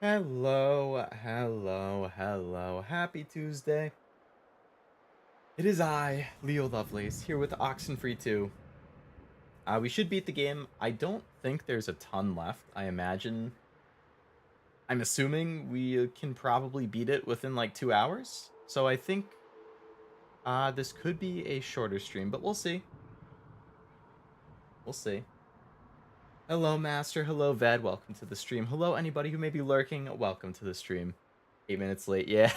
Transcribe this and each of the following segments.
Hello, hello, hello. Happy Tuesday. It is I, Leo Lovelace, here with Oxenfree II. We should beat the game. I don't think there's a ton left. I'm assuming we can probably beat it within like 2 hours. So I think this could be a shorter stream, but we'll see. We'll see. Hello, Master. Hello, Ved. Welcome to the stream. Hello, anybody who may be lurking. Welcome to the stream. 8 minutes late. Yeah,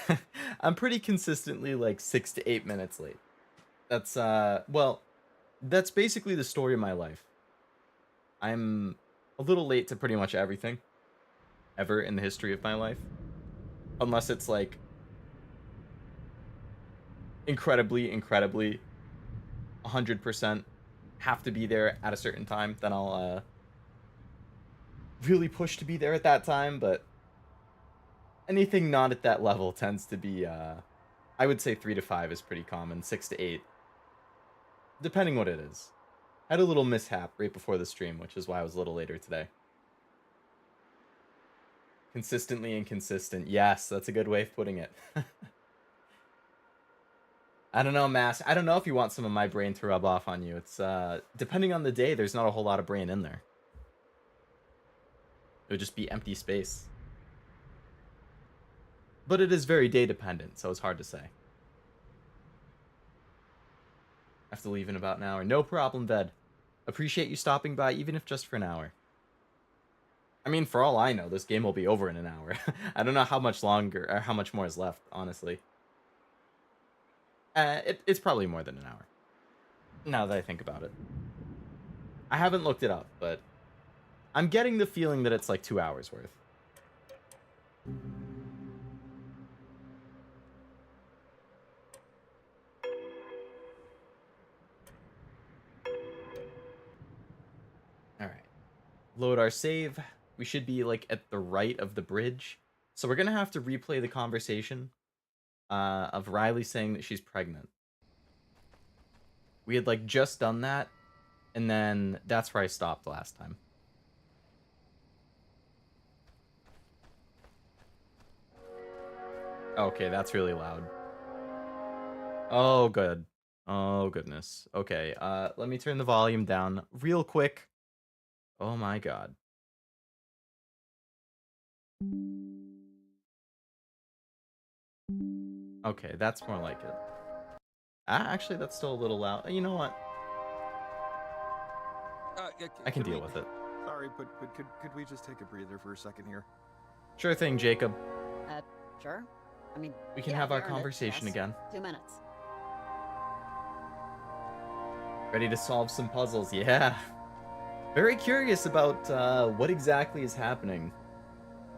I'm pretty consistently like 6 to 8 minutes late. Well, that's basically the story of my life. I'm a little late to pretty much everything ever in the history of my life, unless it's like incredibly 100% have to be there at a certain time. Then I'll really push to be there at that time. But anything not at that level tends to be I would say 3 to 5 is pretty common. 6 to 8, depending what it is. Had a little mishap right before the stream, which is why I was a little later today. Consistently inconsistent. Yes, that's a good way of putting it. I don't know, Mass. I don't know if you want some of my brain to rub off on you. It's depending on the day, there's not a whole lot of brain in there. It would just be empty space. But it is very day dependent, so it's hard to say. I have to leave in about an hour. No problem, Ved. Appreciate you stopping by, even if just for an hour. I mean, for all I know, this game will be over in an hour. I don't know how much longer or how much more is left, honestly. It's probably more than an hour. Now that I think about it. I haven't looked it up, but I'm getting the feeling that it's like 2 hours worth. All right. Load our save. We should be like at the right of the bridge. So we're going to have to replay the conversation of Riley saying that she's pregnant. We had like just done that, and then that's where I stopped last time. Okay, that's really loud. Oh, good. Oh, goodness. Okay, let me turn the volume down real quick. Oh my god. Okay, that's more like it. Actually, that's still a little loud. You know what? I can deal with it. Sorry, but could we just take a breather for a second here? Sure thing, Jacob. Sure. I mean, We can yeah, have our you earned it, conversation yes. again. 2 minutes. Ready to solve some puzzles, yeah. Very curious about what exactly is happening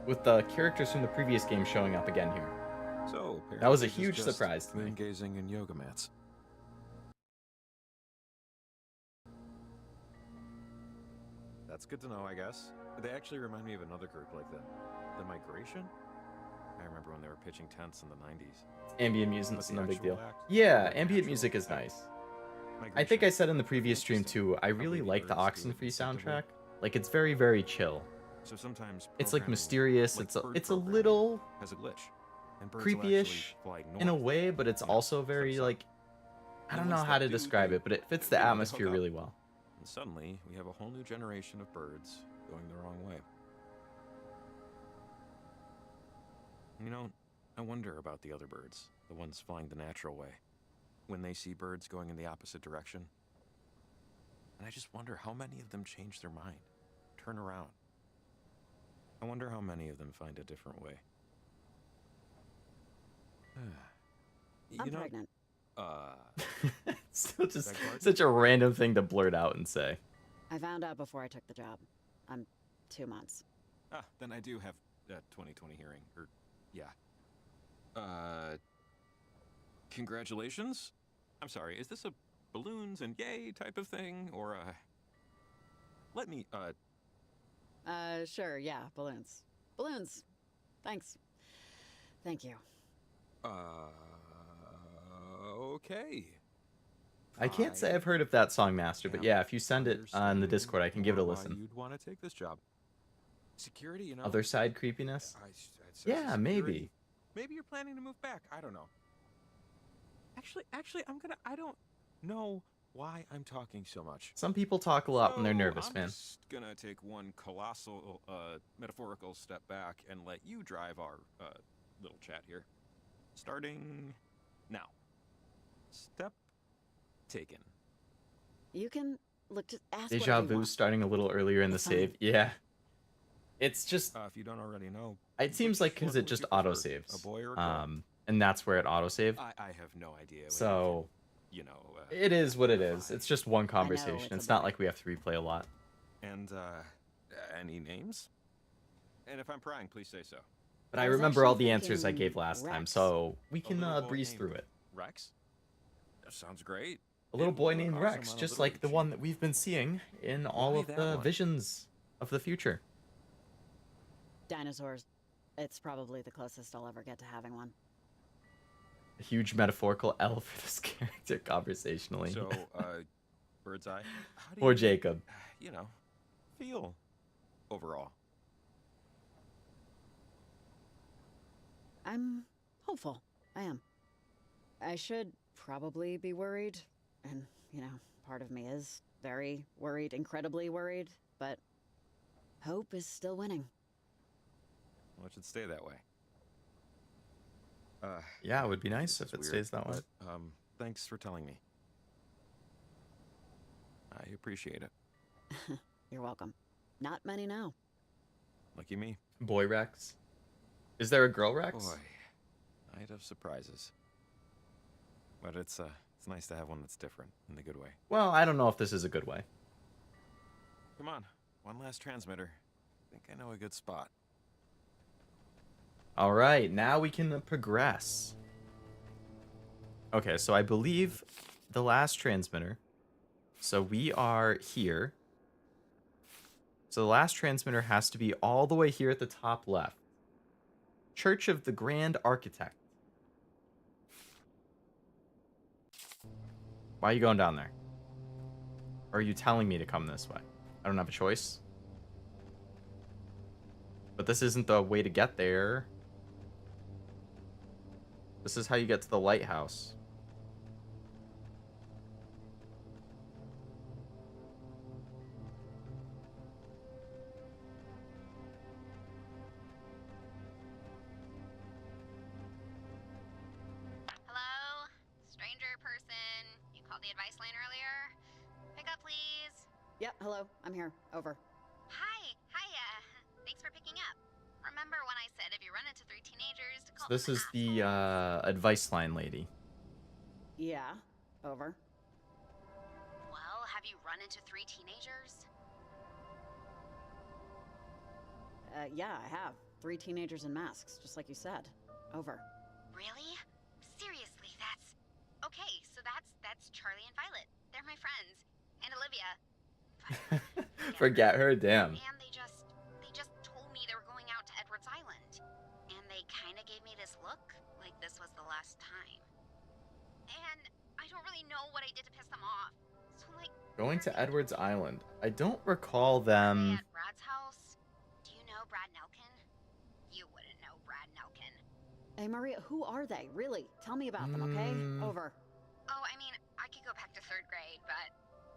with the characters from the previous game showing up again here. So, That was a this is huge just surprise to me. moon gazing and yoga mats. That's good to know, I guess. They actually remind me of another group like that. The Migration? I remember when they were pitching tents in the 90s. Ambient music's But no the big deal. actual act, Yeah, the ambient natural music is act. nice. I think Migration. I said in the previous stream too, I How really baby like the birds do it Oxenfree instinctively. soundtrack. Like, it's very, very chill. So sometimes It's like programming, mysterious. like it's a, bird it's a programming, little has a glitch. And birds will actually creepy-ish fly in a north, way, but it's you know, also instead of very south. like, I And don't know once how they to do, describe they it, but it fits the learn to hook atmosphere up. really well. And suddenly, we have a whole new generation of birds going the wrong way. You know, I wonder about the other birds, the ones flying the natural way, when they see birds going in the opposite direction. And I just wonder how many of them change their mind, turn around. I wonder how many of them find a different way. I'm pregnant. So just Beg pardon? such a random thing to blurt out and say. I found out before I took the job. I'm 2 months. Then I do have that 2020 hearing, or, yeah. Congratulations? I'm sorry, is this a balloons and yay type of thing, or, let me, Sure, yeah, balloons. Balloons. Thanks. Thank you. Okay. I can't say I've heard of that song, Master, but yeah, if you send it on the Discord, I can give it a listen. You'd want to take this job. Security, you know? Other side creepiness? It says Yeah, security. maybe. Maybe you're planning to move back. I don't know. Actually, I don't know why I'm talking so much. Some people talk a lot when they're nervous, I'm man. just gonna take one colossal, metaphorical step back and let you drive our, little chat here. Starting now. Step taken. You can look. Just ask Deja whatever you vu want. starting a little earlier in the It's fine. save. Yeah. It's just, If you don't already know, it seems like because what it would just you prefer, auto-saves. a boy or a girl? And that's where it auto-saved. I have no idea. So, you know, it is what it is. It's just one conversation. it's a It's not boy. like we have to replay a lot. And, any names? And if I'm prying, please say so. But I I was remember all actually the answers I thinking gave last time, Rex. so we can little boy breeze named through it. Rex? That sounds great. A little It boy would look named awesome Rex, on a just literary like the sheet. one that we've been seeing in all Why of that the one? visions of the future. Dinosaurs. It's probably the closest I'll ever get to having one. A huge metaphorical L for this character conversationally. So, bird's eye. How do Or you, Jacob. you know, feel overall? I'm hopeful. I am. I should probably be worried, and, part of me is very worried, incredibly worried, but hope is still winning. Well, it should stay that way. Yeah, it would be nice this if it is stays that way. But, thanks for telling me. I appreciate it. You're welcome. Not many know. Lucky me. Boy Rex. Is there a girl Rex? Boy, night of surprises. But it's nice to have one that's different in the good way. Well, I don't know if this is a good way. Come on, one last transmitter. I think I know a good spot. All right, now we can progress. Okay, so I believe the last transmitter. So we are here. So the last transmitter has to be all the way here at the top left. Church of the Grand Architect. Why are you going down there? Or are you telling me to come this way? I don't have a choice. But this isn't the way to get there. This is how you get to the lighthouse. Hello? Stranger person. You called the advice line earlier? Pick up, please. Yep, hello. I'm here. Over. Hi. Hiya. Thanks for picking up. Remember when I said if you run into 3 teenagers to So call this them is the assholes? advice line lady. Yeah. Over. Well, have you run into 3 teenagers? Yeah, I have. 3 teenagers in masks, just like you said. Over. Really? Seriously, that's... Okay, so that's Charlie and Violet. They're my friends. And Olivia. Forget her, damn. And they just told me they were going out to Edwards Island. And they kind of gave me this look, like this was the last time. And I don't really know what I did to piss them off. So, like... Going to Edwards Island. I don't recall Are they them. at Brad's house? Do you know Brad Nelkin? You wouldn't know Brad Nelkin. Hey, Maria, who are they? Really? Tell me about them, okay? Over. Oh, I mean, I could go back to 3rd grade, but...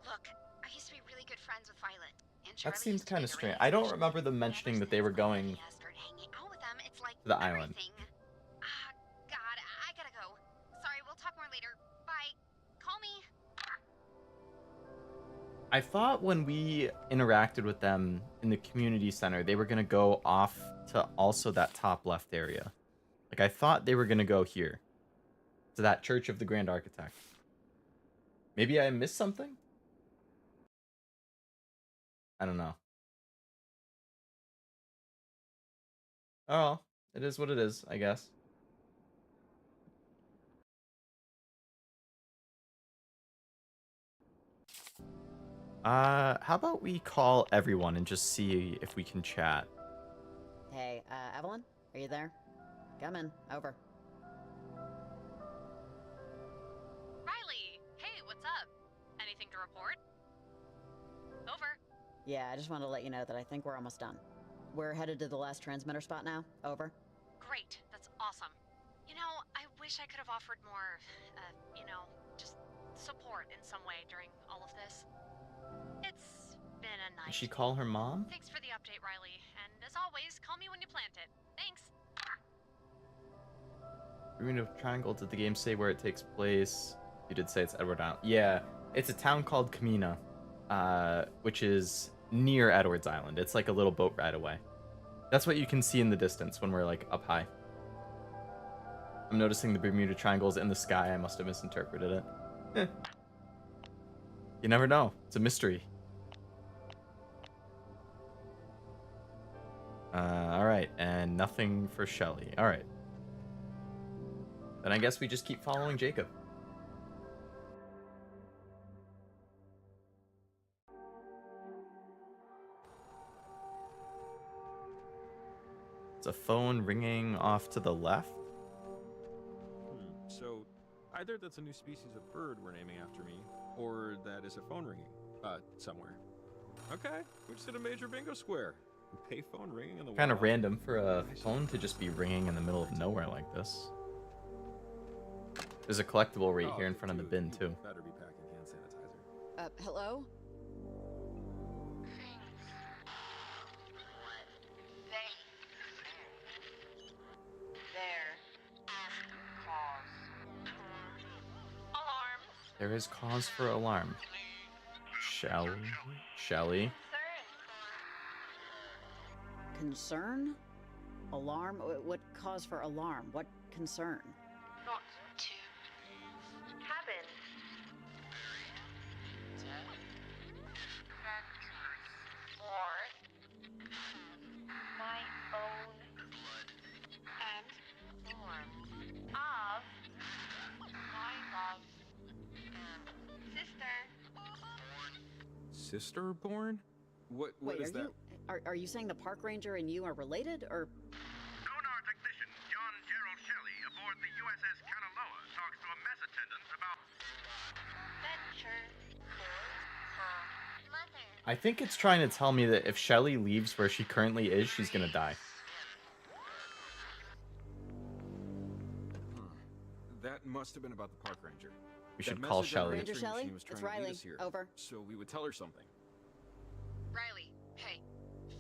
Look, I used to be really good friends with Violet. And Charlie That seems used to kind be of the strange. radio I don't station. remember them And mentioning ever that they were since going Olivia started hanging out with them, it's like to the island. everything... God, I gotta go. Sorry, we'll talk more later. Bye. Call me. I thought when we interacted with them in the community center, they were going to go off to also that top left area. Like, I thought they were going to go here. To that Church of the Grand Architect. Maybe I missed something? I don't know. Oh, it is what it is, I guess. How about we call everyone and just see if we can chat? Hey, Evelyn? Are you there? Come in. Over. Riley! Hey, what's up? Anything to report? Over. Yeah, I just wanted to let you know that I think we're almost done. we're headed to the last transmitter spot now. Over. Great, that's awesome. You know, I wish I could have offered more, just support in some way during all of this. It's been a night. Did she call her mom? Thanks for the update, Riley. And as always, call me when you plant it. Thanks. Bermuda Triangle, did the game say where it takes place? You did say it's Edward Island. Yeah, it's a town called Kamina, which is near Edwards Island. It's like a little boat ride away. That's what you can see in the distance when we're like up high. I'm noticing the Bermuda Triangle's in the sky. I must have misinterpreted it. You never know. It's a mystery. All right, and nothing for Shelly. All right. Then I guess we just keep following Jacob. It's a phone ringing off to the left. So, either that's a new species of bird we're naming after me, or that is a phone ringing, somewhere. Okay, we just hit a major bingo square. Pay phone ringing in the Kind of wild. random for a phone to just be ringing in the middle of nowhere like this. There's a collectible right here in front of the bin, too. Better be packing hand sanitizer. Hello? Alarm. There is cause for alarm. Shelly. Concern? Alarm? What cause for alarm? What concern? Not to. Cabin. For my own and form of my love sister. Sister born? What Wait, is that? Are you saying the park ranger and you are related, or? Sonar technician John Gerald Shelley aboard the USS Kanaloa talks to a mess attendant about Venture for her mother. I think it's trying to tell me that if Shelly leaves where she currently is, she's gonna die. That must have been about the park ranger. We That should call message on Shelly. Ranger answering Shelley? machine was It's trying to lead Riley. us here, Over. so we would tell her something. Riley, hey,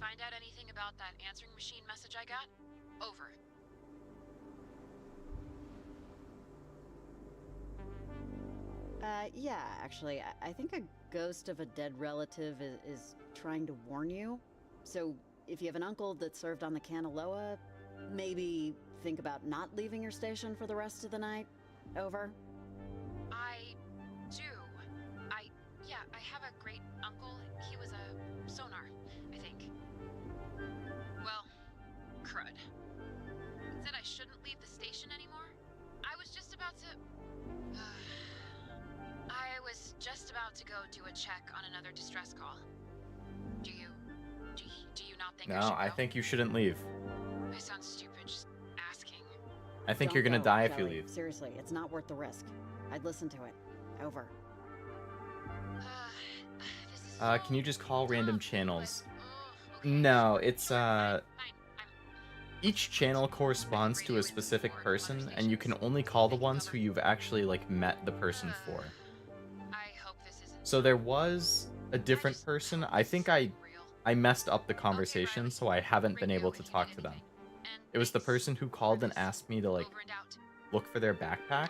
find out anything about that answering machine message I got? Over. Yeah, actually, I think a ghost of a dead relative is trying to warn you. So, if you have an uncle that served on the Kanaloa, maybe think about not leaving your station for the rest of the night. Over. I do. I have a great uncle. He was a sonar, I think. Well, crud. Said I shouldn't leave the station anymore? I was just about to... I was just about to go do a check on another distress call. Do you not think I should No, I go? think you shouldn't leave. I sound stupid just asking. I think Don't you're gonna go, die if you Shelley. leave. Seriously, it's not worth the risk. I'd listen to it. Over. This is Can you just call random tough, channels? but, okay, No, sure, it's fine, I'm each channel corresponds to a specific person, and you can only call the ones who you've actually like met the person for. I hope this isn't So there was a different person. I think I messed up the conversation, so I haven't been able to talk to them. It was the person who called and asked me to like look for their backpack.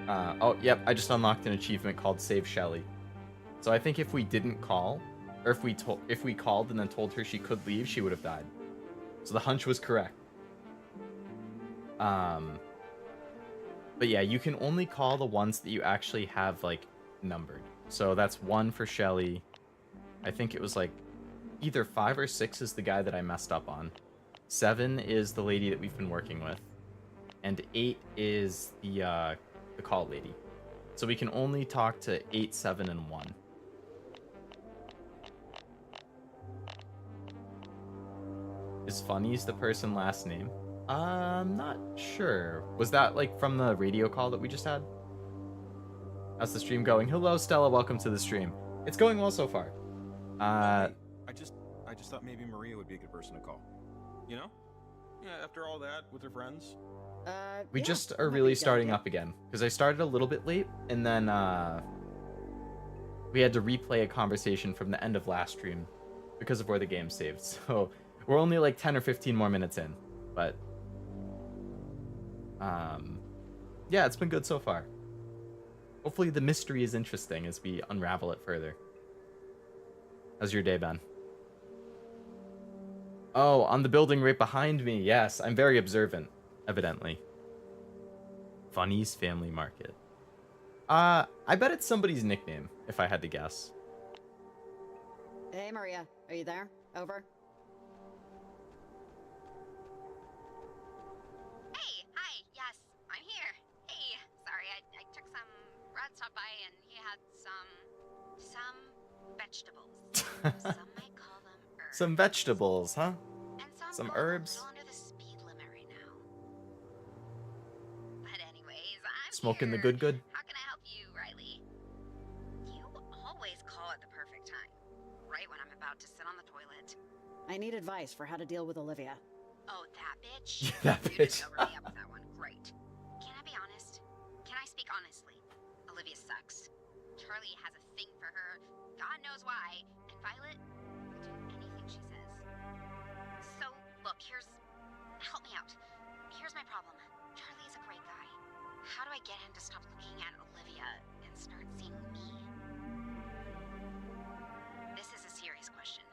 Oh, yep, I just unlocked an achievement called Save Shelly. So I think if we didn't call, or if we called and then told her she could leave, she would have died. So the hunch was correct. But yeah, you can only call the ones that you actually have like numbered. So that's 1 for Shelly. I think it was like either 5 or 6 is the guy that I messed up on. 7 is the lady that we've been working with. And 8 is the call lady. So we can only talk to 8, 7, and 1. Is Funny's the person last name? I'm not sure. Was that like from the radio call that we just had? How's the stream going? Hello, Stella. Welcome to the stream. It's going well so far. I I just thought maybe Maria would be a good person to call. You know? Yeah, after all that, with her friends. We Yeah, just that are might be really a good starting idea. up again because I started a little bit late, and then we had to replay a conversation from the end of last stream because of where the game saved. So we're only like 10 or 15 more minutes in, but yeah, it's been good so far. Hopefully the mystery is interesting as we unravel it further. How's your day been? Oh, on the building right behind me. Yes, I'm very observant, evidently. Funny's Family Market. I bet it's somebody's nickname, if I had to guess. Hey, Maria, are you there? Over. Hey, hi, yes, I'm here. Hey, sorry, I took some. Brad stopped by and he had some vegetables. Some might call them herbs. Some vegetables, huh? And Some go herbs. a little under the speed limit right now. But anyways, I'm Smoking here. the good. How can I help you, Riley? You always call at the perfect time. Right when I'm about to sit on the toilet. I need advice for how to deal with Olivia. Oh, that bitch? That You bitch. didn't cover me up with that one. Great. Can I be honest? Can I speak honestly? Olivia sucks. Charlie has a thing for her. God knows why. And Violet will do anything she says. So, look, help me out. Here's my problem. Charlie is a great guy. How do I get him to stop looking at Olivia and start seeing me? This is a serious question.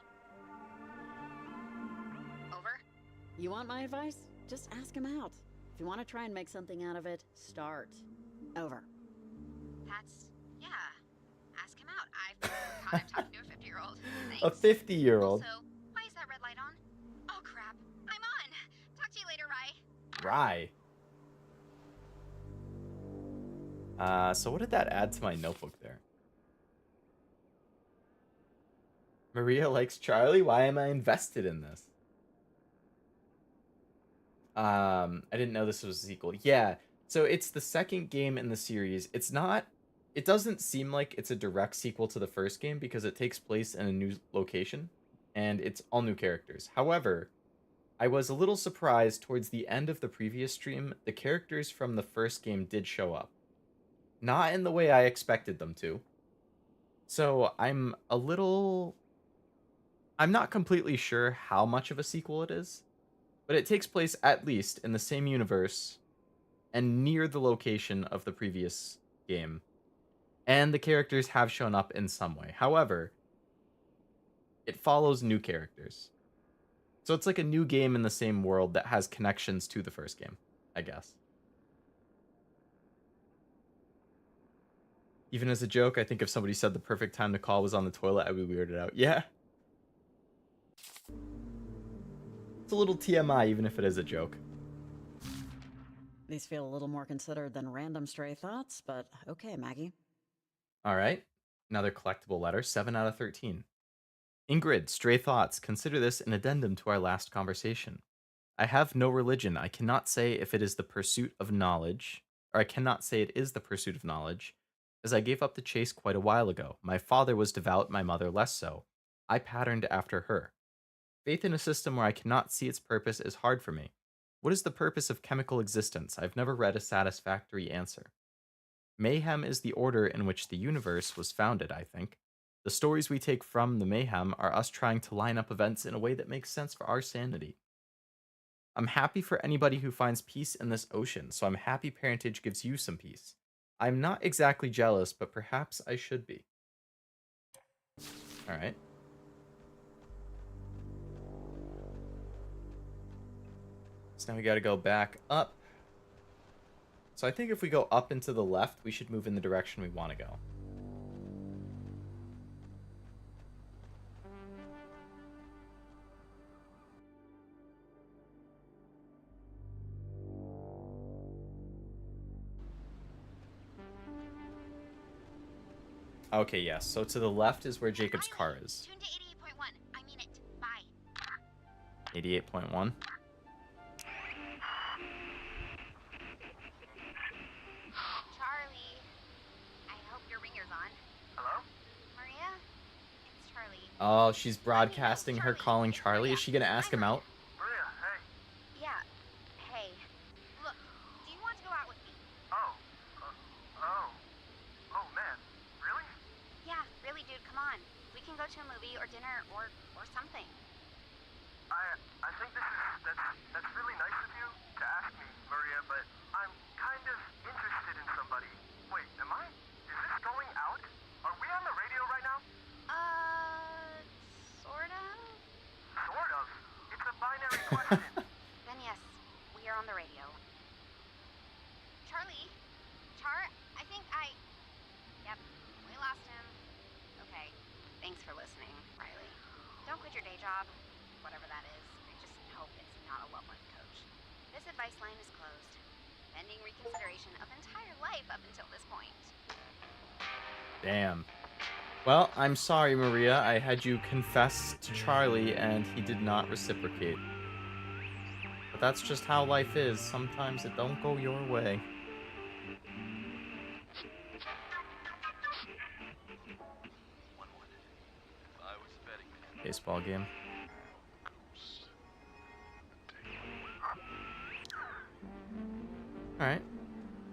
Over? You want my advice? Just ask him out. If you want to try and make something out of it, start. Over. Yeah. Ask him out. I'm talking to a 50-year-old. A 50-year-old. Also, why is that red light on? Oh, crap. I'm on. Talk to you later, Rye. So what did that add to my notebook there? Maria likes Charlie? Why am I invested in this? I didn't know this was a sequel. Yeah, so it's the second game in the series. It doesn't seem like it's a direct sequel to the first game because it takes place in a new location and it's all new characters. However, I was a little surprised towards the end of the previous stream, the characters from the first game did show up. Not in the way I expected them to. So I'm not completely sure how much of a sequel it is, but it takes place at least in the same universe and near the location of the previous game. And the characters have shown up in some way. However, it follows new characters. So it's like a new game in the same world that has connections to the first game, I guess. Even as a joke, I think if somebody said the perfect time to call was on the toilet, I would be weirded out. Yeah. It's a little TMI, even if it is a joke. These feel a little more considered than random stray thoughts, but okay, Maggie. All right. Another collectible letter, 7 out of 13. Ingrid, stray thoughts. Consider this an addendum to our last conversation. I have no religion. I cannot say if it is the pursuit of knowledge, or I cannot say it is the pursuit of knowledge, as I gave up the chase quite a while ago. My father was devout, my mother less so. I patterned after her. Faith in a system where I cannot see its purpose is hard for me. What is the purpose of chemical existence? I've never read a satisfactory answer. Mayhem is the order in which the universe was founded, I think. The stories we take from the mayhem are us trying to line up events in a way that makes sense for our sanity. I'm happy for anybody who finds peace in this ocean, so I'm happy parentage gives you some peace. I'm not exactly jealous, but perhaps I should be. Alright. So now we gotta go back up. So I think if we go up and to the left, we should move in the direction we want to go. Okay, yes. So to the left is where Jacob's car is. Tune to 88.1. I mean it. Bye. 88.1. Charlie. I hope your ringer's on. Hello? Maria? It's Charlie. Oh, while she's broadcasting her calling Charlie. Is she gonna ask him out? Maria, hey. Yeah. Hey. Look, do you want to go out with me? Oh. Oh, man. Really? Yeah, really, dude, come on. We can go to a movie or dinner or something. I think that's really nice of you to ask me, Maria, but I'm kind of interested in somebody. Wait, am I? Is this going out? Are we on the radio right now? Sort of? Sort of. It's a binary question. Then yes, we are on the radio. Charlie? I think Yep, we lost him. Okay, thanks for listening, Riley. Don't quit your day job, whatever that is. I just hope it's not a love life coach. This advice line is closed. Pending reconsideration of entire life up until this point. Damn. Well, I'm sorry, Maria. I had you confess to Charlie, and he did not reciprocate. But that's just how life is. Sometimes it don't go your way. Baseball game. Alright.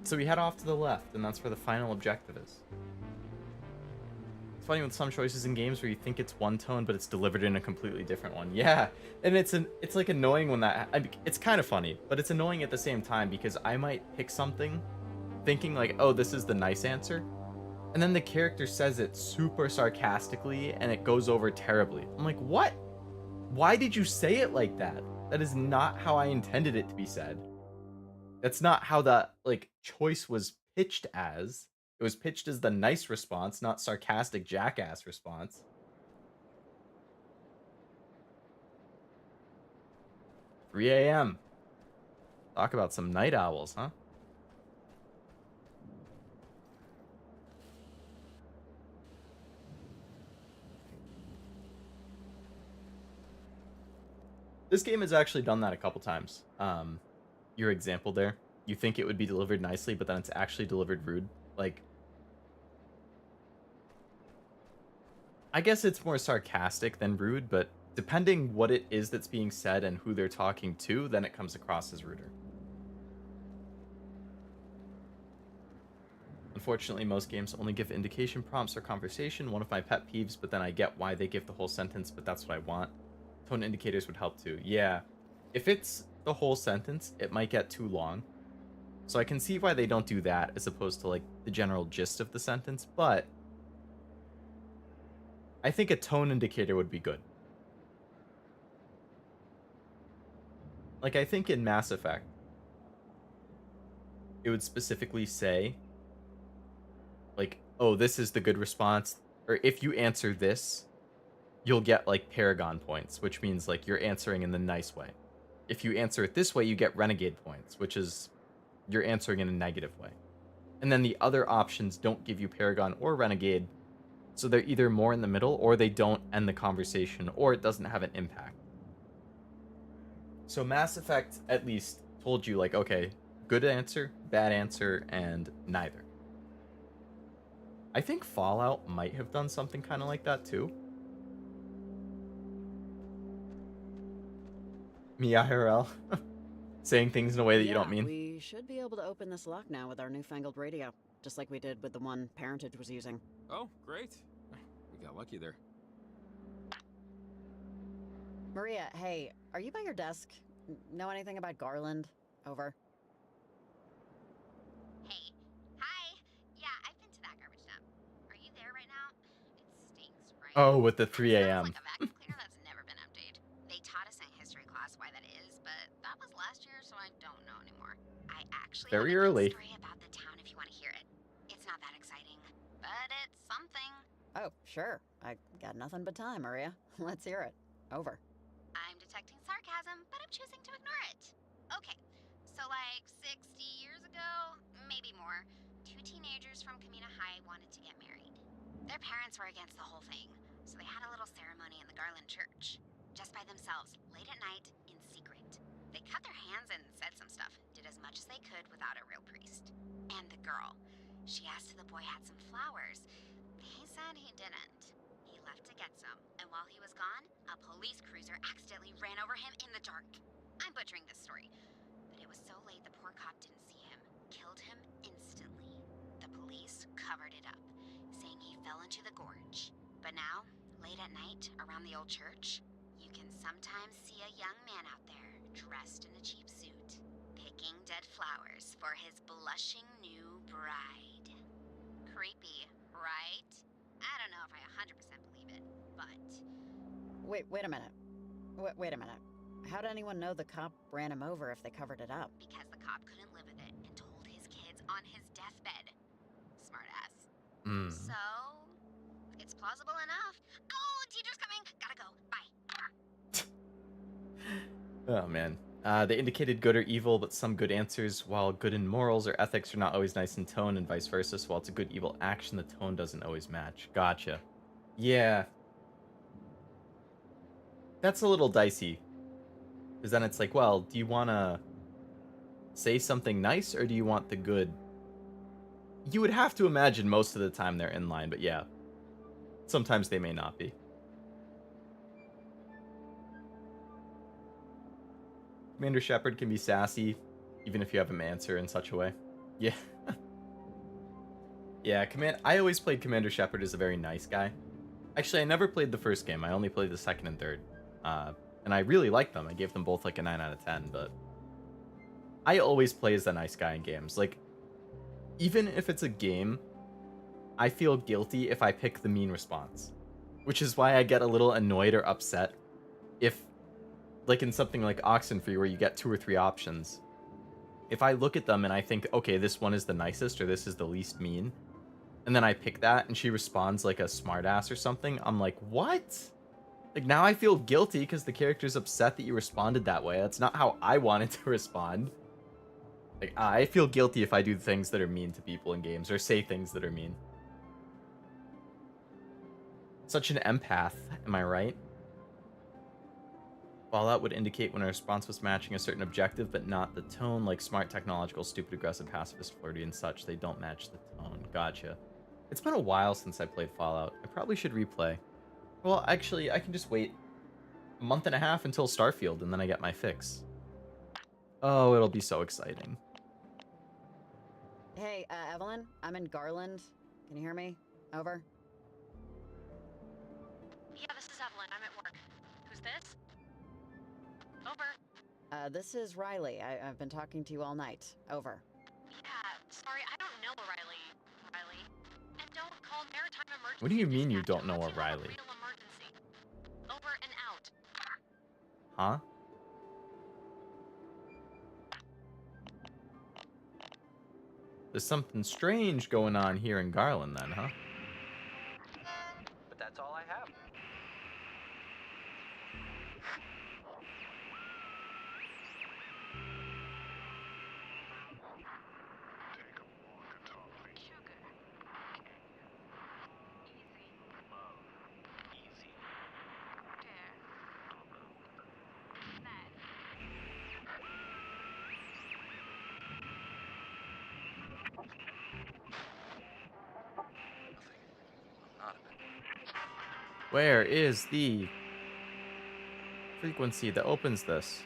So we head off to the left, and that's where the final objective is. It's funny with some choices in games where you think it's one tone, but it's delivered in a completely different one. Yeah, and it's like annoying when that... it's kind of funny, but it's annoying at the same time because I might pick something thinking like, oh, this is the nice answer. And then the character says it super sarcastically, and it goes over terribly. I'm like, what? Why did you say it like that? That is not how I intended it to be said. That's not how the, like, choice was pitched as. It was pitched as the nice response, not sarcastic jackass response. "3 a.m. Talk about some night owls, huh? This game has actually done that a couple times. Your example there. You think it would be delivered nicely, but then it's actually delivered rude. Like, I guess it's more sarcastic than rude, but depending what it is that's being said and who they're talking to, then it comes across as ruder. Unfortunately, most games only give indication prompts or conversation. One of my pet peeves, but then I get why they give the whole sentence, but that's what I want. Tone indicators would help too. Yeah. If it's the whole sentence, it might get too long. So I can see why they don't do that as opposed to like the general gist of the sentence, but I think a tone indicator would be good. Like, I think in Mass Effect, it would specifically say, like, oh, this is the good response, or if you answer this, you'll get, like, Paragon points, which means, like, you're answering in the nice way. If you answer it this way, you get Renegade points, which is you're answering in a negative way. And then the other options don't give you Paragon or Renegade, so they're either more in the middle, or they don't end the conversation, or it doesn't have an impact. So Mass Effect at least told you, like, okay, good answer, bad answer, and neither. I think Fallout might have done something kind of like that too. Me IRL. Saying things in a way that you don't mean. We should be able to open this lock now with our newfangled radio, just like we did with the one Parentage was using. Oh, great. We got lucky there. Maria, hey, are you by your desk? Know anything about Garland? Over. Hey. Hi. Yeah, I've been to that garbage dump. Are you there right now? It stinks, right? Oh, with the 3 It a.m. smells like a vacuum cleaner that's never been emptied. They taught us in history class why that is, but that was last year, so I don't know anymore. I actually Very have a early. good story about the town if you want to hear it. It's not that exciting, but it's something. Oh, sure. I got nothing but time, Maria. Let's hear it. Over. I'm detecting sarcasm, but I'm choosing to ignore it. Okay, so like 60 years ago, maybe more, two teenagers from Kamina High wanted to get married. Their parents were against the whole thing, so they had a little ceremony in the Garland Church. Just by themselves, late at night, in secret. They cut their hands and said some stuff, did as much as they could without a real priest. And the girl, she asked if the boy had some flowers. He said he didn't. He left left to get some, and while he was gone, a police cruiser accidentally ran over him in the dark. I'm butchering this story, but it was so late the poor cop didn't see him. Killed him instantly. The police covered it up, saying he fell into the gorge. But now, late at night, around the old church, you can sometimes see a young man out there, dressed in a cheap suit, picking dead flowers for his blushing new bride. Creepy, right? I don't know if I 100% believe it, but... Wait a minute. Wait a minute. How'd anyone know the cop ran him over if they covered it up? because the cop couldn't live with it and told his kids on his deathbed. Smartass. Hmm. So, it's plausible enough. Oh, teacher's coming. Gotta go. Bye. Oh, man. They indicated good or evil, but some good answers, while good in morals or ethics are not always nice in tone, and vice versa. So while it's a good evil action, the tone doesn't always match. Gotcha. Yeah. That's a little dicey. Because then it's like, well, do you want to say something nice, or do you want the good? You would have to imagine most of the time they're in line, but yeah. Sometimes they may not be. Commander Shepard can be sassy, even if you have him answer in such a way. Yeah. Yeah, I always played Commander Shepard as a very nice guy. Actually, I never played the first game. I only played the second and third. And I really liked them. I gave them both like a 9 out of 10, but I always play as the nice guy in games. Like, even if it's a game, I feel guilty if I pick the mean response. Which is why I get a little annoyed or upset if, like in something like Oxenfree where you get 2 or 3 options. If I look at them and I think, okay, this one is the nicest or this is the least mean, and then I pick that and she responds like a smartass or something, I'm like, what? Like, now I feel guilty because the character's upset that you responded that way. That's not how I wanted to respond. Like, I feel guilty if I do things that are mean to people in games or say things that are mean. Such an empath, am I right? Fallout would indicate when a response was matching a certain objective, but not the tone, like smart, technological, stupid, aggressive, pacifist, flirty, and such. They don't match the tone. Gotcha. It's been a while since I played Fallout. I probably should replay. Well, actually, I can just wait a month and a half until Starfield, and then I get my fix. Oh, it'll be so exciting. Hey, Evelyn, I'm in Garland. Can you hear me? Over. Yeah, this is Evelyn. I'm at work. Who's this? Over. This is Riley. I've been talking to you all night. Over. Yeah, sorry, I don't know a Riley. Riley. And don't call maritime emergency. What do you mean you dispatch don't know unless a you have Riley? real emergency. Over and out. Huh? There's something strange going on here in Garland then, huh? But that's all I have. Where is the frequency that opens this?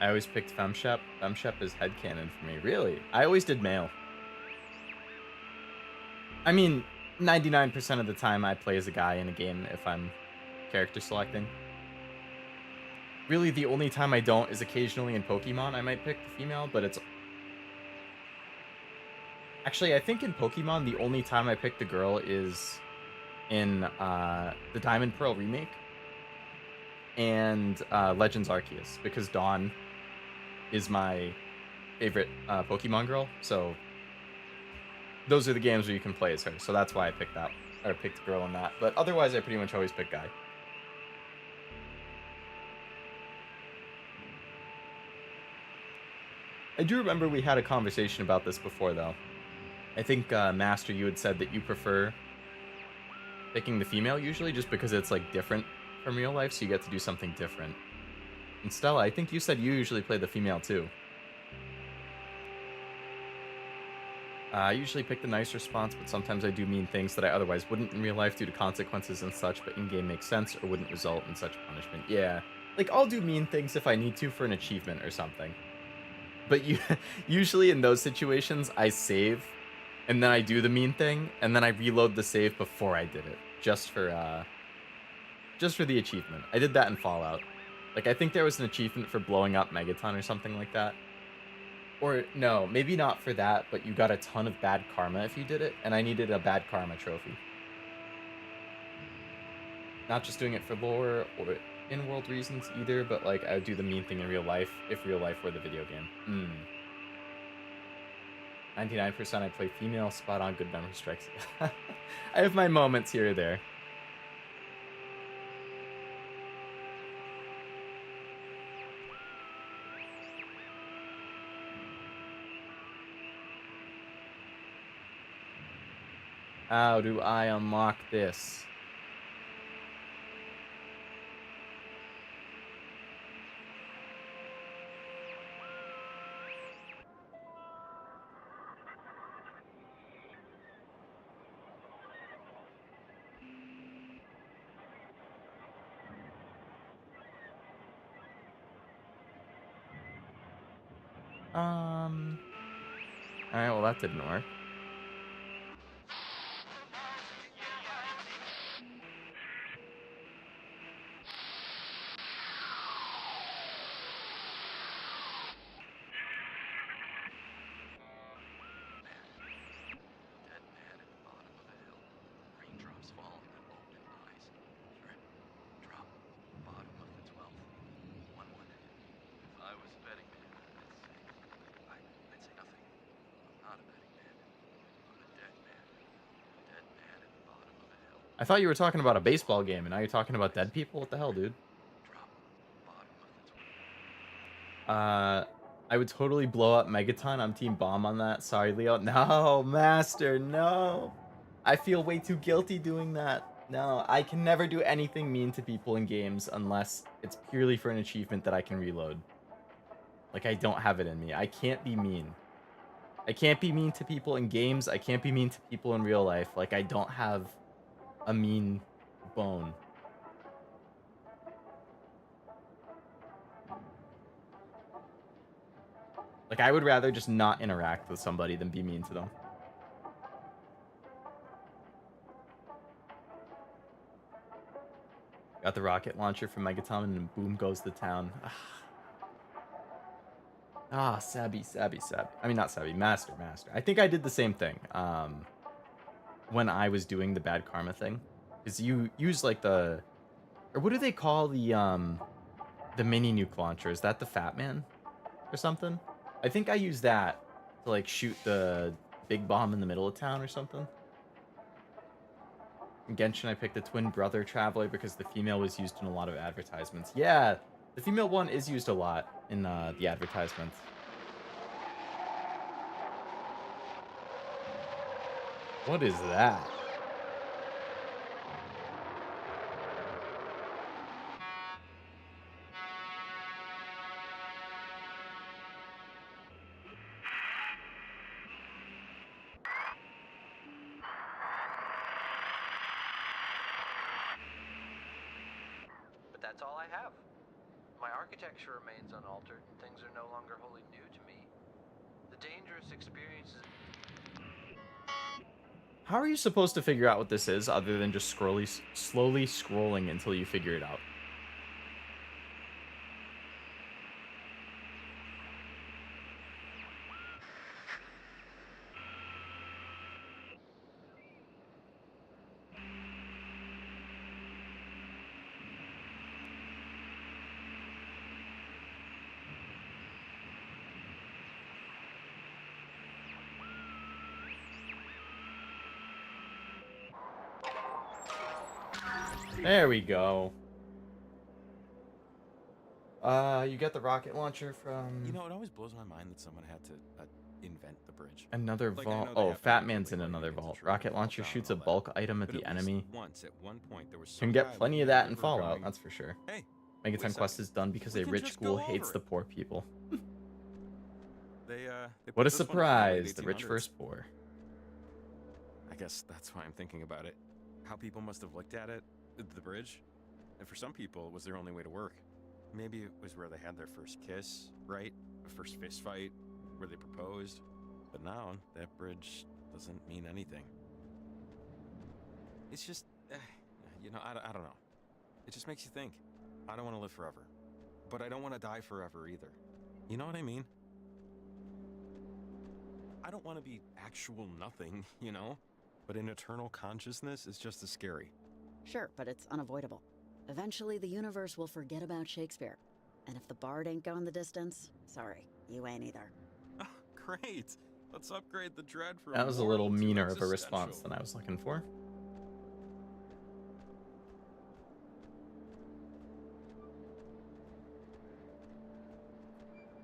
I always picked FemShep. FemShep is headcanon for me. Really? I always did male. I mean, 99% of the time I play as a guy in a game if I'm character selecting. Really, the only time I don't is occasionally in Pokemon I might pick the female, but it's... Actually, I think in Pokemon the only time I pick the girl is in the Diamond Pearl remake and Legends Arceus, because Dawn is my favorite Pokemon girl, so those are the games where you can play as her, so that's why I picked that, or picked the girl in that. But otherwise, I pretty much always pick guy. I do remember we had a conversation about this before, though. I think, Master, you had said that you prefer picking the female usually, just because it's like different from real life, so you get to do something different. And Stella, I think you said you usually play the female too. I usually pick the nice response, but sometimes I do mean things that I otherwise wouldn't in real life due to consequences and such, but in-game makes sense or wouldn't result in such punishment. Yeah, like I'll do mean things if I need to for an achievement or something. But you usually in those situations, I save, and then I do the mean thing, and then I reload the save before I did it, just for the achievement. I did that in Fallout. Like I think there was an achievement for blowing up Megaton or something like that. Or no, maybe not for that, but you got a ton of bad karma if you did it, and I needed a bad karma trophy. Not just doing it for lore or in-world reasons either, but like I would do the mean thing in real life if real life were the video game. 99% I play female, spot on, good memory strikes. I have my moments here or there. How do I unlock this? Alright, well that didn't work. Dead man at the bottom of a hill. Raindrops falling on open eyes. Drip, drop, bottom of the 12th. 1-1. If I was a betting man, I'd say nothing. I'm not a betting man. I'm a dead man. Dead man at the bottom of a hill. I thought you were talking about a baseball game, and now you're talking about dead people? What the hell, dude? Drop, bottom of the 12th. I would totally blow up Megaton. I'm Team Bomb on that. Sorry, Leo. No, Master, no. I feel way too guilty doing that. No, I can never do anything mean to people in games unless it's purely for an achievement that I can reload. Like, I don't have it in me. I can't be mean. I can't be mean to people in games. I can't be mean to people in real life. Like, I don't have a mean bone. Like, I would rather just not interact with somebody than be mean to them. Got the rocket launcher from Megaton, and boom goes the town. Sabby. I mean, not Sabby, Master. I think I did the same thing when I was doing the bad karma thing. Because you use, like, or what do they call the mini nuke launcher? Is that the Fat Man or something? I think I used that to, like, shoot the big bomb in the middle of town or something. In Genshin, I picked the twin brother traveler because the female was used in a lot of advertisements. Yeah, the female one is used a lot in the advertisements. What is that? That's all I have. My architecture remains unaltered, and things are no longer wholly new to me. The dangerous experiences... How are you supposed to figure out what this is other than just slowly scrolling until you figure it out? There we go. You get the rocket launcher from... You know, it always blows my mind that someone had to invent the bridge. Another Like, I vault. know they Oh, have Fat to Man's in like, another get the vault. train Rocket all launcher down shoots and a all bulk that. item at But the at least enemy. once, at one point, there was some Can guy get plenty of looking at that the in river Fallout, going, that's for sure. hey, Megaton wait a quest second. is done because We a can rich just ghoul go hates over the it. poor people. They What a put this one out in the late surprise! The rich 1800s. versus poor. I guess that's why I'm thinking about it. How people must have looked at it, the bridge. And for some people, it was their only way to work. Maybe it was where they had their first kiss, right? The first fist fight, where they proposed. But now, that bridge doesn't mean anything. It's just, you know, I don't know. It just makes you think. I don't want to live forever. But I don't want to die forever either. You know what I mean? I don't want to be actual nothing, you know? But an eternal consciousness is just as scary. Sure, but it's unavoidable. Eventually, the universe will forget about Shakespeare. And if the bard ain't going the distance, sorry, you ain't either. Oh, great! Let's upgrade the dread from That was a little moral to meaner of a response existential. than I was looking for.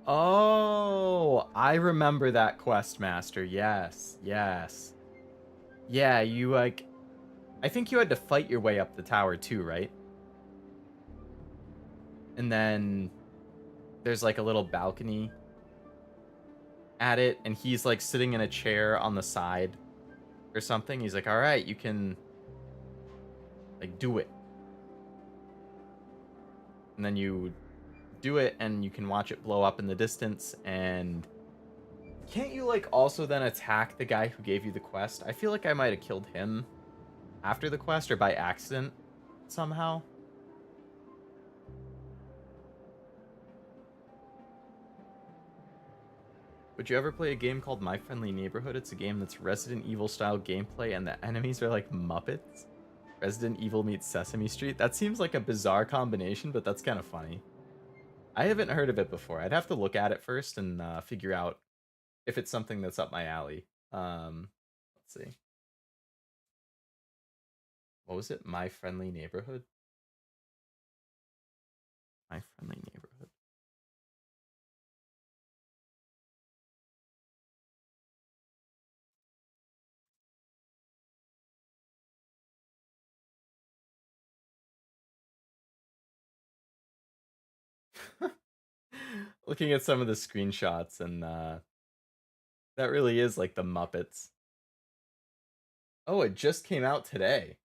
Oh, I remember that quest master. Yes, yes. Yeah, you like I think you had to fight your way up the tower too, right? And then there's like a little balcony at it, and he's like sitting in a chair on the side or something. He's like, "All right, you can like do it." And then you do it and you can watch it blow up in the distance. And can't you like also then attack the guy who gave you the quest? I feel like I might have killed him after the quest or by accident somehow. Would you ever play a game called My Friendly Neighborhood? It's a game that's Resident Evil style gameplay and the enemies are like Muppets. Resident Evil meets Sesame Street. That seems like a bizarre combination, but that's kind of funny. I haven't heard of it before. I'd have to look at it first and figure out if it's something that's up my alley. Let's see. What was it? My Friendly Neighborhood? My Friendly Neighborhood. Looking at some of the screenshots, and that really is like the Muppets. Oh, it just came out today.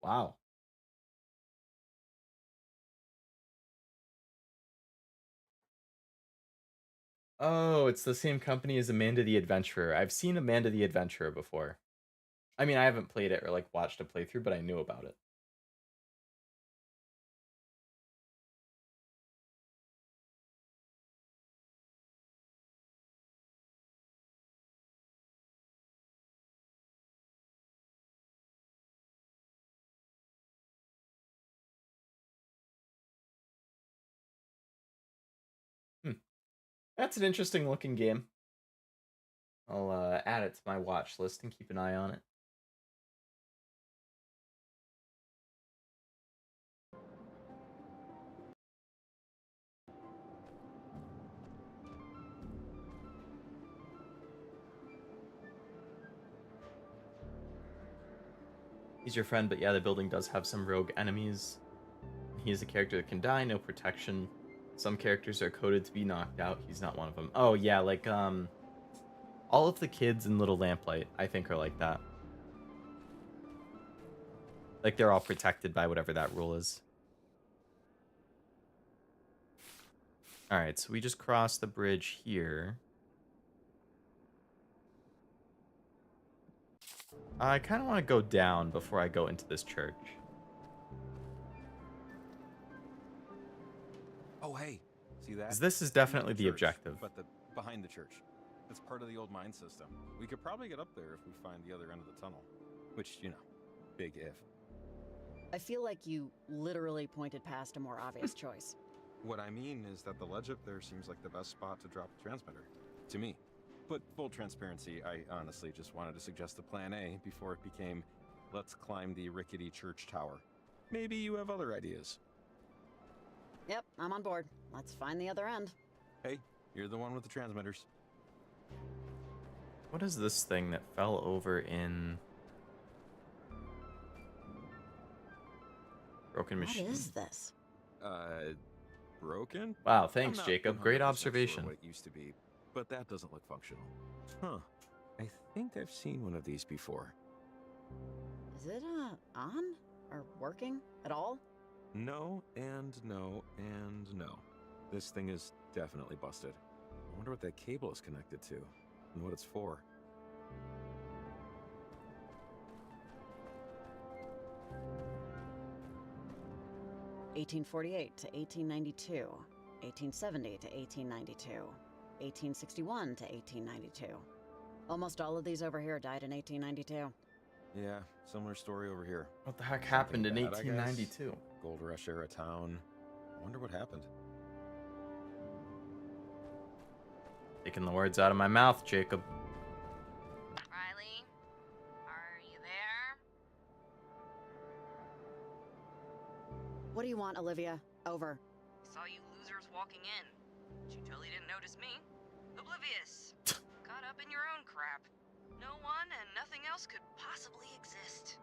Wow. Oh, it's the same company as Amanda the Adventurer. I've seen Amanda the Adventurer before. I mean, I haven't played it or like watched a playthrough, but I knew about it. That's an interesting looking game. I'll add it to my watch list and keep an eye on it. He's your friend, but yeah, the building does have some rogue enemies. He is a character that can die, no protection. Some characters are coded to be knocked out. He's not one of them. Oh yeah, like all of the kids in Little Lamplight, I think, are like that. Like they're all protected by whatever that rule is. All right, so we just crossed the bridge here. I kind of want to go down before I go into this church. Oh, hey, see that? 'Cause this is Not definitely the church, objective. But the behind the church. It's part of the old mine system. We could probably get up there if we find the other end of the tunnel. Which, you know, big if. I feel like you literally pointed past a more obvious choice. What I mean is that the ledge up there seems like the best spot to drop the transmitter. To me. But full transparency, I honestly just wanted to suggest the plan A before it became, let's climb the rickety church tower. Maybe you have other ideas. Yep, I'm on board. Let's find the other end. Hey, you're the one with the transmitters. What is this thing that fell over in Broken What Machine? is this? Broken? Wow, I'm thanks, not Jacob. 100% Great sure observation. what it used to be, but that doesn't look functional. Huh. I think I've seen one of these before. Is it, on? Or working at all? No, and no, and no. This thing is definitely busted. I wonder what that cable is connected to, and what it's for. (1848 to 1892, 1870 to 1892, 1861 to 1892. Almost all of these over here died in 1892. Yeah, similar story over here. What the heck happened in bad, I guess. 1892? Gold Rush era town. I wonder what happened. Taking the words out of my mouth, Jacob. Riley, are you there? What do you want, Olivia? Over. Saw you losers walking in. But you totally didn't notice me. Oblivious. Caught up in your own crap. No one and nothing else could possibly exist.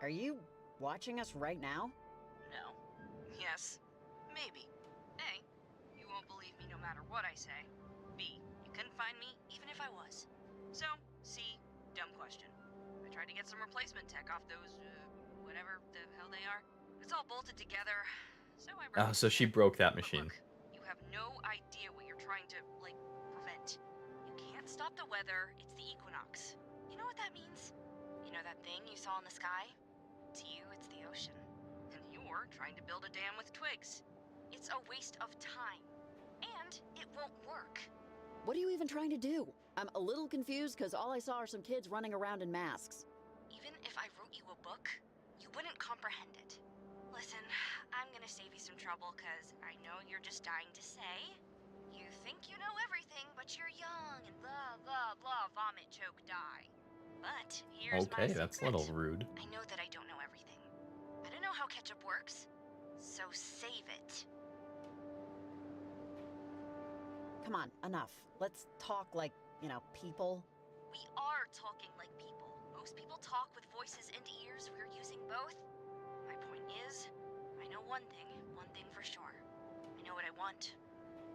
Are you watching us right now? No. Yes. Maybe. A, you won't believe me no matter what I say. B, you couldn't find me even if I was. So, C, dumb question. I tried to get some replacement tech off those, whatever the hell they are. It's all bolted together. So I Oh, so she broke that machine. Look, you have no idea what you're trying to, like, prevent. You can't stop the weather, it's the equinox. You know what that means? You know that thing you saw in the sky? To you, it's the ocean. And you're trying to build a dam with twigs. It's a waste of time. And it won't work. What are you even trying to do? I'm a little confused because all I saw are some kids running around in masks. Even if I wrote you a book, you wouldn't comprehend it. Listen, I'm gonna save you some trouble because I know you're just dying to say. You think you know everything, but you're young and blah, blah, blah, vomit, choke, die. But here's my Okay, that's a secret. little rude. I know that I don't know everything. I don't know how ketchup works, so save it. Come on, enough. Let's talk like, people. We are talking like people. Most people talk with voices and ears. We're using both. My point is, I know one thing for sure. I know what I want.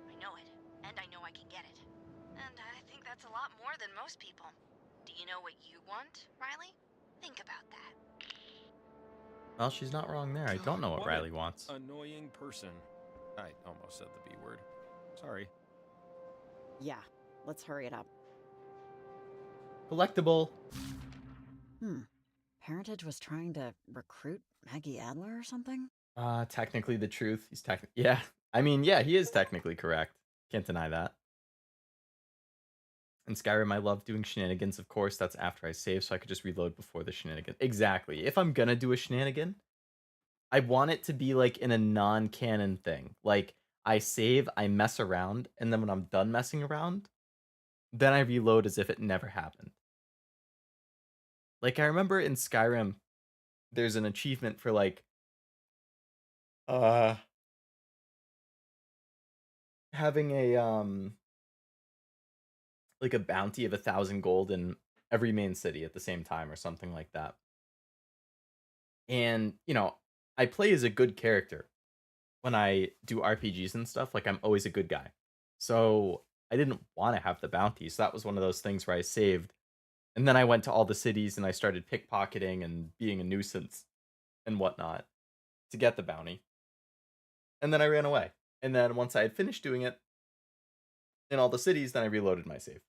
I know it, and I know I can get it. And I think that's a lot more than most people. Do you know what you want, Riley? Think about that. Well, she's not wrong there. I don't know what What Riley wants. Annoying person. I almost said the B word. Sorry. Yeah, let's hurry it up. Collectible. Parentage was trying to recruit Maggie Adler or something? Technically the truth. He's yeah. I mean, yeah, he is technically correct. Can't deny that. In Skyrim, I love doing shenanigans, of course. That's after I save, so I could just reload before the shenanigan. Exactly. If I'm gonna do a shenanigan, I want it to be like in a non-canon thing. Like, I save, I mess around, and then when I'm done messing around, then I reload as if it never happened. Like, I remember in Skyrim, there's an achievement for like having a like a bounty of 1,000 gold in every main city at the same time or something like that. And, I play as a good character when I do RPGs and stuff. Like, I'm always a good guy. So I didn't want to have the bounty. So that was one of those things where I saved. And then I went to all the cities and I started pickpocketing and being a nuisance and whatnot to get the bounty. And then I ran away. And then once I had finished doing it in all the cities, then I reloaded my save.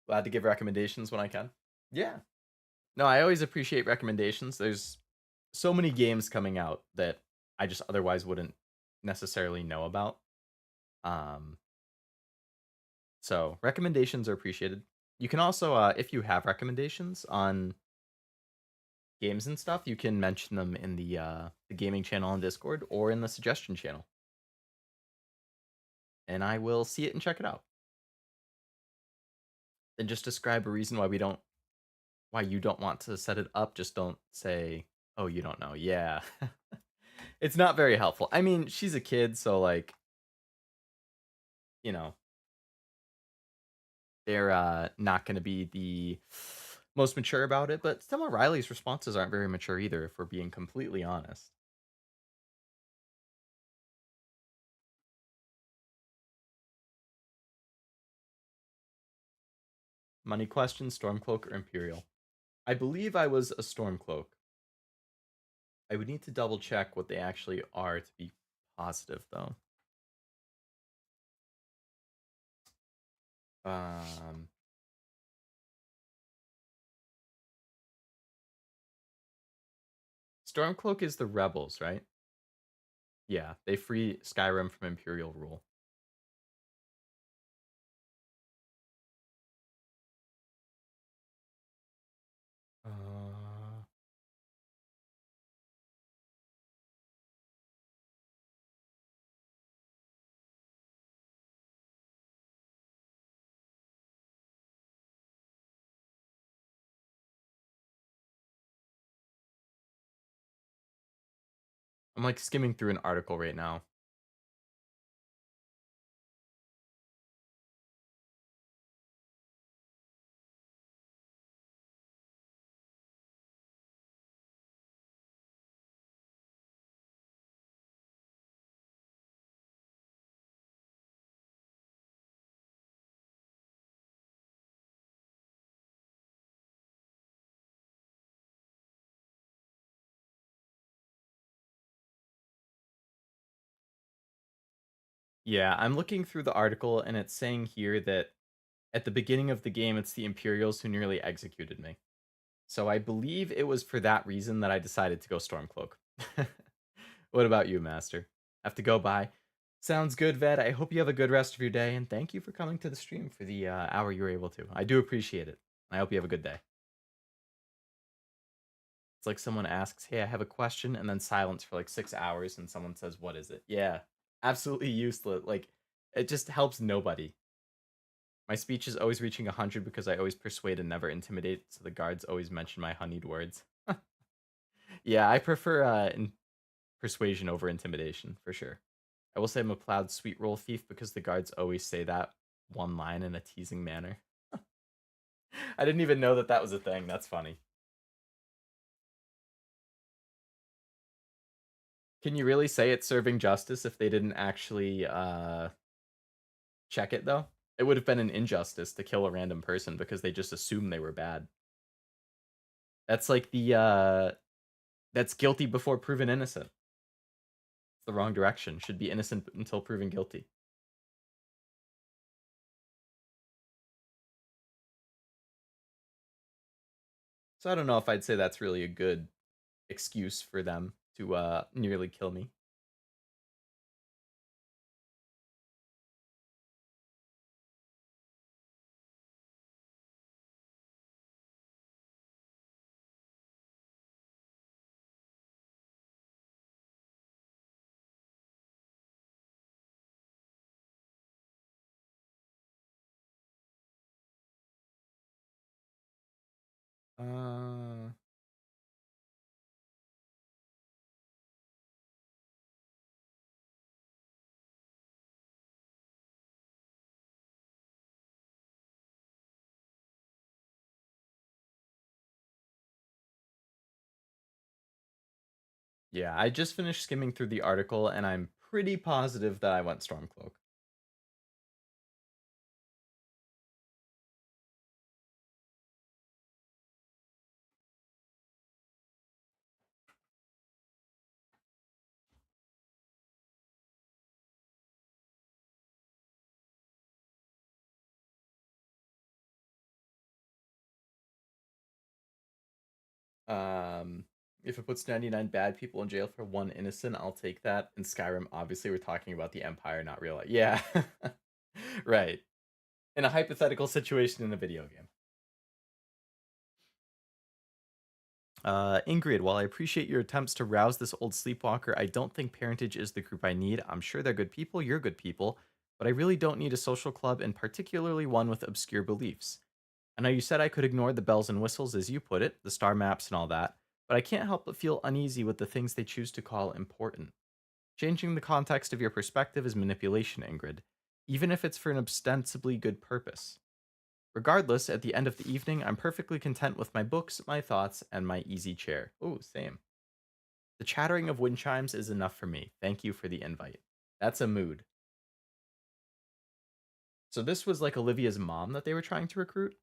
Glad to give recommendations when I can. Yeah. No, I always appreciate recommendations. There's so many games coming out that I just otherwise wouldn't necessarily know about. So recommendations are appreciated. You can also, if you have recommendations on games and stuff, you can mention them in the gaming channel on Discord or in the suggestion channel, and I will see it and check it out. Then just describe a reason why you don't want to set it up. Just don't say, "Oh, you don't know." Yeah, It's not very helpful. I mean, she's a kid, so like, you know, they're not going to be the most mature about it, but some of Riley's responses aren't very mature either, if we're being completely honest. Money question, Stormcloak or Imperial? I believe I was a Stormcloak. I would need to double check what they actually are to be positive, though. Stormcloak is the rebels, right? Yeah, they free Skyrim from Imperial rule. I'm like skimming through an article right now. Yeah, I'm looking through the article and it's saying here that at the beginning of the game, it's the Imperials who nearly executed me. So I believe it was for that reason that I decided to go Stormcloak. What about you, Master? Have to go by. Sounds good, Ved. I hope you have a good rest of your day, and thank you for coming to the stream for the hour you were able to. I do appreciate it. I hope you have a good day. It's like someone asks, "Hey, I have a question," and then silence for like 6 hours, and someone says, "What is it?" Yeah, absolutely useless. Like, it just helps nobody. My speech is always reaching 100 because I always persuade and never intimidate, so the guards always mention my honeyed words. Yeah, I prefer persuasion over intimidation, for sure. I will say I'm a plowed sweet roll thief because the guards always say that one line in a teasing manner. I didn't even know that that was a thing. That's funny. Can you really say it's serving justice if they didn't actually check it, though? It would have been an injustice to kill a random person because they just assumed they were bad. That's like the that's guilty before proven innocent. It's the wrong direction. Should be innocent until proven guilty. So I don't know if I'd say that's really a good excuse for them to nearly kill me. Uh Yeah, I just finished skimming through the article and I'm pretty positive that I went Stormcloak. If it puts 99 bad people in jail for one innocent, I'll take that. In Skyrim, obviously, we're talking about the Empire, not real life. Yeah. Right. In a hypothetical situation in a video game. Ingrid, while I appreciate your attempts to rouse this old sleepwalker, I don't think parentage is the group I need. I'm sure they're good people, you're good people, but I really don't need a social club, and particularly one with obscure beliefs. I know you said I could ignore the bells and whistles, as you put it, the star maps and all that, but I can't help but feel uneasy with the things they choose to call important. Changing the context of your perspective is manipulation, Ingrid, even if it's for an ostensibly good purpose. Regardless, at the end of the evening, I'm perfectly content with my books, my thoughts, and my easy chair. Oh, same. The chattering of wind chimes is enough for me. Thank you for the invite. That's a mood. So this was like Olivia's mom that they were trying to recruit?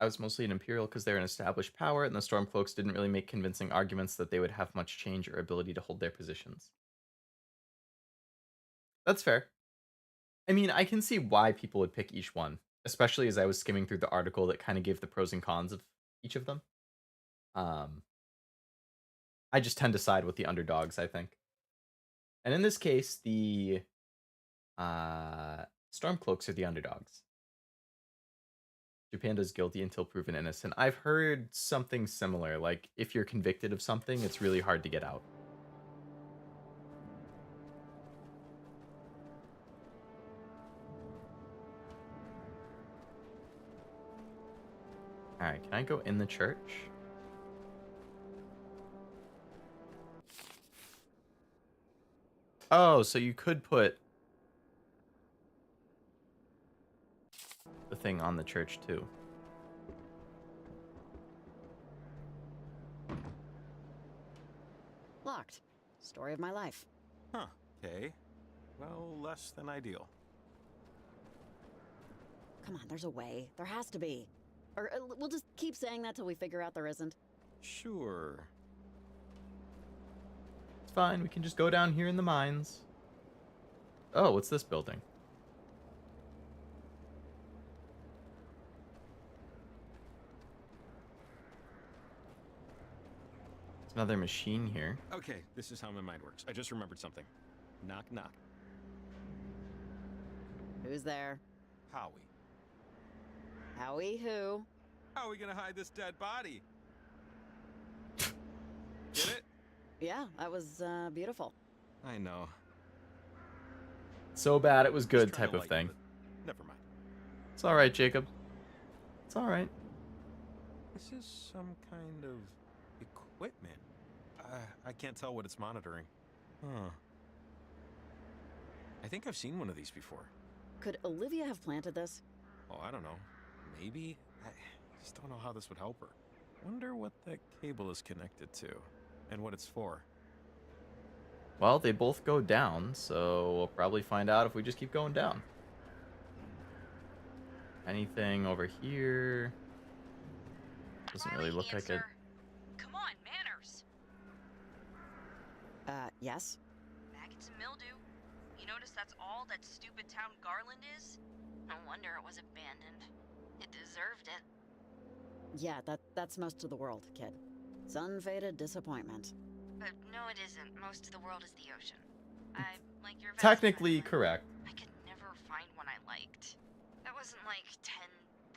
I was mostly an Imperial because they're an established power, and the Stormcloaks didn't really make convincing arguments that they would have much change or ability to hold their positions. That's fair. I mean, I can see why people would pick each one, especially as I was skimming through the article that kind of gave the pros and cons of each of them. Um, I just tend to side with the underdogs, I think. And in this case, the Stormcloaks are the underdogs. Japan does guilty until proven innocent. I've heard something similar. Like, if you're convicted of something, it's really hard to get out. Alright, can I go in the church? Oh, so you could put the thing on the church too. Locked. Story of my life. Huh. Okay. Well, less than ideal. Come on, there's a way. There has to be. Or we'll just keep saying that till we figure out there isn't. Sure. It's fine, we can just go down here in the mines. Oh, what's this building? There's another machine here. Okay, this is how my mind works. I just remembered something. Knock, knock. Who's there? Howie. Howie who? How are we gonna hide this dead body? Get it? Yeah, that was beautiful. I know. So bad it was good Just trying type to of lighten thing. it. Never mind. It's alright, Jacob. It's alright. This is some kind of equipment. I can't tell what it's monitoring. Huh. I think I've seen one of these before. Could Olivia have planted this? Oh, I don't know. Maybe? I just don't know how this would help her. Wonder what that cable is connected to, and what it's for. Well, they both go down, so we'll probably find out if we just keep going down. Anything over here? Doesn't really look like it. Come on, manners. Yes? Maggots and mildew. You notice that's all that stupid town Garland is? No wonder it was abandoned. It deserved it. Yeah, that's most of the world, kid. It's unfaded disappointment. No, it isn't. Most of the world is the ocean. I like your vest, Technically but correct. I could never find one I liked. That wasn't like $10,000.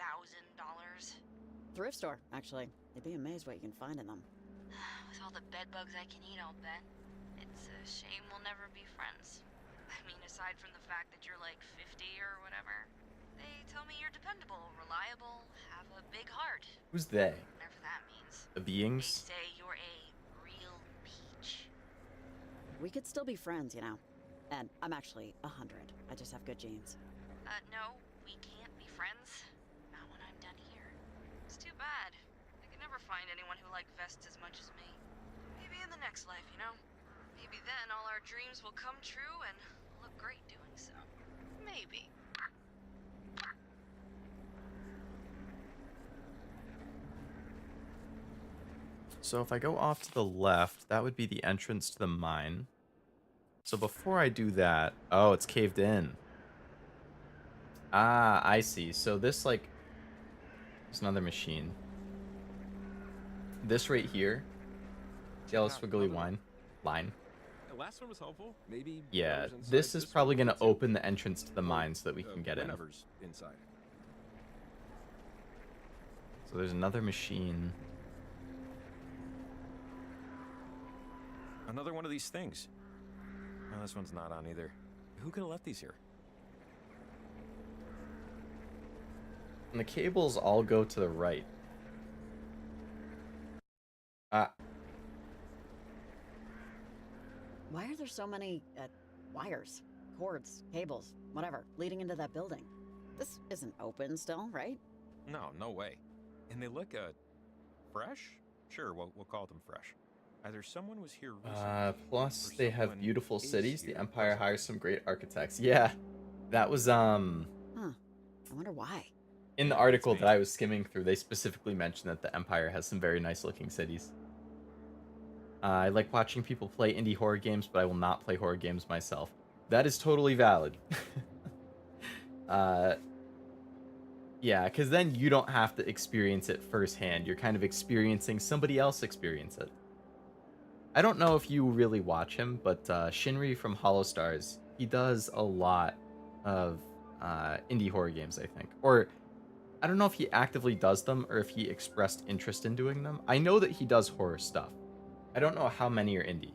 Thrift store, actually. You'd be amazed what you can find in them. With all the bed bugs I can eat, I'll bet. It's a shame we'll never be friends. I mean, aside from the fact that you're like 50 or whatever. They tell me you're dependable, reliable, have a big heart. Who's they? Whatever that means. The They beings? say you're a real peach. We could still be friends, you know. And I'm actually 100. I just have good genes. No, we can't be friends. Not when I'm done here. It's too bad. I could never find anyone who liked vests as much as me. Maybe in the next life, you know? Maybe then all our dreams will come true and look great doing so. Maybe. So if I go off to the left, that would be the entrance to the mine. So before I do that... Oh, it's caved in. Ah, I see. So this, like... There's another machine. This right here. See how squiggly line? The last one was helpful. Maybe. Yeah, whatever's inside this is probably one going to too. open the entrance to the mine so that we can get in. Whatever's inside. So there's another machine. Another one of these things. No, this one's not on either. Who could have left these here? And the cables all go to the right. Ah, Why are there so many wires, cords, cables, whatever, leading into that building? This isn't open still, right? No, no way. And they look, fresh? Sure, we'll call them fresh. Either someone was here recently, plus or they have someone beautiful is cities. The here Empire hires presently. some great architects. Yeah, that was Huh. I wonder why. in the Yeah, beats article me. that I was skimming through. They specifically mentioned that the Empire has some very nice looking cities. I like watching people play indie horror games, but I will not play horror games myself. That is totally valid. uh, yeah, because then you don't have to experience it firsthand. You're kind of experiencing somebody else experience it. I don't know if you really watch him, but Shinri from Hollow Stars, he does a lot of indie horror games, I think. Or I don't know if he actively does them or if he expressed interest in doing them. I know that he does horror stuff. I don't know how many are indie.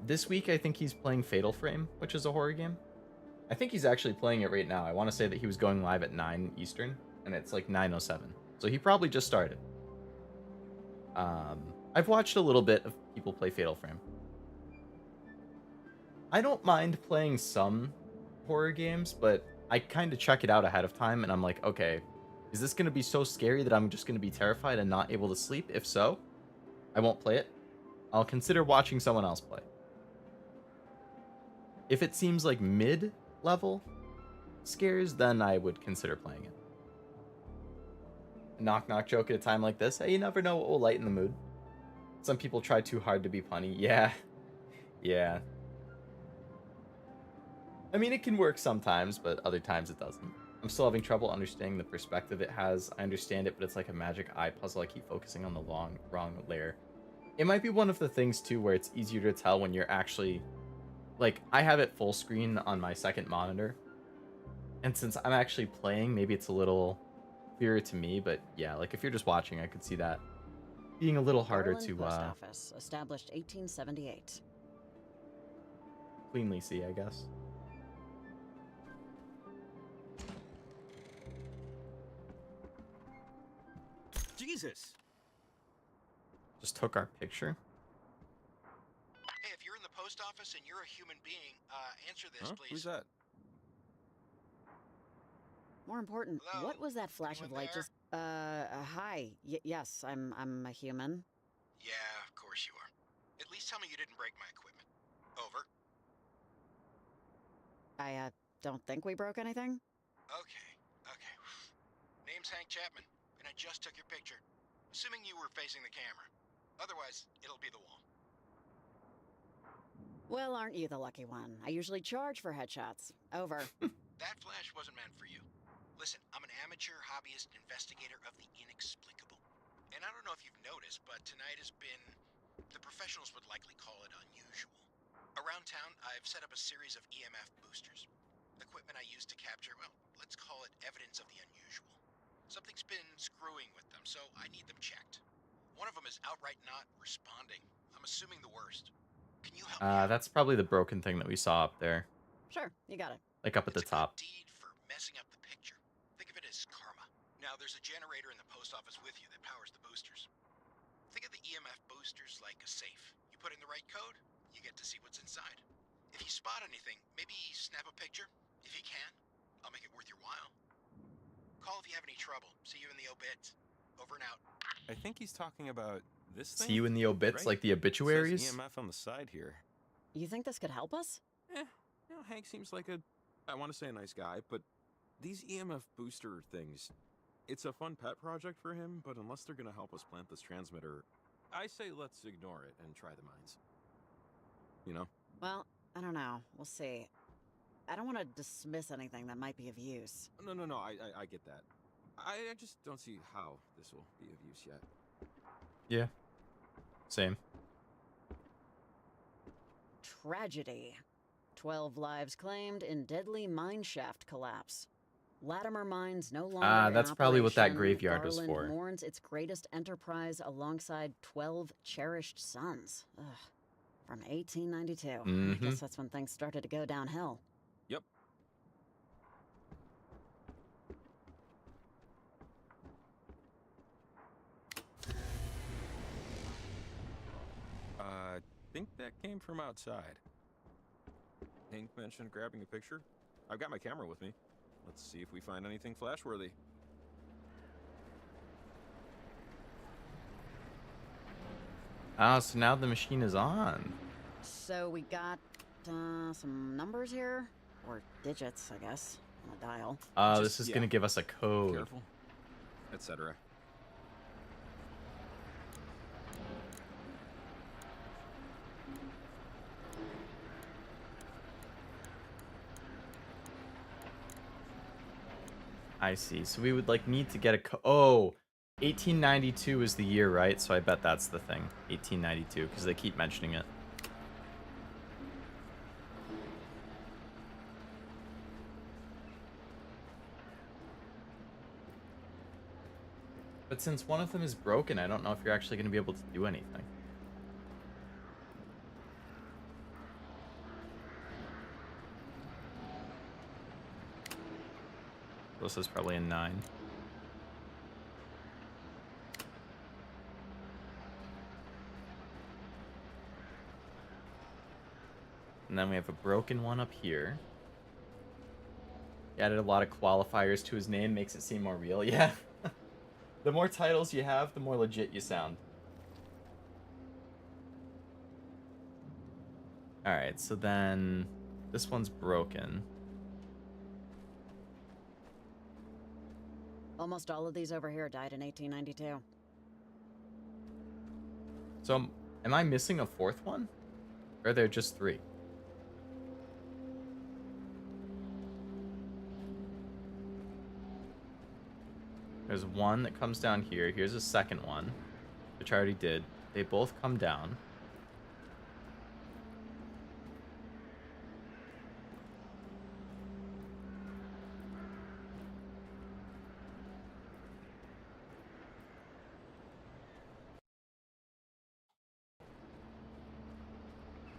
This week, I think he's playing Fatal Frame, which is a horror game. I think he's actually playing it right now. I want to say that he was going live at 9 Eastern, and it's like 9:07. So he probably just started. I've watched a little bit of people play Fatal Frame. I don't mind playing some horror games, but I kind of check it out ahead of time, and I'm like, okay, is this going to be so scary that I'm just going to be terrified and not able to sleep? If so, I won't play it. I'll consider watching someone else play. If it seems like mid-level scares, then I would consider playing it. A knock-knock joke at a time like this, hey, you never know what will lighten the mood. Some people try too hard to be punny. Yeah. Yeah. I mean, it can work sometimes, but other times it doesn't. I'm still having trouble understanding the perspective it has. I understand it, but it's like a magic eye puzzle. I keep focusing on the wrong layer. It might be one of the things, too, where it's easier to tell when you're actually... Like, I have it full screen on my second monitor. And since I'm actually playing, maybe it's a little clearer to me. But yeah, like, if you're just watching, I could see that being a little harder Garland to Post Office, established 1878. cleanly see, I guess. Jesus! Just took our picture. Hey, if you're in the post office and you're a human being, answer this, Huh? please. Who's that? More important, Hello? what was that flash of Anyone light there? just? Hi. Yes, I'm a human. Yeah, of course you are. At least tell me you didn't break my equipment. Over. I don't think we broke anything. Okay. Name's Hank Chapman, and I just took your picture. Assuming you were facing the camera. Otherwise, it'll be the wall. Well, aren't you the lucky one? I usually charge for headshots. Over. That flash wasn't meant for you. Listen, I'm an amateur hobbyist investigator of the inexplicable. And I don't know if you've noticed, but tonight has been... the professionals would likely call it unusual. Around town, I've set up a series of EMF boosters. Equipment I use to capture, well, let's call it evidence of the unusual. Something's been screwing with them, so I need them checked. One of them is outright not responding. I'm assuming the worst. Can you help me out? That's probably the broken thing that we saw up there. Sure, you got it. Like up at the It's a good top. deed for messing up the picture. Think of it as karma. Now, there's a generator in the post office with you that powers the boosters. Think of the EMF boosters like a safe. You put in the right code, you get to see what's inside. If you spot anything, maybe snap a picture. If you can, I'll make it worth your while. Call if you have any trouble. See you in the obits. Over and out. I think he's talking about this thing. See you in the obits, right? like the It obituaries. says EMF on the side here. You think this could help us? Hank seems like I want to say a nice guy, but these EMF booster things, it's a fun pet project for him, but unless they're going to help us plant this transmitter, I say let's ignore it and try the mines. You know? Well, I don't know. We'll see. I don't want to dismiss anything that might be of use. No, I get that. I just don't see how this will be of use yet. Yeah. Same. Tragedy. 12 lives claimed in deadly mine shaft collapse. Latimer Mines no longer That's in probably what that operation. graveyard was Garland for. mourns its greatest enterprise alongside 12 cherished sons. Ugh. From 1892. I Mhm. guess that's when things started to go downhill. Yep. I think that came from outside. Hank mentioned grabbing a picture. I've got my camera with me. Let's see if we find anything flashworthy. Ah, so now the machine is on. So we got some numbers here, or digits, I guess, on a dial. This is gonna give us a code. Careful, etc. I see. So we would like need to get a oh, 1892 is the year, right? So I bet that's the thing. 1892, because they keep mentioning it. But since one of them is broken, I don't know if you're actually going to be able to do anything. This is probably a 9. And then we have a broken one up here. He added a lot of qualifiers to his name, makes it seem more real. Yeah. The more titles you have, the more legit you sound. Alright, so then this one's broken. Almost all of these over here died in 1892. So, am I missing a fourth one? Or are there just 3? There's one that comes down here. Here's a second one, which I already did. They both come down.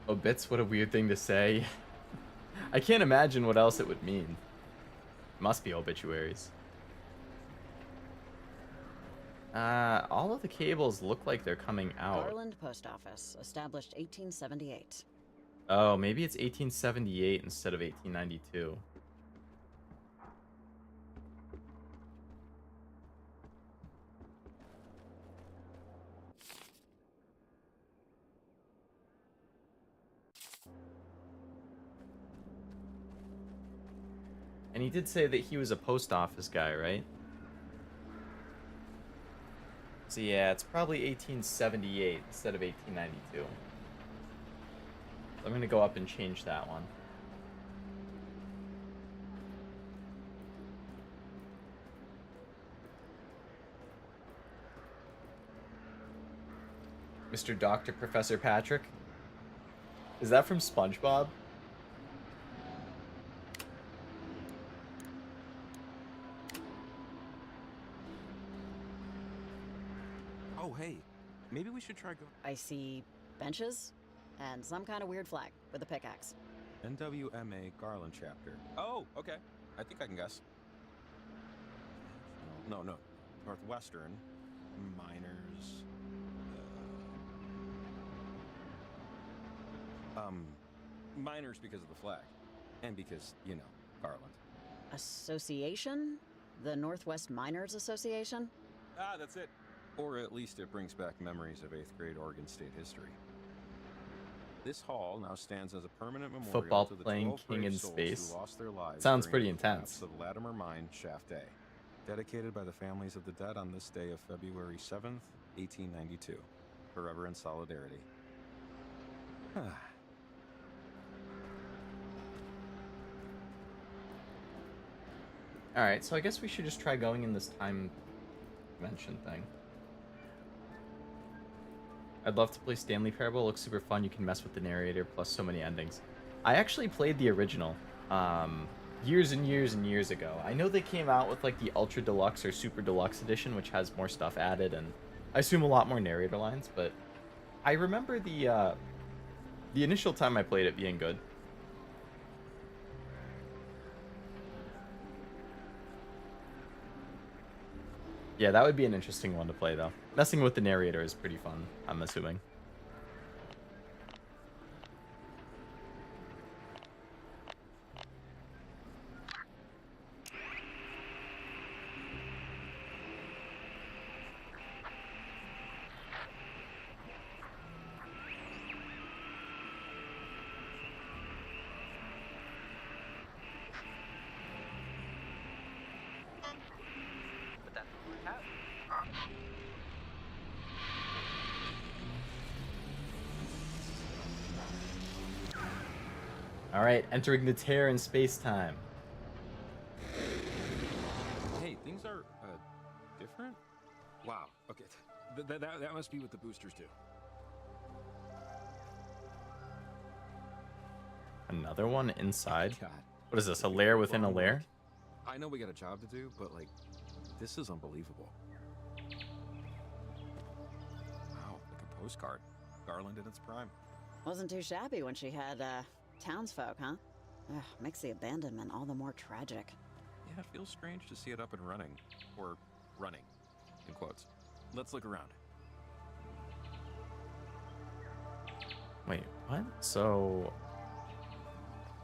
Obits, what a weird thing to say. I can't imagine what else it would mean. Must be obituaries. All of the cables look like they're coming out. Garland Post Office, established 1878. Oh, maybe it's 1878 instead of 1892. And he did say that he was a post office guy, right? So yeah, it's probably 1878 instead of 1892. So I'm gonna go up and change that one. Mr. Dr. Professor Patrick? Is that from SpongeBob? Oh, hey, maybe we should try go. I see benches and some kind of weird flag with a pickaxe. NWMA Garland chapter. Oh, okay. I think I can guess. No. Northwestern Miners. Miners because of the flag, and because, you know, Garland. Association? The Northwest Miners Association? Ah, that's it. Or at least it brings back memories of 8th grade Oregon State history. This hall now stands as a permanent memorial Football to the playing 12 king brave in souls space. who lost their lives Sounds during pretty the intense. collapse of Latimer Mine Shaft A, dedicated by the families of the dead on this day of February 7th, 1892. Forever in solidarity. Alright, so I guess we should just try going in this time dimension thing. I'd love to play Stanley Parable. It looks super fun. You can mess with the narrator, plus so many endings. I actually played the original years and years and years ago. I know they came out with like the Ultra Deluxe or Super Deluxe edition, which has more stuff added, and I assume a lot more narrator lines, but I remember the initial time I played it being good. Yeah, that would be an interesting one to play, though. Messing with the narrator is pretty fun, I'm assuming. All right, entering the tear in space-time. Hey, things are different. Wow. Okay, that must be what the boosters do. Another one inside? God. What is this, a lair within a Well, lair? look, I know we got a job to do, but like, this is unbelievable. Wow, like a postcard. Garland in its prime. Wasn't too shabby when she had, townsfolk, huh? Ugh, makes the abandonment all the more tragic. Yeah, it feels strange to see it up and running. Or running, in quotes. Let's look around. Wait, what? So...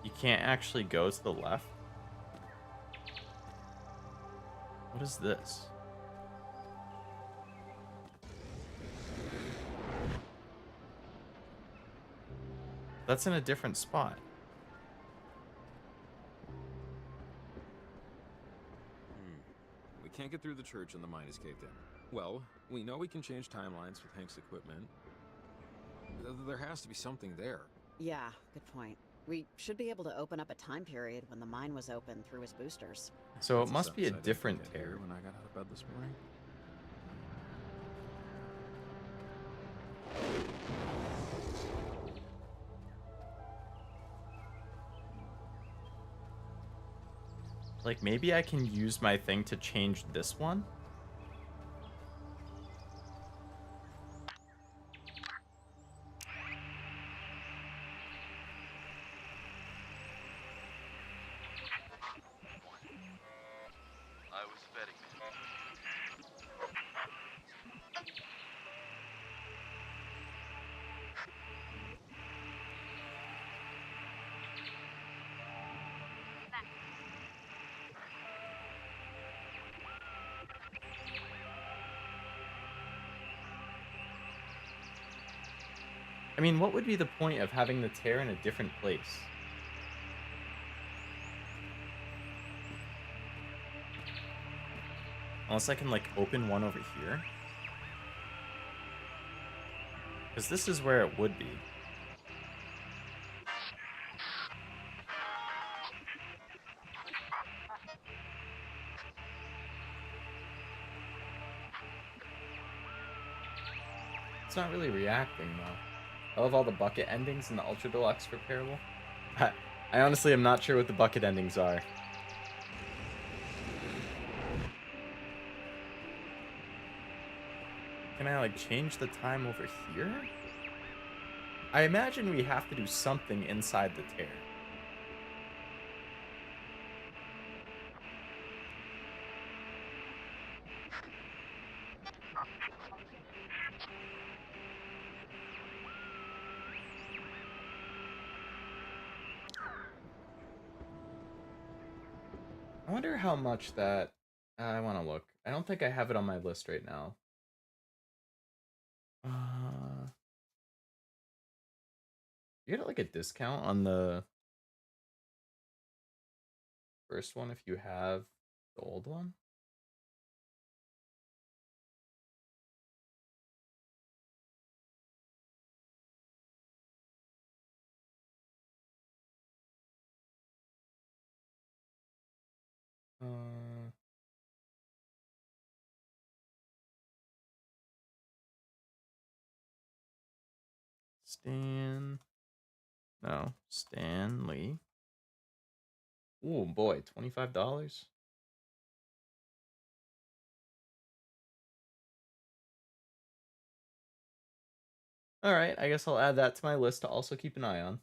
you can't actually go to the left? What is this? That's in a different spot. We can't get through the church and the mine is caved in. Well, we know we can change timelines with Hank's equipment. There has to be something there. Yeah, good point. We should be able to open up a time period when the mine was open through his boosters. So That's it must be a sentence I didn't different think I'd hear tear. when I got out of bed this morning. Like, maybe I can use my thing to change this one? I was betting. I mean, what would be the point of having the tear in a different place? Unless I can, like, open one over here. Because this is where it would be. It's not really reacting, though. I love all the bucket endings in the Ultra Deluxe repairable. I honestly am not sure what the bucket endings are. Can I, like, change the time over here? I imagine we have to do something inside the tear. I wonder how much that... I want to look. I don't think I have it on my list right now. You get like a discount on the first one if you have the old one? Stan... No, Stanley. Oh boy, $25? Alright, I guess I'll add that to my list to also keep an eye on.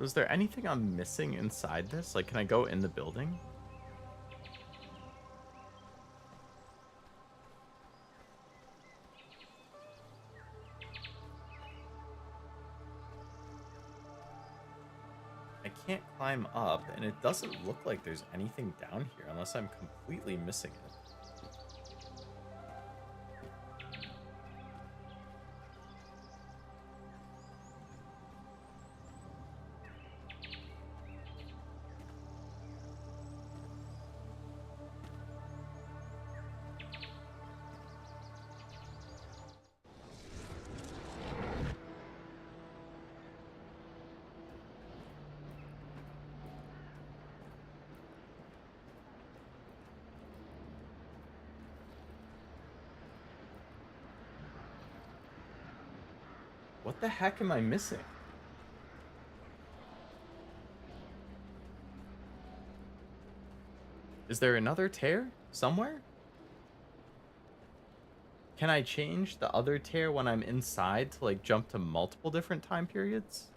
Is there anything I'm missing inside this? Like, can I go in the building? I can't climb up, and it doesn't look like there's anything down here unless I'm completely missing it. What the heck am I missing? Is there another tear somewhere? Can I change the other tear when I'm inside to like jump to multiple different time periods?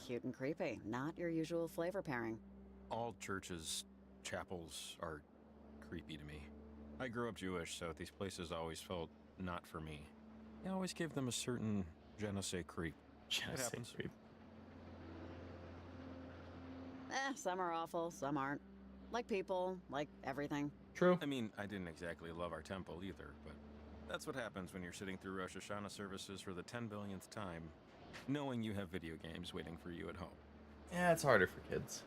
Cute and creepy. Not your usual flavor pairing. All churches, chapels are creepy to me. I grew up Jewish, so these places always felt not for me. I always gave them a certain je ne sais creep. It happens. Creep. Some are awful, some aren't. Like people, like everything. True. I mean, I didn't exactly love our temple either, but that's what happens when you're sitting through Rosh Hashanah services for the 10 billionth time, knowing you have video games waiting for you at home. Yeah, it's harder for kids.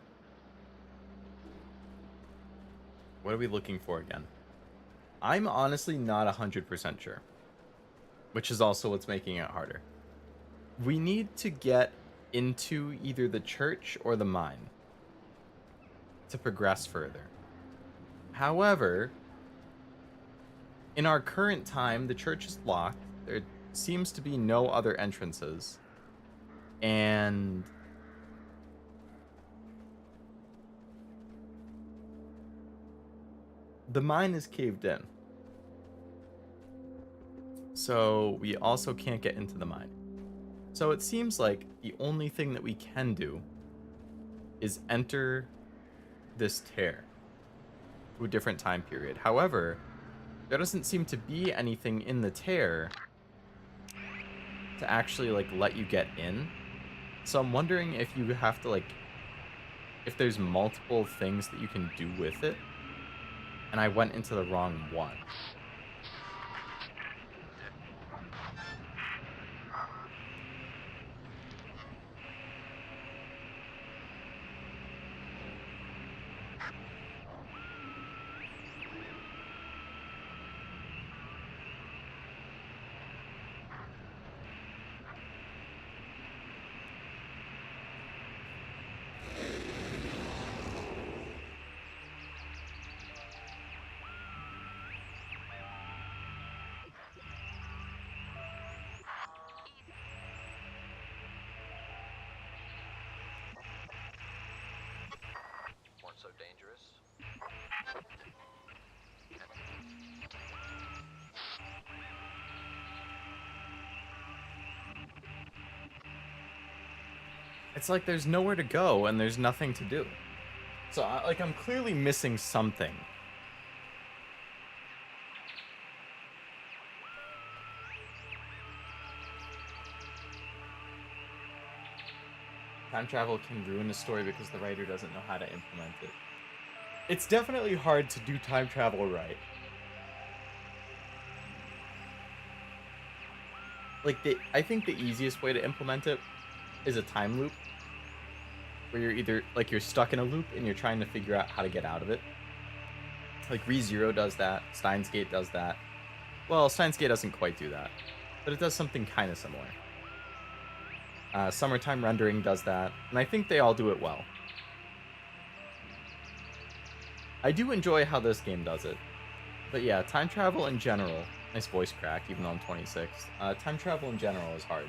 What are we looking for again? I'm honestly not 100% sure. Which is also what's making it harder. We need to get into either the church or the mine to progress further. However, in our current time, the church is locked. There seems to be no other entrances. And the mine is caved in. So we also can't get into the mine. So it seems like the only thing that we can do is enter this tear to a different time period. However, there doesn't seem to be anything in the tear to actually like let you get in. So I'm wondering if you have to like, if there's multiple things that you can do with it. And I went into the wrong one. Weren't so dangerous. It's like there's nowhere to go and there's nothing to do. So like I'm clearly missing something. Time travel can ruin a story because the writer doesn't know how to implement it. It's definitely hard to do time travel right. Like I think the easiest way to implement it is a time loop where you're either like you're stuck in a loop and you're trying to figure out how to get out of it. Like ReZero does that, Steins Gate does that. Well, Steins Gate doesn't quite do that, but it does something kind of similar. Summertime Rendering does that, and I think they all do it well. I do enjoy how this game does it. But yeah, time travel in general, nice voice crack, even though I'm 26. Time travel in general is hard.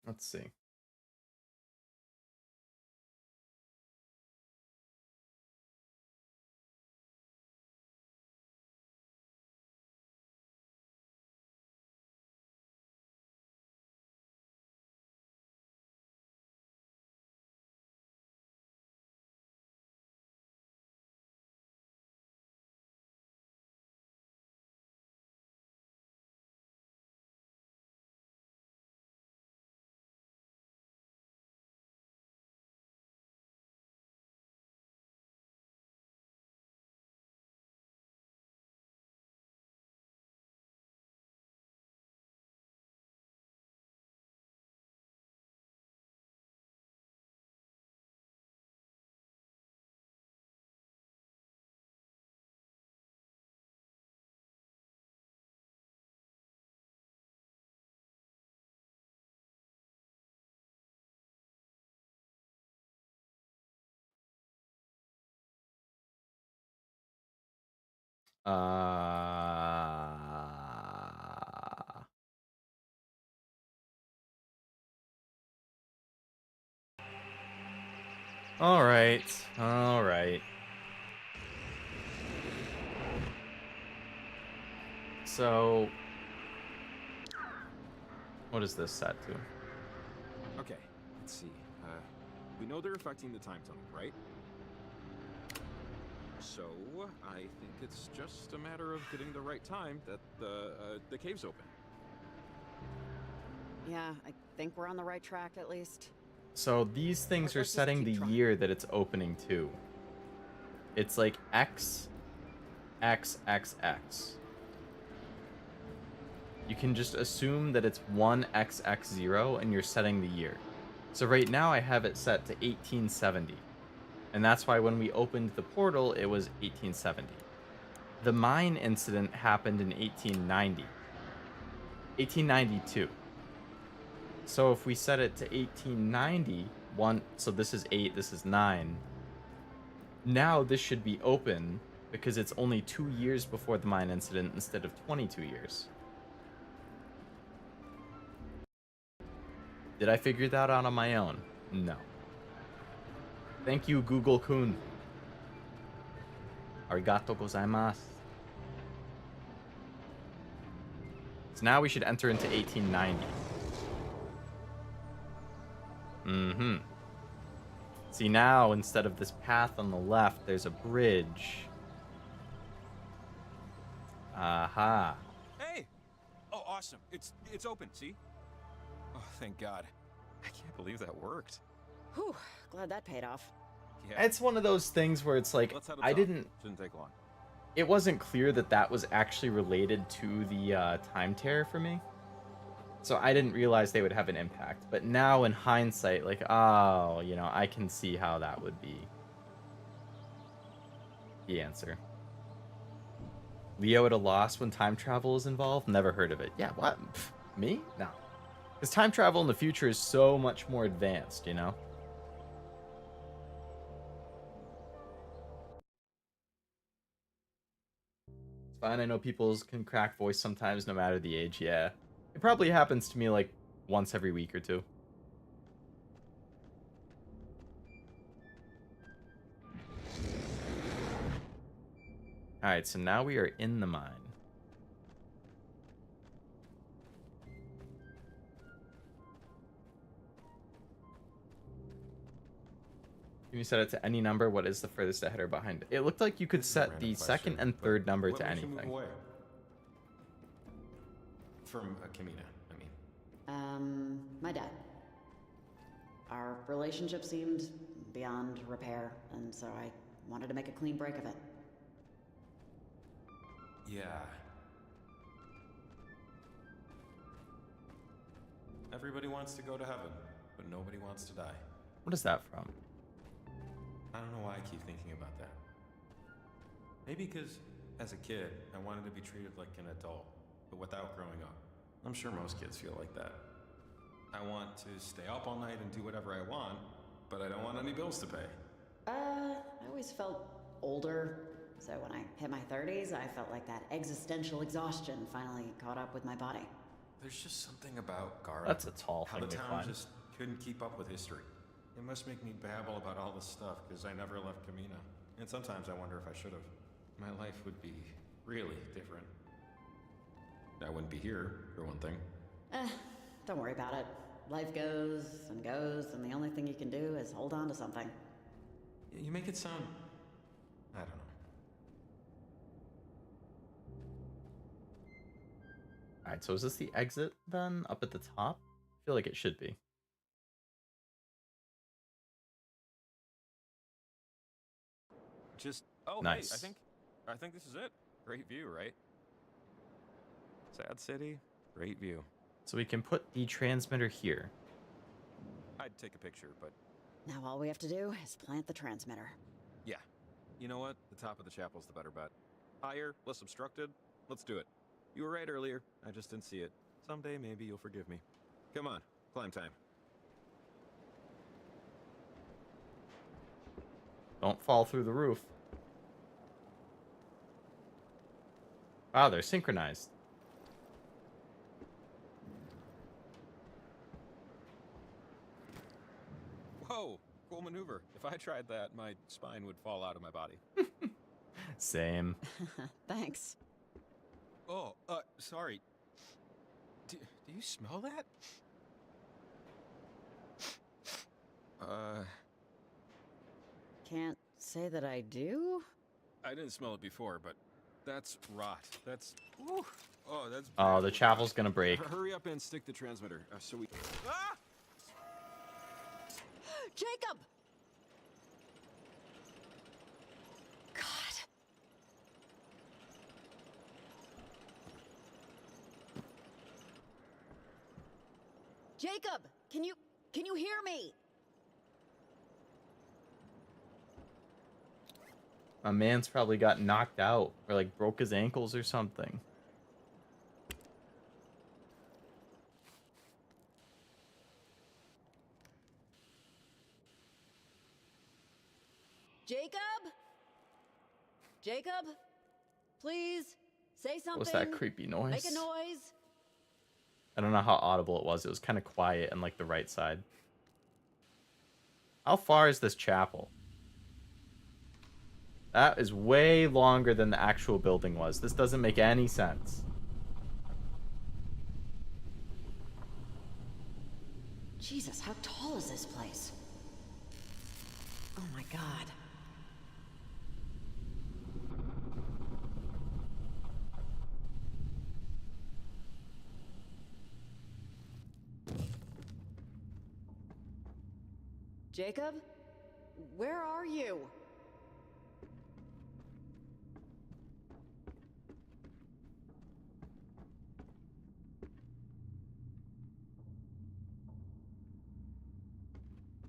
Let's see. All right. All right. So, what is this set to? Okay, let's see. We know they're affecting the time tunnel, right? So, I think it's just a matter of getting the right time that the cave's open. Yeah, I think we're on the right track at least. So these things are Let's just setting keep the trying. year that it's opening to. It's like X, X, X, X. You can just assume that it's 1XX0 and you're setting the year. So right now I have it set to 1870. And that's why when we opened the portal, it was 1870. The mine incident happened in 1890. 1892. So if we set it to 1890, so this is 8, this is 9. Now this should be open because it's only 2 years before the mine incident instead of 22 years. Did I figure that out on my own? No. Thank you, Google-kun. Arigato gozaimasu. So now we should enter into 1890. Mm-hmm. See, now, instead of this path on the left, there's a bridge. Aha. Hey! Oh, awesome. It's open, see? Oh, thank God. I can't believe that worked. Whew, glad that paid off. Yeah. It's one of those things where it's like, Let's head up I top. didn't... Shouldn't take long. It wasn't clear that that was actually related to the time tear for me. So I didn't realize they would have an impact. But now in hindsight, like, oh, you know, I can see how that would be the answer. Leo at a loss when time travel is involved? Never heard of it. Yeah, what? Pff, me? No. Because time travel in the future is so much more advanced, you know? It's fine, I know people can crack voice sometimes no matter the age, yeah. It probably happens to me like once every week or two. Alright, so now we are in the mine. Can you set it to any number? What is the furthest ahead or behind? It looked like you could This is a set random the question, second and but third number what to makes you move anything. away? From Kamina, I mean. My dad. Our relationship seemed beyond repair, and so I wanted to make a clean break of it. Yeah. Everybody wants to go to heaven, but nobody wants to die. What is that from? I don't know why I keep thinking about that. Maybe because, as a kid, I wanted to be treated like an adult, but without growing up. I'm sure most kids feel like that. I want to stay up all night and do whatever I want, but I don't want any bills to pay. I always felt older, so when I hit my 30s, I felt like that existential exhaustion finally caught up with my body. There's just something about Gara. That's a tall How thing the to town climb. just couldn't keep up with history. It must make me babble about all this stuff because I never left Kamina. And sometimes I wonder if I should have. My life would be really different. I wouldn't be here, for one thing. Don't worry about it. Life goes, and the only thing you can do is hold on to something. You make it sound... I don't know. Alright, so is this the exit then? Up at the top? I feel like it should be. Just... Oh, Nice. hey, I think this is it. Great view, right? Sad city, great view. So we can put the transmitter here. I'd take a picture, but Now all we have to do is plant the transmitter. yeah. You know what? The top of the chapel's the better bet. Higher, less obstructed. Let's do it. You were right earlier. I just didn't see it. Someday, maybe you'll forgive me. Come on, climb time. Don't fall through the roof. Wow, they're synchronized. Whoa, cool maneuver. If I tried that, my spine would fall out of my body. Same. Thanks. Oh, sorry. Do you smell that? Can't say that I do. I didn't smell it before, but that's rot. That's, whew. Oh, that's Oh, bad the rot. chapel's gonna break. Hurry up and stick the transmitter, so we... Ah! Jacob! God. Jacob, can you hear me? My man's probably got knocked out or like broke his ankles or something. Jacob? Jacob? Please say something. What was that creepy noise? Make a noise. I don't know how audible it was. It was kind of quiet and like the right side. How far is this chapel? That is way longer than the actual building was. This doesn't make any sense. Jesus, how tall is this place? Oh my God. Jacob? Where are you?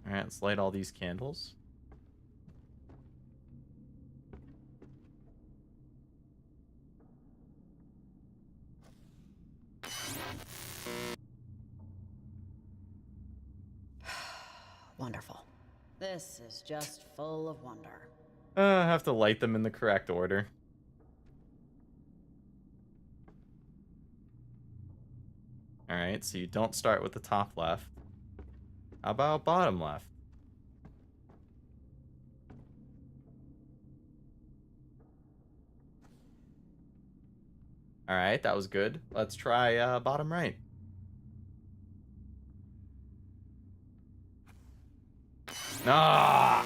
Alright, let's light all these candles. Wonderful. This is just full of wonder. I have to light them in the correct order. Alright, so you don't start with the top left. How about bottom left? Alright, that was good. Let's try bottom right. Ah!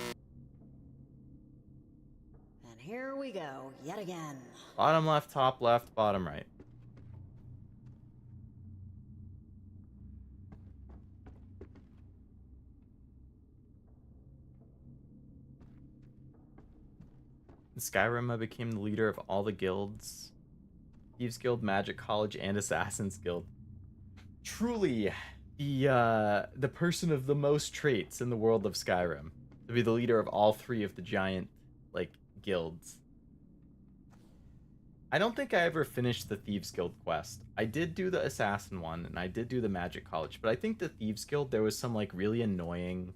And here we go, yet again. Bottom left, top left, bottom right. In Skyrim, I became the leader of all the guilds. Thieves Guild, Magic College, and Assassin's Guild. Truly, the person of the most traits in the world of Skyrim. To be the leader of all three of the giant, like, guilds. I don't think I ever finished the Thieves Guild quest. I did do the Assassin one, and I did do the Magic College, but I think the Thieves Guild, there was some, like, really annoying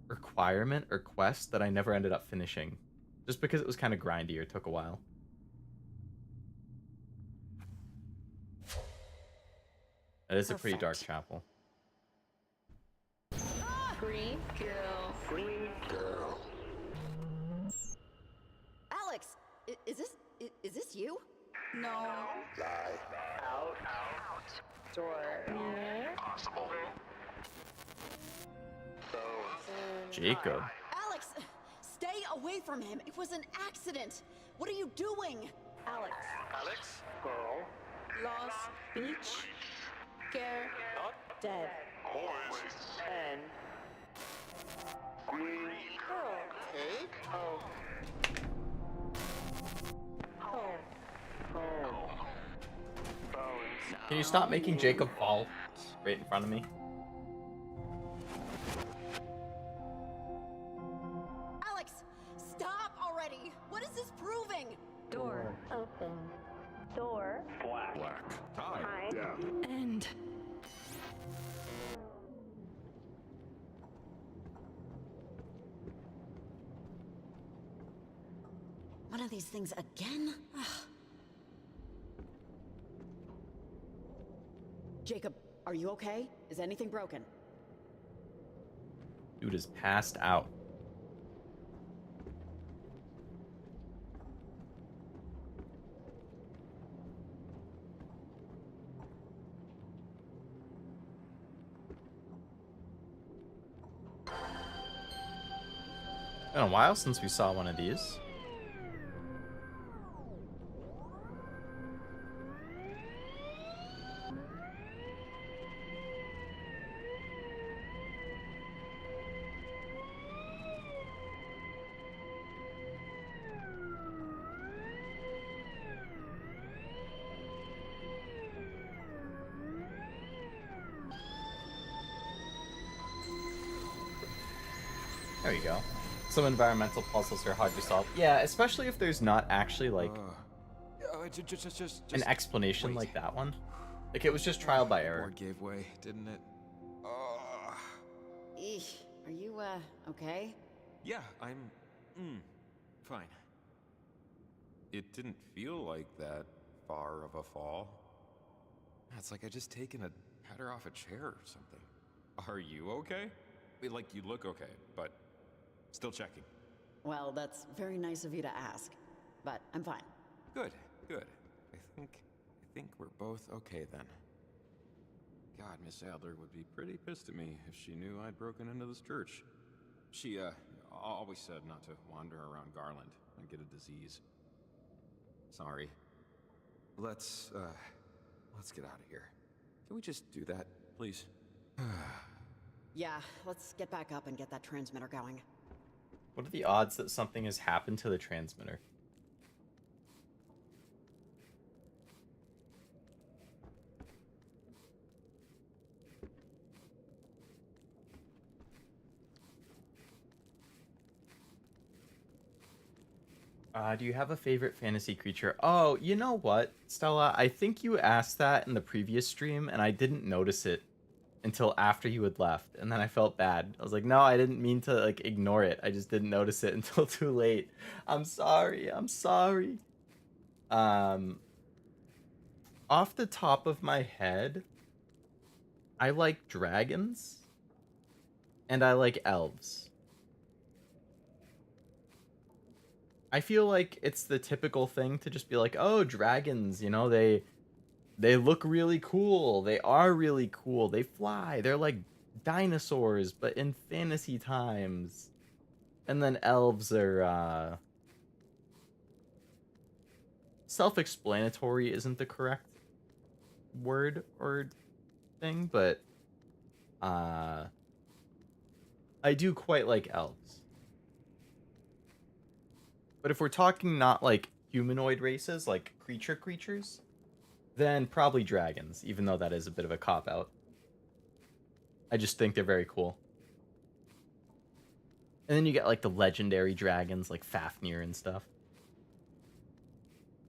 requirement or quest that I never ended up finishing. Just because it was kind of grindy or took a while. It is a pretty dark chapel. Green girl. Green girl. Alex, is this you? No. Lie. Out. Door. Possible. Jacob. Alex, stay away from him. It was an accident. What are you doing? Alex. Alex. Girl. Lost. Beach. Care. Dead. Boys. And. Green. Girl. Cake. Home. Home. Home. Bones. Can you stop making Jacob fall right in front of me? Alex, stop already. What is this proving? Door. Open. Door. Black. Time. Hide. Yeah. End. One of these things again? Ugh. Jacob, are you okay? Is anything broken? Dude is passed out. Been a while since we saw one of these. There you go. Some environmental puzzles are hard to solve. Yeah, especially if there's not actually like Just an explanation wait. like that one. Like it was just trial by The error. board gave way, didn't it? Eesh. Are you, okay? Yeah, I'm fine. It didn't feel like that far of a fall. It's like I just taken a had her off a chair or something. Are you okay? Like, you look okay, but still checking. Well, that's very nice of you to ask, but I'm fine. Good, good. I think we're both okay then. God, Miss Adler would be pretty pissed at me if she knew I'd broken into this church. She, always said not to wander around Garland and get a disease. Sorry. Let's get out of here. Can we just do that, please? Yeah, let's get back up and get that transmitter going. What are the odds that something has happened to the transmitter? Do you have a favorite fantasy creature? Oh, you know what, Stella? I think you asked that in the previous stream, and I didn't notice it until after you had left, and then I felt bad. I was like, no, I didn't mean to like ignore it. I just didn't notice it until too late. I'm sorry. I'm sorry. Off the top of my head, I like dragons and I like elves. I feel like it's the typical thing to just be like, oh, dragons, you know, they look really cool. They are really cool. They fly. They're like dinosaurs, but in fantasy times. And then elves are self-explanatory isn't the correct word or thing, but I do quite like elves. But if we're talking not like humanoid races, like creatures, then probably dragons, even though that is a bit of a cop-out. I just think they're very cool. And then you get like the legendary dragons like Fafnir and stuff.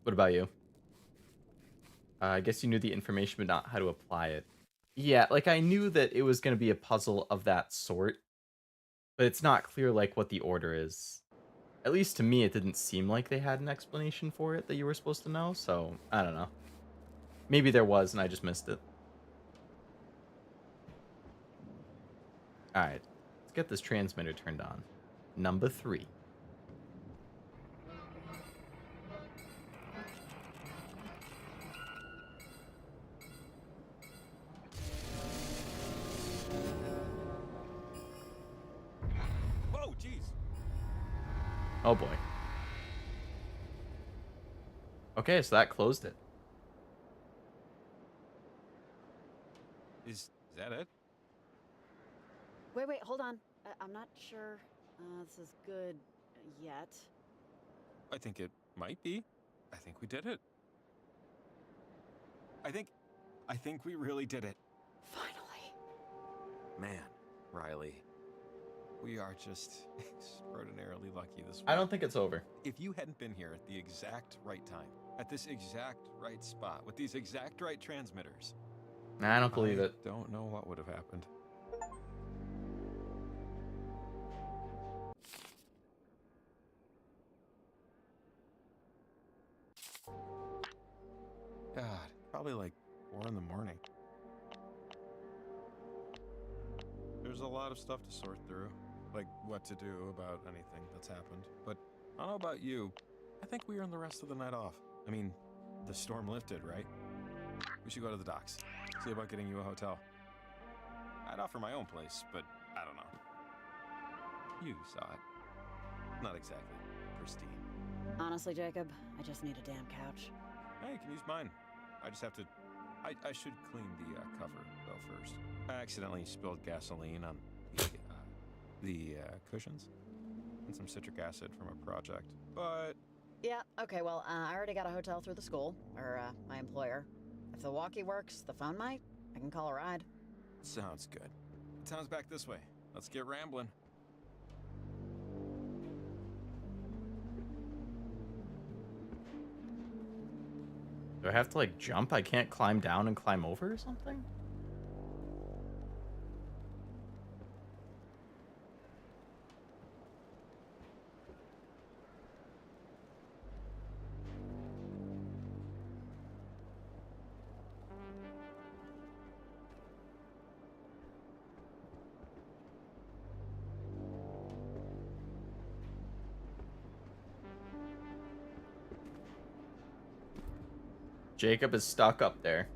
What about you? I guess you knew the information but not how to apply it. Yeah, like I knew that it was going to be a puzzle of that sort, but it's not clear like what the order is. At least to me, it didn't seem like they had an explanation for it that you were supposed to know, so I don't know. Maybe there was and I just missed it. Alright, let's get this transmitter turned on. Number 3. Whoa, jeez. Oh boy. Okay, so that closed it. Is that it? Wait, hold on. I'm not sure this is good yet. I think it might be. I think we did it. I think we really did it. Finally. Man, Riley, we are just extraordinarily lucky this week. I don't think it's over. If you hadn't been here at the exact right time, at this exact right spot, with these exact right transmitters, Nah, I don't believe it. Don't know what would have happened. God, probably like 4 in the morning. there's a lot of stuff to sort through, like what to do about anything that's happened. But I don't know about you. I think we earned the rest of the night off. I mean, the storm lifted, right? We should go to the docks. See about getting you a hotel. I'd offer my own place, but I don't know. You saw it. Not exactly pristine. Honestly, Jacob, I just need a damn couch. Hey, you can use mine. I just have to... I should clean the cover, though, first. I accidentally spilled gasoline on the cushions and some citric acid from a project, but... Yeah, okay, well, I already got a hotel through the school, or my employer. If the walkie works, the phone might. I can call a ride. Sounds good. The town's back this way. Let's get rambling. Do I have to, like, jump? I can't climb down and climb over or something? Jacob is stuck up there.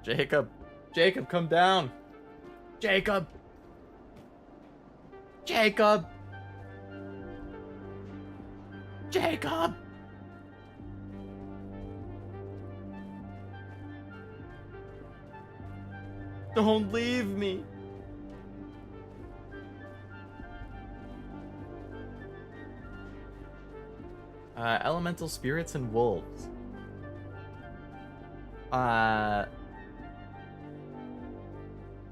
Jacob! Jacob, come down! Jacob! Jacob! Jacob! Don't leave me! Elemental spirits and wolves.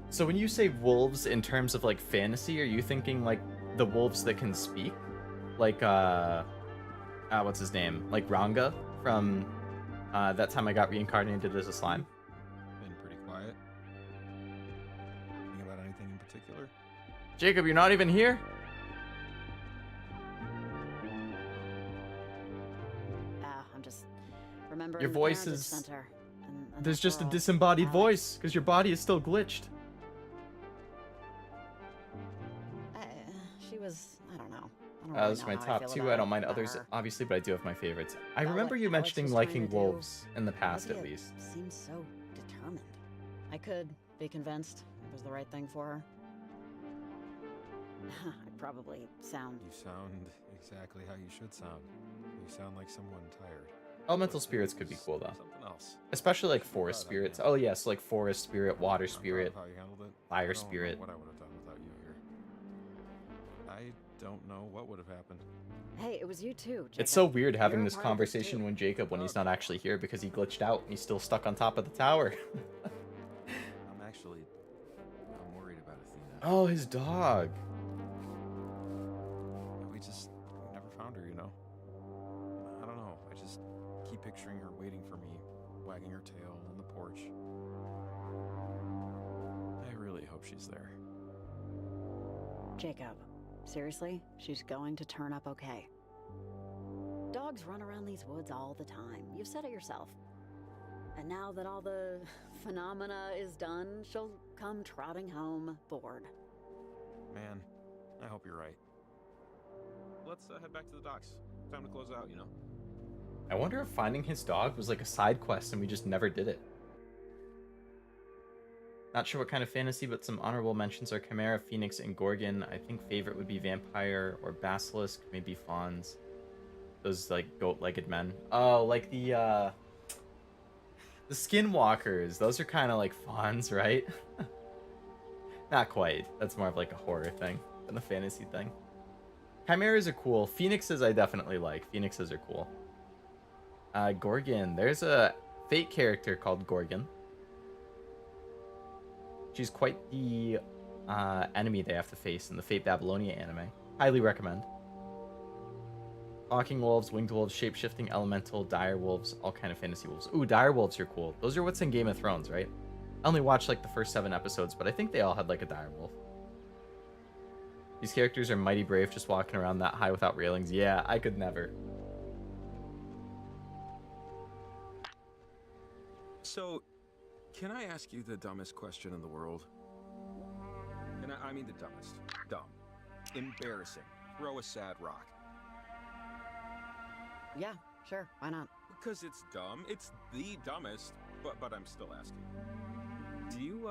So when you say wolves in terms of like fantasy, are you thinking like the wolves that can speak? Like what's his name? Like Ranga from that time I got reincarnated as a slime? Been pretty quiet. Thinking about anything in particular? Jacob, you're not even here? I'm just remembering Your the voice parentage is... center, and There's that just a girl, disembodied Alex. voice, because your body is still glitched. She was, I don't know. I don't Those are really my know how I top feel two. I don't mind about others, her. obviously, but I do have my favorites. I About remember what you Alex mentioning was trying liking to do. wolves in the past, at Olivia least. seems so determined. I could be convinced it was the right thing for her. I'd probably sound... You sound exactly how you should sound. You sound like someone tired. Elemental spirits could be cool, though. Something else. Especially, like, forest spirits. Oh, yes, like forest spirit, water spirit, I'm proud of how you handled it. I fire don't know spirit. what I would have done without you here. I don't know what would have happened. Hey, it was you too, Jacob. It's so weird having You're a this part of this conversation too. when Jacob, when he's not actually here, because he glitched out and he's still stuck on top of the tower. I'm worried about Athena. Oh, his dog. We never found her, you know? I don't know. I just keep picturing her waiting for me, wagging her tail on the porch. I really hope she's there. Jacob, seriously? She's going to turn up okay. Dogs run around these woods all the time. You've said it yourself. And now that all the phenomena is done, she'll come trotting home, bored. Man, I hope you're right. Let's head back to the docks. Time to close out, you know? I wonder if finding his dog was like a side quest and we just never did it. Not sure what kind of fantasy, but some honorable mentions are Chimera, Phoenix, and Gorgon. I think favorite would be Vampire or Basilisk, maybe Fawns. Those, like, goat-legged men. Oh, like the Skinwalkers. Those are kind of like Fawns, right? Not quite. That's more of like a horror thing than a fantasy thing. Chimeras are cool. Phoenixes I definitely like. Phoenixes are cool. Gorgon. There's a Fate character called Gorgon. She's quite the enemy they have to face in the Fate Babylonia anime. Highly recommend. Talking wolves, winged wolves, shape-shifting elemental, dire wolves, all kind of fantasy wolves. Ooh, dire wolves are cool. Those are what's in Game of Thrones, right? I only watched like the first 7 episodes, but I think they all had like a dire wolf. These characters are mighty brave just walking around that high without railings. Yeah, I could never. So, Can I ask you the dumbest question in the world? And I mean the dumbest. Dumb. Embarrassing. Throw a sad rock. Yeah, sure, why not? Because it's dumb. It's the dumbest. But I'm still asking. Do you,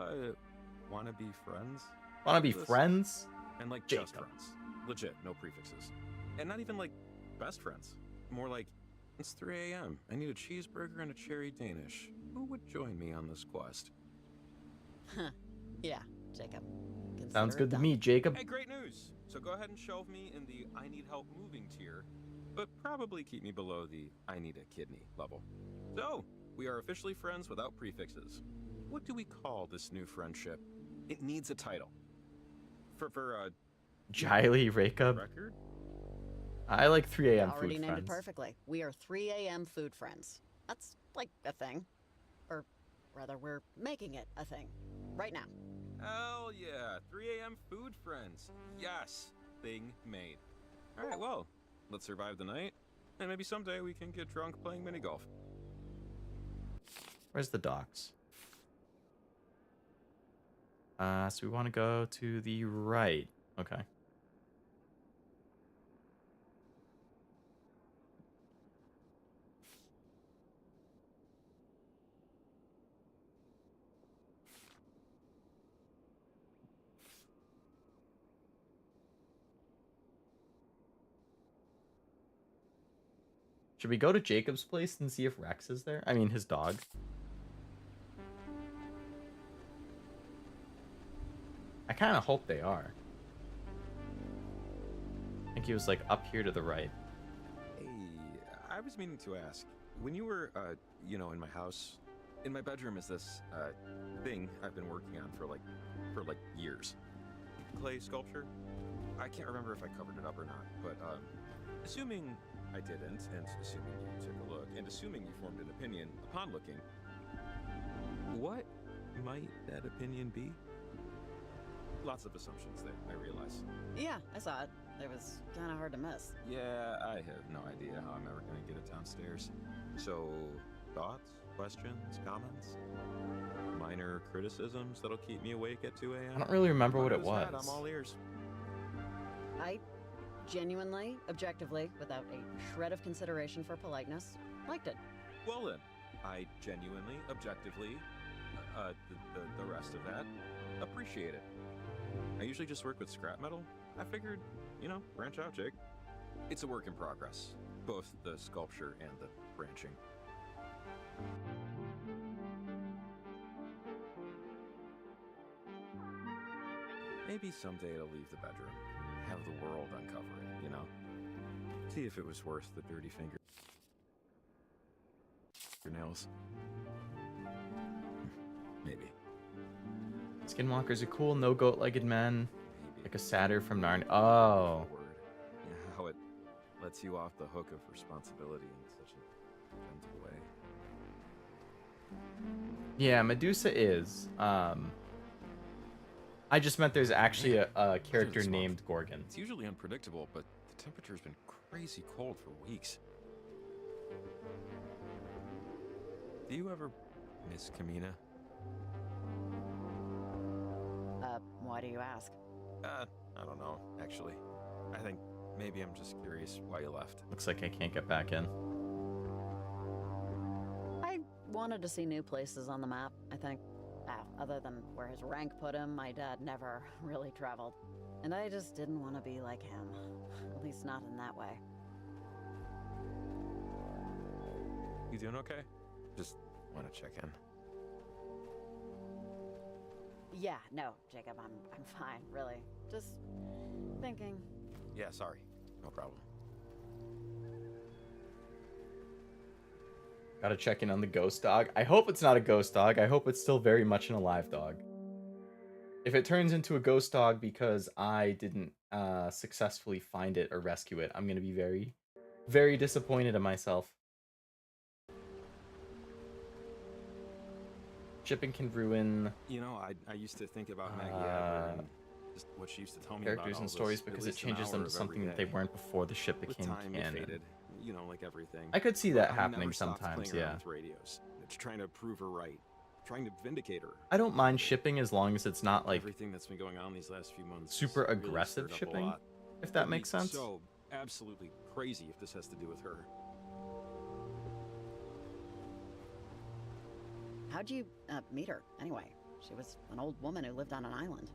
want to be friends? Want to be This- friends? And like Jacob. just friends. Legit, no prefixes. And not even like best friends. More like, it's 3 a.m. I need a cheeseburger and a cherry Danish. Who would join me on this quest? Yeah, Jacob. Sounds Consider good it to done. me, Jacob. Hey, great news! So go ahead and shelve me in the I need help moving tier, but probably keep me below the I need a kidney level. So, we are officially friends without prefixes. What do we call this new friendship? It needs a title. For Jiley Racob. record? I like 3 You a.m. already food named friends. it perfectly. We are 3 a.m. food friends. That's like a thing. Or rather, we're making it a thing. Right now. Hell yeah, 3 a.m. food friends. Yes, thing made. All right, well, let's survive the night, and maybe someday we can get drunk playing mini golf. Where's the docks? So we want to go to the right. Okay. Should we go to Jacob's place and see if Rex is there? I mean, his dog. I kind of hope they are. I think he was like up here to the right. Hey, I was meaning to ask, when you were, in my house, in my bedroom is this, thing I've been working on for like years. Clay sculpture? I can't remember if I covered it up or not, but, assuming I didn't, and assuming you took a look, and assuming you formed an opinion upon looking, what might that opinion be? Lots of assumptions there, I realize. Yeah, I saw it. It was kind of hard to miss. Yeah, I have no idea how I'm ever gonna get it downstairs. So, thoughts, questions, comments? Minor criticisms that'll keep me awake at 2 a.m.? I don't really remember what it Other than that, was. I'm all ears. I genuinely, objectively, without a shred of consideration for politeness, liked it. Well then, I genuinely, objectively, the rest of that, appreciate it. I usually just work with scrap metal. I figured, branch out, Jake. It's a work in progress, both the sculpture and the branching. Maybe someday it'll leave the bedroom, have the world uncover it, See if it was worth the dirty fingernails. Maybe. Skinwalker's a cool, no goat-legged man, Maybe. like a satyr from Narnia. Oh, Word. Yeah, how it lets you off the hook of responsibility in such a gentle way. yeah, Medusa is. I just meant there's actually a character this month. named Gorgon. It's usually unpredictable, but the temperature's been crazy cold for weeks. Do you ever miss Kamina? Why do you ask? I don't know, actually. I think maybe I'm just curious why you left. Looks like I can't get back in. I wanted to see new places on the map, I think. Other than where his rank put him, my dad never really traveled. And I just didn't want to be like him. At least not in that way. You doing okay? Just want to check in. Yeah, no, Jacob, I'm fine, really. Just thinking. Yeah, sorry. No problem. Gotta check in on the ghost dog. I hope it's not a ghost dog. I hope it's still very much an alive dog. If it turns into a ghost dog because I didn't successfully find it or rescue it, I'm gonna be very, very disappointed in myself. Shipping can ruin I used to think about Maggie Adler and just what she used to tell me about characters all and this, stories at because it least an changes them hour to of every something that they day. weren't before the ship With became time, it canon. faded, like everything. I could see But that I happening never stopped sometimes, playing around yeah. with radios, just trying to prove her right. trying to vindicate her. I don't mind shipping as long as it's not like Everything that's been going on these last few months super has really aggressive stirred up a shipping, lot. if that It'd be makes sense. So absolutely crazy if this has to do with her. How'd you meet her, anyway? She was an old woman who lived on an island.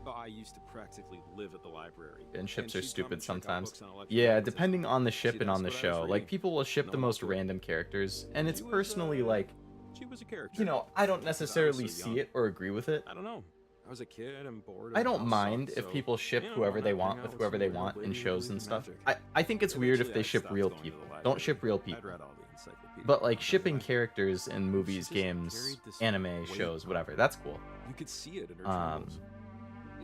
I used to practically live at the library. And ships she'd are come stupid and check out sometimes. books on electric Yeah, magnetism. depending on the ship See, and on the that's what I was show. Like, reading. people will ship the No most more to it. random characters, and it's She was, personally like, She was a character. you know, I don't Because I was necessarily so see young. it or agree with it. I don't know. I was a kid and bored. I and the don't house mind sucked, if so, people ship you know, whoever why they not want hang with out whoever some they weird want old in lady who shows believed and in stuff. magic. I think it's weird if Eventually, they I ship stopped real going to people. the Don't library. ship real I'd people. read all the encyclopedias But like books shipping anyway. characters in movies, just games, carried this anime, weight shows, on whatever, her. that's cool. You could see it in her Um, trembles.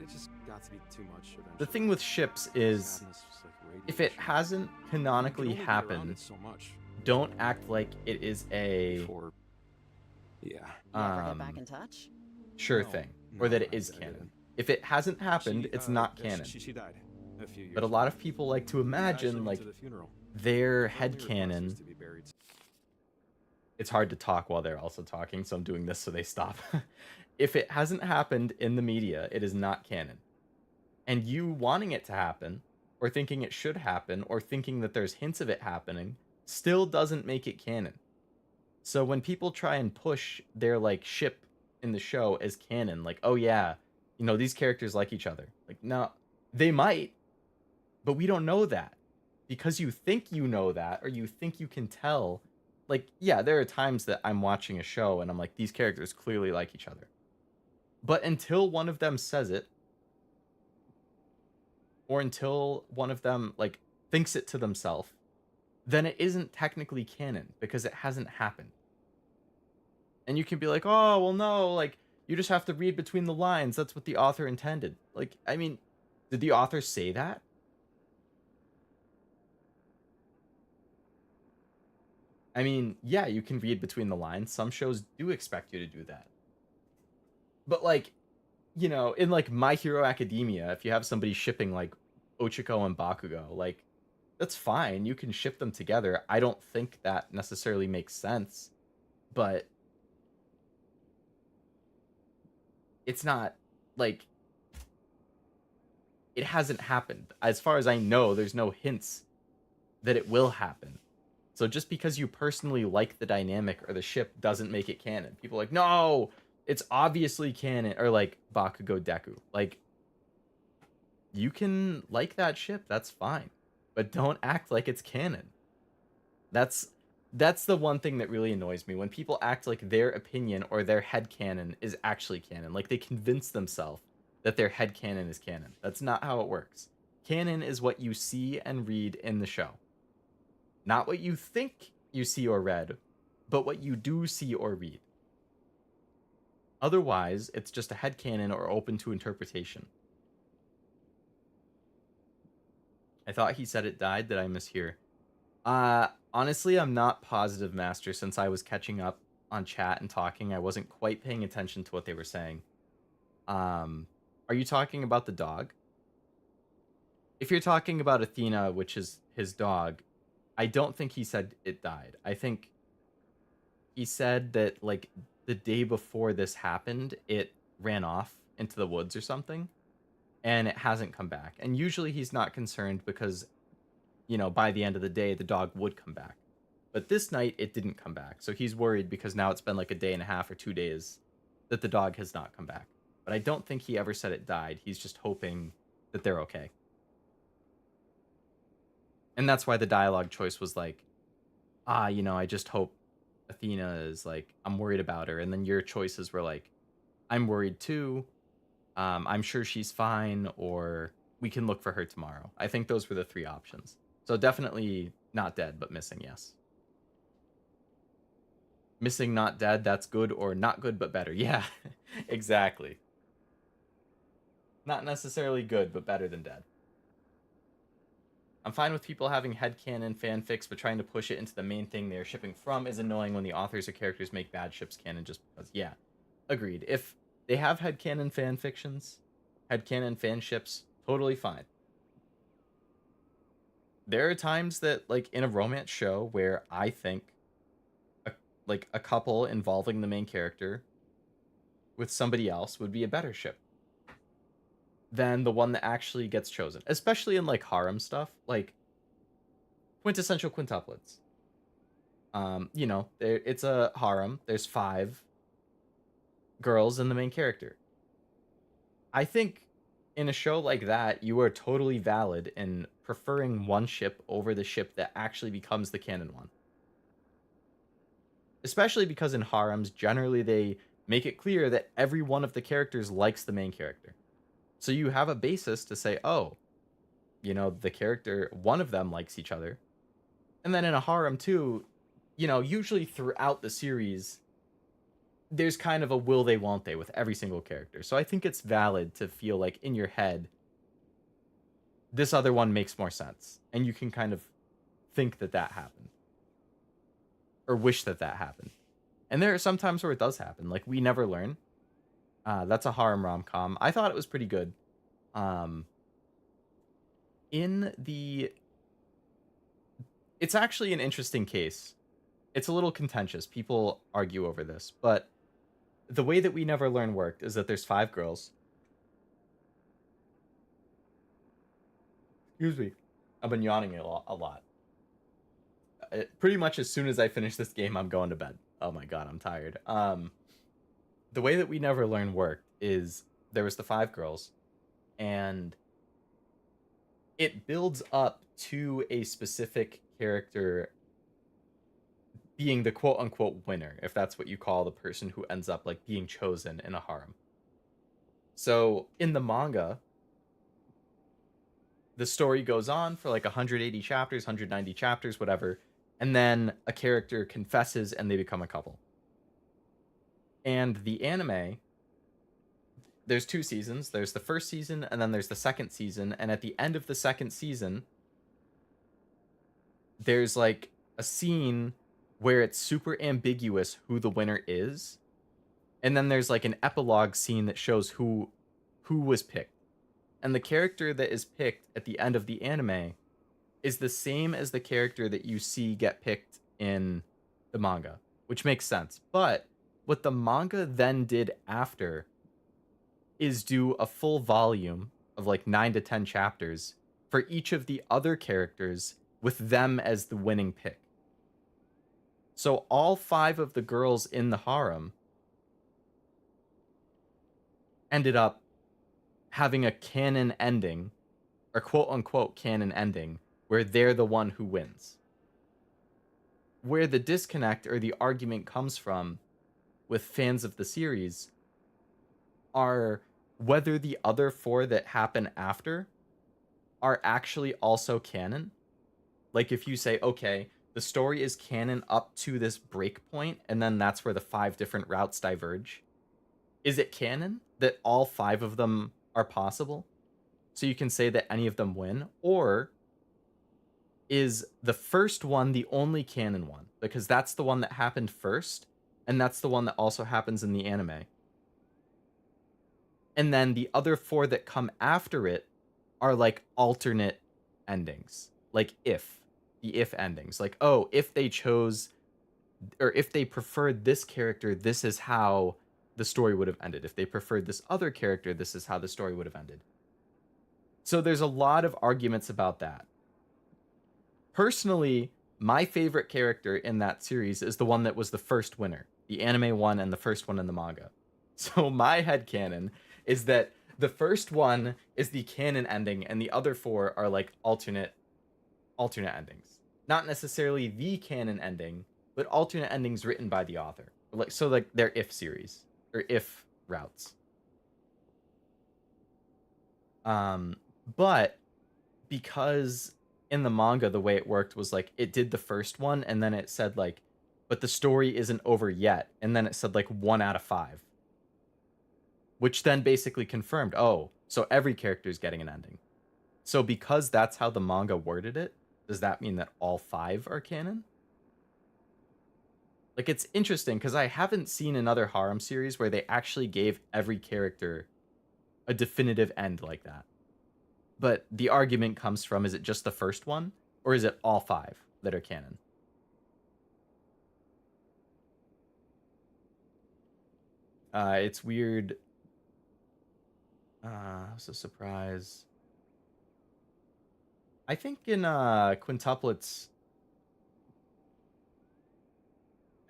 It just got to be too much eventually. The thing with ships is, Sadness was like if it radiation. hasn't You could canonically only get around happened, it so much don't act like it is a before. Yeah. You ever get back um in touch? sure No, thing, or that it I is didn't. canon. If it hasn't happened, She, it's not she- canon. She died a few years But a lot ago. of people like to I actually imagine went like to the funeral. their Her only request was headcanon. to be buried. It's hard to talk while they're also talking, so I'm doing this so they stop. If it hasn't happened in the media, it is not canon. And you wanting it to happen, or thinking it should happen, or thinking that there's hints of it happening, still doesn't make it canon. So when people try and push their like ship in the show as canon, like, oh yeah, you know, these characters like each other. Like, no, they might, but we don't know that. Because you think you know that, or you think you can tell. Like, yeah, there are times that I'm watching a show and I'm like, these characters clearly like each other. But until one of them says it, or until one of them like thinks it to themselves, then it isn't technically canon because it hasn't happened. And you can be like, oh, well, no, like, you just have to read between the lines. That's what the author intended. Like, I mean, did the author say that? I mean, yeah, you can read between the lines. Some shows do expect you to do that. But, like, you know, in, like, My Hero Academia, if you have somebody shipping, like, Ochiko and Bakugo, like, that's fine. You can ship them together. I don't think that necessarily makes sense. But it's not, like, it hasn't happened. As far as I know, there's no hints that it will happen. So just because you personally like the dynamic or the ship doesn't make it canon. People are like, no, it's obviously canon. Or like Bakugo Deku. Like, you can like that ship, that's fine. But don't act like it's canon. That's the one thing that really annoys me. When people act like their opinion or their headcanon is actually canon. Like they convince themselves that their headcanon is canon. That's not how it works. Canon is what you see and read in the show. Not what you think you see or read, but what you do see or read. Otherwise, it's just a headcanon or open to interpretation. I thought he said it died. Did I mishear? Honestly, I'm not positive, Master, since I was catching up on chat and talking. I wasn't quite paying attention to what they were saying. Are you talking about the dog? If you're talking about Athena, which is his dog, I don't think he said it died. I think he said that, like, the day before this happened, it ran off into the woods or something, and it hasn't come back. And usually he's not concerned because, you know, by the end of the day, the dog would come back. But this night, it didn't come back. So he's worried because now it's been like a day and a half or 2 days that the dog has not come back. But I don't think he ever said it died. He's just hoping that they're okay. And that's why the dialogue choice was like, you know, I just hope Athena is like, I'm worried about her. And then your choices were like, I'm worried too. I'm sure she's fine, or we can look for her tomorrow. I think those were the 3 options. So definitely not dead, but missing, yes. Missing, not dead, that's good, or not good, but better. Yeah, exactly. Not necessarily good, but better than dead. I'm fine with people having headcanon fanfics, but trying to push it into the main thing they're shipping from is annoying when the authors or characters make bad ships canon just because. Yeah, agreed. If they have headcanon fanfictions, headcanon fan ships, totally fine. There are times that, like, in a romance show where I think a couple involving the main character with somebody else would be a better ship than the one that actually gets chosen, especially in like harem stuff, like quintessential quintuplets. You know, it's a harem. There's 5 girls and the main character. I think in a show like that, you are totally valid in preferring one ship over the ship that actually becomes the canon one. Especially because in harems, generally they make it clear that every one of the characters likes the main character. So you have a basis to say, oh, you know, the character, one of them likes each other. And then in a harem too, you know, usually throughout the series, there's kind of a will they, won't they with every single character. So I think it's valid to feel like in your head, this other one makes more sense. And you can kind of think that that happened. Or wish that that happened. And there are some times where it does happen. Like We Never Learn. That's a harem rom-com. I thought it was pretty good. It's actually an interesting case. It's a little contentious. People argue over this. But the way that We Never Learn worked is that there's 5 girls. Excuse me. I've been yawning a lot. Pretty much as soon as I finish this game, I'm going to bed. Oh my god, I'm tired. The way that We Never Learn worked is there was the 5 girls, and it builds up to a specific character being the quote-unquote winner, if that's what you call the person who ends up like being chosen in a harem. So in the manga, the story goes on for like 180 chapters, 190 chapters, whatever, and then a character confesses and they become a couple. And the anime, there's 2 seasons. There's the first season and then there's the second season, and at the end of the second season, there's like a scene where it's super ambiguous who the winner is. And then there's like an epilogue scene that shows who was picked. And the character that is picked at the end of the anime is the same as the character that you see get picked in the manga, which makes sense. But what the manga then did after is do a full volume of like 9 to 10 chapters for each of the other characters with them as the winning pick. So all 5 of the girls in the harem ended up having a canon ending, or quote-unquote canon ending, where they're the one who wins. Where the disconnect or the argument comes from with fans of the series are whether the other 4 that happen after are actually also canon. Like if you say, okay, the story is canon up to this break point, and then that's where the 5 different routes diverge. Is it canon that all 5 of them are possible? So you can say that any of them win? Or is the first one the only canon one? Because that's the one that happened first, and that's the one that also happens in the anime. And then the other 4 that come after it are like alternate endings. Like the if endings. Like, oh, if they chose, or if they preferred this character, this is how the story would have ended. If they preferred this other character, this is how the story would have ended. So there's a lot of arguments about that. Personally, my favorite character in that series is the one that was the first winner. The anime one and the first one in the manga. So my headcanon is that the first one is the canon ending and the other 4 are like alternate endings. Not necessarily the canon ending, but alternate endings written by the author. Like they're if series or if routes. But because in the manga the way it worked was like it did the first one and then it said like, but the story isn't over yet, and then it said like 1 out of 5, which then basically confirmed, oh, so every character is getting an ending. So because that's how the manga worded it, does that mean that all 5 are canon? Like, it's interesting because I haven't seen another harem series where they actually gave every character a definitive end like that. But the argument comes from, is it just the first one? Or is it all 5 that are canon? It's weird. It was a surprise. I think in quintuplets,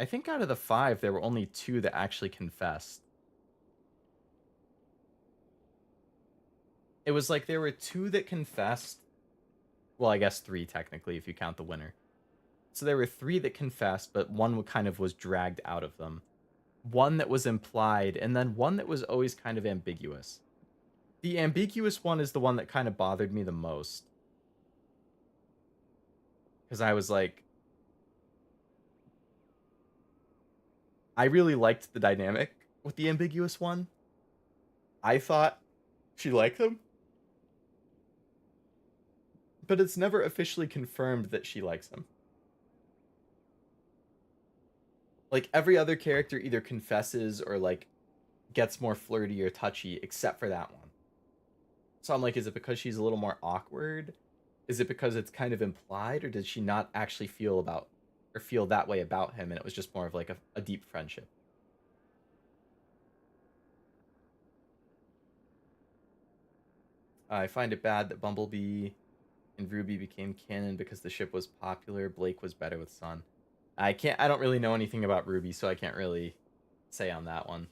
I think out of the 5, there were only 2 that actually confessed. It was like there were 2 that confessed. Well, I guess 3 technically if you count the winner. So there were 3 that confessed, but one kind of was dragged out of them. 1 that was implied, and then 1 that was always kind of ambiguous. The ambiguous one is the one that kind of bothered me the most. Because I was like, I really liked the dynamic with the ambiguous one. I thought she liked him. But it's never officially confirmed that she likes him. Like, every other character either confesses or, like, gets more flirty or touchy, except for that one. So I'm like, is it because she's a little more awkward? Is it because it's kind of implied? Or did she not actually feel that way about him, and it was just more of, like, a deep friendship? I find it bad that Bumblebee and Ruby became canon because the ship was popular. Blake was better with Sun. I don't really know anything about Ruby, so I can't really say on that one.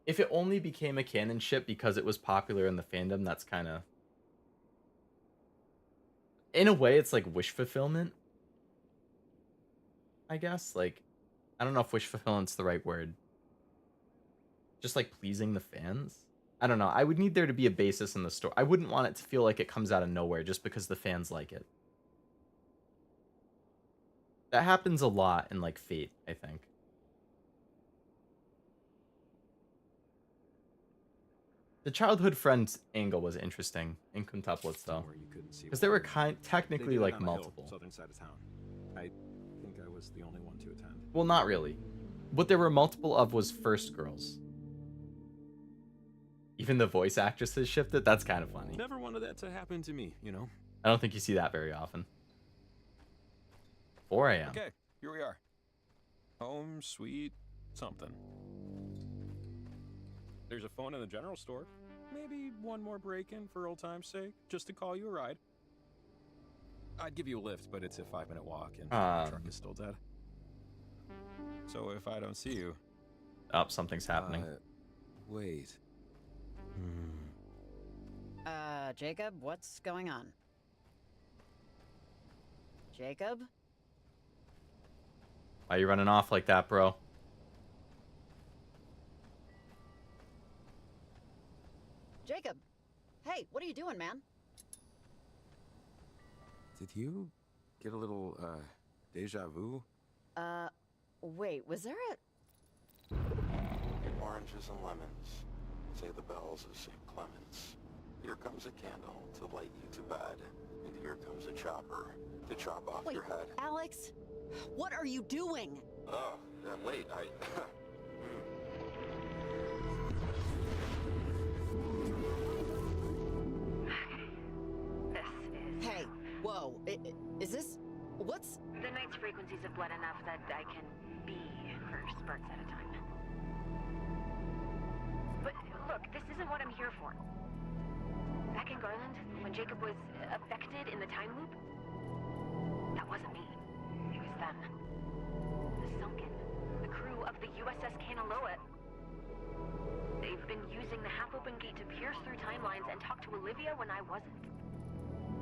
If it only became a canon ship because it was popular in the fandom, that's kind of... In a way, it's like wish fulfillment, I guess. Like, I don't know if wish fulfillment's the right word. Just like pleasing the fans? I don't know. I would need there to be a basis in the story. I wouldn't want it to feel like it comes out of nowhere just because the fans like it. That happens a lot in, like, Fate, I think. The childhood friends angle was interesting in quintuplets, though. Because there were technically, like, multiple. Southern side of town. I think I was the only one to attend. Well, not really. What there were multiple of was first girls. Even the voice actresses shifted. That's kind of funny. Never wanted that to happen to me, you know? I don't think you see that very often. 4 a.m. Okay, here we are. Home, sweet, something. There's a phone in the general store. Maybe one more break-in for old time's sake, just to call you a ride. I'd give you a lift, but it's a 5-minute walk, and the truck is still dead. So if I don't see you... Oh, something's happening. Wait. Jacob, what's going on? Jacob? Why are you running off like that, bro? Jacob! Hey, what are you doing, man? Did you get a little, deja vu? Wait, was there a... Oranges and lemons, say the bells of St. Clement's. Here comes a candle to light you to bed, and here comes a chopper to chop off Wait, your head. Alex? What are you doing? Oh, wait, Hey, whoa, is this... What's... The night's frequencies have bled enough that I can be for spurts at a time. But look, this isn't what I'm here for. Back in Garland, when Jacob was affected in the time loop, that wasn't me. It was them. The Sunken. The crew of the USS Kanaloa. They've been using the half-open gate to pierce through timelines and talk to Olivia when I wasn't.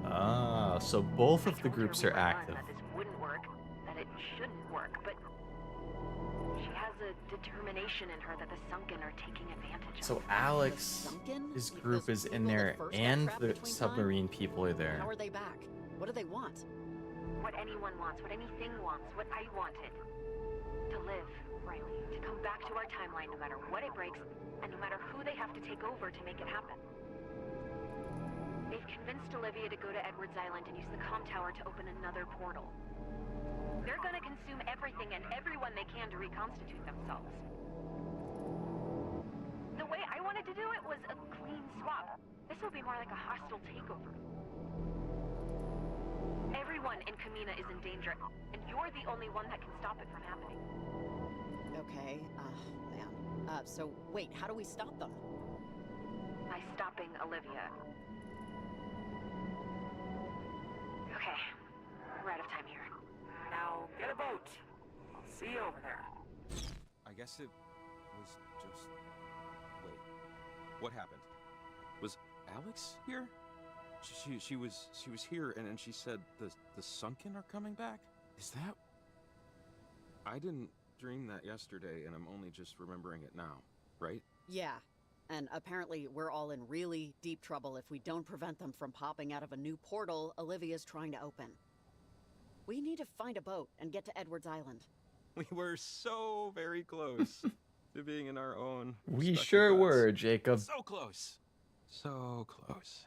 Ah, so both of the groups are active. That this wouldn't work, that it shouldn't work, but she has a determination in her that the Sunken are taking advantage of. So Alex, his group is in there, and the submarine people are there. How are they back? What do they want? What anyone wants, what anything wants, what I wanted. To live, Riley. To come back to our timeline no matter what it breaks, and no matter who they have to take over to make it happen. They've convinced Olivia to go to Edwards Island and use the comm tower to open another portal. They're gonna consume everything and everyone they can to reconstitute themselves. The way I wanted to do it was a clean swap. This will be more like a hostile takeover. Everyone in Kamina is in danger, and you're the only one that can stop it from happening. Okay, man. So wait, how do we stop them? By stopping Olivia. Okay, we're out of time here. Now get a boat. I'll see you over there. I guess it was just... Wait, what happened? Was Alex here? She was here, and she said the Sunken are coming back? Is that... I didn't dream that yesterday, and I'm only just remembering it now, right? Yeah. And apparently we're all in really deep trouble if we don't prevent them from popping out of a new portal Olivia's trying to open. We need to find a boat and get to Edwards Island. We were so very close to being in our own... We respective sure beds. were, Jacob. So close. So close.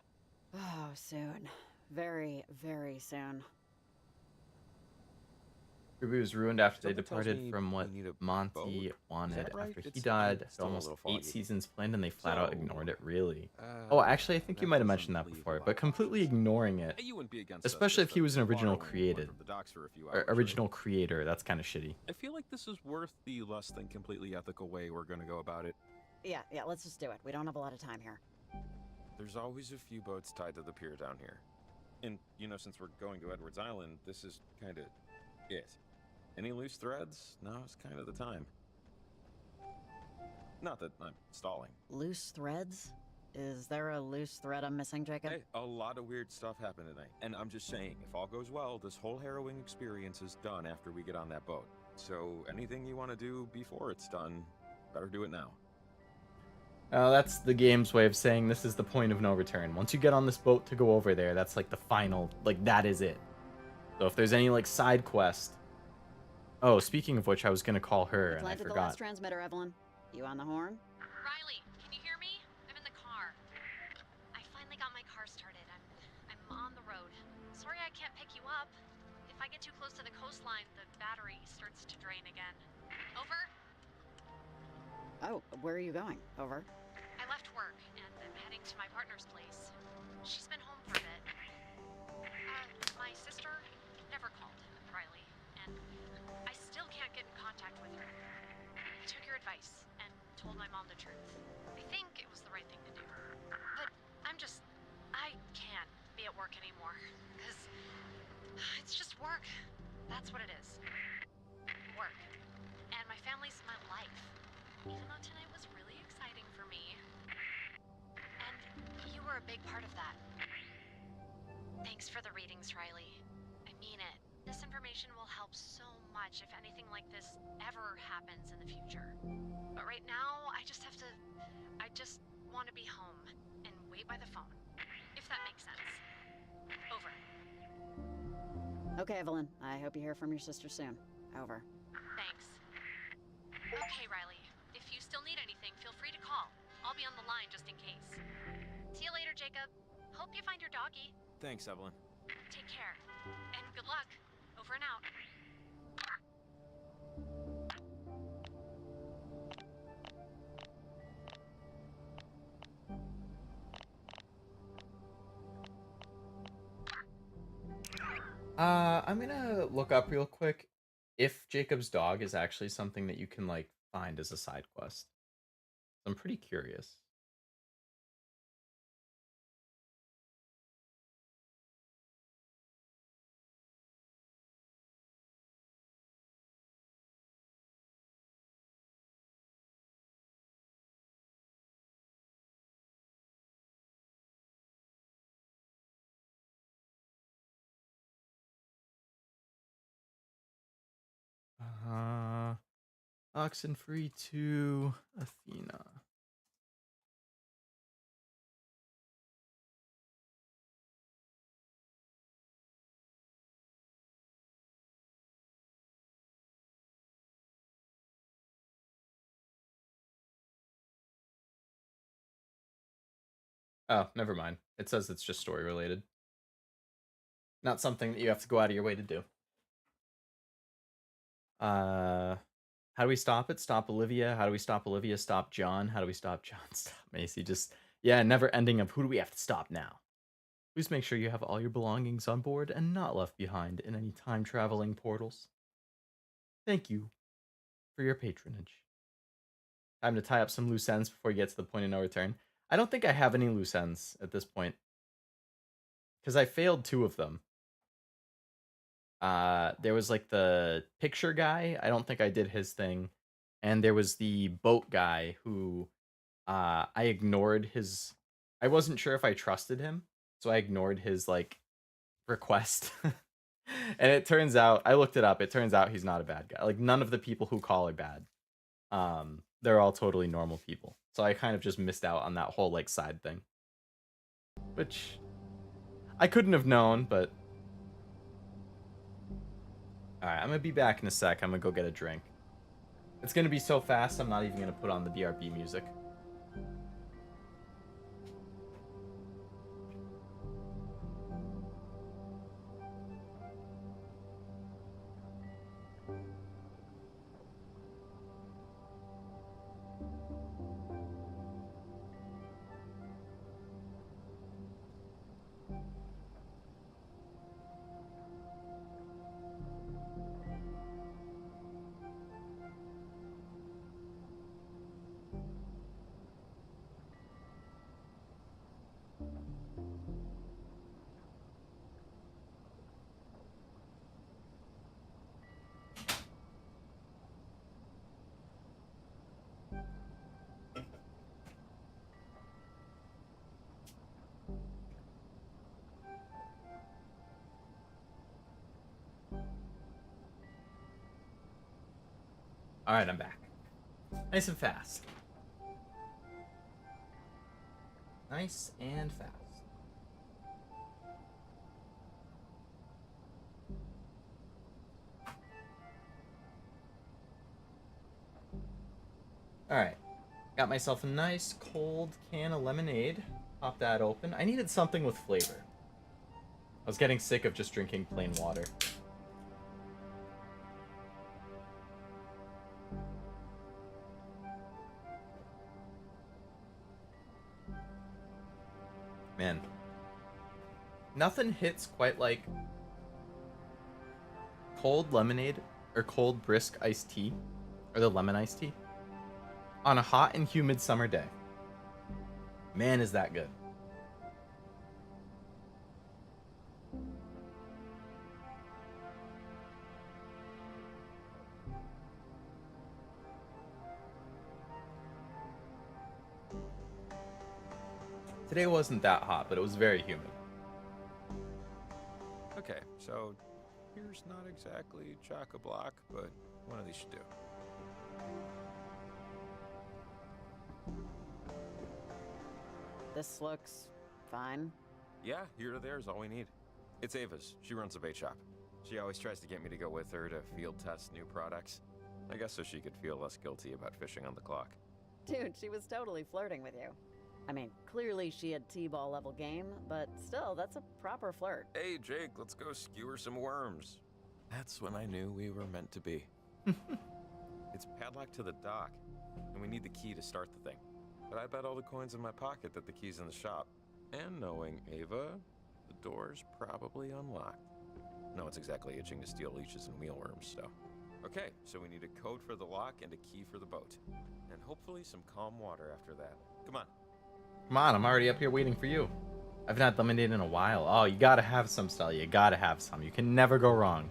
Oh, soon. Very, very soon. Ruby was ruined after they Something tells departed me from what we need a Monty boat. Is wanted that right? after he It's died. still a Almost little 8 foggy. seasons planned, and they flat out So, ignored it. Really? Oh, actually, I think you that might have doesn't mentioned that leave a before, lot but of completely options. ignoring it. Hey, you wouldn't be against us Especially if just he was an original borrowing one created. from the docks for a few Or hours, right? original creator. That's kind of shitty. I feel like this is worth the less than completely ethical way we're gonna go about it. Yeah, let's just do it. We don't have a lot of time here. There's always a few boats tied to the pier down here. And, you know, since we're going to Edwards Island, this is kind of it. Any loose threads? Now's kind of the time. Not that I'm stalling. Loose threads? Is there a loose thread I'm missing, Jacob? Hey, a lot of weird stuff happened tonight. And I'm just saying, if all goes well, this whole harrowing experience is done after we get on that boat. So anything you want to do before it's done, better do it now. That's the game's way of saying this is the point of no return. Once you get on this boat to go over there, that's like the final, like that is it. So if there's any like side quest. Oh, speaking of which, I was gonna call her and I Planted the forgot. last transmitter, Evelyn. You on the horn? Riley, can you hear me? I'm in the car. I finally got my car started. I'm on the road. Sorry I can't pick you up. If I get too close to the coastline, the battery starts to drain again. Over? Oh, where are you going? Over. I left work and I'm heading to my partner's place. She's been home for a bit. My sister never called Riley, and I still can't get in contact with her. I took your advice and told my mom the truth. I think it was the right thing to do. But I can't be at work anymore, because it's just work. That's what it is. Work. And my family's my life. Even though tonight was really exciting for me. And you were a big part of that. Thanks for the readings, Riley. I mean it. This information will help so much if anything like this ever happens in the future. But right now, I just want to be home and wait by the phone. If that makes sense. Over. Okay, Evelyn. I hope you hear from your sister soon. Over. Thanks. Okay, Riley. If you still need anything, feel free to call. I'll be on the line just in case. See you later, Jacob. Hope you find your doggy. Thanks, Evelyn. Take care. And good luck. Over and out. I'm gonna look up real quick if Jacob's dog is actually something that you can like find as a side quest. I'm pretty curious. Oxenfree II Athena. Oh, never mind. It says it's just story related. Not something that you have to go out of your way to do. How do we stop it? Stop Olivia. How do we stop Olivia? Stop John. How do we stop John? Stop Macy. Just, yeah, never ending of who do we have to stop now? Please make sure you have all your belongings on board and not left behind in any time traveling portals. Thank you for your patronage. Time to tie up some loose ends before you get to the point of no return. I don't think I have any loose ends at this point. Because I failed 2 of them. There was like the picture guy. I don't think I did his thing. And there was the boat guy who I ignored his. I wasn't sure if I trusted him, so I ignored his like request. And it turns out I looked it up. It turns out he's not a bad guy. Like none of the people who call are bad. They're all totally normal people. So I kind of just missed out on that whole like side thing, which I couldn't have known, but all right, I'm gonna be back in a sec. I'm gonna go get a drink. It's gonna be so fast, I'm not even gonna put on the BRB music. All right, I'm back. Nice and fast. Nice and fast. All right. Got myself a nice cold can of lemonade. Pop that open. I needed something with flavor. I was getting sick of just drinking plain water. Man. Nothing hits quite like cold lemonade or cold brisk iced tea, or the lemon iced tea, on a hot and humid summer day. Man, is that good. Today wasn't that hot, but it was very humid. Okay, so here's not exactly chock-a-block, but one of these should do. This looks fine. Yeah, here to there is all we need. It's Ava's. She runs a bait shop. She always tries to get me to go with her to field test new products. I guess so she could feel less guilty about fishing on the clock. Dude, she was totally flirting with you. I mean, clearly she had T-ball level game, but still, that's a proper flirt. Hey, Jake, let's go skewer some worms. That's when I knew we were meant to be. It's padlocked to the dock, and we need the key to start the thing. But I bet all the coins in my pocket that the key's in the shop. And knowing Ava, the door's probably unlocked. No one's exactly itching to steal leeches and mealworms, so. Okay, so we need a code for the lock and a key for the boat. And hopefully some calm water after that. Come on. Come on, I'm already up here waiting for you. I've not lemonade in a while. Oh, you gotta have some, Stella. You gotta have some. You can never go wrong.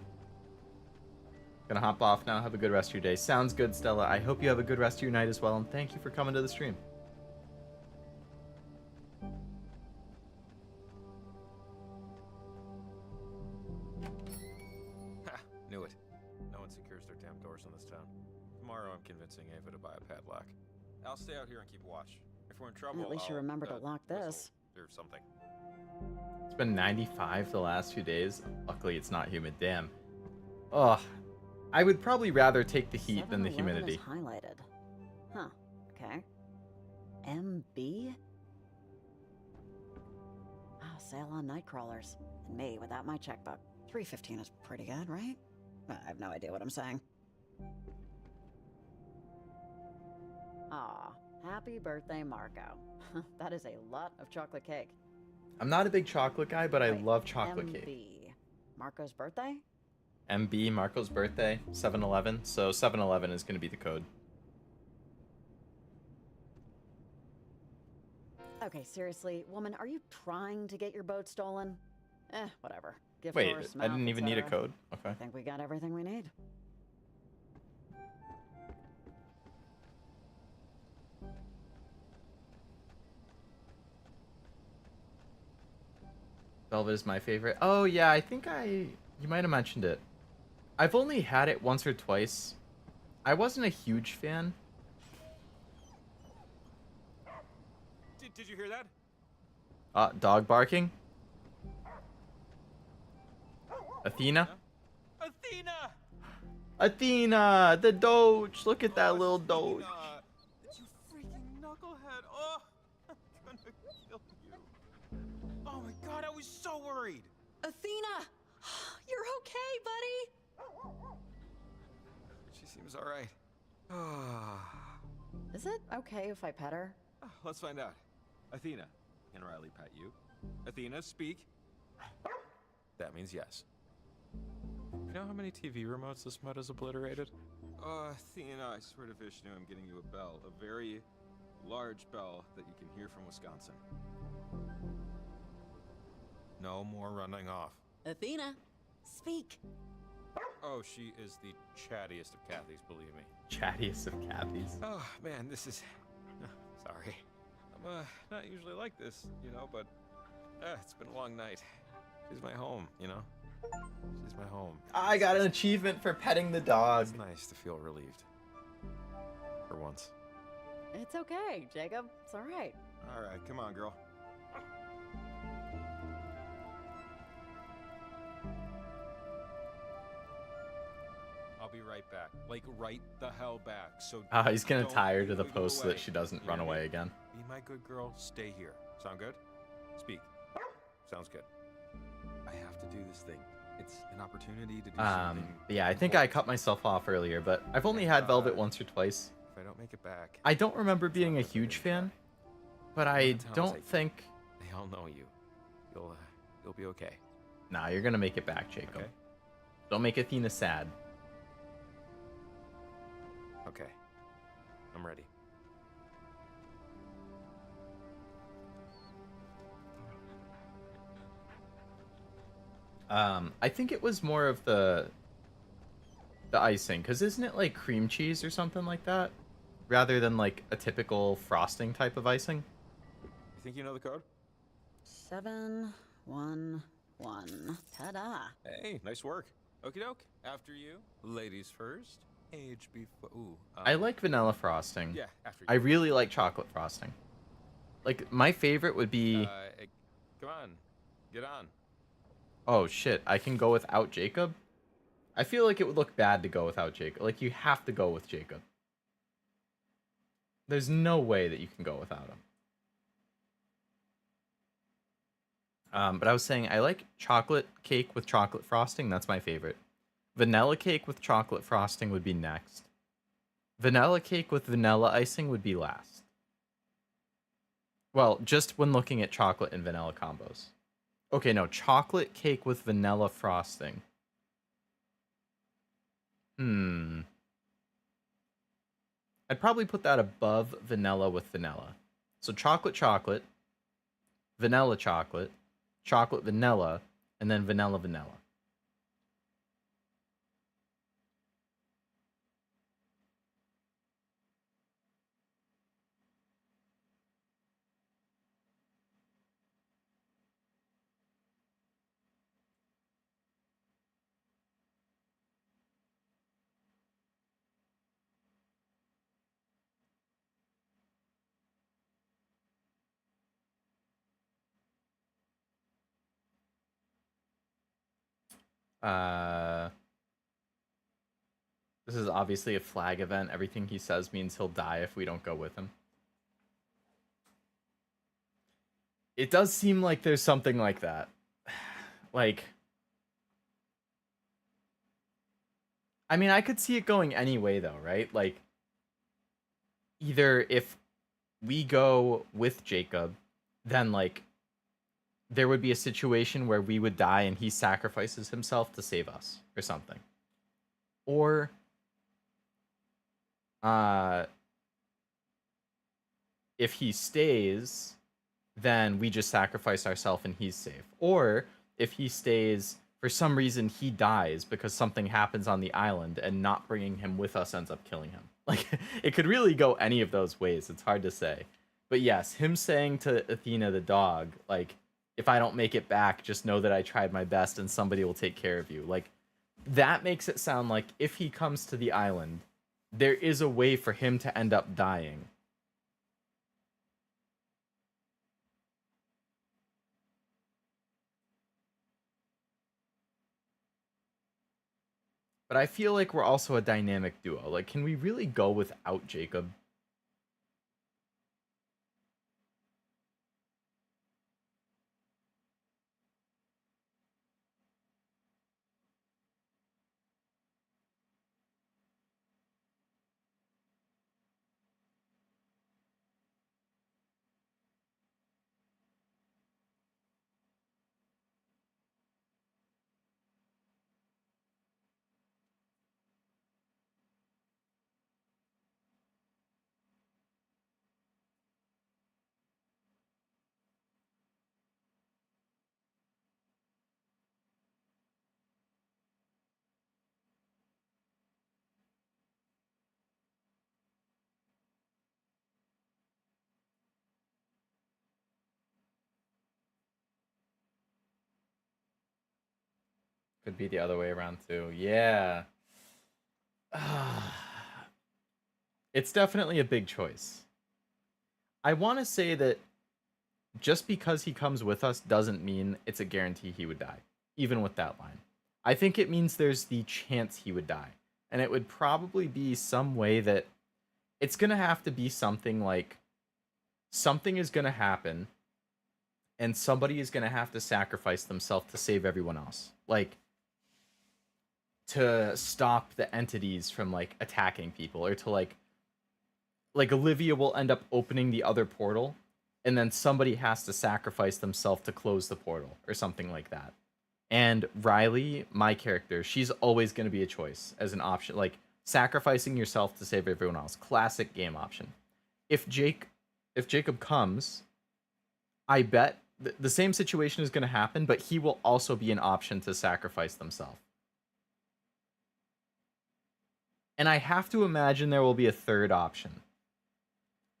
Gonna hop off now. Have a good rest of your day. Sounds good, Stella. I hope you have a good rest of your night as well, and thank you for coming to the stream. Ha! Knew it. No one secures their damn doors in this town. Tomorrow I'm convincing Ava to buy a padlock. I'll stay out here and keep watch. If we're in trouble, At least you I'll, remember to lock this. Or something. It's been 95 the last few days. Luckily, it's not humid. Damn. Ugh. I would probably rather take the heat than the 7-Eleven humidity. is highlighted. Huh. Okay. MB? Ah, sale on night crawlers. And me without my checkbook. $3.15 is pretty good, right? I have no idea what I'm saying. Aw, happy birthday, Marco. That is a lot of chocolate cake. I'm not a big chocolate guy, but I Wait, love chocolate MB. cake. Marco's birthday? MB, Marco's birthday, 7-Eleven. So 7-Eleven is going to be the code. Okay, seriously, woman, are you trying to get your boat stolen? Whatever. Gift Wait, horse, I mouth, didn't even need a etc. code. Okay. I think we got everything we need. Velvet is my favorite. Oh yeah, I think you might have mentioned it. I've only had it once or twice. I wasn't a huge fan. Did you hear that? Dog barking. Athena? Athena! Athena, the Doge. Look at that little Athena, Doge. you freaking knucklehead. Oh, I'm gonna kill you. Oh my god, I was so worried. Athena! You're okay, buddy! She seems alright. Is it okay if I pet her? Let's find out. Athena, can Riley pet you? Athena, speak. That means yes. You know how many TV remotes this mud has obliterated? Athena, I swear to Vishnu, I'm getting you a bell. A very large bell that you can hear from Wisconsin. No more running off. Athena, speak. Oh, she is the chattiest of Cathys, believe me. Chattiest of Cathys. Oh, man, this is... Sorry. I'm, not usually like this, you know, but... it's been a long night. She's my home, you know? She's my home. I got an achievement for petting the dog. It's nice to feel relieved. For once. It's okay, Jacob. It's alright. Alright, come on, girl. I'll be right back. Like, right the hell back. So He's gonna don't tie her to the move post so away. that she doesn't You run hear me? away again. Be my good girl. Stay here. Sound good? Speak. Sounds good. I have to do this thing. It's an opportunity to do something. Yeah, I think I cut myself off earlier, but I've only had Velvet once or twice. If I don't make it back, I don't remember being a huge fan, but I don't think. they all know you. You'll be okay. Nah, you're gonna make it back, Jacob. Okay. Don't make Athena sad. Okay. I'm ready. I think it was more of the icing, because isn't it like cream cheese or something like that, rather than like a typical frosting type of icing? You think you know the code? 711. Ta-da. Hey, nice work. Okie doke. After you. Ladies first. Age before. Ooh. I like vanilla frosting. Yeah, after you. I really like chocolate frosting. Like, my favorite would be... Come on. Get on. Oh, shit. I can go without Jacob? I feel like it would look bad to go without Jacob. Like, you have to go with Jacob. There's no way that you can go without him. But I was saying, I like chocolate cake with chocolate frosting. That's my favorite. Vanilla cake with chocolate frosting would be next. Vanilla cake with vanilla icing would be last. Well, just when looking at chocolate and vanilla combos. Okay, no, chocolate cake with vanilla frosting. I'd probably put that above vanilla with vanilla. So chocolate, vanilla chocolate, chocolate vanilla, and then vanilla vanilla. This is obviously a flag event. Everything he says means he'll die if we don't go with him. It does seem like there's something like that. Like, I mean, I could see it going any way though, right? Like, either if we go with Jacob, then like there would be a situation where we would die and he sacrifices himself to save us or something. Or if he stays, then we just sacrifice ourselves and he's safe. Or if he stays, for some reason he dies because something happens on the island and not bringing him with us ends up killing him. Like, it could really go any of those ways. It's hard to say. But yes, him saying to Athena the dog, like, if I don't make it back, just know that I tried my best and somebody will take care of you. Like, that makes it sound like if he comes to the island, there is a way for him to end up dying. But I feel like we're also a dynamic duo. Like, can we really go without Jacob? Could be the other way around too. Yeah. It's definitely a big choice. I want to say that just because he comes with us doesn't mean it's a guarantee he would die, even with that line. I think it means there's the chance he would die. And it would probably be some way that it's going to have to be something like something is going to happen and somebody is going to have to sacrifice themselves to save everyone else. Like, to stop the entities from like attacking people, or to like Olivia will end up opening the other portal and then somebody has to sacrifice themselves to close the portal or something like that. And Riley, my character, she's always going to be a choice as an option, like sacrificing yourself to save everyone else. Classic game option. If Jacob comes, I bet the same situation is going to happen, but he will also be an option to sacrifice themselves. And I have to imagine there will be a third option.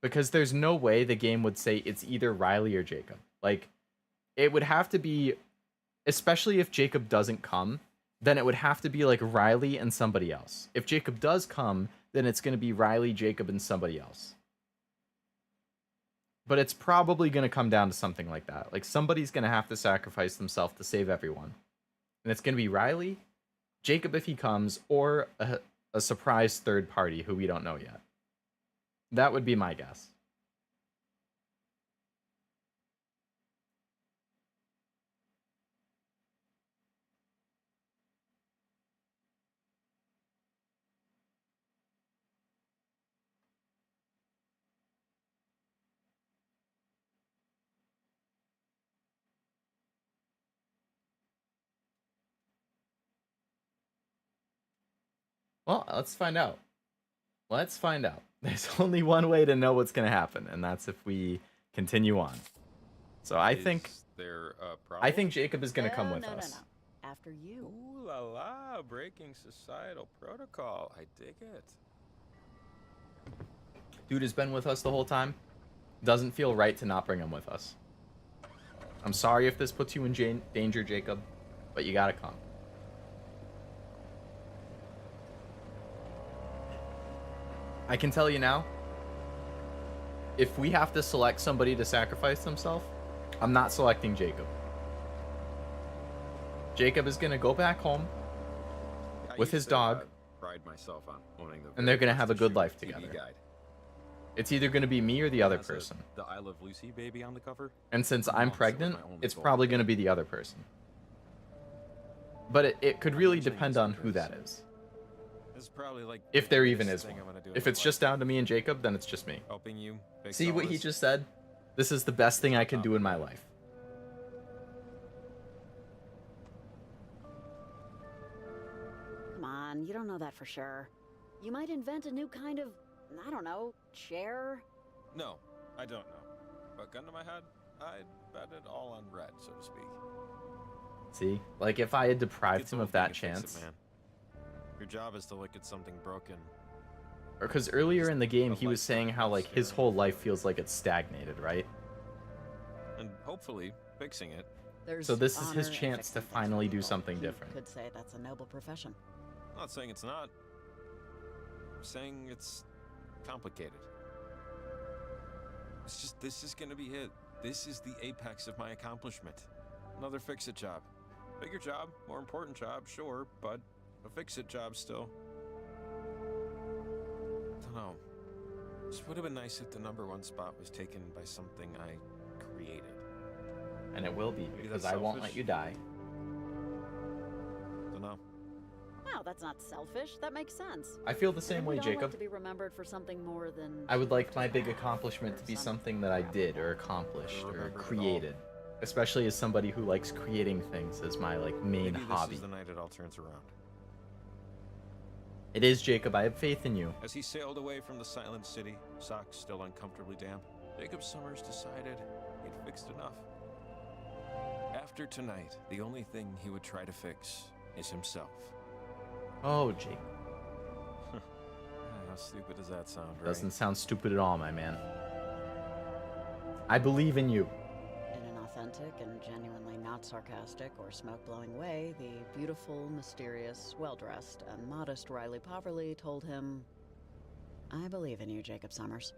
Because there's no way the game would say it's either Riley or Jacob. Like, it would have to be, especially if Jacob doesn't come, then it would have to be like Riley and somebody else. If Jacob does come, then it's going to be Riley, Jacob, and somebody else. But it's probably going to come down to something like that. Like, somebody's going to have to sacrifice themselves to save everyone. And it's going to be Riley, Jacob if he comes, or a surprise third party who we don't know yet. That would be my guess. Well, let's find out. Let's find out. There's only one way to know what's going to happen, and that's if we continue on. So I think Jacob is going to come with us. No. After you. Ooh la la, breaking societal protocol. I dig it. Dude has been with us the whole time. Doesn't feel right to not bring him with us. I'm sorry if this puts you in danger, Jacob, but you gotta come. I can tell you now, if we have to select somebody to sacrifice themselves, I'm not selecting Jacob. Jacob is going to go back home with his dog, pride myself on owning the and they're going to have a good life together. Guide. It's either going to be me or the other person. The I Love Lucy baby on the cover. And since I'm pregnant, it's probably going to be the other person. But it could really depend on who that is. This is probably like if there even is one. If it's just down to me and Jacob, then it's just me. Helping you. See what he just said? This is the best thing I can do in my life. Come on, you don't know that for sure. You might invent a new kind of, I don't know, chair? No, I don't know. But gun to my head, I'd bet it all on red, so to speak. See? Like, if I had deprived It's him all of that being a fix-it, chance. man. Your job is to look at something broken. Or because earlier in the game, A he was saying how, like, his staring whole at life forever. feels like it's stagnated, right? And hopefully, fixing it. There's So this is his honor in chance fixing to things finally for do people. something You different. could say that's a noble profession. I'm not saying it's not. I'm saying it's complicated. It's just, this is gonna be it. This is the apex of my accomplishment. Another fix-it job. Bigger job, more important job, sure, but a fix-it job still. Don't know. Just would have been nice if the #1 spot was taken by something I created. And it will be, Maybe because that's I won't let selfish. you die. Don't know. No, that's not selfish. That makes sense. I feel the I same think way, we'd all Jacob. like to be remembered for something more than. I would like my big accomplishment to be something that I did or accomplished or Remembered it all. created. Especially as somebody who likes creating things as my, like, main Maybe hobby. this is the night it all turns around. It is, Jacob. I have faith in you. As he sailed away from the silent city, socks still uncomfortably damp, Jacob Summers decided he'd fixed enough. After tonight, the only thing he would try to fix is himself. Oh, Jacob. How stupid does that sound, right? Doesn't sound stupid at all, my man. I believe in you. In an authentic and genuinely not sarcastic or smoke-blowing way, the beautiful, mysterious, well-dressed, and modest Riley Poverly told him, I believe in you, Jacob Summers.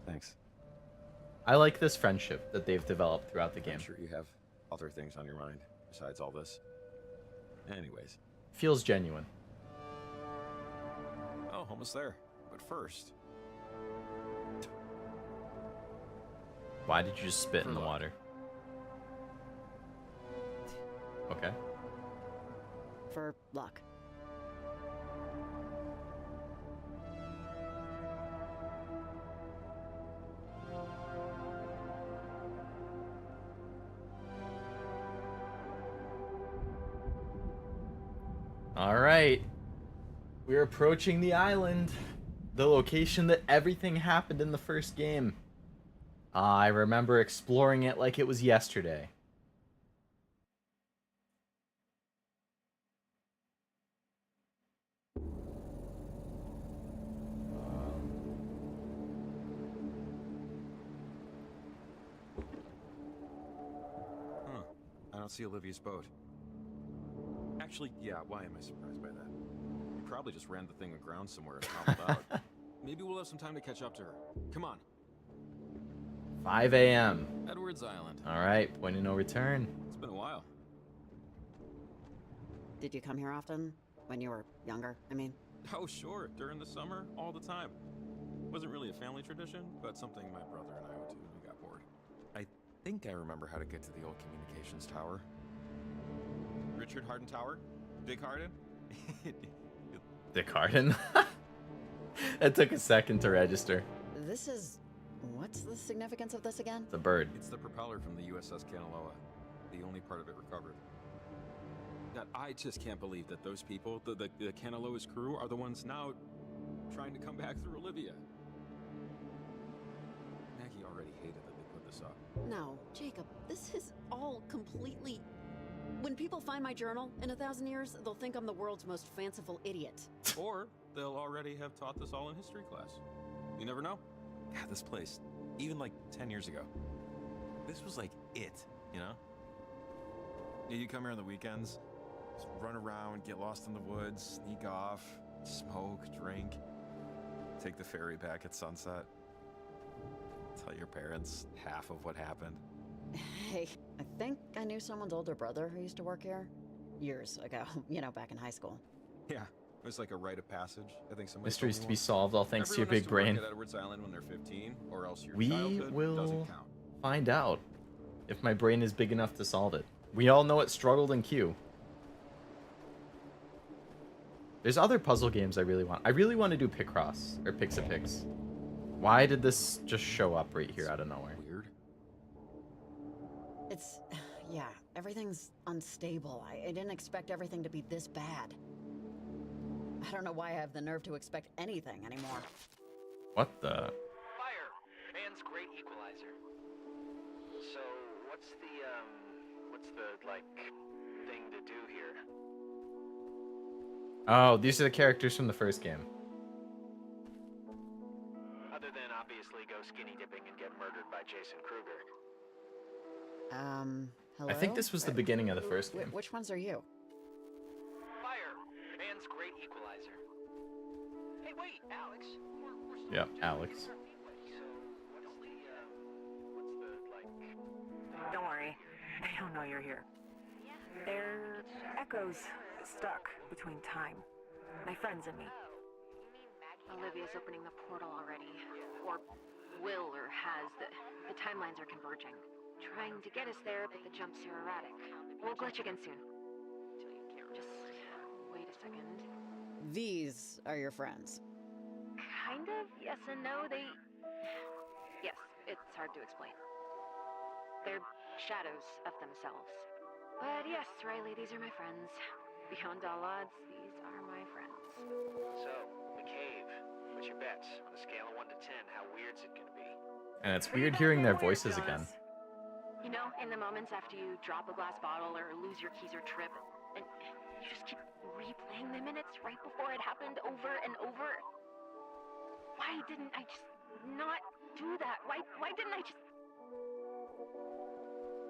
Thanks. I like this friendship that they've developed throughout the game. I'm sure you have other things on your mind besides all this. Anyways. Feels genuine. Oh, almost there. But first, Why did you just spit in the Look. water? Okay. For luck. All right. We're approaching the island. The location that everything happened in the first game. I remember exploring it like it was yesterday. I don't see Olivia's boat. Actually, yeah, why am I surprised by that? You probably just ran the thing aground somewhere and hobbled out. Maybe we'll have some time to catch up to her. Come on. 5 a.m. Edwards Island. All right, point of no return. It's been a while. Did you come here often? When you were younger, I mean? Oh, sure. During the summer, all the time. Wasn't really a family tradition, but something my brother and I would do when we got bored. I think I remember how to get to the old communications tower. Richard Harden Tower? Dick Harden? Dick Harden. That took a second to register. This is... What's the significance of this again? The bird. It's the propeller from the USS Kanaloa. The only part of it recovered. God, I just can't believe that those people, the Kanaloa's crew, are the ones now trying to come back through Olivia. Maggie already hated that they put this up. No, Jacob, this is all completely... When people find my journal in 1,000 years, they'll think I'm the world's most fanciful idiot. Or they'll already have taught this all in history class. You never know. Yeah, this place, even like 10 years ago, this was like it, you know? Yeah, you come here on the weekends, just run around, get lost in the woods, sneak off, smoke, drink, take the ferry back at sunset, tell your parents half of what happened. Hey, I think I knew someone's older brother who used to work here. Years ago, you know, back in high school. Yeah, it was like a rite of passage. I think somebody Mysteries told to me be solved, all thanks Everyone to your has big work brain. at Edwards Island when they're 15, or else your We childhood will doesn't count. find out if my brain is big enough to solve it. We all know it struggled in Q. There's other puzzle games I really want. I really want to do Picross or Pix-a-Pix. Why did this just show up right here out of nowhere? Weird. It's... yeah, everything's unstable. I didn't expect everything to be this bad. I don't know why I have the nerve to expect anything anymore. What the? Fire! Man's great equalizer. Oh, these are the characters from the first game. Other than obviously go skinny dipping and get murdered by Jason Kruger. Hello? I think this was the beginning of the first game. Which ones are you? Fire! Man's great equalizer. Hey, wait, Alex. We're still Yep, just Alex. getting our feet wet, so what's the, like... Don't worry. They don't know you're here. They're echoes stuck between time. My friends and me. Olivia's opening the portal already. Or will, or has. The timelines are converging. Trying to get us there, but the jumps are erratic. We'll glitch again soon. Just wait a second. These are your friends. Kind of, yes and no. Yes, it's hard to explain. They're shadows of themselves. But yes, Riley, these are my friends. Beyond all odds, these are my friends. So, the cave. What's your bets? On a scale of 1 to 10, how weird's it gonna be? And it's weird hearing their voices again. You know, in the moments after you drop a glass bottle or lose your keys or trip, and you just keep replaying the minutes right before it happened over and over. Why didn't I just not do that? Why didn't I just...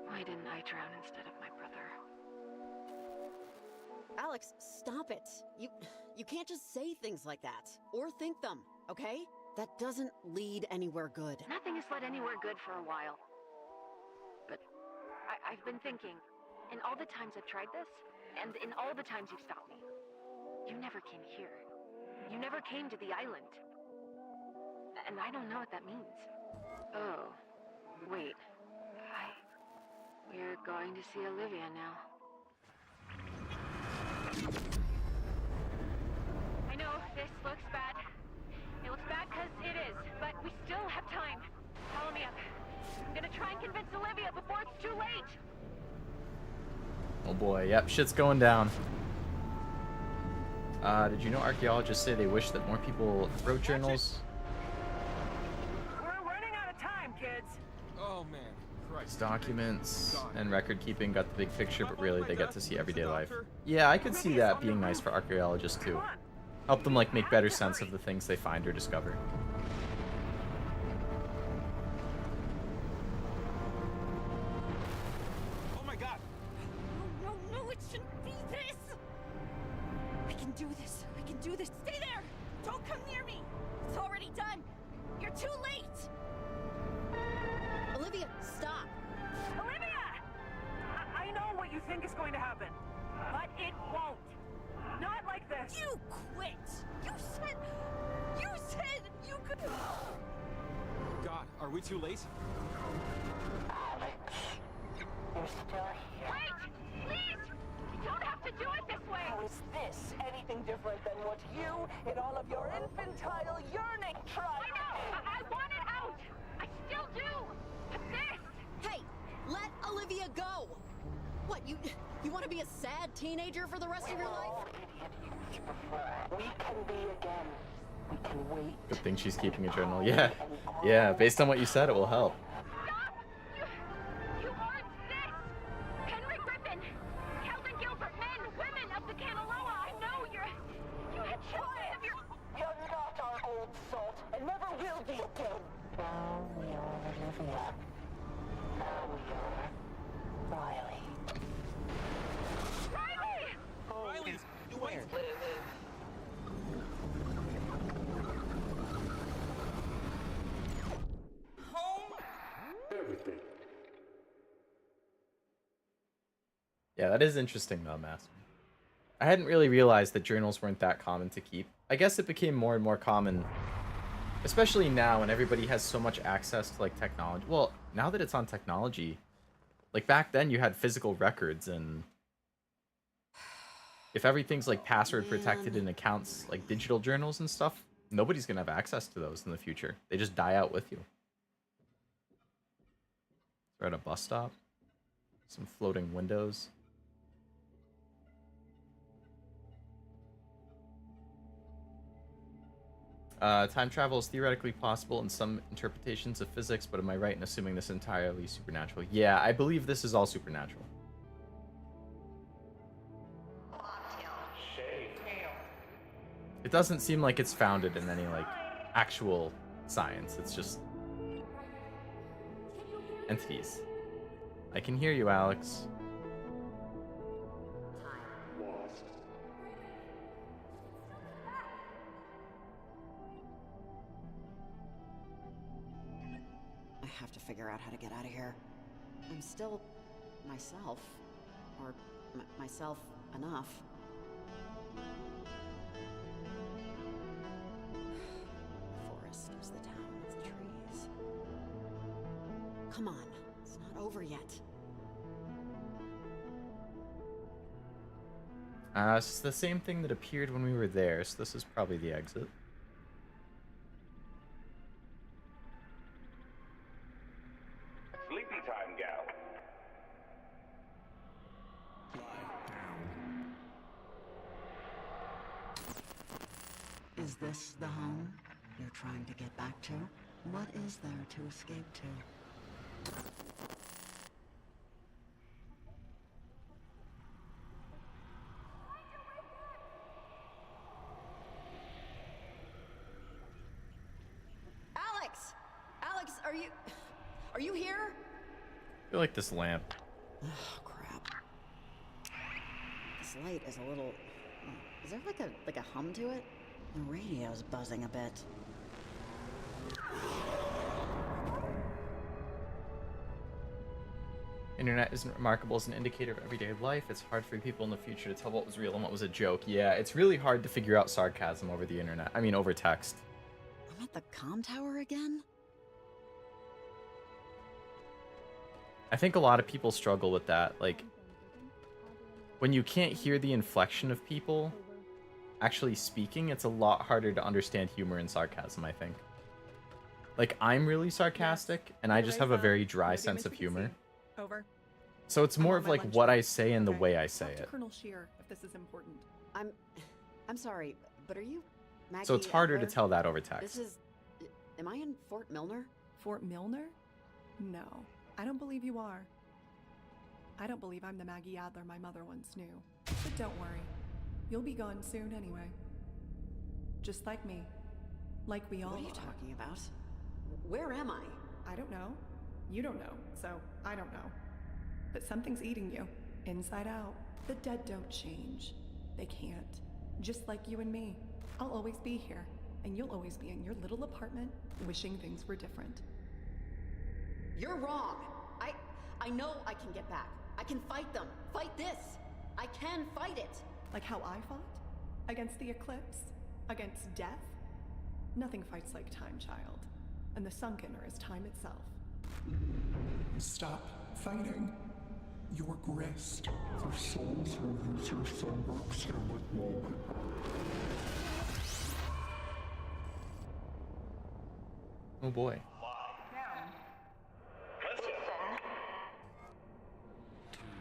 Why didn't I drown instead of my brother? Alex, stop it. You can't just say things like that. Or think them, okay? That doesn't lead anywhere good. Nothing has led anywhere good for a while. But I've been thinking, in all the times I've tried this, and in all the times you've stopped me, you never came here. You never came to the island. And I don't know what that means. Oh, wait. We're going to see Olivia now. I know, this looks bad. It looks bad because it is, but we still have time. Follow me up. I'm gonna try and convince Olivia before it's too late. Oh boy, yep, shit's going down. Did you know archaeologists say they wish that more people wrote journals? We're running out of time, kids. Oh man, Christ. Documents and record keeping got the big picture, but really they get to see everyday life. Yeah, I could see that being nice for archaeologists too. Help them like make better sense of the things they find or discover. Oh my god! No, it shouldn't be this! I can do this. I can do this. Stay there! Don't come near me! It's already done! You're too late! Olivia, stop! Olivia! I know what you think is going to happen, but it won't. Not like this. You quit! You said you could... God, are we too late? Alex, you're still here. Wait! Please! You don't have to do it this way! How is this anything different than what you, in all of your infantile yearning, tried? I know! I want it out! I still do! But this... Hey, let Olivia go! What, you want to be a sad teenager for the rest of your life? We can be again. We can wait. Good thing she's keeping a journal. Yeah, yeah. Based on what you said, it will help. Stop! You aren't this! Henry Griffin! Calvin Gilbert, men, women of the Kanaloa! I know you had children of your... You're not our old salt, and never will be again. Now we are Olivia. Now we are Riley. Riley! Riley! Wait! Home? Everything. Yeah, that is interesting though, Master. I hadn't really realized that journals weren't that common to keep. I guess it became more and more common, especially now when everybody has so much access to like technology. Well, now that it's on technology, like back then you had physical records, and if everything's like password protected in accounts like digital journals and stuff, nobody's gonna have access to those in the future. They just die out with you. We're at a bus stop. Some floating windows. Time travel is theoretically possible in some interpretations of physics, but am I right in assuming this entirely supernatural? Yeah, I believe this is all supernatural. It doesn't seem like it's founded in any like actual science. It's just entities. I can hear you, Alex. I have to figure out how to get out of here. I'm still myself. Or myself enough. The forest is the town of the trees. Come on, it's not over yet. It's the same thing that appeared when we were there, so this is probably the exit. Sleepy time, gal. Is this the home you're trying to get back to? What is there to escape to? Alex! Alex, are you here? I feel like this lamp. Oh, crap. This light is a little... Is there like a hum to it? The radio's buzzing a bit. Internet isn't remarkable as an indicator of everyday life. It's hard for people in the future to tell what was real and what was a joke. Yeah, it's really hard to figure out sarcasm over the internet. I mean, over text. I'm at the comm tower again? I think a lot of people struggle with that. Like, when you can't hear the inflection of people actually speaking, it's a lot harder to understand humor and sarcasm, I think. Like, I'm really sarcastic, and I just have a very dry sense of humor. Over. So it's more of like what I say and the way I say it. Colonel Shear, if this is important. I'm sorry, but are you Maggie So it's harder to Adler? tell that over text. This is... Am I in Fort Milner? Fort Milner? No, I don't believe you are. I don't believe I'm the Maggie Adler my mother once knew. But don't worry. You'll be gone soon anyway. Just like me. Like we all What are you talking about? Where am I? I don't know. You don't know, so I don't know. But something's eating you, inside out. The dead don't change. They can't. Just like you and me. I'll always be here, and you'll always be in your little apartment, wishing things were different. You're wrong. I know I can get back. I can fight them. Fight this. I can fight it. Like how I fought? Against the eclipse? Against death? Nothing fights like time, child. And the sunkener is time itself. Stop fighting. Your grist. Their souls will use your sunburned stomach moment. Oh boy.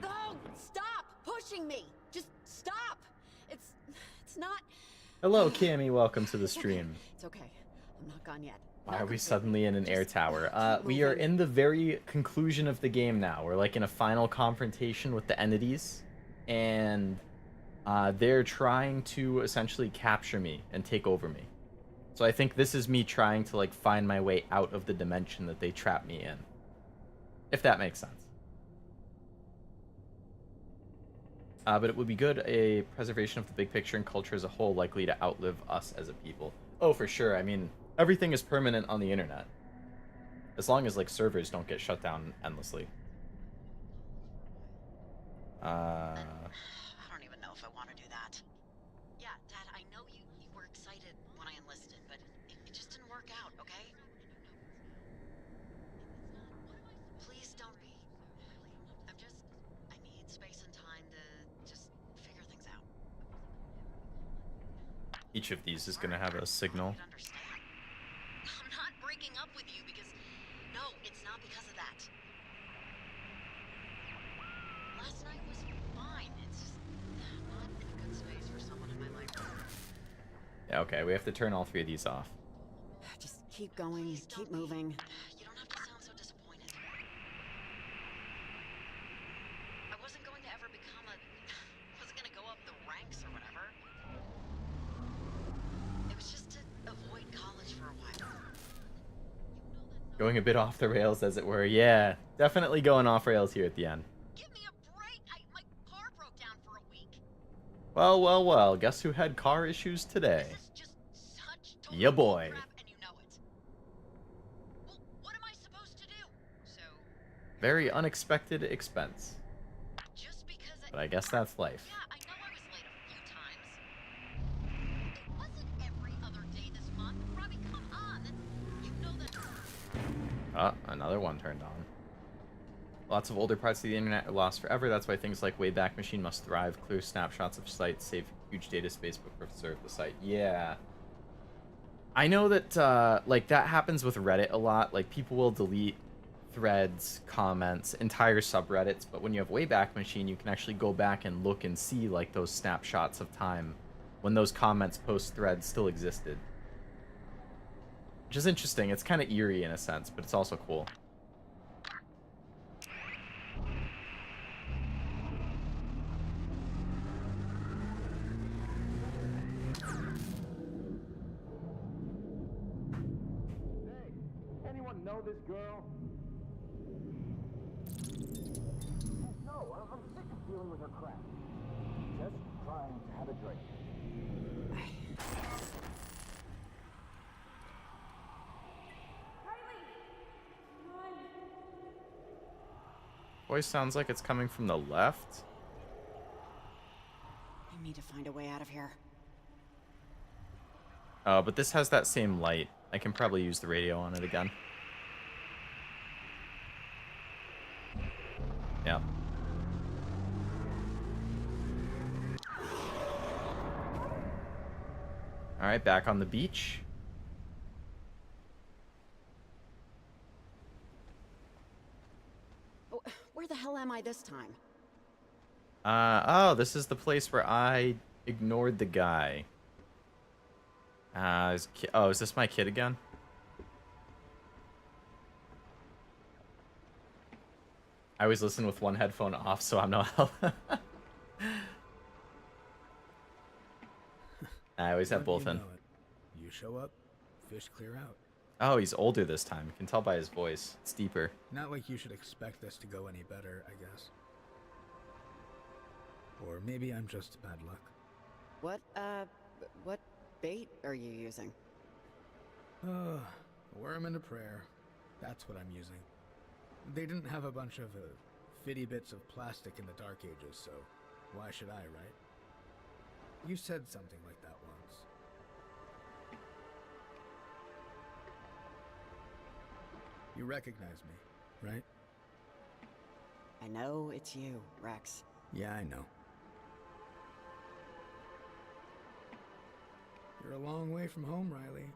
Oh, stop pushing me. Just stop. It's not... Hello, Cammy. Welcome to the stream. It's okay. I'm not gone yet. Why are we suddenly in an air tower? We are in the very conclusion of the game now. We're like in a final confrontation with the entities, and they're trying to essentially capture me and take over me. So I think this is me trying to like find my way out of the dimension that they trapped me in. If that makes sense. But it would be good, a preservation of the big picture and culture as a whole, likely to outlive us as a people. Oh, for sure. I mean, everything is permanent on the internet. As long as, like, servers don't get shut down endlessly. I don't even know if I want to do that. Yeah, Dad, I know you were excited when I enlisted, but it just didn't work out, okay? Please don't be. I need space and time to just figure things out. Each of these is going to have a signal. I'm not breaking up with you because... No, it's not because of that. Last night was fine. It's just not in a good space for someone in my life. Yeah, okay, we have to turn all three of these off. Just keep going, keep moving. You don't have to sound so disappointed. I wasn't going to ever become wasn't gonna go up the ranks or whatever. Going a bit off the rails, as it were. Yeah, definitely going off rails here at the end. Give me a break. My car broke down for a week. Well, well, well. Guess who had car issues today? This is just such total Ya boy. crap, and you know it. Well, what am I supposed to do? So, Very unexpected expense. just because But I guess that's life. Yeah, I know I was late a few times. It wasn't every other day this month. Robbie, come on. You know that. Oh, another one turned on. Lots of older parts of the internet are lost forever. That's why things like Wayback Machine must thrive. Clear snapshots of sites, save huge data space, but preserve the site. Yeah. I know that, like, that happens with Reddit a lot. Like, people will delete threads, comments, entire subreddits, but when you have Wayback Machine, you can actually go back and look and see, like, those snapshots of time when those comments, post threads still existed. Which is interesting. It's kind of eerie in a sense, but it's also cool. Anyone know this girl? No, I'm sick of dealing with her crap. Just trying to have a drink. Voice sounds like it's coming from the left. I need to find a way out of here. Oh, but this has that same light. I can probably use the radio on it again. Yeah. Alright, back on the beach. Oh, where the hell am I this time? Oh, this is the place where I ignored the guy. Oh, is this my kid again? I always listen with one headphone off, so I'm no help. I always have both in. You show up, fish clear out. Oh, he's older this time. You can tell by his voice. It's deeper. Not like you should expect this to go any better, I guess. Or maybe I'm just bad luck. What bait are you using? A worm and a prayer. That's what I'm using. They didn't have a bunch of fitty bits of plastic in the Dark Ages, so why should I, right? You said something like that once. You recognize me, right? I know it's you, Rex. Yeah, I know. You're a long way from home, Riley.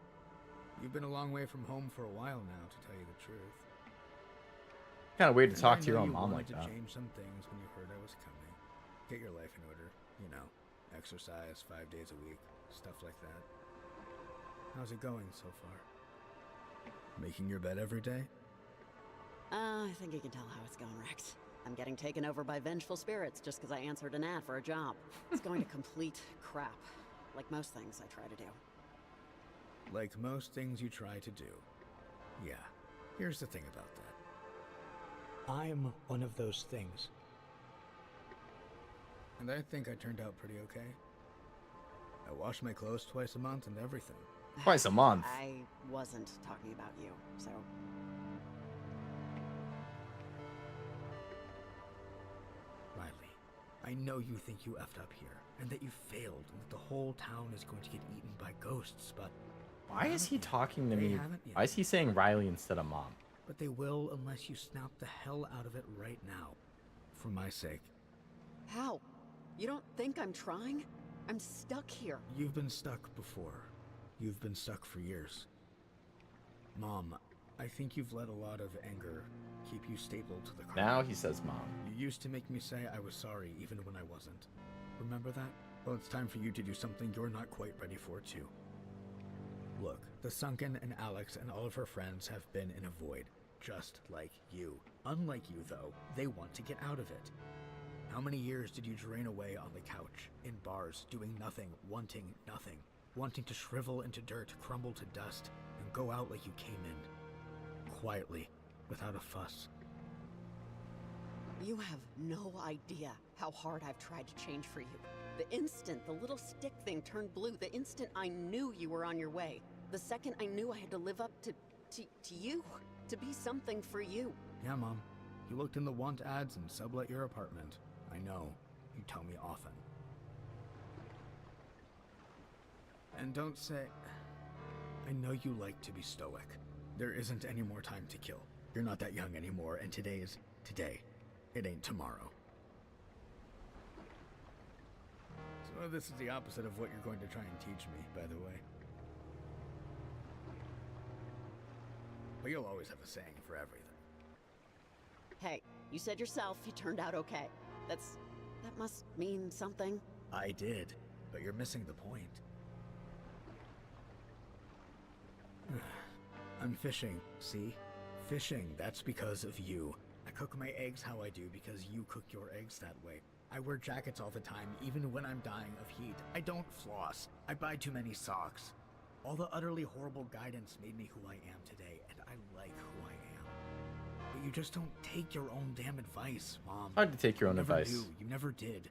You've been a long way from home for a while now, to tell you the truth. Kind of weird to And talk I to your know own you mom wanted like to that. change some things when you heard I was coming. Get your life in order, you know, exercise 5 days a week, stuff like that. How's it going so far? Making your bed every day? I think you can tell how it's going, Rex. I'm getting taken over by vengeful spirits just because I answered an ad for a job. It's going to complete crap, like most things I try to do. Like most things you try to do. Yeah, here's the thing about that. I'm one of those things. And I think I turned out pretty okay. I wash my clothes twice a month and everything. Twice a month? I wasn't talking about you, so... Riley, I know you think you effed up here, and that you failed, and that the whole town is going to get eaten by ghosts, but... Why is he talking to They me? haven't yet. Why is he saying Riley instead of mom? But they will unless you snap the hell out of it right now. For my sake. How? You don't think I'm trying? I'm stuck here. You've been stuck before. You've been stuck for years. Mom, I think you've let a lot of anger keep you stapled to the car. Now he says mom. You used to make me say I was sorry even when I wasn't. Remember that? Well, it's time for you to do something you're not quite ready for, too. Look, the Sunken and Alex and all of her friends have been in a void, just like you. Unlike you, though, they want to get out of it. How many years did you drain away on the couch, in bars, doing nothing, wanting nothing, wanting to shrivel into dirt, crumble to dust, and go out like you came in? quietly, without a fuss. You have no idea how hard I've tried to change for you. The instant the little stick thing turned blue, the instant I knew you were on your way, the second I knew I had to live up to you, to be something for you. Yeah, Mom. You looked in the want ads and sublet your apartment. I know. You tell me often. And don't say... I know you like to be stoic. There isn't any more time to kill. You're not that young anymore, and today is today. It ain't tomorrow. So this is the opposite of what you're going to try and teach me, by the way. But you'll always have a saying for everything. Hey, you said yourself you turned out okay. That must mean something. I did, but you're missing the point. I'm fishing, see? Fishing, that's because of you. I cook my eggs how I do because you cook your eggs that way. I wear jackets all the time, even when I'm dying of heat. I don't floss. I buy too many socks. All the utterly horrible guidance made me who I am today, and I like who I am. But you just don't take your own damn advice, Mom. Hard to take your own advice. You never did.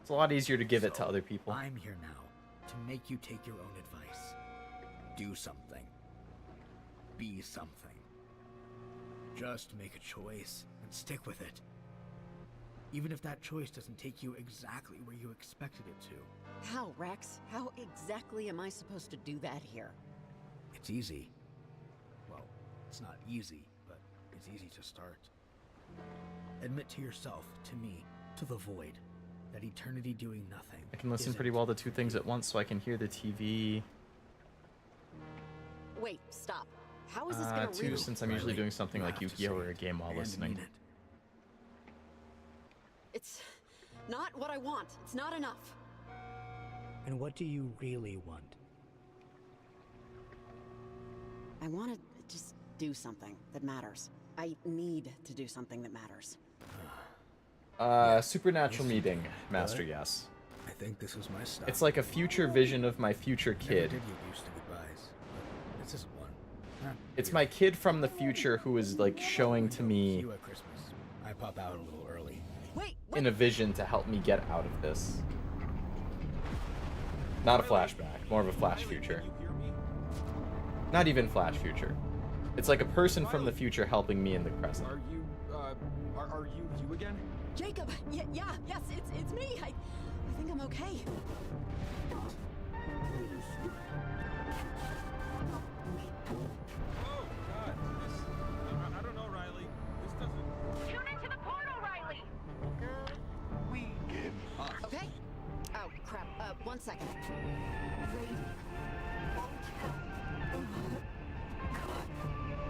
It's a lot easier to give it to other people. I'm here now to make you take your own advice. Do something. Be something. Just make a choice and stick with it. Even if that choice doesn't take you exactly where you expected it to. How, Rex? How exactly am I supposed to do that here? It's easy. Well, it's not easy, but it's easy to start. Admit to yourself, to me, to the void, that eternity doing nothing. I can listen pretty well to two things at once, so I can hear the TV. Wait, stop. How is this gonna Two, since I'm usually doing something like YuGiOh or a game while listening. It's not what I want. It's not enough. And what do you really want? I want to just do something that matters. I need to do something that matters. Supernatural meeting, Master Yes. I think this is my stuff. It's like a future vision of my future kid. Never did get used to goodbyes, but this is one. It's my kid from the future who is like showing to me See you at Christmas. I pop out a little early. Wait. In a vision to help me get out of this. Not a flashback, more of a flash future. Not even flash future. It's like a person from the future helping me in the present. Are you again? Jacob, yes, it's me. I think I'm okay. Oh, God. I don't know, Riley. This doesn't... Tune into the portal, Riley! Okay. Oh, crap. 1 second.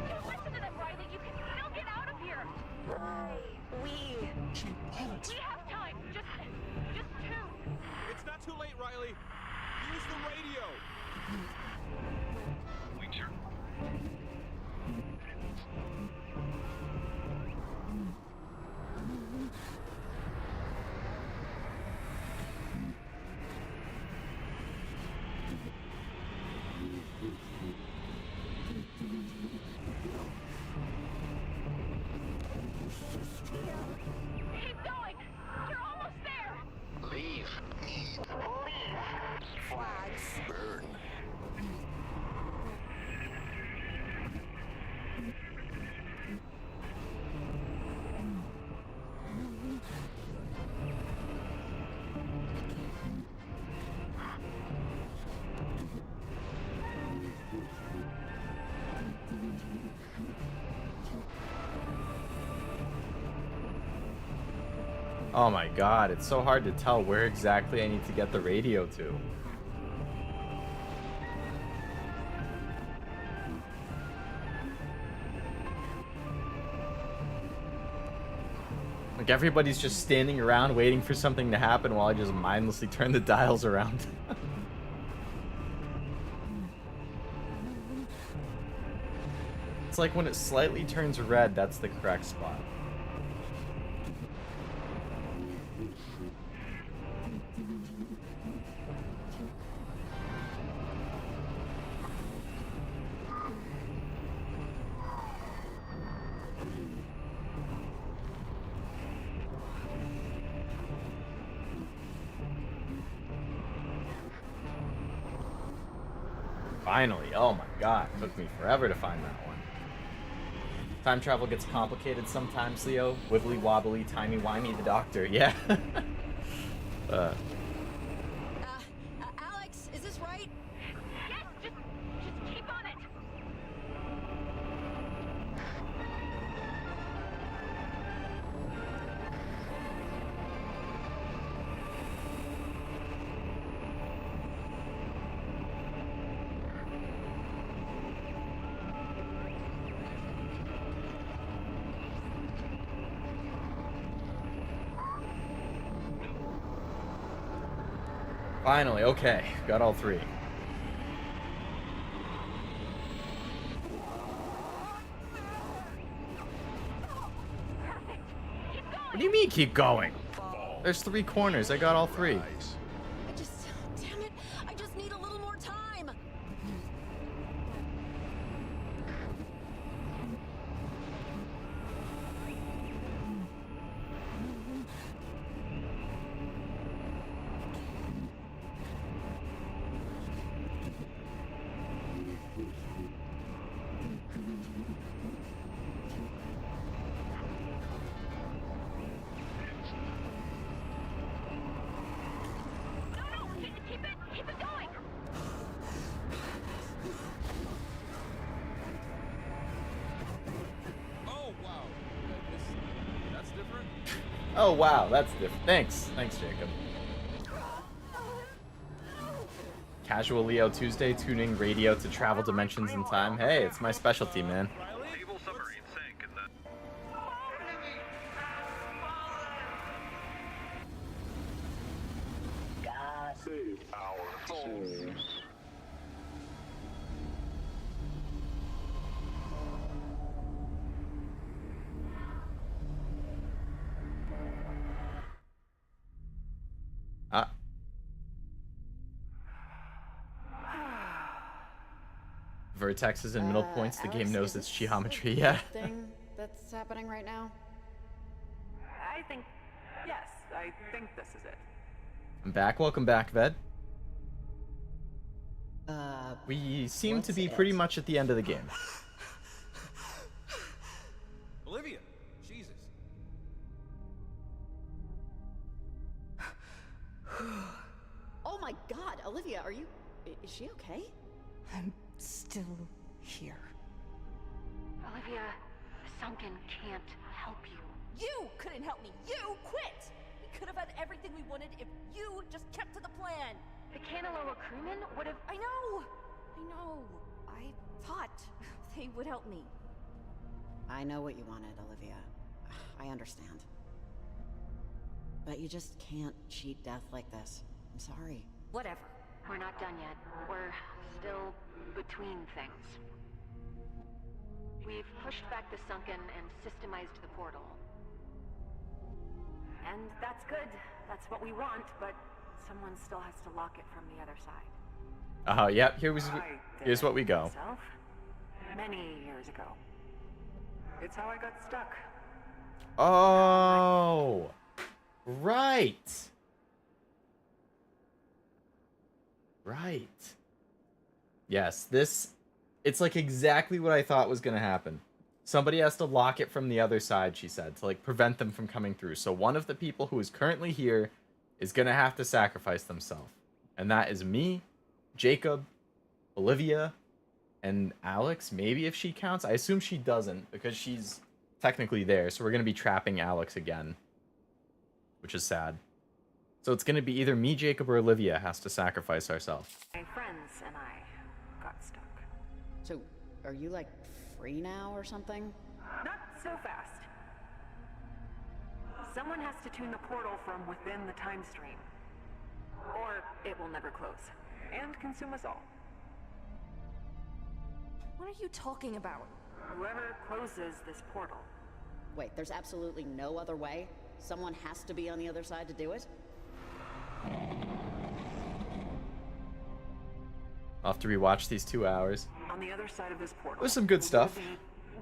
Don't listen to them, Riley. You can still get out of here. We have time. Just two. It's not too late, Riley. Use the radio. Keep going. You're almost there. Leave. Flags. Burn. Oh my god, it's so hard to tell where exactly I need to get the radio to. Like everybody's just standing around waiting for something to happen while I just mindlessly turn the dials around. It's like when it slightly turns red, that's the correct spot. Finally. Oh my god. Took me forever to find that one. Time travel gets complicated sometimes, Leo. Wibbly wobbly, timey wimey, the doctor. Yeah. Alex, is this right? Yes, just keep on it. Finally, okay. Got all three. What do you mean keep going? There's 3 corners. I got all 3. Damn it, I just need a little more time. Keep it going. Oh wow, that's different. Oh wow, that's different. Thanks, Jacob. Casual Leo Tuesday, tuning radio to travel dimensions and time. Hey, it's my specialty, man. Naval submarine sank in the... God save our souls. Vertexes and middle points, the game Alex, knows is its this geometry, the yeah. thing that's happening right now? I think, yes, I think this is it. I'm back. Welcome back, Ved. We seem to be pretty much at the end of the game. Olivia, Jesus. Oh my god, Olivia, are you... Is she okay? I'm still here. Olivia, Sunken can't help you. You couldn't help me. You quit. We could have had everything we wanted if you just kept to the plan. The Kanaloa crewmen would have... I know. I thought they would help me. I know what you wanted, Olivia. I understand. But you just can't cheat death like this. I'm sorry. Whatever. We're not done yet. We're still between things. We've pushed back the Sunken and systemized the portal. And that's good. That's what we want, but someone still has to lock it from the other side. Yep, here's what we go. Myself, many years ago. It's how I got stuck. Oh, right. Right. Yes, it's like exactly what I thought was going to happen. Somebody has to lock it from the other side, she said, to like prevent them from coming through. So one of the people who is currently here is going to have to sacrifice themselves. And that is me, Jacob, Olivia, and Alex, maybe if she counts. I assume she doesn't because she's technically there. So we're going to be trapping Alex again, which is sad. So it's going to be either me, Jacob, or Olivia has to sacrifice ourselves. My friends and I got stuck. So, are you like free now or something? Not so fast. Someone has to tune the portal from within the time stream. Or it will never close. And consume us all. What are you talking about? Whoever closes this portal. Wait, there's absolutely no other way? Someone has to be on the other side to do it? I'll have to rewatch these 2 hours. On the other side of this portal. There's some good stuff.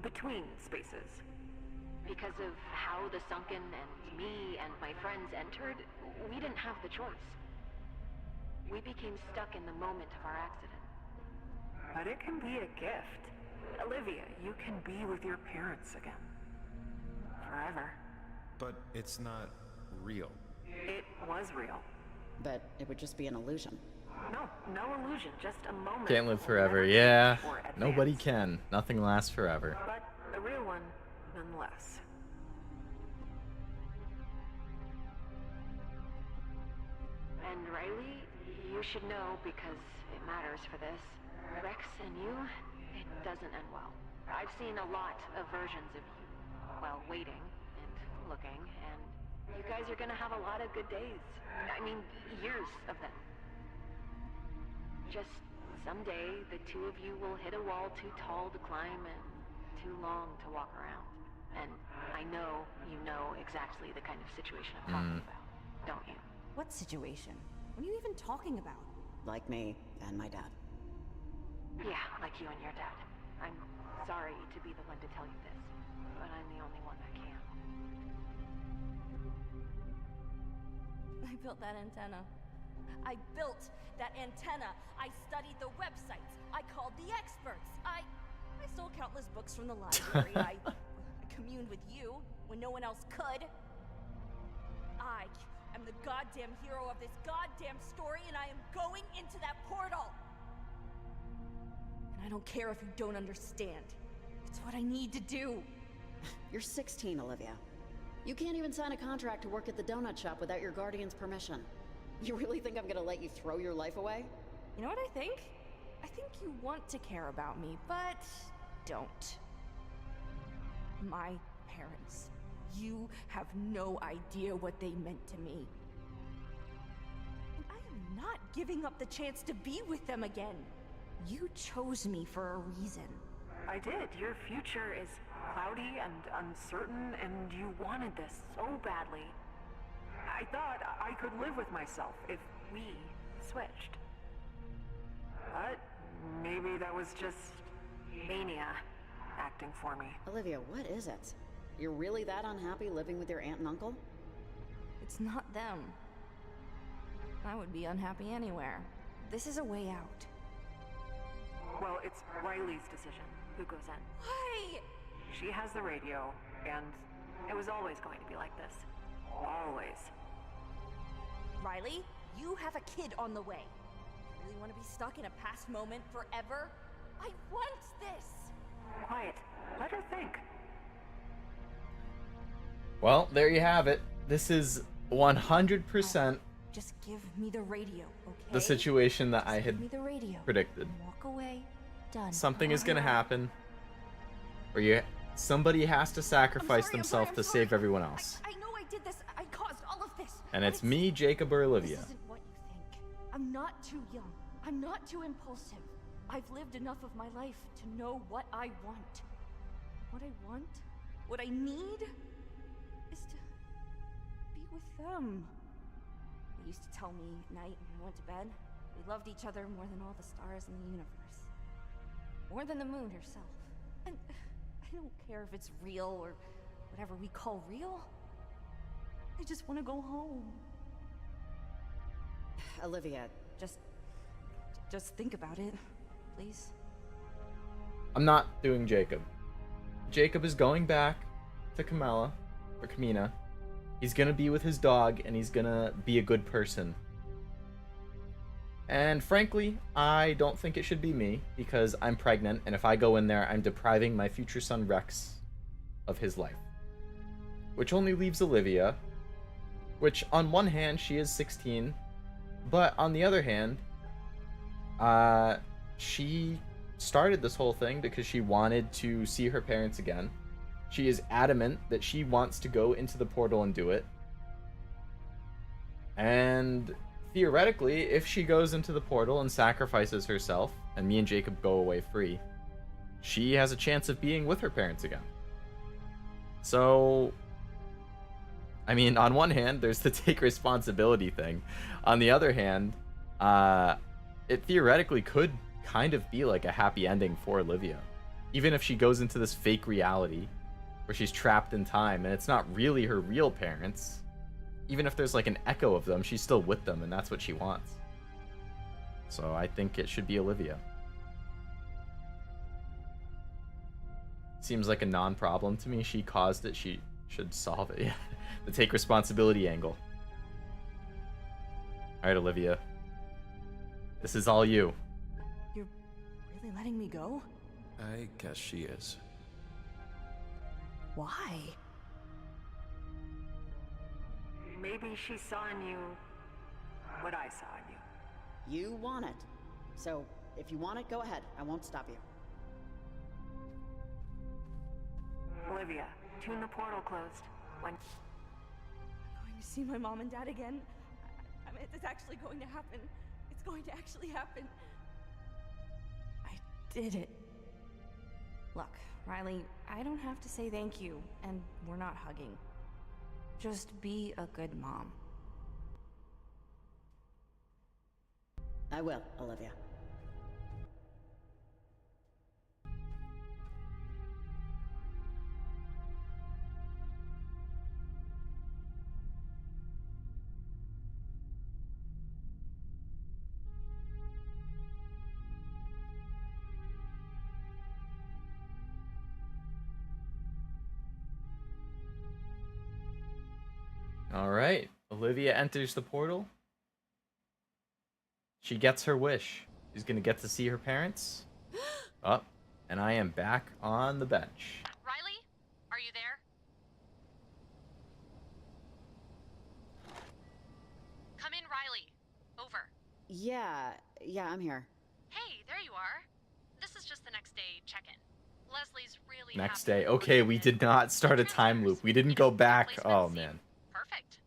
Between spaces. Because of how the Sunken and me and my friends entered, we didn't have the choice. We became stuck in the moment of our accident. but it can be a gift. Olivia, you can be with your parents again. Forever. But it's not real. It was real. But it would just be an illusion. No illusion, just a moment. Can't live will forever. never Yeah, change or advance. nobody can. Nothing lasts forever. But a real one, nonetheless. And Riley, you should know because it matters for this. Rex and you, it doesn't end well. I've seen a lot of versions of you while waiting and looking, and you guys are gonna have a lot of good days. I mean, years of them. Just someday, the two of you will hit a wall too tall to climb and too long to walk around. And I know you know exactly the kind of situation I'm talking about, don't you? What situation? What are you even talking about? Like me and my dad. Yeah, like you and your dad. I'm sorry to be the one to tell you this, but I'm the only one that can. I built that antenna. I built that antenna. I studied the websites. I called the experts. I stole countless books from the library. I communed with you when no one else could. I am the goddamn hero of this goddamn story, and I am going into that portal. And I don't care if you don't understand. It's what I need to do. You're 16, Olivia. You can't even sign a contract to work at the donut shop without your guardian's permission. You really think I'm gonna let you throw your life away? You know what I think? I think you want to care about me, but don't. My parents. You have no idea what they meant to me. And I am not giving up the chance to be with them again. You chose me for a reason. I did. Your future is cloudy and uncertain, and you wanted this so badly. I thought I could live with myself if we switched. But maybe that was just mania acting for me. Olivia, what is it? You're really that unhappy living with your aunt and uncle? It's not them. I would be unhappy anywhere. This is a way out. Well, it's Riley's decision who goes in. Why? She has the radio, and it was always going to be like this. Always. Riley, you have a kid on the way. You really want to be stuck in a past moment forever? I want this! Quiet. Let her think. Well, there you have it. This is 100% Just give me the radio, okay? the situation that I had Give me the radio. predicted. Walk away. Done. Something is going to happen where somebody has to sacrifice themselves to save everyone else. I know I did this. I caused all of this. And it's me, Jacob, or Olivia. This isn't what you think. I'm not too young. I'm not too impulsive. I've lived enough of my life to know what I want. What I want, what I need, is to be with them. They used to tell me at night when we went to bed, we loved each other more than all the stars in the universe. More than the moon herself. And I don't care if it's real or whatever we call real. I just want to go home. Olivia, just think about it, please. I'm not doing Jacob. Jacob is going back to Kamina. He's gonna be with his dog, and he's gonna be a good person. And frankly, I don't think it should be me, because I'm pregnant, and if I go in there, I'm depriving my future son Rex of his life. Which only leaves Olivia, which on one hand, she is 16, but on the other hand, she started this whole thing because she wanted to see her parents again. She is adamant that she wants to go into the portal and do it. And theoretically, if she goes into the portal and sacrifices herself, and me and Jacob go away free, she has a chance of being with her parents again. So, I mean, on one hand, there's the take responsibility thing. On the other hand, it theoretically could kind of be like a happy ending for Olivia. Even if she goes into this fake reality where she's trapped in time and it's not really her real parents, even if there's like an echo of them, she's still with them, and that's what she wants. So I think it should be Olivia. seems like a non-problem to me. She caused it. She should solve it. Yeah. The take responsibility angle. All right, Olivia. This is all you. You're really letting me go? I guess she is. Why? Maybe she saw in you what I saw in you. You want it. So, if you want it, go ahead. I won't stop you. Olivia, tune the portal closed. When I'm going to see my mom and dad again. I mean, it's actually going to happen. It's going to actually happen. I did it. Look, Riley, I don't have to say thank you, and we're not hugging. Just be a good mom. I will, Olivia. All right. Olivia enters the portal. She gets her wish. She's going to get to see her parents. Up. And I am back on the bench. Riley? Are you there? Come in, Riley. Over. Yeah, I'm here. Hey, there you are. This is just the next day check-in. Leslie's really Next happy day. with Okay, what we you did not start a time loop. We didn't go back. Oh, man. Perfect.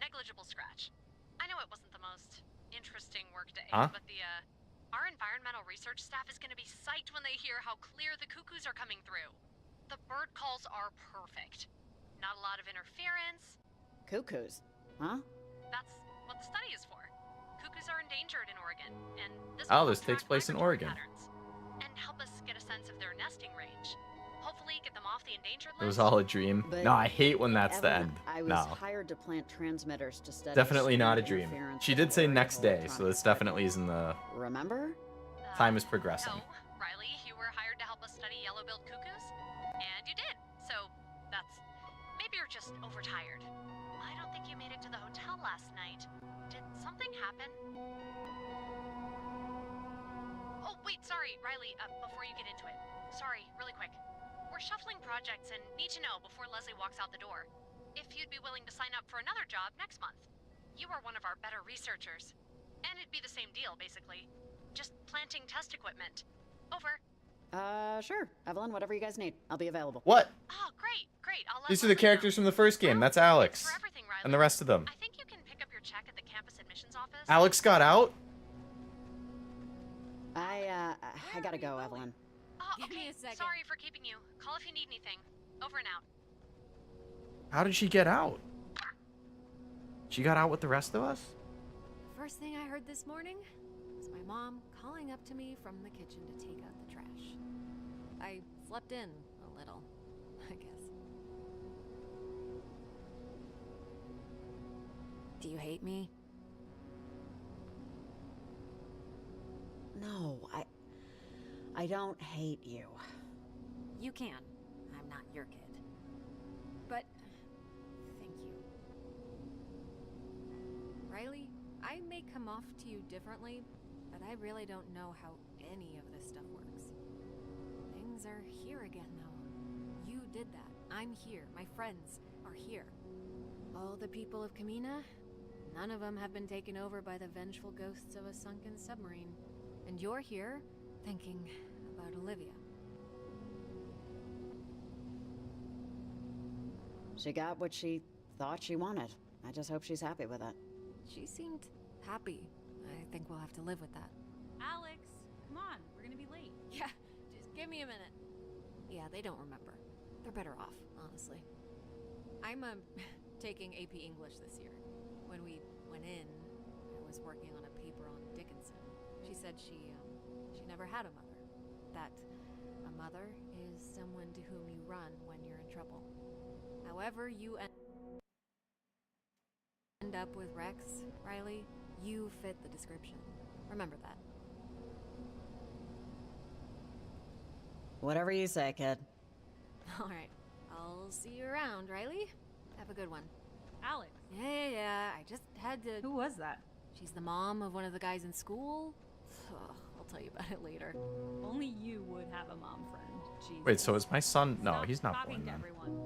Negligible scratch. I know it wasn't the most interesting workday, Huh? but our environmental research staff is going to be psyched when they hear how clear the cuckoos are coming through. The bird calls are perfect. Not a lot of interference. Cuckoos, huh? That's what the study is for. Cuckoos are endangered in Oregon, and this Oh, will this help takes track place in migratory Oregon. patterns and help us get a sense of their nesting range. Hopefully get them off the endangered It was list. all a dream. But No, I hate when that's the Evelyn, end. I was No. hired to plant transmitters to study Definitely not a screen dream. interference She with did say aerial next day, so electronic this definitely is in the... Remember? Time is progressing. No, Riley, you were hired to help us study yellow-billed cuckoos, and you did. So that's... maybe you're just overtired. I don't think you made it to the hotel last night. Did something happen? Oh, wait, sorry, Riley, before you get into it. Sorry, really quick. We're shuffling projects and need to know before Leslie walks out the door if you'd be willing to sign up for another job next month. You are one of our better researchers. And it'd be the same deal, basically. Just planting test equipment. Over. Sure. Evelyn, whatever you guys need. I'll be available. What? Oh, great. I'll let These are the Leslie know. characters from the first game. That's Alex. For everything, Riley. And the rest of them. I think you can pick up your check at the campus admissions office. Alex got out? I gotta go, Evelyn. Oh, Give me okay. a second. Sorry for keeping you. Call if you need anything. Over and out. How did she get out? She got out with the rest of us? First thing I heard this morning was my mom calling up to me from the kitchen to take out the trash. I slept in a little, I guess. Do you hate me? No, I don't hate you. You can. I'm not your kid. But thank you. Riley, I may come off to you differently, but I really don't know how any of this stuff works. Things are here again, though. You did that. I'm here. My friends are here. All the people of Kamina, none of them have been taken over by the vengeful ghosts of a sunken submarine. And you're here thinking about Olivia. She got what she thought she wanted. I just hope she's happy with it. She seemed happy. I think we'll have to live with that. Alex, come on, we're gonna be late. Yeah, just give me a minute. Yeah, they don't remember. They're better off, honestly. I'm taking AP English this year. When we went in, I was working on a paper on Dickinson. She said she never had a mother. That a mother is someone to whom you run when you're in trouble. However you end up with Rex, Riley, you fit the description. Remember that. Whatever you say, kid. Alright, I'll see you around, Riley. Have a good one. Alex. Yeah, I just had to... Who was that? She's the mom of one of the guys in school. I'll tell you about it later. Only you would have a mom friend. Jesus. Wait, so is my son? No, Stop he's not talking born to then. everyone.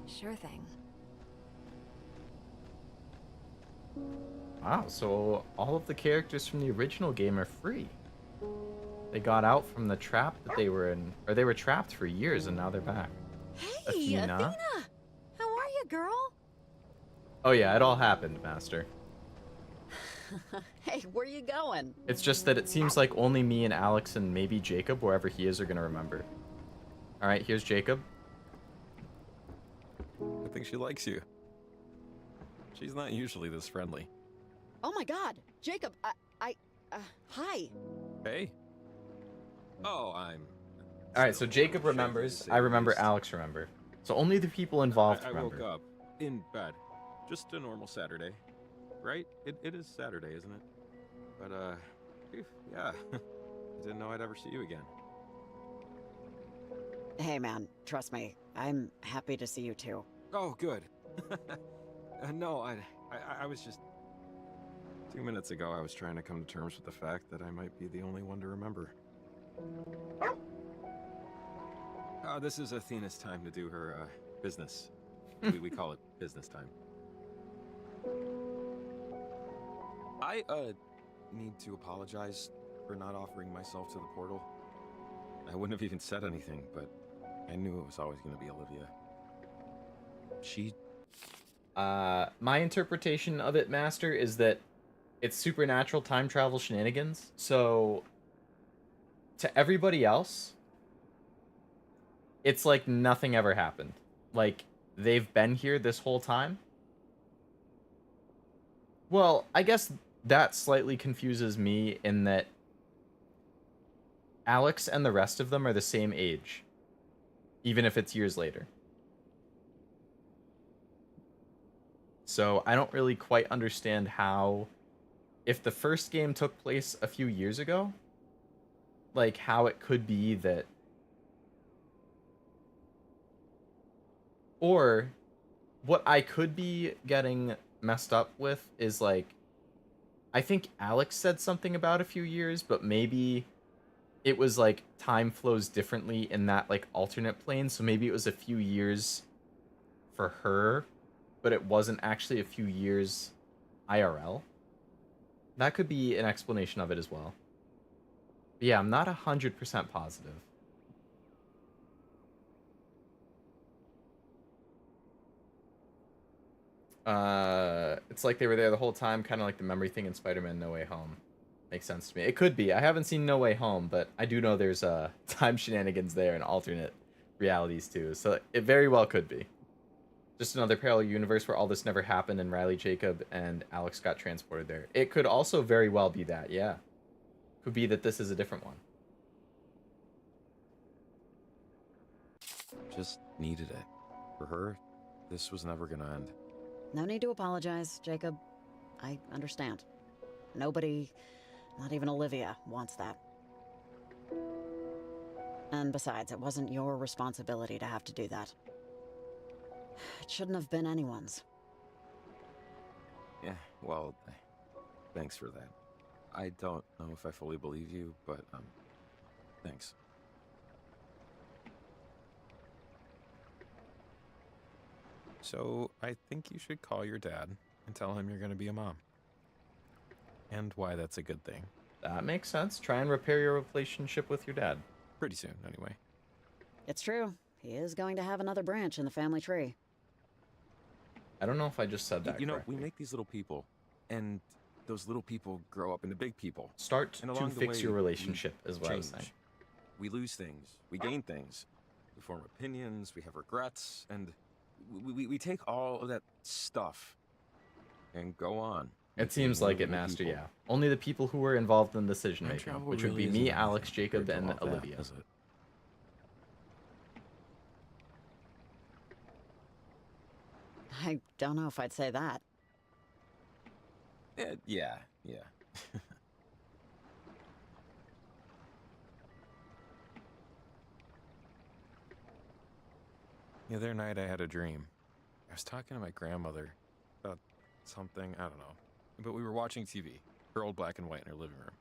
Sure thing. Wow, so all of the characters from the original game are free. They got out from the trap that they were in, or they were trapped for years, and now they're back. Hey, Athena! How are you, girl? Oh yeah, it all happened, Master. Hey, where you going? It's just that it seems like only me and Alex and maybe Jacob, wherever he is, are gonna remember. Alright, here's Jacob. I think she likes you. She's not usually this friendly. Oh my god, Jacob, hi. Hey. Oh, I'm... Alright, so Jacob remembers, I remember, Alex remember. So only the people involved I remember. woke up in bed. Just a normal Saturday. Right? It is Saturday, isn't it? But, phew, yeah. I didn't know I'd ever see you again. Hey man, trust me, I'm happy to see you too. Oh, good. No, I was just... 2 minutes ago, I was trying to come to terms with the fact that I might be the only one to remember. This is Athena's time to do her, business. We call it business time. I, need to apologize for not offering myself to the portal. I wouldn't have even said anything, but I knew it was always going to be Olivia. She... My interpretation of it, Master, is that it's supernatural time travel shenanigans. So, to everybody else, it's like nothing ever happened. Like, they've been here this whole time. Well, I guess that slightly confuses me in that Alex and the rest of them are the same age, even if it's years later. So I don't really quite understand how, if the first game took place a few years ago, like how it could be that, or what I could be getting messed up with is like, I think Alex said something about a few years, but maybe it was like time flows differently in that like alternate plane. So maybe it was a few years for her, but it wasn't actually a few years IRL. That could be an explanation of it as well. But yeah, I'm not 100% positive. It's like they were there the whole time, kind of like the memory thing in Spider-Man No Way Home. Makes sense to me. It could be. I haven't seen No Way Home, but I do know there's time shenanigans there and alternate realities too. So it very well could be. Just another parallel universe where all this never happened and Riley, Jacob, and Alex got transported there. It could also very well be that, yeah. Could be that this is a different one. Just needed it. For her, this was never gonna end. No need to apologize, Jacob. I understand. Nobody, not even Olivia, wants that. And besides, it wasn't your responsibility to have to do that. It shouldn't have been anyone's. Yeah, well, thanks for that. I don't know if I fully believe you, but, thanks. So, I think you should call your dad and tell him you're gonna be a mom. And why that's a good thing. That makes sense. Try and repair your relationship with your dad. Pretty soon, anyway. It's true. He is going to have another branch in the family tree. I don't know if I just said that You know, correctly. we make these little people, and those little people grow up into big people. Start and to along the fix way, your relationship, we is what I was change. saying. We lose things. We gain things. We form opinions. We have regrets. And we take all of that stuff and go on. It seems like it, Master, yeah. Only the people who were involved in the decision making, travel which would really be me, isn't Alex, Jacob, compared and to all that, Olivia. is it? I don't know if I'd say that. Yeah. The other night I had a dream. I was talking to my grandmother about something, I don't know. But we were watching TV, her old black and white in her living room.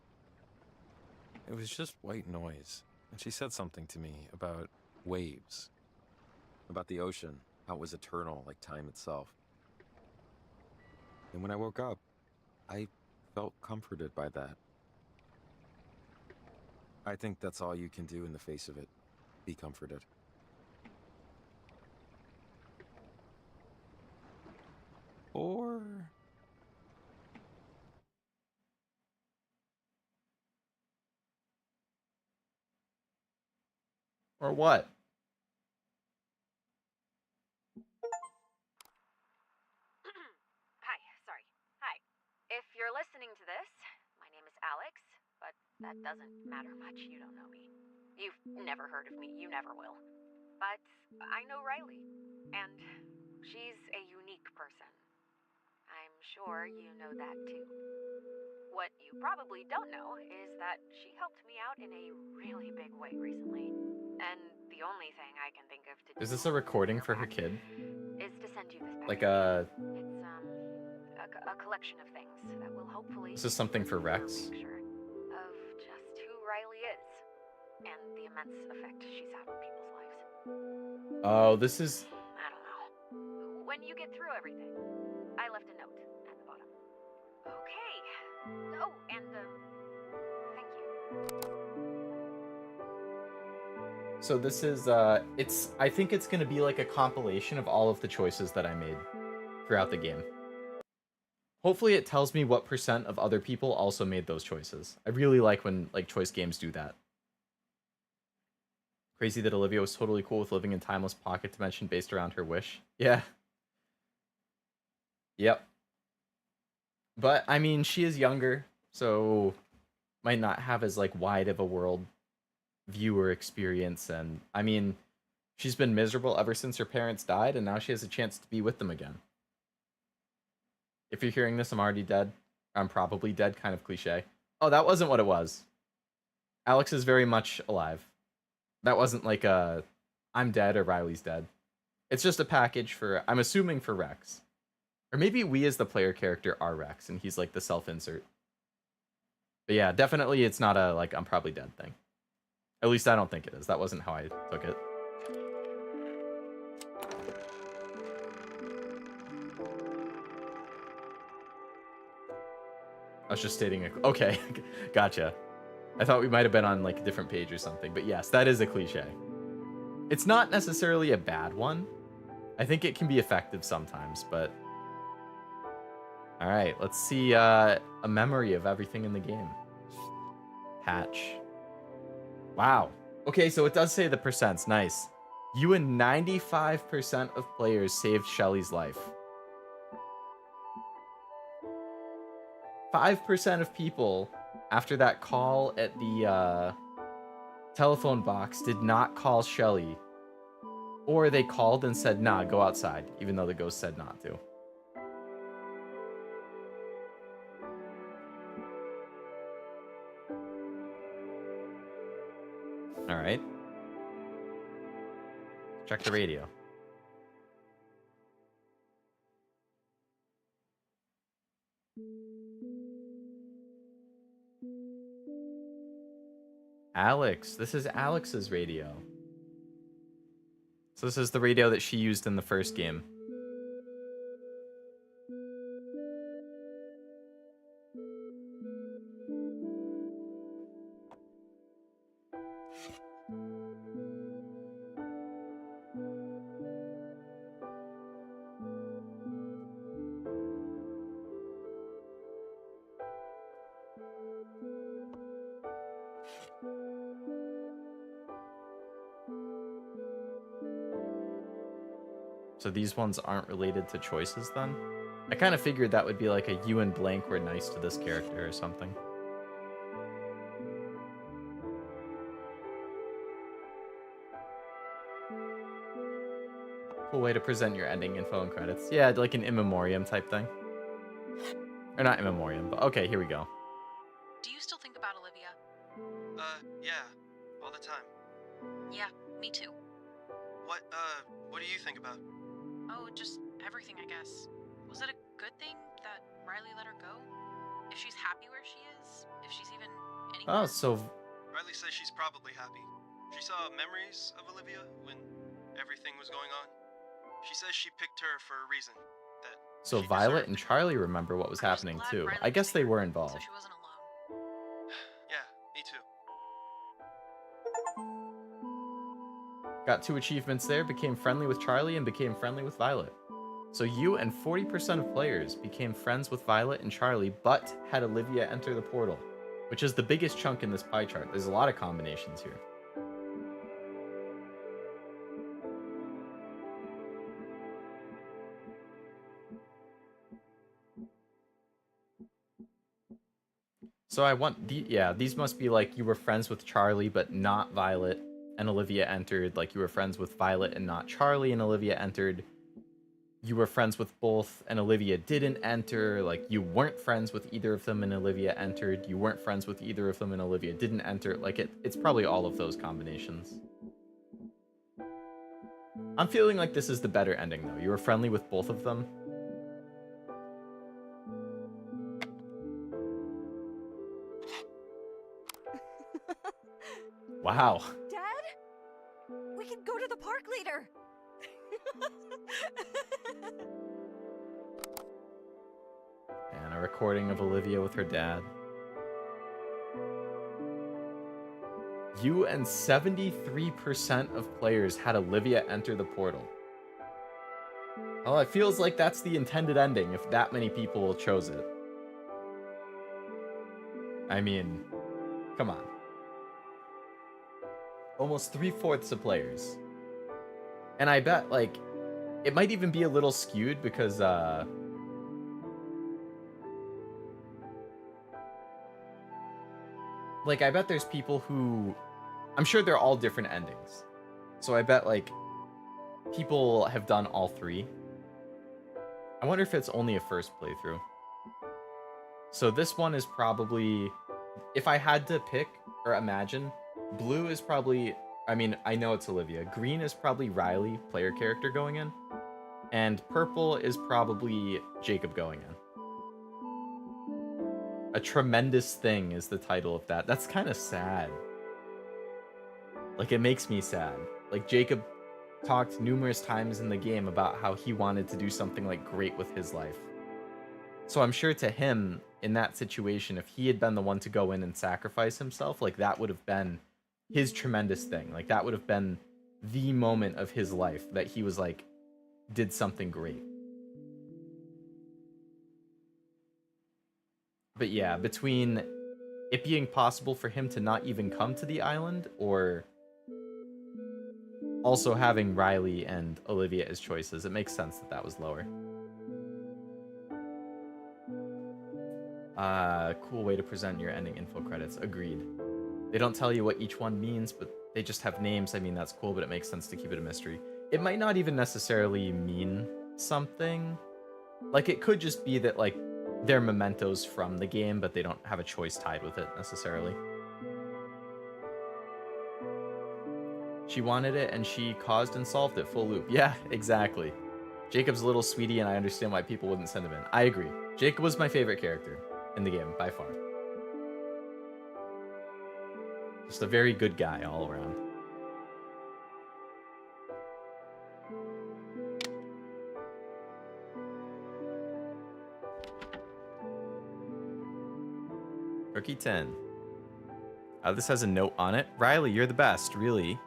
It was just white noise. And she said something to me about waves, about the ocean, how it was eternal, like time itself. And when I woke up, I felt comforted by that. I think that's all you can do in the face of it. Be comforted. Or... Or what? Hi, sorry. Hi. If you're listening to this, my name is Alex, but that doesn't matter much. You don't know me. You've never heard of me. You never will. But I know Riley, and she's a unique person. I'm sure you know that too. What you probably don't know is that she helped me out in a really big way recently. And the only thing I can think of to do Is this a recording for her kid? is to send you this Like package. It's a collection of things that will hopefully This is something for Rex. picture of just who Riley is and the immense effect she's had on people's lives. Oh, this is... I don't know. When you get through everything, I left a note at the bottom. Okay. Oh, and thank you. So this is, I think it's going to be like a compilation of all of the choices that I made throughout the game. Hopefully it tells me what % of other people also made those choices. I really like when, like, choice games do that. Crazy that Olivia was totally cool with living in timeless pocket dimension based around her wish. Yeah. Yep. But, I mean, she is younger, so might not have as, like, wide of a world viewer experience, and I mean, she's been miserable ever since her parents died, and now she has a chance to be with them again. If you're hearing this, I'm already dead. I'm probably dead, kind of cliche. Oh, that wasn't what it was. Alex is very much alive. That wasn't like a I'm dead or Riley's dead. It's just a package for, I'm assuming, for Rex. Or maybe we as the player character are Rex, and he's like the self-insert. But yeah, definitely it's not a, like, I'm probably dead thing. At least I don't think it is. That wasn't how I took it. I was just stating a... Okay, gotcha. I thought we might have been on, like, a different page or something. But yes, that is a cliche. It's not necessarily a bad one. I think it can be effective sometimes, but... Alright, let's see a memory of everything in the game. Patch. Wow. Okay, so it does say the percents. Nice. You and 95% of players saved Shelly's life. 5% of people, after that call at the telephone box, did not call Shelly. Or they called and said, nah, go outside, even though the ghost said not to. All right. Check the radio. Alex. This is Alex's radio. So this is the radio that she used in the first game. So these ones aren't related to choices then? I kind of figured that would be like a you and blank were nice to this character or something. Cool way to present your ending info and credits. Yeah, like an in memoriam type thing. Or not in memoriam, but okay, here we go. Do you still think about Olivia? Yeah, all the time. Yeah, me too. What do you think about? Oh, just everything, I guess. Was it a good thing that Riley let her go? If she's happy where she is? If she's even anywhere? Oh, so Riley says she's probably happy. She saw memories of Olivia when everything was going on. She says she picked her for a reason. That so she Violet deserved. and Charlie remember what was happening too. I guess they were involved. So she wasn't alone. Yeah, me too. Got 2 achievements there, became friendly with Charlie and became friendly with Violet. So you and 40% of players became friends with Violet and Charlie, but had Olivia enter the portal, which is the biggest chunk in this pie chart. There's a lot of combinations here. So I want these must be like you were friends with Charlie but not Violet and Olivia entered, like you were friends with Violet and not Charlie and Olivia entered. You were friends with both and Olivia didn't enter, like you weren't friends with either of them and Olivia entered. You weren't friends with either of them and Olivia didn't enter. Like it's probably all of those combinations. I'm feeling like this is the better ending though. You were friendly with both of them. Wow. Dad? We can go to the park later. And a recording of Olivia with her dad. You and 73% of players had Olivia enter the portal. Well, it feels like that's the intended ending if that many people chose it. I mean, come on. Almost 3/4 of players. And I bet, like, it might even be a little skewed because, like, I bet there's people who... I'm sure they're all different endings. So I bet, like, people have done all 3. I wonder if it's only a first playthrough. So this one is probably... If I had to pick or imagine, blue is probably... I mean, I know it's Olivia. Green is probably Riley, player character, going in. And purple is probably Jacob going in. A Tremendous Thing is the title of that. That's kind of sad. Like, it makes me sad. Like, Jacob talked numerous times in the game about how he wanted to do something, like, great with his life. So I'm sure to him, in that situation, if he had been the one to go in and sacrifice himself, like, that would have been his tremendous thing. Like, that would have been the moment of his life that he was, like, did something great. But yeah, between it being possible for him to not even come to the island, or also having Riley and Olivia as choices, it makes sense that that was lower. Cool way to present your ending info credits. Agreed. They don't tell you what each one means, but they just have names. I mean, that's cool, but it makes sense to keep it a mystery. It might not even necessarily mean something. Like, it could just be that, like, they're mementos from the game, but they don't have a choice tied with it, necessarily. She wanted it, and she caused and solved it, full loop. Yeah, exactly. Jacob's a little sweetie, and I understand why people wouldn't send him in. I agree. Jacob was my favorite character in the game, by far. Just a very good guy all around. Rookie 10. This has a note on it. Riley, you're the best, really.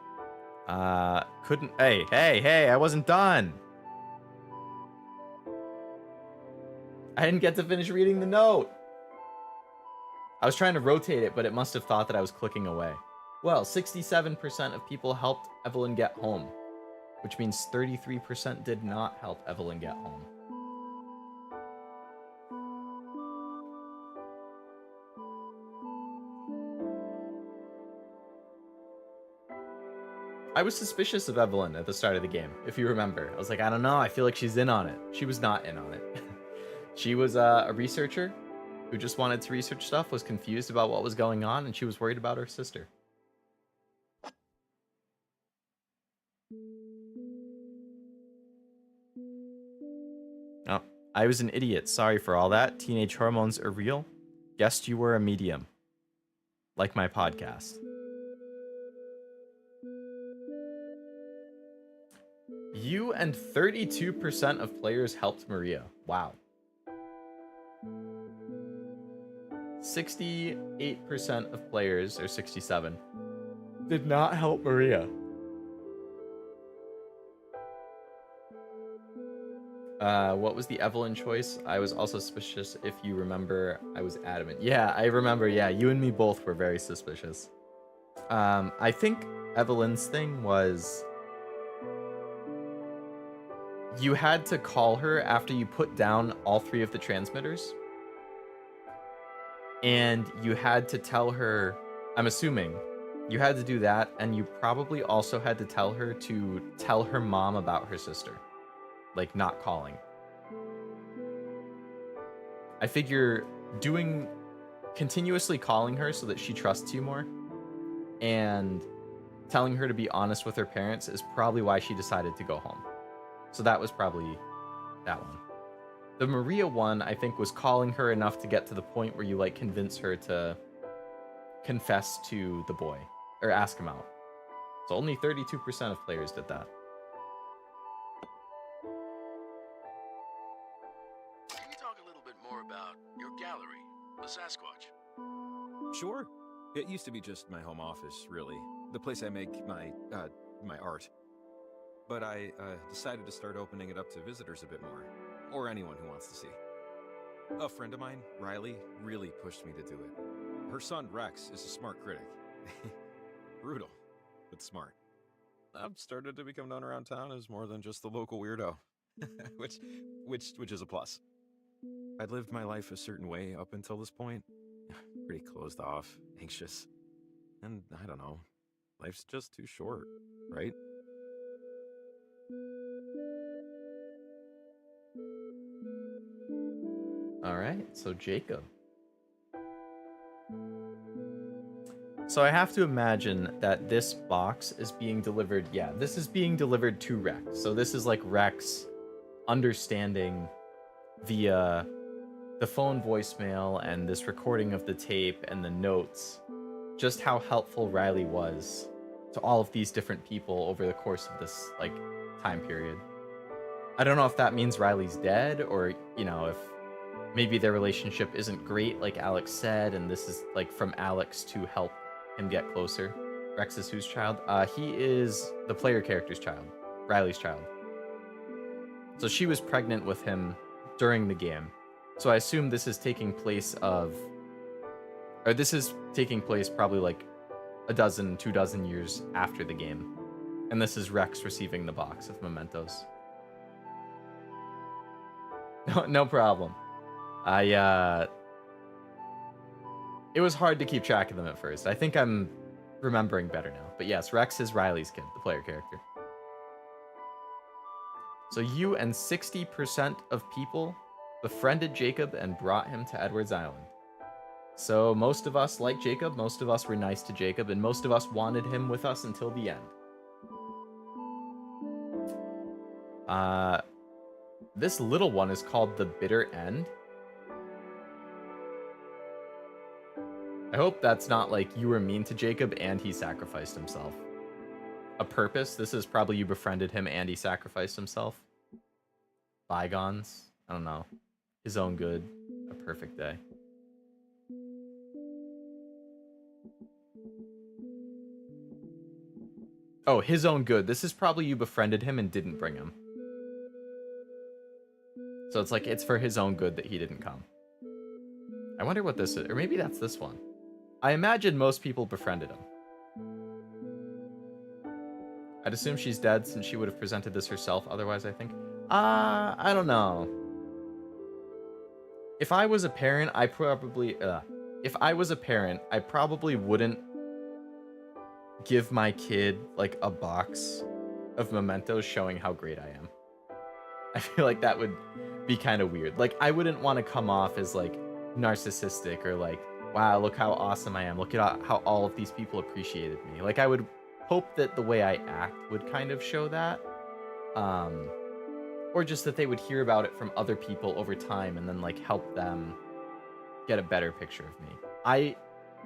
Couldn't... Hey, I wasn't done. I didn't get to finish reading the note. I was trying to rotate it, but it must have thought that I was clicking away. Well, 67% of people helped Evelyn get home, which means 33% did not help Evelyn get home. I was suspicious of Evelyn at the start of the game, if you remember. I was like, I don't know, I feel like she's in on it. She was not in on it. She was a researcher who just wanted to research stuff, was confused about what was going on, and she was worried about her sister. I was an idiot. Sorry for all that. Teenage hormones are real. Guessed you were a medium. Like my podcast. You and 32% of players helped Maria. Wow. 68% of players, or 67, did not help Maria. What was the Evelyn choice? I was also suspicious. If you remember, I was adamant. Yeah, I remember. Yeah, you and me both were very suspicious. I think Evelyn's thing was you had to call her after you put down all 3 of the transmitters. And you had to tell her, I'm assuming, you had to do that, and you probably also had to tell her to tell her mom about her sister. Like, not calling. I figure continuously calling her so that she trusts you more, and telling her to be honest with her parents is probably why she decided to go home. So that was probably that one. The Maria one, I think, was calling her enough to get to the point where you, like, convince her to confess to the boy, or ask him out. So only 32% of players did that. Can you talk a little bit more about your gallery, the Sasquatch? Sure. It used to be just my home office, really. The place I make my art. But I decided to start opening it up to visitors a bit more. Or anyone who wants to see. A friend of mine, Riley, really pushed me to do it. Her son, Rex, is a smart critic. Brutal, but smart. I've started to become known around town as more than just the local weirdo. which is a plus. I'd lived my life a certain way up until this point. Pretty closed off, anxious. And I don't know. Life's just too short, right? All right, so Jacob. So I have to imagine that this box is being delivered. Yeah, this is being delivered to Rex. So this is like Rex understanding via the phone voicemail and this recording of the tape and the notes, just how helpful Riley was to all of these different people over the course of this, like, time period. I don't know if that means Riley's dead, or, you know, if maybe their relationship isn't great, like Alex said, and this is, like, from Alex to help him get closer. Rex is whose child? He is the player character's child, Riley's child. So she was pregnant with him during the game. So I assume this is taking place probably like 2 years after the game. And this is Rex receiving the box of mementos. No problem. It was hard to keep track of them at first. I think I'm remembering better now. But yes, Rex is Riley's kid, the player character. So you and 60% of people befriended Jacob and brought him to Edwards Island. So most of us like Jacob, most of us were nice to Jacob, and most of us wanted him with us until the end. This little one is called the Bitter End. I hope that's not like you were mean to Jacob and he sacrificed himself. A purpose. This is probably you befriended him and he sacrificed himself. Bygones. I don't know. His own good. A perfect day. Oh, his own good. This is probably you befriended him and didn't bring him. So it's like it's for his own good that he didn't come. I wonder what this is. Or maybe that's this one. I imagine most people befriended him. I'd assume she's dead since she would have presented this herself otherwise, I think. I don't know. If I was a parent, I probably wouldn't give my kid like a box of mementos showing how great I am. I feel like that would be kind of weird. Like, I wouldn't want to come off as like narcissistic or like, wow, look how awesome I am. Look at how all of these people appreciated me. Like, I would hope that the way I act would kind of show that. or just that they would hear about it from other people over time and then like help them get a better picture of me.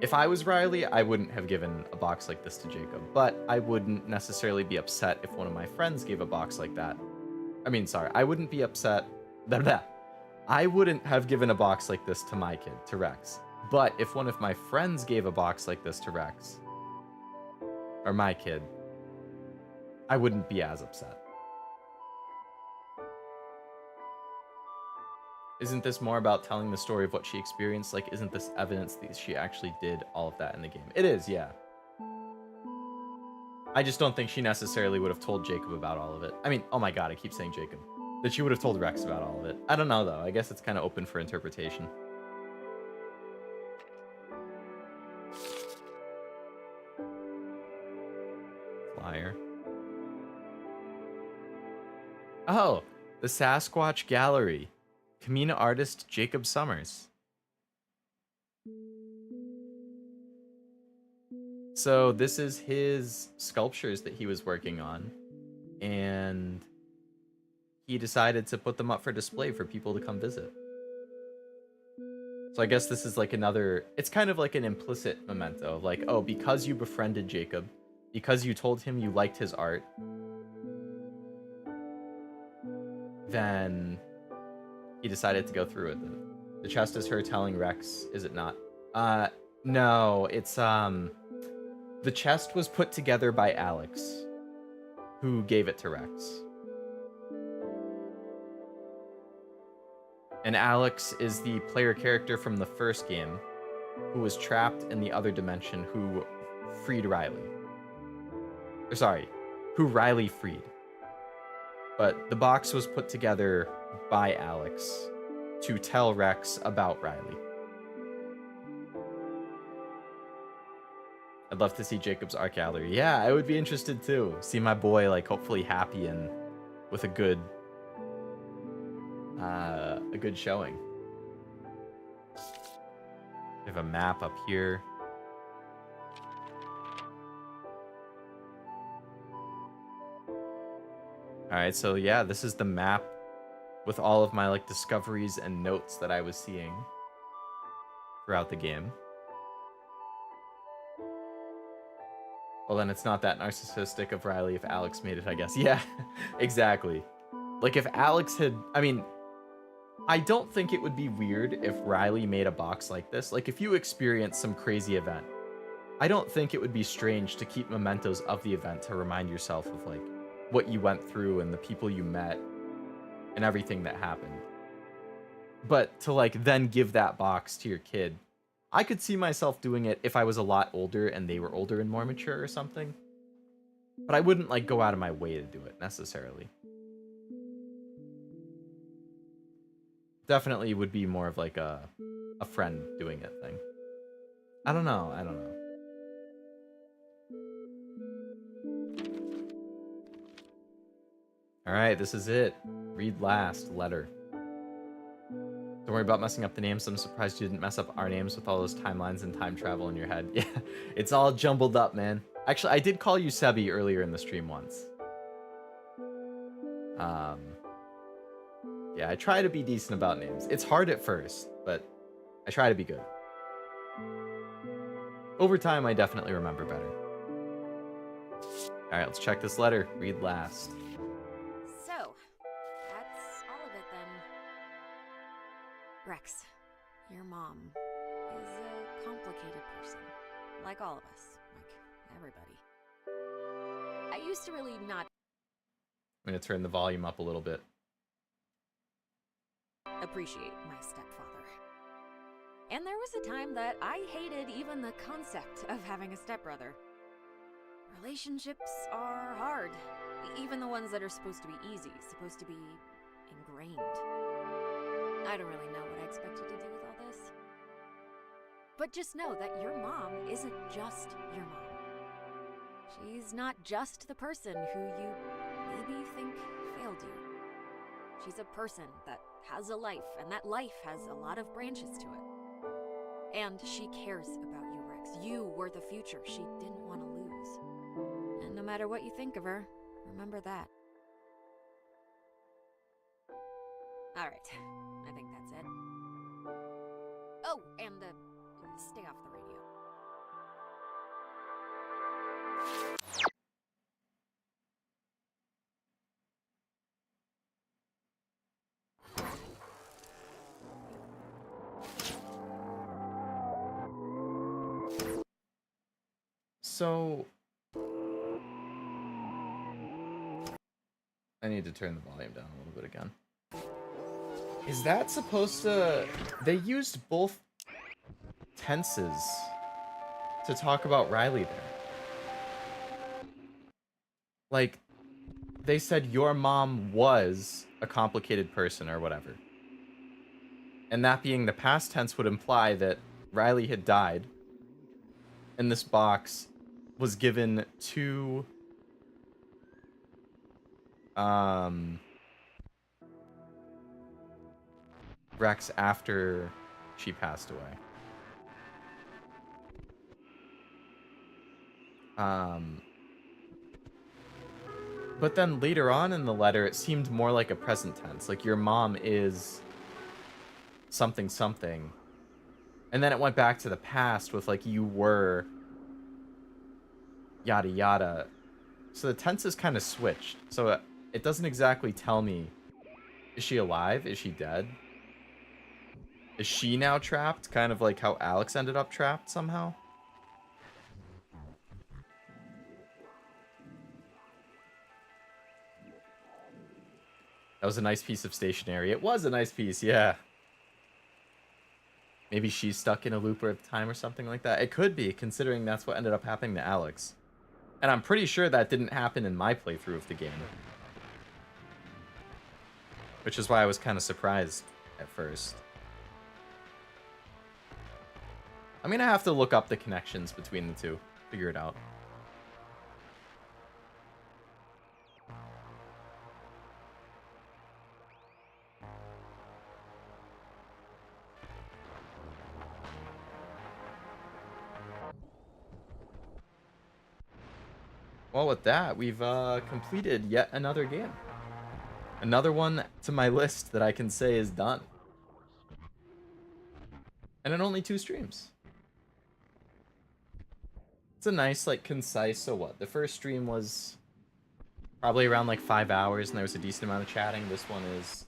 If I was Riley, I wouldn't have given a box like this to Jacob, but I wouldn't necessarily be upset if one of my friends gave a box like that. I mean, sorry, I wouldn't be upset. I wouldn't have given a box like this to my kid, to Rex. But if one of my friends gave a box like this to Rex, or my kid, I wouldn't be as upset. Isn't this more about telling the story of what she experienced? Like, isn't this evidence that she actually did all of that in the game? It is, yeah. I just don't think she necessarily would have told Jacob about all of it. I mean, oh my god, I keep saying Jacob. That she would have told Rex about all of it. I don't know, though. I guess it's kind of open for interpretation. Flyer. Oh, the Sasquatch Gallery. Kamina artist Jacob Summers. So this is his sculptures that he was working on, and he decided to put them up for display for people to come visit. So I guess this is like another, it's kind of like an implicit memento of like, oh, because you befriended Jacob, because you told him you liked his art, then he decided to go through with it. The chest is her telling Rex, is it not? No, it's, the chest was put together by Alex, who gave it to Rex. And Alex is the player character from the first game, who was trapped in the other dimension, who freed Riley. Or sorry, who Riley freed. But the box was put together by Alex to tell Rex about Riley. I'd love to see Jacob's art gallery. Yeah, I would be interested too. See my boy like hopefully happy and with a good showing. We have a map up here. Alright, so yeah, this is the map with all of my like discoveries and notes that I was seeing throughout the game. Well, then it's not that narcissistic of Riley if Alex made it, I guess. Yeah, exactly. Like if Alex had, I mean, I don't think it would be weird if Riley made a box like this. Like if you experience some crazy event, I don't think it would be strange to keep mementos of the event to remind yourself of like what you went through and the people you met and everything that happened. But to like then give that box to your kid, I could see myself doing it if I was a lot older and they were older and more mature or something. But I wouldn't like go out of my way to do it necessarily. Definitely would be more of like a friend doing it thing. I don't know. Alright, this is it. Read last. Letter. Don't worry about messing up the names. I'm surprised you didn't mess up our names with all those timelines and time travel in your head. Yeah, it's all jumbled up, man. Actually, I did call you Sebi earlier in the stream once. Yeah, I try to be decent about names. It's hard at first, but I try to be good. Over time, I definitely remember better. Alright, let's check this letter. Read last. So, that's all of it then. Rex, your mom is a complicated person. Like all of us. Like everybody. I used to really not I'm gonna turn the volume up a little bit. appreciate my stepfather. And there was a time that I hated even the concept of having a stepbrother. Relationships are hard. Even the ones that are supposed to be easy, supposed to be ingrained. I don't really know what I expected to do with all this. But just know that your mom isn't just your mom. She's not just the person who you maybe think failed you. She's a person that has a life, and that life has a lot of branches to it. And she cares about you, Rex. You were the future she didn't want to lose. And no matter what you think of her, remember that. Alright, I think that's it. Oh, and stay off the radio. So I need to turn the volume down a little bit again. Is that supposed to... They used both tenses to talk about Riley there. Like, they said your mom was a complicated person or whatever. And that being the past tense would imply that Riley had died. And this box was given to... Rex after she passed away. But then later on in the letter, it seemed more like a present tense. Like, your mom is something something. And then it went back to the past with, like, you were yada yada. So the tenses kind of switched. So it doesn't exactly tell me, is she alive? Is she dead? Is she now trapped? Kind of like how Alex ended up trapped somehow? That was a nice piece of stationery. It was a nice piece, yeah. Maybe she's stuck in a looper at the time or something like that. It could be, considering that's what ended up happening to Alex. And I'm pretty sure that didn't happen in my playthrough of the game. Which is why I was kind of surprised at first. I'm gonna have to look up the connections between the two, figure it out. Well, with that, we've completed yet another game. Another one to my list that I can say is done. And in only 2 streams. It's a nice, like, concise, so what? The first stream was probably around, like, 5 hours, and there was a decent amount of chatting. This one is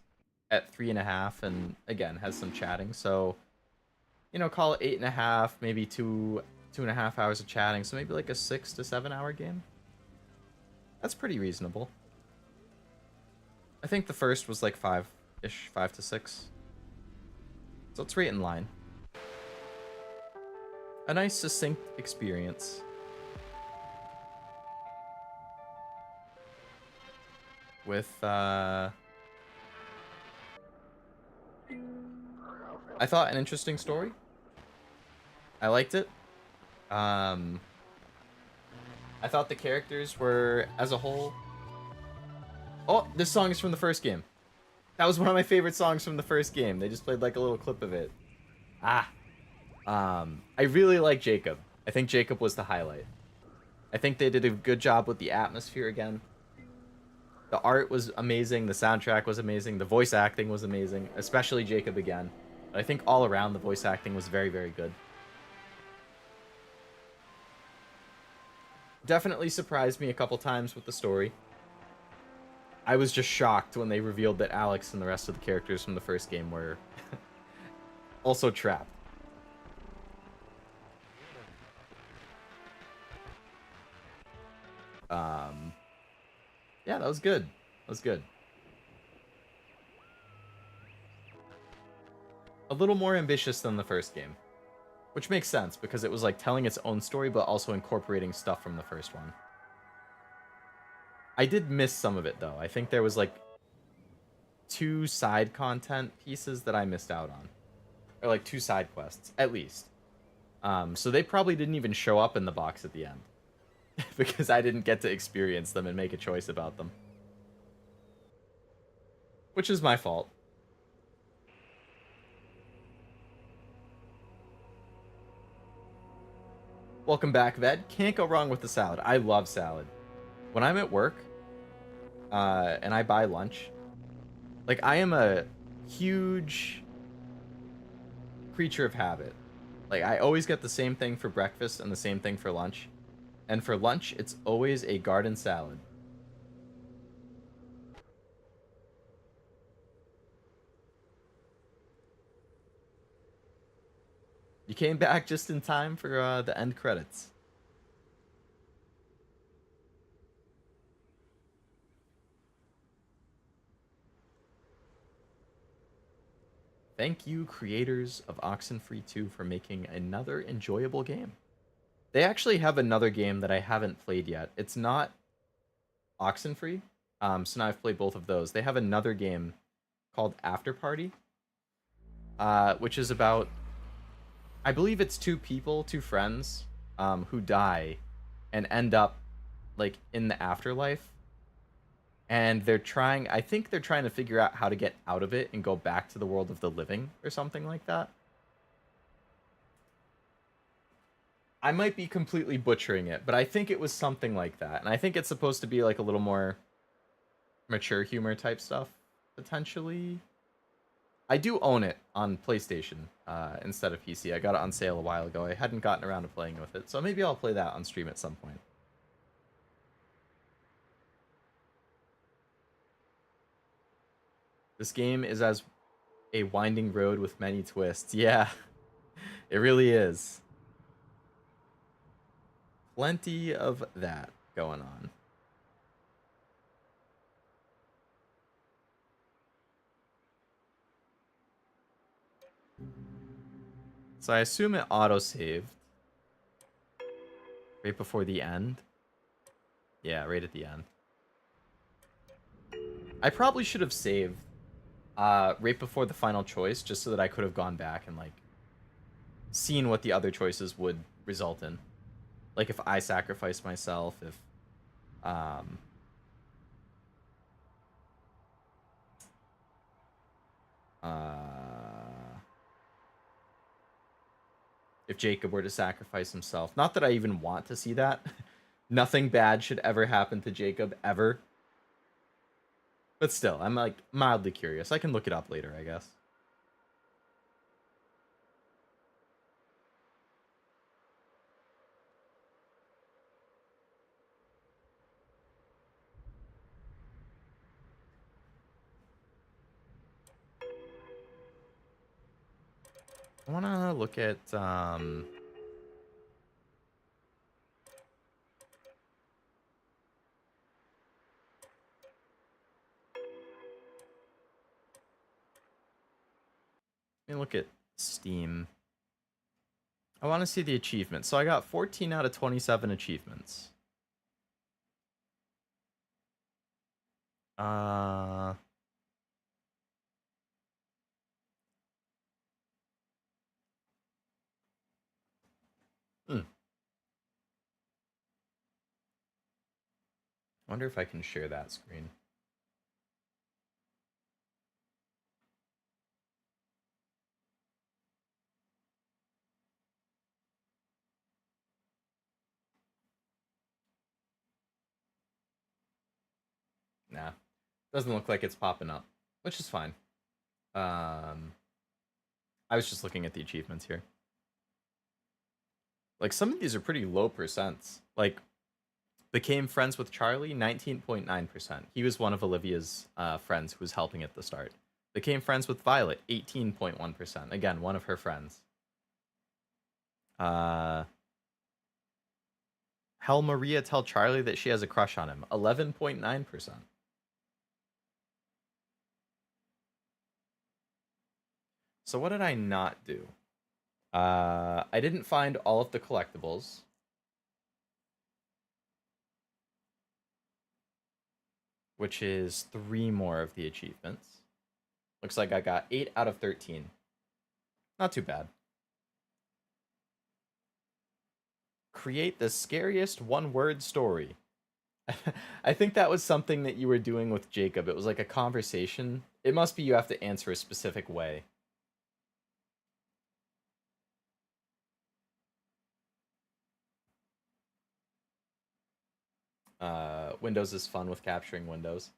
at 3.5, and, again, has some chatting. So, you know, call it 8.5, maybe 2.5 hours of chatting. So maybe, like, a 6 to 7 hour game. That's pretty reasonable. I think the first was, like, 5-ish, 5 to 6. So it's right in line. A nice, succinct experience. With, I thought an interesting story. I liked it. I thought the characters were, as a whole... Oh, this song is from the first game. That was one of my favorite songs from the first game. They just played, like, a little clip of it. I really like Jacob. I think Jacob was the highlight. I think they did a good job with the atmosphere again. The art was amazing. The soundtrack was amazing. The voice acting was amazing. Especially Jacob again. But I think all around the voice acting was very, very good. Definitely surprised me a couple times with the story. I was just shocked when they revealed that Alex and the rest of the characters from the first game were also trapped. Yeah, that was good. That was good. A little more ambitious than the first game. Which makes sense, because it was like telling its own story, but also incorporating stuff from the first one. I did miss some of it, though. I think there was like 2 side content pieces that I missed out on. Or like 2 side quests, at least. So they probably didn't even show up in the box at the end. Because I didn't get to experience them and make a choice about them. Which is my fault. Welcome back, Ved. Can't go wrong with the salad. I love salad. When I'm at work, and I buy lunch, like, I am a huge creature of habit. Like, I always get the same thing for breakfast and the same thing for lunch. And for lunch, it's always a garden salad. You came back just in time for the end credits. Thank you, creators of Oxenfree II, for making another enjoyable game. They actually have another game that I haven't played yet. It's not Oxenfree, so now I've played both of those. They have another game called After Party, which is about, I believe it's two people, two friends, who die and end up like in the afterlife. And I think they're trying to figure out how to get out of it and go back to the world of the living or something like that. I might be completely butchering it, but I think it was something like that. And I think it's supposed to be like a little more mature humor type stuff, potentially. I do own it on PlayStation instead of PC. I got it on sale a while ago. I hadn't gotten around to playing with it, so maybe I'll play that on stream at some point. This game is as a winding road with many twists. Yeah, it really is. Plenty of that going on. So I assume it auto-saved right before the end. Yeah, right at the end. I probably should have saved right before the final choice, just so that I could have gone back and like seen what the other choices would result in. Like if I sacrificed myself, if Jacob were to sacrifice himself. Not that I even want to see that. Nothing bad should ever happen to Jacob, ever. But still, I'm like mildly curious. I can look it up later, I guess. I want to look at let me look at Steam. I want to see the achievements. So I got 14 out of 27 achievements. Wonder if I can share that screen. Nah, doesn't look like it's popping up, which is fine. I was just looking at the achievements here. Like, some of these are pretty low percents. Like, became friends with Charlie, 19.9%. He was one of Olivia's friends who was helping at the start. Became friends with Violet, 18.1%. Again, one of her friends. Hell Maria tell Charlie that she has a crush on him, 11.9%. So what did I not do? I didn't find all of the collectibles. Which is 3 more of the achievements. Looks like I got 8 out of 13. Not too bad. Create the scariest one-word story. I think that was something that you were doing with Jacob. It was like a conversation. It must be you have to answer a specific way. Windows is fun with capturing windows.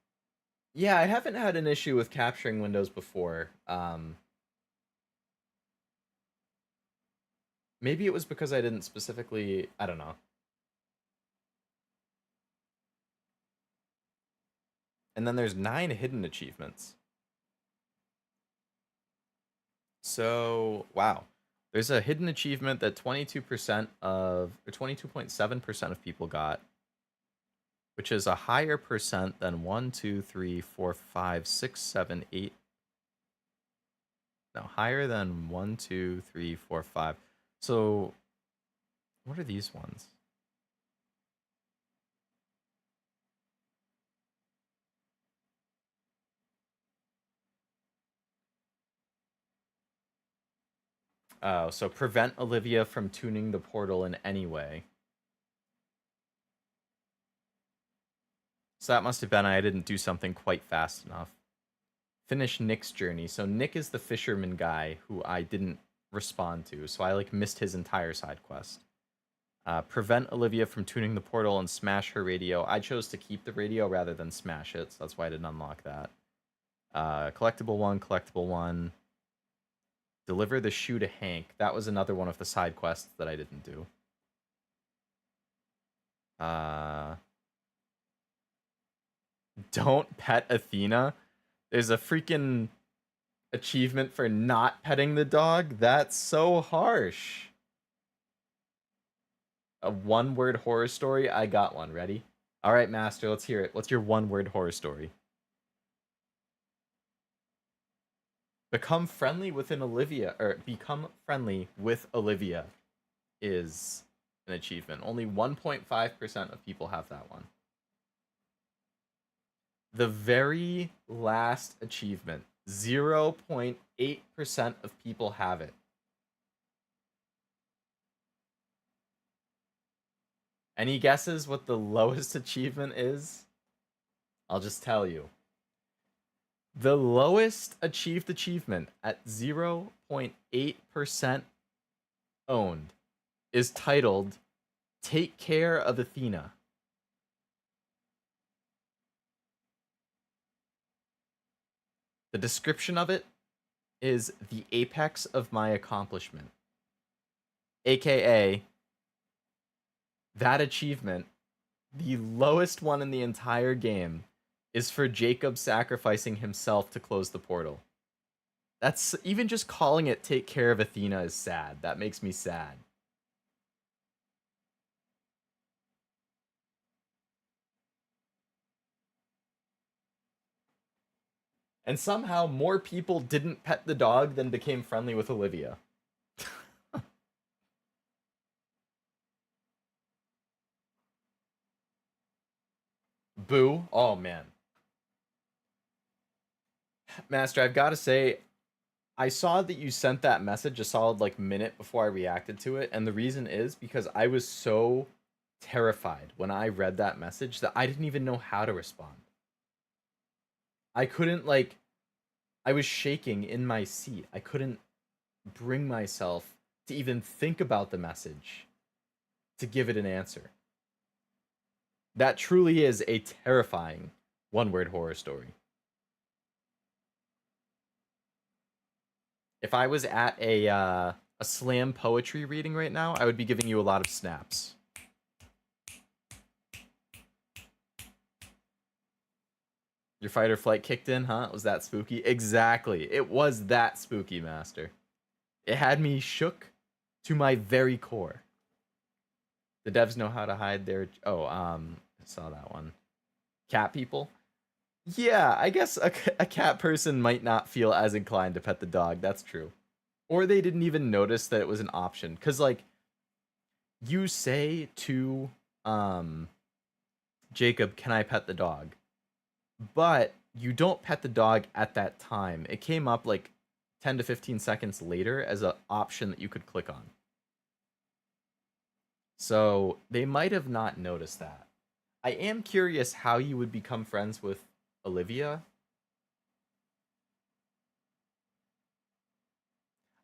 Yeah, I haven't had an issue with capturing windows before. Maybe it was because I didn't specifically... I don't know. And then there's 9 hidden achievements. So, wow. There's a hidden achievement that 22% of... or 22.7% of people got, which is a higher percent than 1, 2, 3, 4, 5, 6, 7, 8... No, higher than 1, 2, 3, 4, 5. So, what are these ones? Oh, so prevent Olivia from tuning the portal in any way. So that must have been I didn't do something quite fast enough. Finish Nick's journey. So Nick is the fisherman guy who I didn't respond to, so I like missed his entire side quest. Prevent Olivia from tuning the portal and smash her radio. I chose to keep the radio rather than smash it, so that's why I didn't unlock that. Collectible 1, collectible 1. Deliver the shoe to Hank. That was another one of the side quests that I didn't do. Don't pet Athena. There's a freaking achievement for not petting the dog. That's so harsh. A one-word horror story? I got one. Ready? All right, Master, let's hear it. What's your one-word horror story? Become friendly with Olivia is an achievement. Only 1.5% of people have that one. The very last achievement, 0.8% of people have it. Any guesses what the lowest achievement is? I'll just tell you. The lowest achieved achievement at 0.8% owned is titled Take Care of Athena. The description of it is the apex of my accomplishment. AKA, that achievement, the lowest one in the entire game, is for Jacob sacrificing himself to close the portal. That's even just calling it Take Care of Athena is sad. That makes me sad. And somehow more people didn't pet the dog than became friendly with Olivia. Boo. Oh, man. Master, I've got to say, I saw that you sent that message a solid minute before I reacted to it, and the reason is because I was so terrified when I read that message that I didn't even know how to respond. I couldn't I was shaking in my seat. I couldn't bring myself to even think about the message to give it an answer. That truly is a terrifying one-word horror story. If I was at a slam poetry reading right now, I would be giving you a lot of snaps. Your fight or flight kicked in, huh? Was that spooky? Exactly. It was that spooky, Master. It had me shook to my very core. The devs know how to hide their... Oh, I saw that one. Cat people? Yeah, I guess a cat person might not feel as inclined to pet the dog. That's true. Or they didn't even notice that it was an option. Because, you say to Jacob, can I pet the dog? But you don't pet the dog at that time. It came up 10 to 15 seconds later as an option that you could click on. So they might have not noticed that. I am curious how you would become friends with Olivia.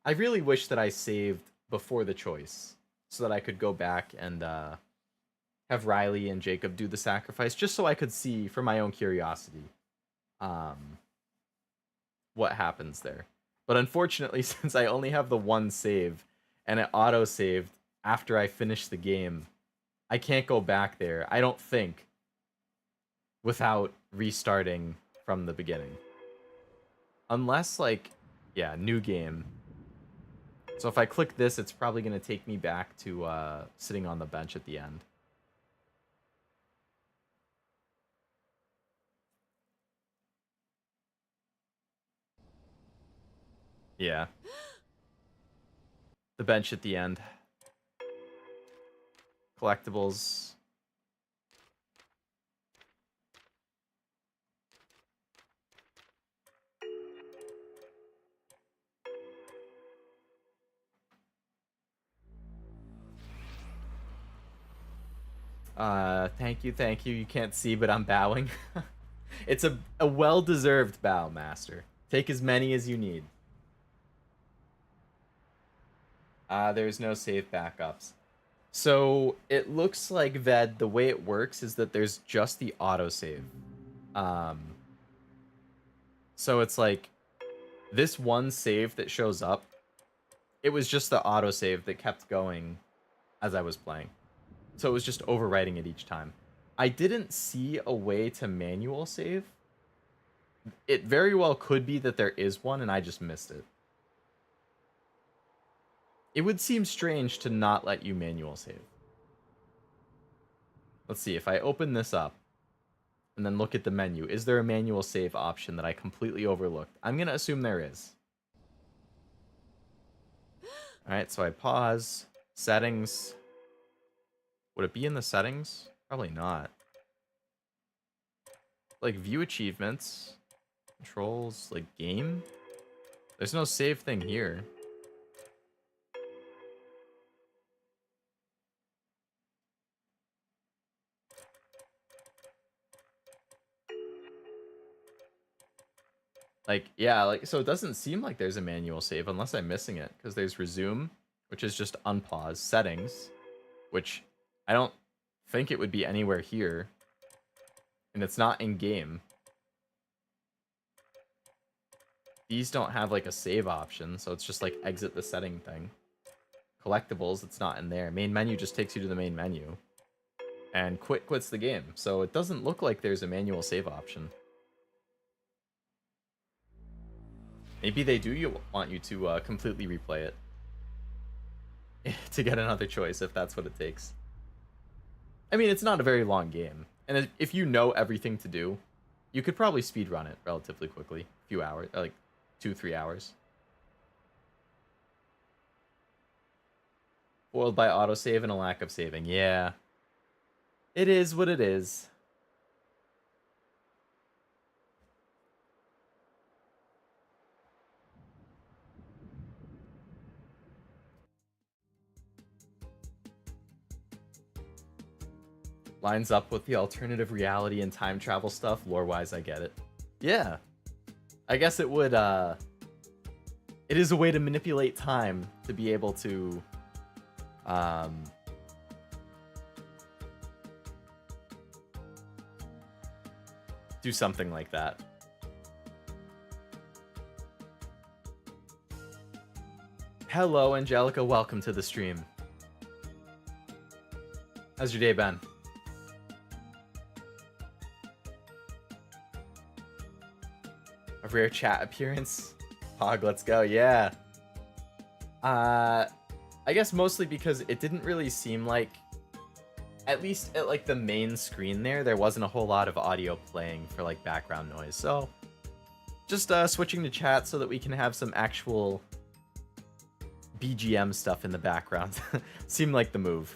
I really wish that I saved before the choice so that I could go back and have Riley and Jacob do the sacrifice just so I could see for my own curiosity what happens there. But unfortunately, since I only have the one save and it auto-saved after I finish the game, I can't go back there, I don't think, without restarting from the beginning. Unless, like, yeah, new game. So if I click this, it's probably going to take me back to sitting on the bench at the end. Yeah. The bench at the end. Collectibles. Thank you, thank you. You can't see, but I'm bowing. It's a well-deserved bow, Master. Take as many as you need. There's no save backups. So, it looks like, Ved, the way it works is that there's just the autosave. So it's like, this one save that shows up, it was just the autosave that kept going as I was playing. So it was just overwriting it each time. I didn't see a way to manual save. It very well could be that there is one and I just missed it. It would seem strange to not let you manual save. Let's see, if I open this up and then look at the menu, is there a manual save option that I completely overlooked? I'm going to assume there is. Alright, so I pause. Settings. Would it be in the settings? Probably not. Like, view achievements. Controls, like, game? There's no save thing here. Like, yeah, like, so it doesn't seem like there's a manual save unless I'm missing it, because there's resume, which is just unpause, settings, which I don't think it would be anywhere here, and it's not in game. These don't have like a save option, so it's just like exit the setting thing. Collectibles, it's not in there. Main menu just takes you to the main menu, and quits the game, so it doesn't look like there's a manual save option. Maybe they do want you to completely replay it to get another choice, if that's what it takes. I mean, it's not a very long game, and if you know everything to do, you could probably speedrun it relatively quickly. A few hours, like 2-3 hours. Foiled by autosave and a lack of saving. Yeah. It is what it is. Lines up with the alternative reality and time travel stuff. Lore-wise, I get it. Yeah. I guess it would, it is a way to manipulate time to be able to, do something like that. Hello, Angelica. Welcome to the stream. How's your day been? A rare chat appearance. Pog, let's go. Yeah. I guess mostly because it didn't really seem like, at least at like the main screen there wasn't a whole lot of audio playing for like background noise. So just switching to chat so that we can have some actual BGM stuff in the background seemed like the move.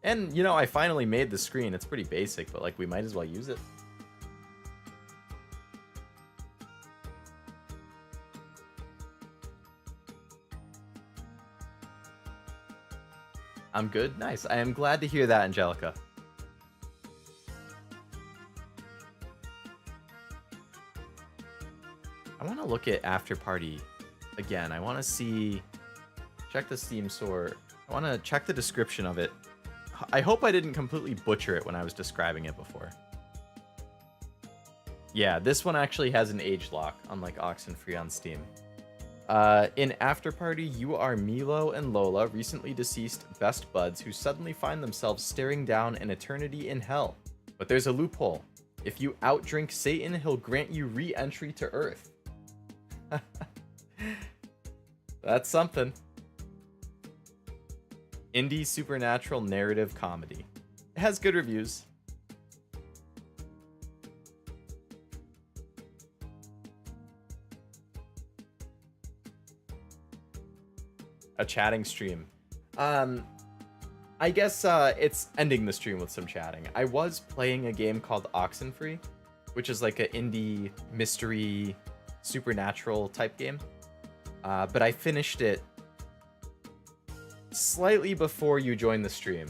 And, you know, I finally made the screen. It's pretty basic, but like we might as well use it. I'm good. Nice. I am glad to hear that, Angelica. I want to look at After Party again. I want to see... Check the Steam store. I want to check the description of it. I hope I didn't completely butcher it when I was describing it before. Yeah, this one actually has an age lock, unlike Oxenfree on Steam. In After Party, you are Milo and Lola, recently deceased best buds who suddenly find themselves staring down an eternity in hell. But there's a loophole. If you outdrink Satan, he'll grant you re-entry to Earth. That's something. Indie supernatural narrative comedy. It has good reviews. A chatting stream. I guess it's ending the stream with some chatting. I was playing a game called Oxenfree, which is like an indie mystery supernatural type game. But I finished it slightly before you joined the stream.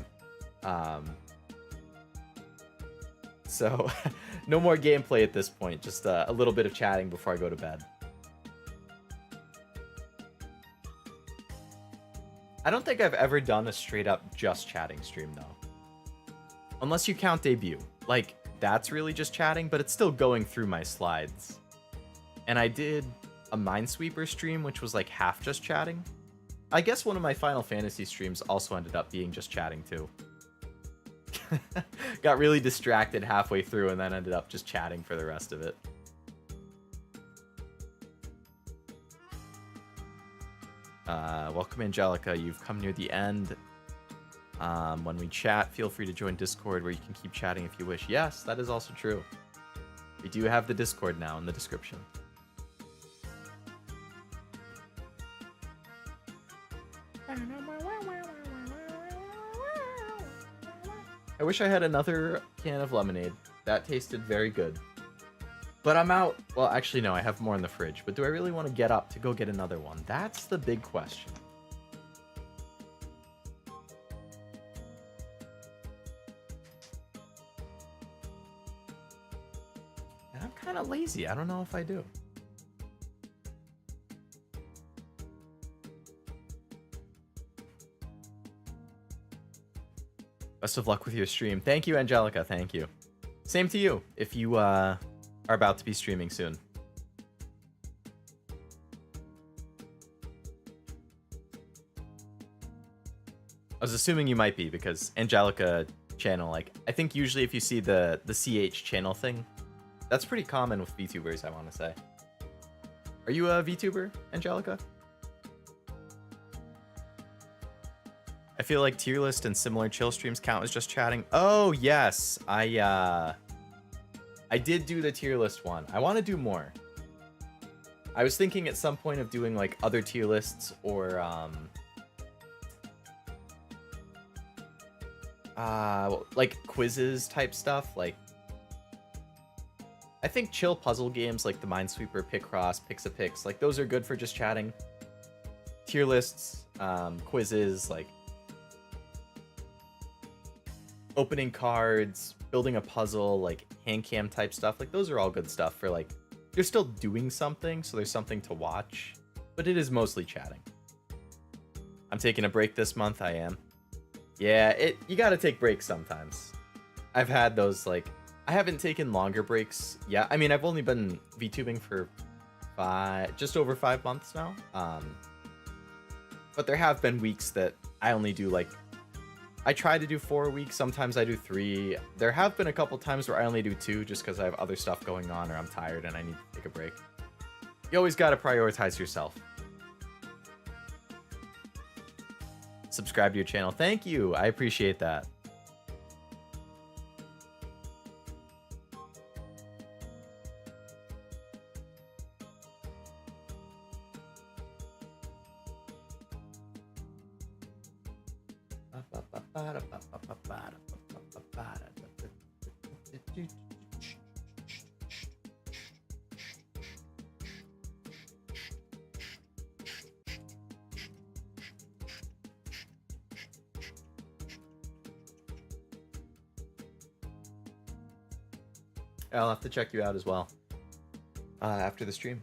So no more gameplay at this point, just a little bit of chatting before I go to bed. I don't think I've ever done a straight up just chatting stream though. Unless you count debut. Like, that's really just chatting, but it's still going through my slides. And I did a Minesweeper stream, which was like half just chatting. I guess one of my Final Fantasy streams also ended up being just chatting too. Got really distracted halfway through and then ended up just chatting for the rest of it. Welcome, Angelica. You've come near the end. When we chat, feel free to join Discord where you can keep chatting if you wish. Yes, that is also true. We do have the Discord now in the description. I wish I had another can of lemonade. That tasted very good. But I'm out. Well, actually, no, I have more in the fridge. But do I really want to get up to go get another one? That's the big question. And I'm kind of lazy. I don't know if I do. Best of luck with your stream. Thank you, Angelica. Thank you. Same to you, if you are about to be streaming soon. I was assuming you might be, because Angelica channel, like, I think usually if you see the CH channel thing, that's pretty common with VTubers, I want to say. Are you a VTuber, Angelica? I feel like tier list and similar chill streams count as just chatting. Oh, yes. I did do the tier list one. I want to do more. I was thinking at some point of doing like other tier lists or like quizzes type stuff. Like, I think chill puzzle games like the Minesweeper, Picross, Pixapix, like those are good for just chatting. Tier lists, quizzes, like opening cards, building a puzzle, like hand cam type stuff, like those are all good stuff for like, you're still doing something, so there's something to watch, but it is mostly chatting. I'm taking a break this month, I am. Yeah, you gotta take breaks sometimes. I've had those, like, I haven't taken longer breaks yet. I mean, I've only been VTubing for just over 5 months now. But there have been weeks that I only do like, I try to do 4 a week. Sometimes I do 3. There have been a couple times where I only do 2 just because I have other stuff going on or I'm tired and I need to take a break. You always got to prioritize yourself. Subscribe to your channel. Thank you. I appreciate that. I'll have to check you out as well after the stream.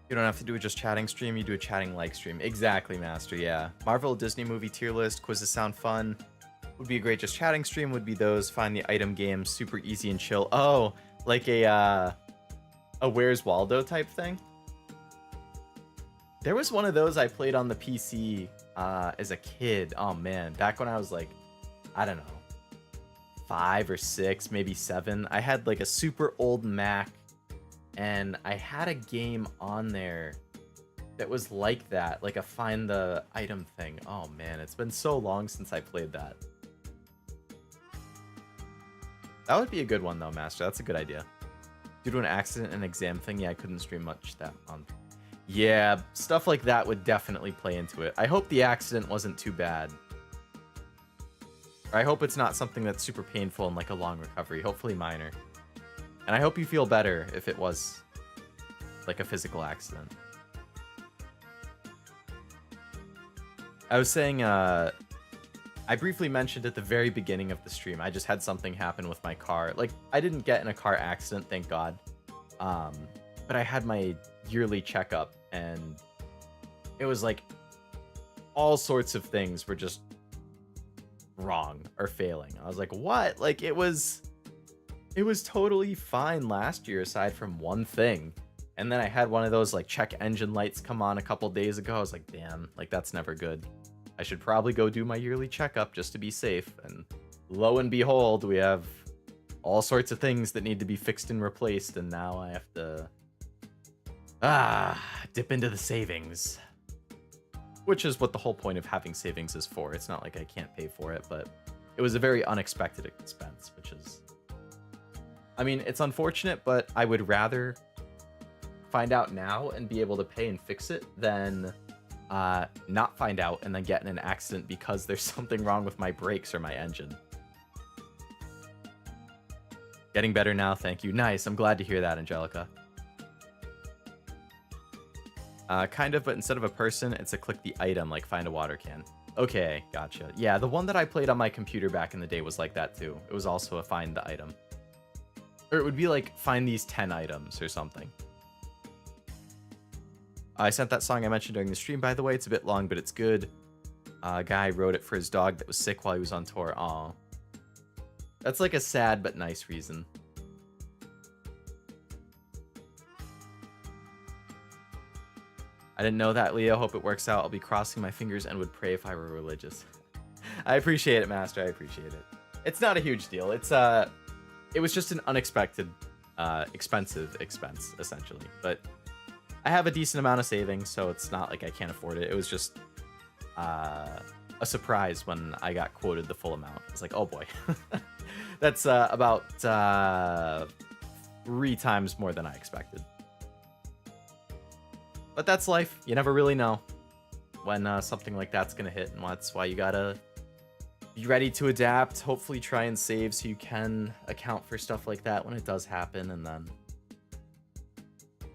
You don't have to do a just chatting stream, you do a chatting like stream. Exactly, Master, yeah. Marvel Disney movie tier list, quizzes sound fun. Would be a great just chatting stream, would be those, find the item games, super easy and chill. Oh, like a Where's Waldo type thing? There was one of those I played on the PC as a kid. Oh man, back when I was like, I don't know, 5 or 6, maybe 7. I had like a super old Mac, and I had a game on there that was like that, like a find the item thing. Oh man, it's been so long since I played that. That would be a good one though, Master. That's a good idea. Due to an accident and exam thing, yeah, I couldn't stream much that month. Yeah, stuff like that would definitely play into it. I hope the accident wasn't too bad. Or I hope it's not something that's super painful and like a long recovery. Hopefully minor. And I hope you feel better if it was like a physical accident. I was saying, I briefly mentioned at the very beginning of the stream, I just had something happen with my car. Like, I didn't get in a car accident, thank God. But I had my yearly checkup, and it was like all sorts of things were just wrong or failing. I was like, what? Like, it was totally fine last year aside from one thing. And then I had one of those like check engine lights come on a couple days ago. I was like, damn, like that's never good. I should probably go do my yearly checkup just to be safe. And lo and behold, we have all sorts of things that need to be fixed and replaced. And now I have to dip into the savings, which is what the whole point of having savings is for. It's not like I can't pay for it, but it was a very unexpected expense, which is, I mean, it's unfortunate, but I would rather find out now and be able to pay and fix it than not find out and then get in an accident because there's something wrong with my brakes or my engine. Getting better now, thank you. Nice, I'm glad to hear that, Angelica. Kind of, but instead of a person, it's a click the item, like find a water can. Okay, gotcha. Yeah, the one that I played on my computer back in the day was like that too. It was also a find the item. Or it would be like find these 10 items or something. I sent that song I mentioned during the stream, by the way. It's a bit long, but it's good. A guy wrote it for his dog that was sick while he was on tour. Aw. That's like a sad but nice reason. I didn't know that, Leo. Hope it works out. I'll be crossing my fingers and would pray if I were religious. I appreciate it, Master. I appreciate it. It's not a huge deal. It was just an unexpected, expensive expense, essentially. But I have a decent amount of savings, so it's not like I can't afford it. It was just a surprise when I got quoted the full amount. I was like, oh boy. That's about 3 times more than I expected. But that's life. You never really know when something like that's going to hit, and that's why you gotta be ready to adapt. Hopefully try and save so you can account for stuff like that when it does happen, and then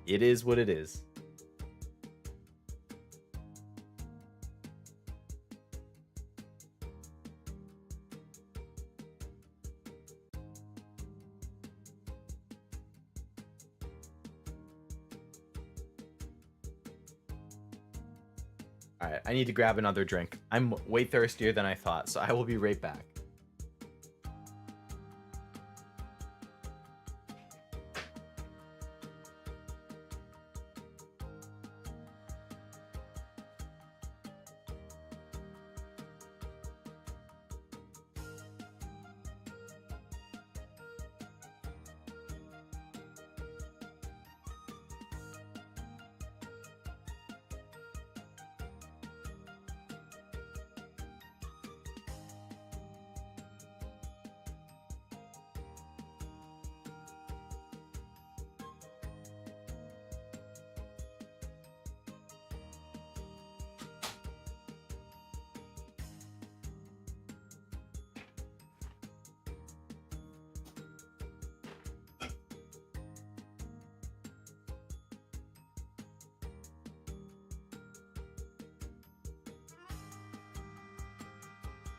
it is what it is. Alright, I need to grab another drink. I'm way thirstier than I thought, so I will be right back.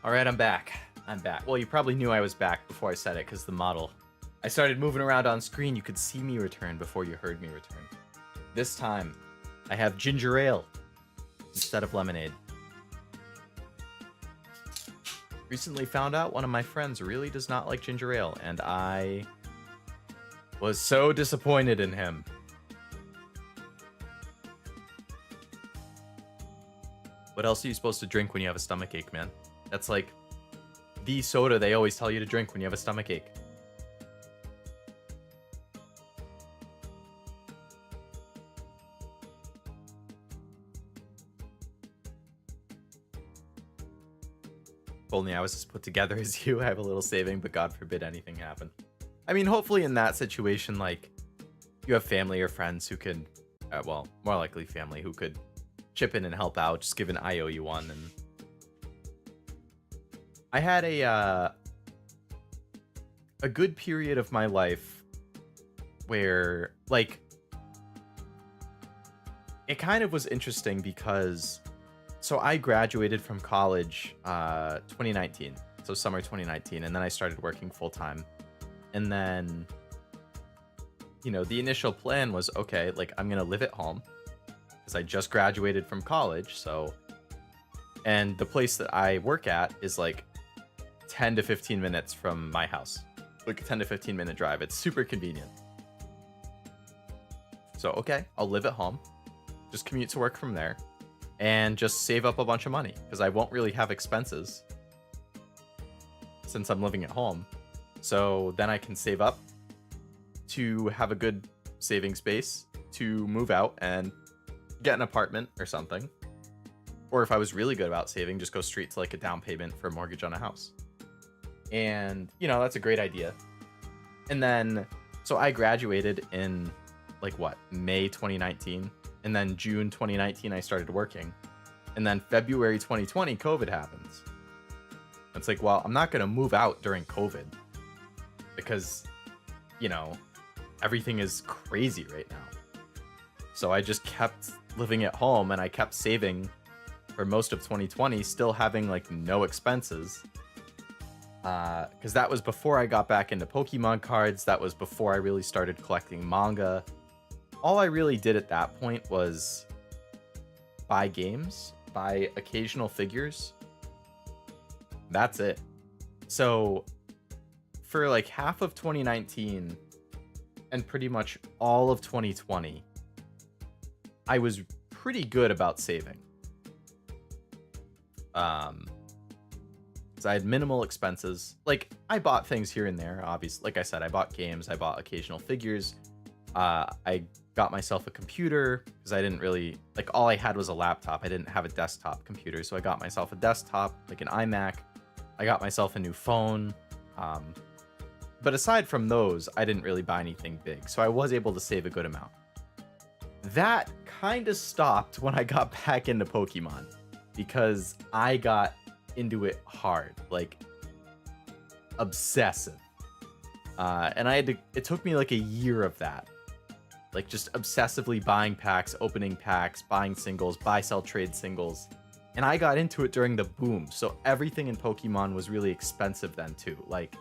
Alright, I'm back. I'm back. Well, you probably knew I was back before I said it, because the model. I started moving around on screen, you could see me return before you heard me return. This time, I have ginger ale instead of lemonade. Recently found out one of my friends really does not like ginger ale, and I was so disappointed in him. What else are you supposed to drink when you have a stomachache, man? That's like the soda they always tell you to drink when you have a stomachache. If only I was as put together as you. I have a little saving, but God forbid anything happen. I mean, hopefully in that situation, like, you have family or friends who could, well, more likely family, who could chip in and help out, just give an I owe you one. And I had a good period of my life where, like, it kind of was interesting because, so I graduated from college 2019, so summer 2019, and then I started working full time. And then, you know, the initial plan was, okay, like, I'm gonna live at home because I just graduated from college. So, and the place that I work at is like 10 to 15 minutes from my house, like a 10 to 15 minute drive. It's super convenient. So, okay, I'll live at home, just commute to work from there, and just save up a bunch of money because I won't really have expenses since I'm living at home. So then I can save up to have a good saving space to move out and get an apartment or something. Or if I was really good about saving, just go straight to like a down payment for a mortgage on a house. And, you know, that's a great idea. And then, so I graduated in like what, May 2019. And then June 2019, I started working. And then February 2020, COVID happens. It's like, well, I'm not going to move out during COVID because, you know, everything is crazy right now. So I just kept living at home and I kept saving for most of 2020, still having like no expenses. Because that was before I got back into Pokemon cards. That was before I really started collecting manga. All I really did at that point was buy games, buy occasional figures. That's it. So for like half of 2019 and pretty much all of 2020, I was pretty good about saving. So I had minimal expenses. Like, I bought things here and there, obviously. Like I said, I bought games, I bought occasional figures. I got myself a computer because I didn't really, like, all I had was a laptop. I didn't have a desktop computer, so I got myself a desktop, like an iMac. I got myself a new phone. But aside from those, I didn't really buy anything big, so I was able to save a good amount. That kind of stopped when I got back into Pokemon because I got into it hard, like obsessive. And it took me like a year of that. Like just obsessively buying packs, opening packs, buying singles, buy, sell, trade singles. And I got into it during the boom. So everything in Pokemon was really expensive then too. Like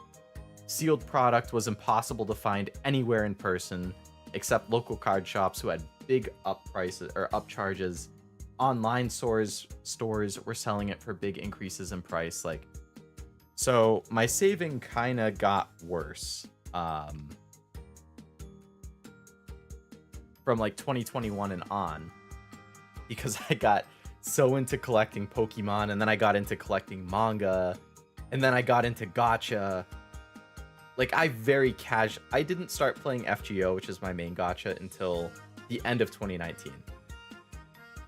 sealed product was impossible to find anywhere in person except local card shops who had big up prices or up charges. Online stores were selling it for big increases in price. Like, so my saving kind of got worse. From like 2021 and on, because I got so into collecting Pokemon, and then I got into collecting manga, and then I got into gacha. Like, I didn't start playing FGO, which is my main gacha, until the end of 2019.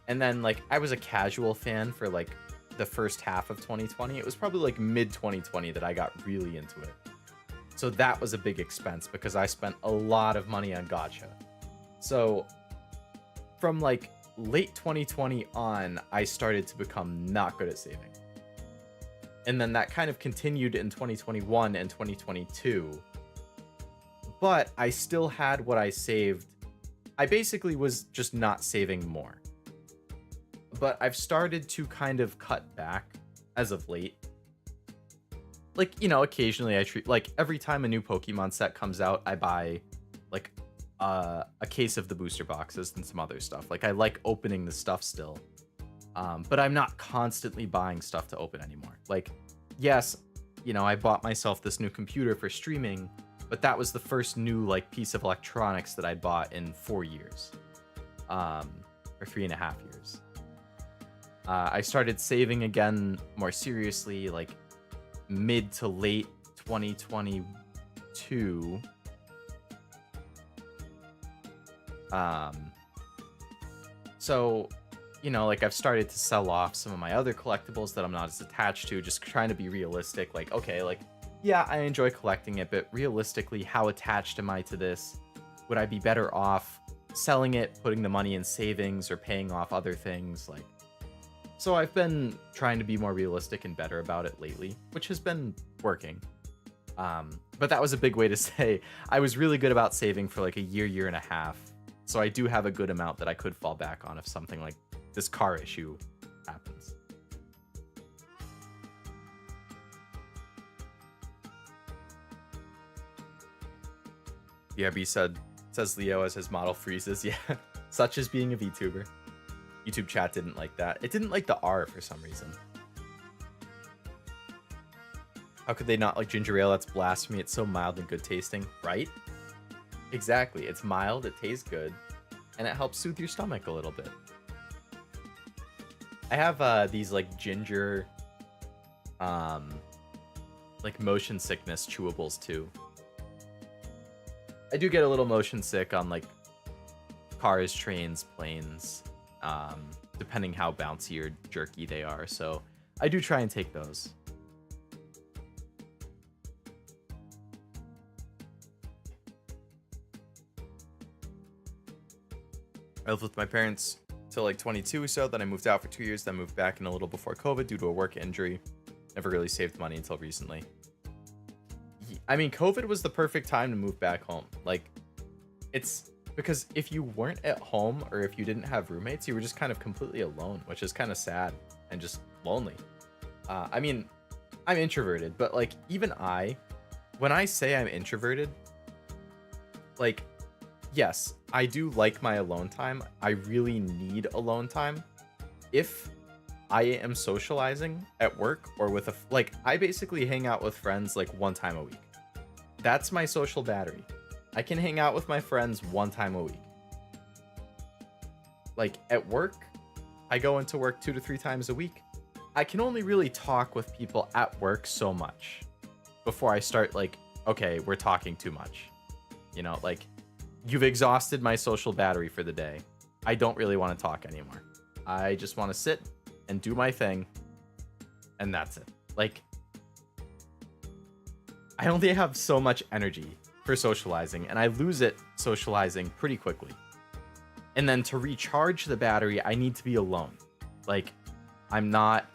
And then, like, I was a casual fan for, like, the first half of 2020. It was probably, like, mid-2020 that I got really into it. So that was a big expense, because I spent a lot of money on gacha. So, from, like, late 2020 on, I started to become not good at saving. And then that kind of continued in 2021 and 2022. But I still had what I saved. I basically was just not saving more. But I've started to kind of cut back as of late. Like, you know, occasionally I treat, like, every time a new Pokemon set comes out, I buy, like, a case of the booster boxes and some other stuff. Like I like opening the stuff still, but I'm not constantly buying stuff to open anymore. Like, yes, you know, I bought myself this new computer for streaming, but that was the first new like piece of electronics that I bought in 4 years, or 3.5 years. I started saving again more seriously, like mid to late 2022. So, you know, like I've started to sell off some of my other collectibles that I'm not as attached to, just trying to be realistic. Like, okay, like, yeah, I enjoy collecting it, but realistically, how attached am I to this? Would I be better off selling it, putting the money in savings, or paying off other things? Like, so I've been trying to be more realistic and better about it lately, which has been working. But that was a big way to say I was really good about saving for like a year and a half. So I do have a good amount that I could fall back on if something like this car issue happens. BRB says Leo as his model freezes. Yeah, such as being a VTuber. YouTube chat didn't like that. It didn't like the R for some reason. How could they not like ginger ale? That's blasphemy. It's so mild and good tasting, right? Exactly. It's mild, it tastes good, and it helps soothe your stomach a little bit. I have these like ginger like motion sickness chewables too. I do get a little motion sick on like cars, trains, planes, depending how bouncy or jerky they are, so I do try and take those. I lived with my parents till like 22 or so, then I moved out for 2 years, then moved back in a little before COVID due to a work injury. Never really saved money until recently. I mean, COVID was the perfect time to move back home. Like, it's because if you weren't at home or if you didn't have roommates, you were just kind of completely alone, which is kind of sad and just lonely. I mean, I'm introverted, but like even when I say I'm introverted, like, yes, I do like my alone time. I really need alone time. If I am socializing at work or with like, I basically hang out with friends like 1 time a week. That's my social battery. I can hang out with my friends 1 time a week. Like at work, I go into work 2 to 3 times a week. I can only really talk with people at work so much before I start like, okay, we're talking too much. You know, like, you've exhausted my social battery for the day. I don't really want to talk anymore. I just want to sit and do my thing, and that's it. Like, I only have so much energy for socializing, and I lose it socializing pretty quickly. And then to recharge the battery, I need to be alone. Like, I'm not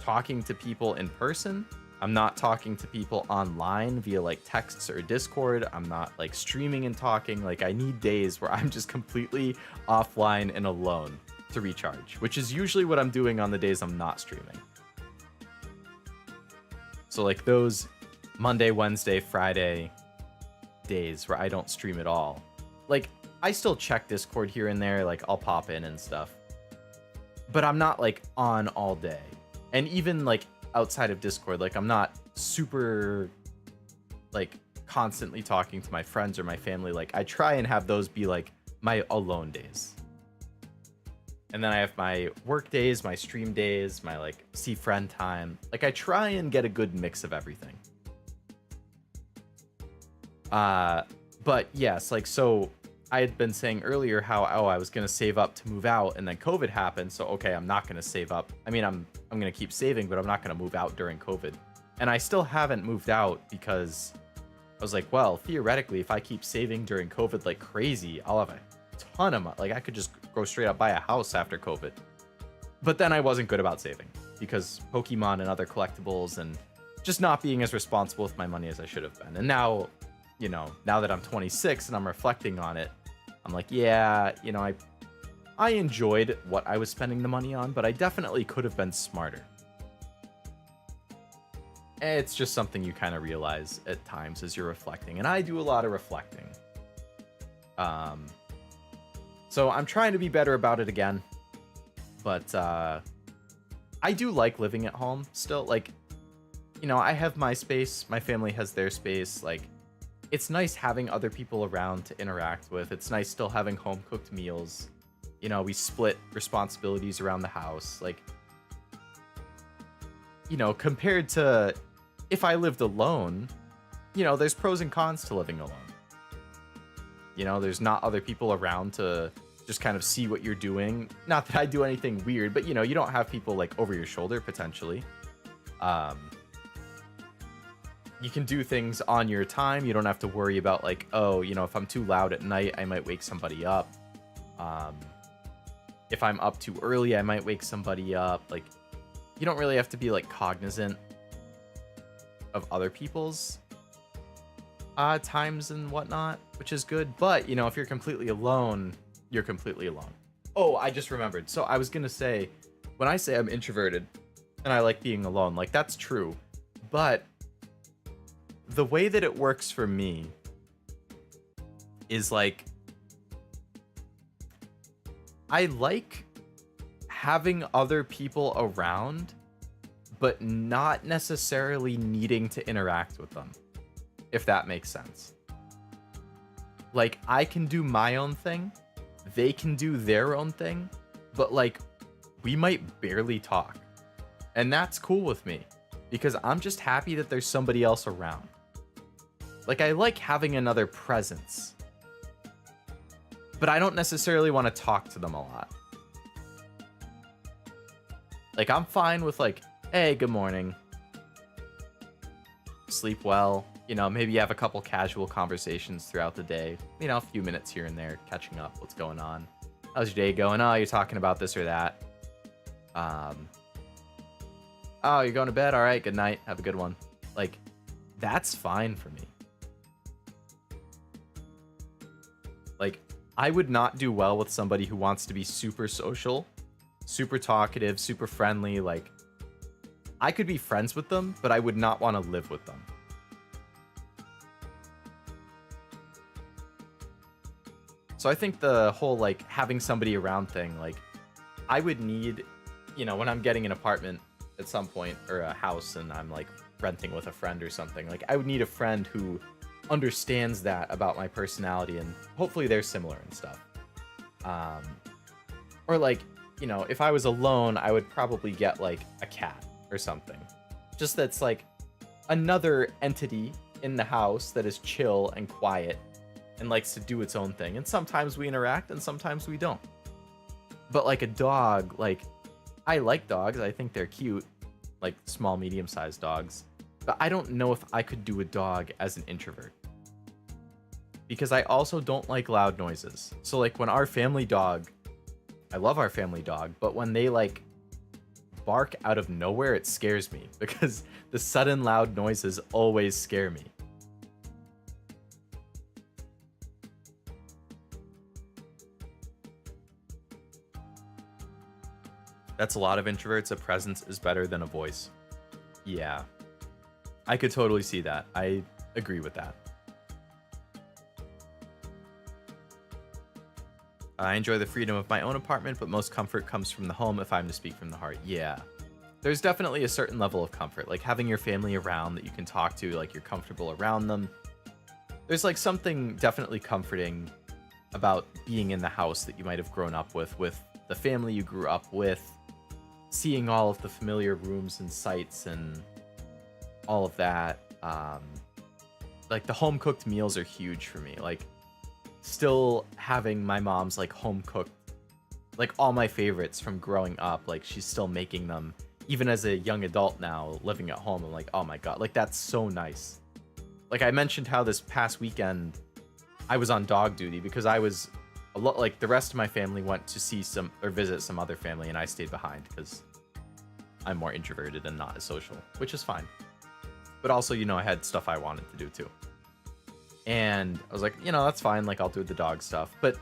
talking to people in person. I'm not talking to people online via like texts or Discord. I'm not like streaming and talking. Like, I need days where I'm just completely offline and alone to recharge, which is usually what I'm doing on the days I'm not streaming. So like those Monday, Wednesday, Friday days where I don't stream at all, like I still check Discord here and there, like I'll pop in and stuff, but I'm not like on all day. And even like outside of Discord, like I'm not super like constantly talking to my friends or my family. Like I try and have those be like my alone days. And then I have my work days, my stream days, my like see friend time. Like I try and get a good mix of everything. But yes, like, so I had been saying earlier how, oh, I was going to save up to move out, and then COVID happened. So, okay, I'm not going to save up. I mean, I'm going to keep saving, but I'm not going to move out during COVID. And I still haven't moved out because I was like, well, theoretically, if I keep saving during COVID like crazy, I'll have a ton of money. Like I could just go straight up buy a house after COVID. But then I wasn't good about saving because Pokemon and other collectibles and just not being as responsible with my money as I should have been. And now, you know, now that I'm 26 and I'm reflecting on it, I'm like, yeah, you know, I enjoyed what I was spending the money on, but I definitely could have been smarter. It's just something you kind of realize at times as you're reflecting. And I do a lot of reflecting. So I'm trying to be better about it again. But I do like living at home still. Like, you know, I have my space, my family has their space. Like, it's nice having other people around to interact with. It's nice still having home cooked meals. You know, we split responsibilities around the house. Like, you know, compared to if I lived alone, you know, there's pros and cons to living alone. You know, there's not other people around to just kind of see what you're doing. Not that I do anything weird, but, you know, you don't have people, like, over your shoulder, potentially. You can do things on your time. You don't have to worry about, like, oh, you know, if I'm too loud at night, I might wake somebody up. If I'm up too early, I might wake somebody up. Like, you don't really have to be, like, cognizant of other people's times and whatnot, which is good. But, you know, if you're completely alone, you're completely alone. Oh, I just remembered. So I was going to say, when I say I'm introverted and I like being alone, like, that's true. But the way that it works for me is, like, I like having other people around, but not necessarily needing to interact with them, if that makes sense. Like, I can do my own thing, they can do their own thing, but, like, we might barely talk. And that's cool with me, because I'm just happy that there's somebody else around. Like, I like having another presence, but I don't necessarily want to talk to them a lot. Like, I'm fine with, like, hey, good morning. Sleep well. You know, maybe you have a couple casual conversations throughout the day. You know, a few minutes here and there, catching up. What's going on? How's your day going? Oh, you're talking about this or that. Oh, you're going to bed? All right, good night. Have a good one. Like, that's fine for me. Like, I would not do well with somebody who wants to be super social, super talkative, super friendly. Like, I could be friends with them, but I would not want to live with them. So I think the whole, like, having somebody around thing, like, I would need, you know, when I'm getting an apartment at some point, or a house, and I'm, like, renting with a friend or something, like, I would need a friend who understands that about my personality, and hopefully they're similar and stuff. Or, like, you know, if I was alone, I would probably get, like, a cat or something. Just that's, like, another entity in the house that is chill and quiet and likes to do its own thing. And sometimes we interact and sometimes we don't. But, like, a dog, like, I like dogs. I think they're cute. Like, small, medium-sized dogs. But I don't know if I could do a dog as an introvert. Because I also don't like loud noises. So, like, when our family dog, I love our family dog, but when they, like, bark out of nowhere, it scares me. Because the sudden loud noises always scare me. That's a lot of introverts. A presence is better than a voice. Yeah. I could totally see that. I agree with that. I enjoy the freedom of my own apartment, but most comfort comes from the home if I'm to speak from the heart. Yeah. There's definitely a certain level of comfort, like having your family around that you can talk to, like you're comfortable around them. There's like something definitely comforting about being in the house that you might have grown up with the family you grew up with, seeing all of the familiar rooms and sights and all of that. Like the home cooked meals are huge for me. Like still having my mom's like home cooked, like all my favorites from growing up, like she's still making them even as a young adult now living at home. I'm like, oh my God, like that's so nice. Like I mentioned how this past weekend I was on dog duty because I was a lot like the rest of my family went to see some or visit some other family and I stayed behind because I'm more introverted and not as social, which is fine. But also, you know, I had stuff I wanted to do too. And I was like, you know, that's fine. Like I'll do the dog stuff. But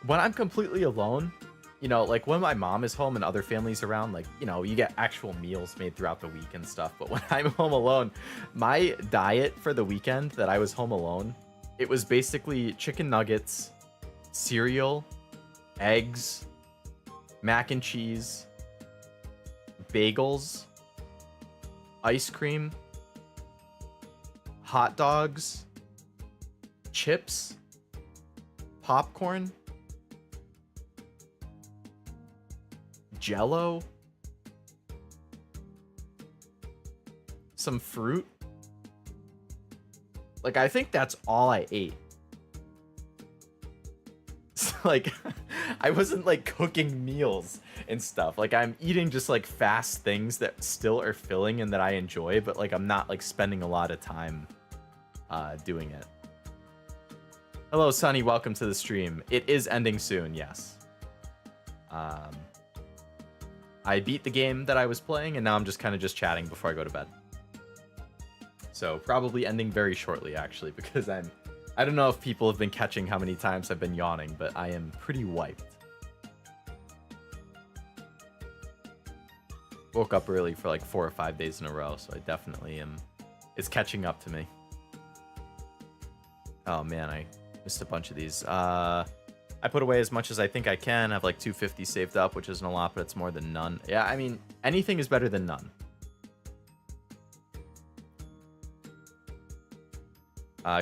when I'm completely alone, you know, like when my mom is home and other families around, like, you know, you get actual meals made throughout the week and stuff. But when I'm home alone, my diet for the weekend that I was home alone, it was basically chicken nuggets cereal, eggs, mac and cheese, bagels, ice cream, hot dogs, chips, popcorn, Jello, some fruit. Like, I think that's all I ate. So, like, I wasn't like cooking meals and stuff. Like, I'm eating just like fast things that still are filling and that I enjoy, but like I'm not like spending a lot of time doing it. Hello, Sunny. Welcome to the stream. It is ending soon, yes. I beat the game that I was playing, and now I'm just kind of just chatting before I go to bed. So probably ending very shortly, actually, because I don't know if people have been catching how many times I've been yawning, but I am pretty wiped. Woke up early for like 4 or 5 days in a row, so I definitely am. It's catching up to me. Oh man, I missed a bunch of these. I put away as much as I think I can. I have like 250 saved up, which isn't a lot, but it's more than none. Yeah, I mean, anything is better than none.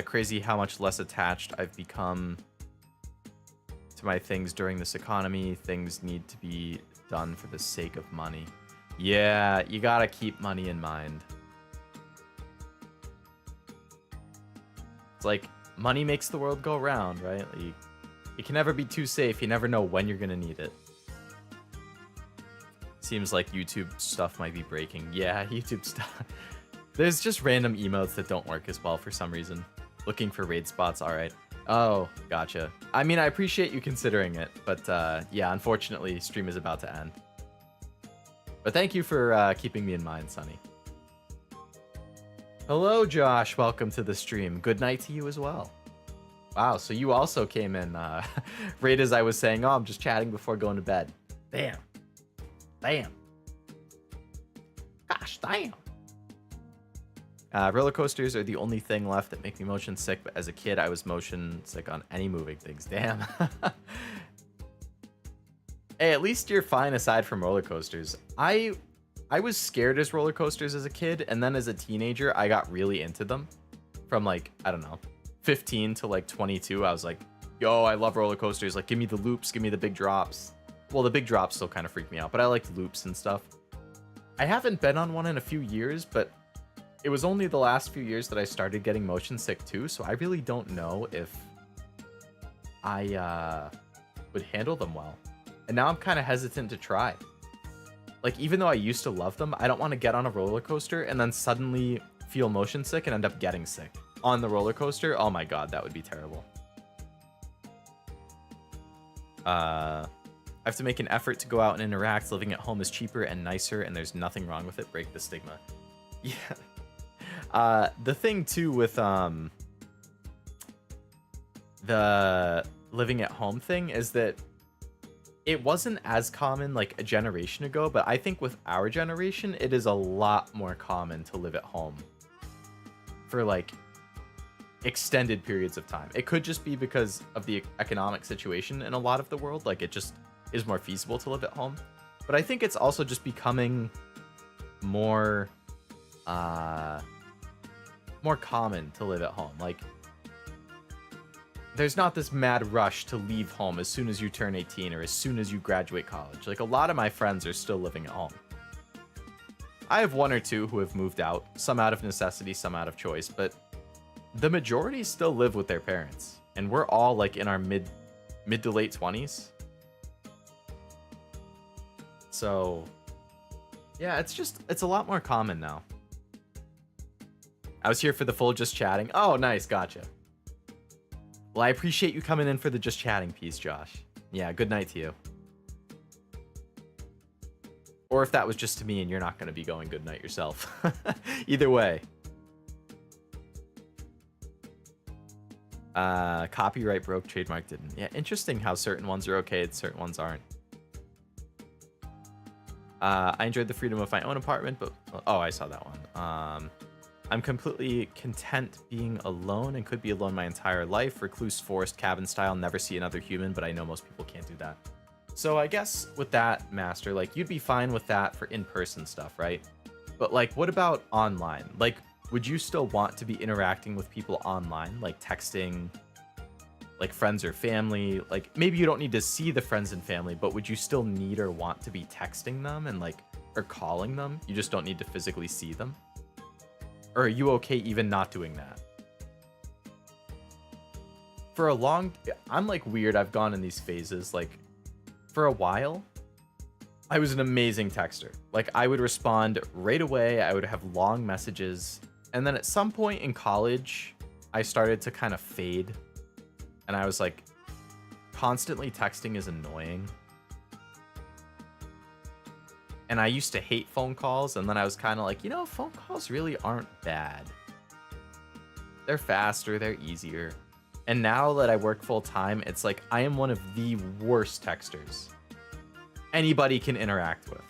Crazy how much less attached I've become to my things during this economy. Things need to be done for the sake of money. Yeah, you gotta keep money in mind. It's like, money makes the world go round, right? Like, it can never be too safe. You never know when you're gonna need it. Seems like YouTube stuff might be breaking. Yeah, YouTube stuff. There's just random emotes that don't work as well for some reason. Looking for raid spots, alright. Oh, gotcha. I mean, I appreciate you considering it, but yeah, unfortunately, stream is about to end. But thank you for keeping me in mind, Sunny. Hello, Josh. Welcome to the stream. Good night to you as well. Wow, so you also came in right as I was saying, oh, I'm just chatting before going to bed. Damn. Damn. Gosh, damn. Roller coasters are the only thing left that make me motion sick, but as a kid, I was motion sick on any moving things. Damn. Hey, at least you're fine aside from roller coasters. I was scared as roller coasters as a kid, and then as a teenager, I got really into them. From like, I don't know, 15 to like 22, I was like, yo, I love roller coasters. Like, give me the loops, give me the big drops. Well, the big drops still kind of freak me out, but I like loops and stuff. I haven't been on one in a few years, but it was only the last few years that I started getting motion sick too, so I really don't know if I would handle them well. And now I'm kind of hesitant to try. Like, even though I used to love them, I don't want to get on a roller coaster and then suddenly feel motion sick and end up getting sick on the roller coaster. Oh my god, that would be terrible. I have to make an effort to go out and interact. Living at home is cheaper and nicer, and there's nothing wrong with it. Break the stigma. Yeah. The thing too with the living at home thing is that it wasn't as common like a generation ago, but I think with our generation, it is a lot more common to live at home for like extended periods of time. It could just be because of the economic situation in a lot of the world. Like, it just is more feasible to live at home. But I think it's also just becoming more common to live at home. Like, there's not this mad rush to leave home as soon as you turn 18 or as soon as you graduate college. Like, a lot of my friends are still living at home. I have one or two who have moved out, some out of necessity, some out of choice, but the majority still live with their parents. And we're all like in our mid to late 20s. So yeah, it's a lot more common now. I was here for the full just chatting. Oh, nice. Gotcha. Well, I appreciate you coming in for the just chatting piece, Josh. Yeah, good night to you. Or if that was just to me and you're not going to be going good night yourself. Either way. Copyright broke, trademark didn't. Yeah, interesting how certain ones are okay and certain ones aren't. I enjoyed the freedom of my own apartment, but... Oh, I saw that one. I'm completely content being alone and could be alone my entire life. Recluse forest cabin style, never see another human, but I know most people can't do that. So I guess with that, Master, like you'd be fine with that for in-person stuff, right? But like, what about online? Like, would you still want to be interacting with people online, like texting, like friends or family? Like maybe you don't need to see the friends and family, but would you still need or want to be texting them and like, or calling them? You just don't need to physically see them? Or are you okay even not doing that? For a long, I'm like weird. I've gone in these phases. Like for a while, I was an amazing texter. Like I would respond right away. I would have long messages. And then at some point in college, I started to kind of fade. And I was like, constantly texting is annoying. And I used to hate phone calls, and then I was kind of like, you know, phone calls really aren't bad. They're faster, they're easier. And now that I work full time, it's like I am one of the worst texters anybody can interact with.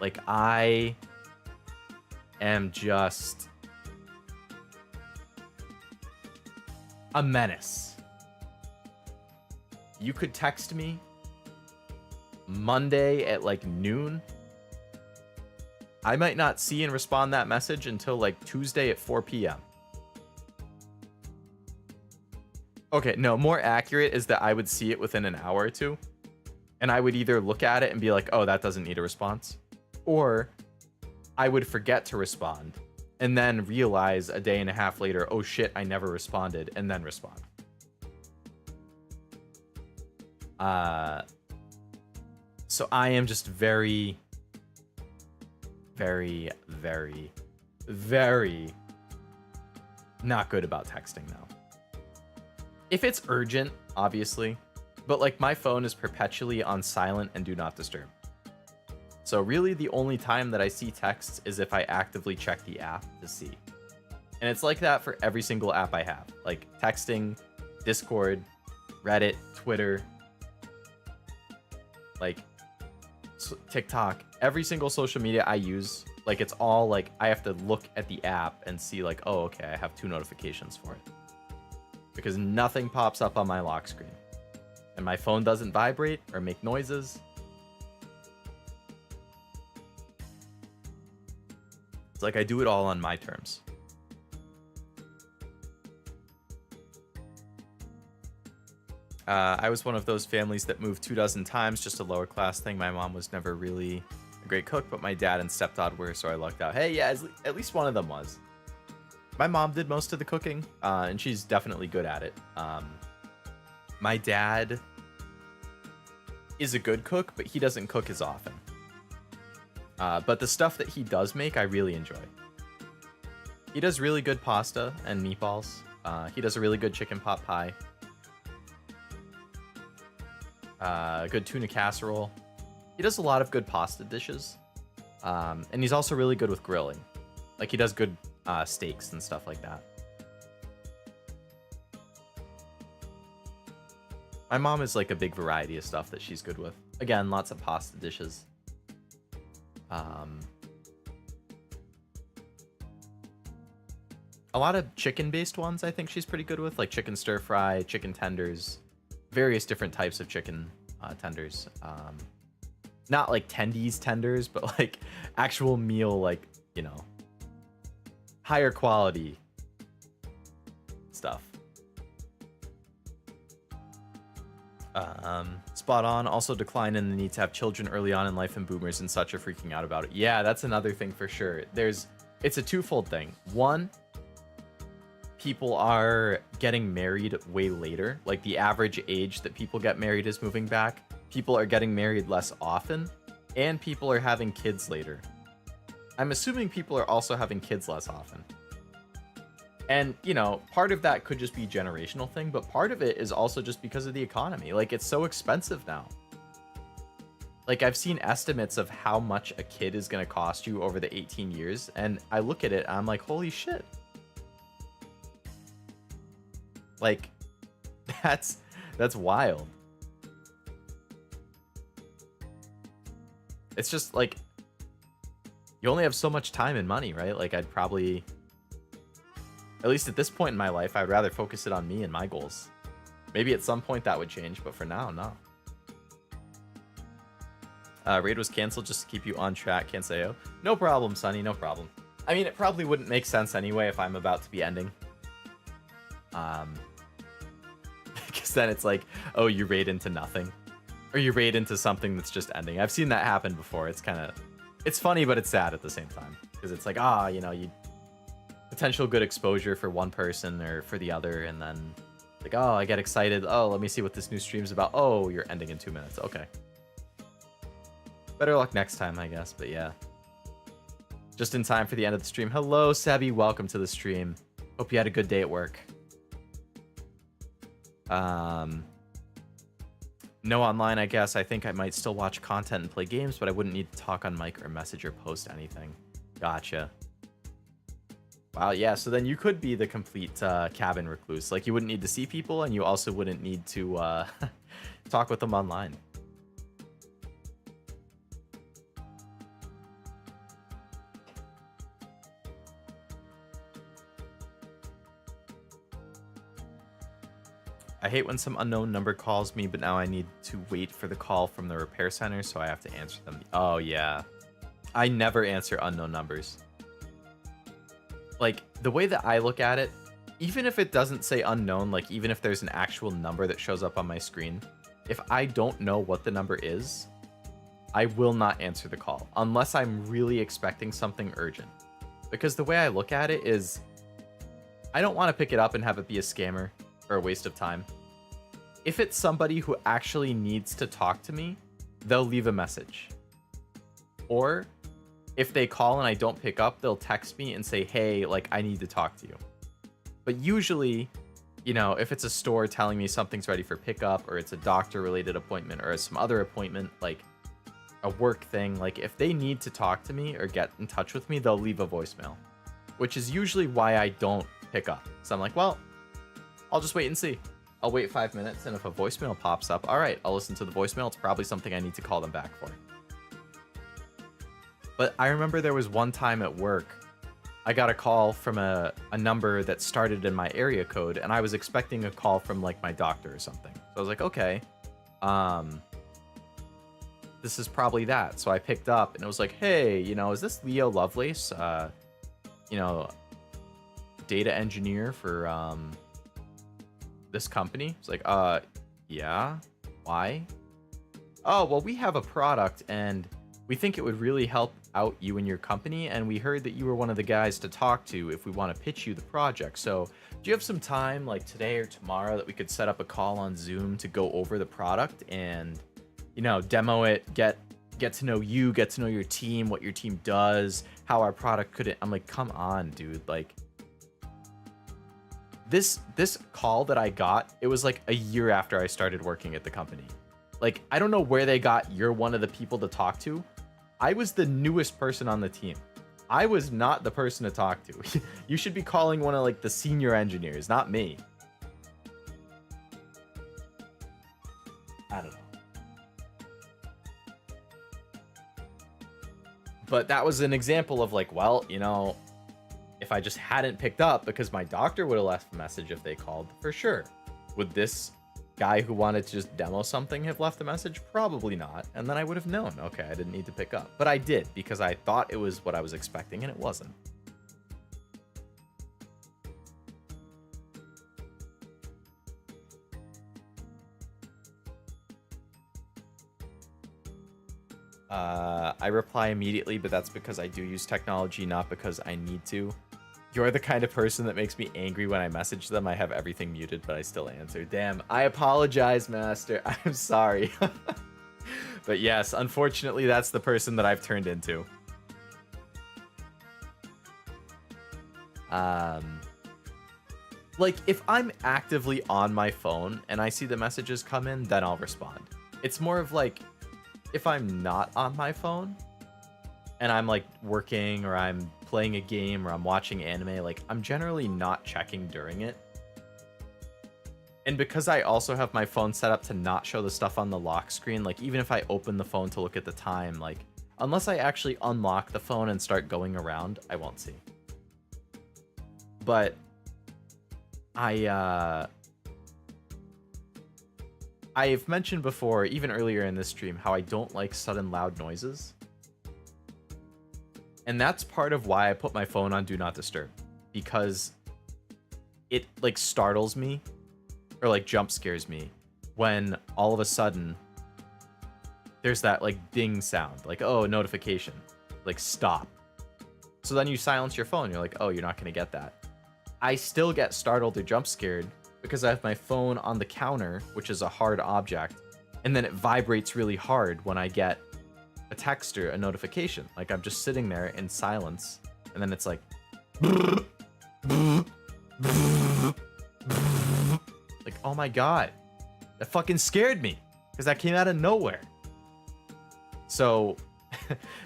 Like I am just a menace. You could text me Monday at like noon. I might not see and respond that message until like Tuesday at 4 p.m. Okay, no, more accurate is that I would see it within an hour or two. And I would either look at it and be like, oh, that doesn't need a response. Or I would forget to respond and then realize a day and a half later, oh shit, I never responded, and then respond. So I am just very, very, very, very not good about texting now. If it's urgent, obviously, but like my phone is perpetually on silent and do not disturb. So really the only time that I see texts is if I actively check the app to see. And it's like that for every single app I have, like texting, Discord, Reddit, Twitter, like TikTok, every single social media I use, like it's all like I have to look at the app and see like, oh, okay, I have 2 notifications for it. Because nothing pops up on my lock screen. And my phone doesn't vibrate or make noises. It's like I do it all on my terms. I was one of those families that moved 24 times, just a lower class thing. My mom was never really a great cook, but my dad and stepdad were, so I lucked out. Hey, yeah, at least one of them was. My mom did most of the cooking, and she's definitely good at it. My dad is a good cook, but he doesn't cook as often. But the stuff that he does make, I really enjoy. He does really good pasta and meatballs. He does a really good chicken pot pie. Good tuna casserole. He does a lot of good pasta dishes. And he's also really good with grilling. Like he does good steaks and stuff like that. My mom is like a big variety of stuff that she's good with. Again, lots of pasta dishes. A lot of chicken-based ones I think she's pretty good with, like chicken stir fry, chicken tenders, various different types of chicken tenders. Not like tendies tenders, but like actual meal, like, you know, higher quality stuff. Spot on. Also decline in the need to have children early on in life, and boomers and such are freaking out about it. Yeah, that's another thing for sure. It's a twofold thing. One, people are getting married way later. Like the average age that people get married is moving back. People are getting married less often, and people are having kids later. I'm assuming people are also having kids less often. And, you know, part of that could just be a generational thing, but part of it is also just because of the economy. Like, it's so expensive now. Like, I've seen estimates of how much a kid is going to cost you over the 18 years, and I look at it, and I'm like, holy shit. Like, that's wild. It's just, like, you only have so much time and money, right? Like, I'd probably, at least at this point in my life, I'd rather focus it on me and my goals. Maybe at some point that would change, but for now, no. Raid was canceled just to keep you on track, can't say oh. No problem, Sonny, no problem. I mean, it probably wouldn't make sense anyway if I'm about to be ending. Because then it's like, oh, you raid into nothing. Or you raid into something that's just ending. I've seen that happen before. It's kind of, it's funny, but it's sad at the same time. Because it's like, you know, you potential good exposure for one person or for the other, and then like, oh, I get excited. Oh, let me see what this new stream's about. Oh, you're ending in 2 minutes. Okay. Better luck next time, I guess, but yeah. Just in time for the end of the stream. Hello, Sebby. Welcome to the stream. Hope you had a good day at work. No online, I guess. I think I might still watch content and play games, but I wouldn't need to talk on mic or message or post anything. Gotcha. Wow, yeah, so then you could be the complete cabin recluse. Like, you wouldn't need to see people, and you also wouldn't need to talk with them online. I hate when some unknown number calls me, but now I need to wait for the call from the repair center, so I have to answer them. Oh, yeah. I never answer unknown numbers. Like, the way that I look at it, even if it doesn't say unknown, like, even if there's an actual number that shows up on my screen, if I don't know what the number is, I will not answer the call, unless I'm really expecting something urgent. Because the way I look at it is, I don't want to pick it up and have it be a scammer or a waste of time. If it's somebody who actually needs to talk to me, they'll leave a message. Or if they call and I don't pick up, they'll text me and say, hey, like, I need to talk to you. But usually, you know, if it's a store telling me something's ready for pickup, or it's a doctor related appointment, or some other appointment, like a work thing, like if they need to talk to me or get in touch with me, they'll leave a voicemail, which is usually why I don't pick up. So I'm like, well, I'll just wait and see. I'll wait 5 minutes, and if a voicemail pops up, all right, I'll listen to the voicemail. It's probably something I need to call them back for. But I remember there was one time at work, I got a call from a number that started in my area code, and I was expecting a call from like my doctor or something. So I was like, okay, this is probably that. So I picked up, and it was like, hey, you know, is this Leo Lovelace? You know, data engineer for this company? It's like, yeah, why? Oh, well, we have a product, and we think it would really help out you and your company, and we heard that you were one of the guys to talk to if we want to pitch you the project. So do you have some time, like today or tomorrow, that we could set up a call on Zoom to go over the product and, you know, demo it, get to know you, get to know your team, what your team does, how our product could... I'm like, come on, dude. Like, this call that I got, it was like a year after I started working at the company. Like, I don't know where they got you're one of the people to talk to. I was the newest person on the team. I was not the person to talk to. You should be calling one of like the senior engineers, not me. I don't know. But that was an example of like, well, you know, if I just hadn't picked up, because my doctor would have left a message if they called, for sure. Would this guy who wanted to just demo something have left a message? Probably not. And then I would have known, okay, I didn't need to pick up. But I did, because I thought it was what I was expecting, and it wasn't. I reply immediately, but that's because I do use technology, not because I need to. You're the kind of person that makes me angry when I message them. I have everything muted, but I still answer. Damn, I apologize, Master. I'm sorry. But yes, unfortunately, that's the person that I've turned into. Like, if I'm actively on my phone and I see the messages come in, then I'll respond. It's more of like, if I'm not on my phone and I'm like working, or I'm playing a game, or I'm watching anime, like I'm generally not checking during it. And because I also have my phone set up to not show the stuff on the lock screen, like even if I open the phone to look at the time, like unless I actually unlock the phone and start going around, I won't see. But I've mentioned before, even earlier in this stream, how I don't like sudden loud noises. And that's part of why I put my phone on Do Not Disturb. Because it, like, startles me, or, like, jump scares me, when all of a sudden there's that, like, ding sound. Like, oh, notification. Like, stop. So then you silence your phone. You're like, oh, you're not going to get that. I still get startled or jump scared because I have my phone on the counter, which is a hard object, and then it vibrates really hard when I get a text or a notification. Like, I'm just sitting there in silence, and then it's like... like, oh my god. That fucking scared me, because that came out of nowhere. So,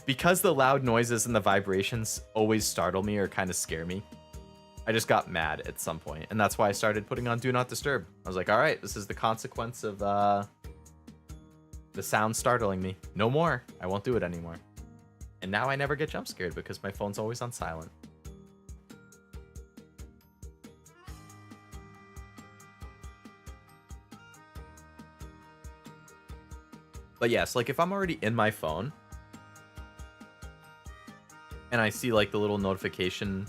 because the loud noises and the vibrations always startle me or kind of scare me, I just got mad at some point, and that's why I started putting on Do Not Disturb. I was like, all right, this is the consequence of the sound startling me. No more. I won't do it anymore. And now I never get jump scared because my phone's always on silent. But yes, like if I'm already in my phone and I see like the little notification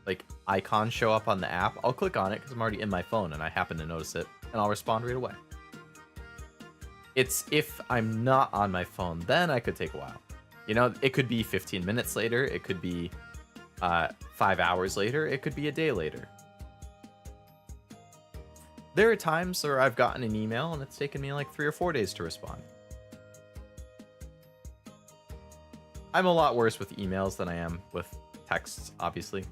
like icon show up on the app, I'll click on it because I'm already in my phone and I happen to notice it, and I'll respond right away. It's if I'm not on my phone, then I could take a while. You know, it could be 15 minutes later, it could be 5 hours later, it could be a day later. There are times where I've gotten an email and it's taken me like 3 or 4 days to respond. I'm a lot worse with emails than I am with texts, obviously.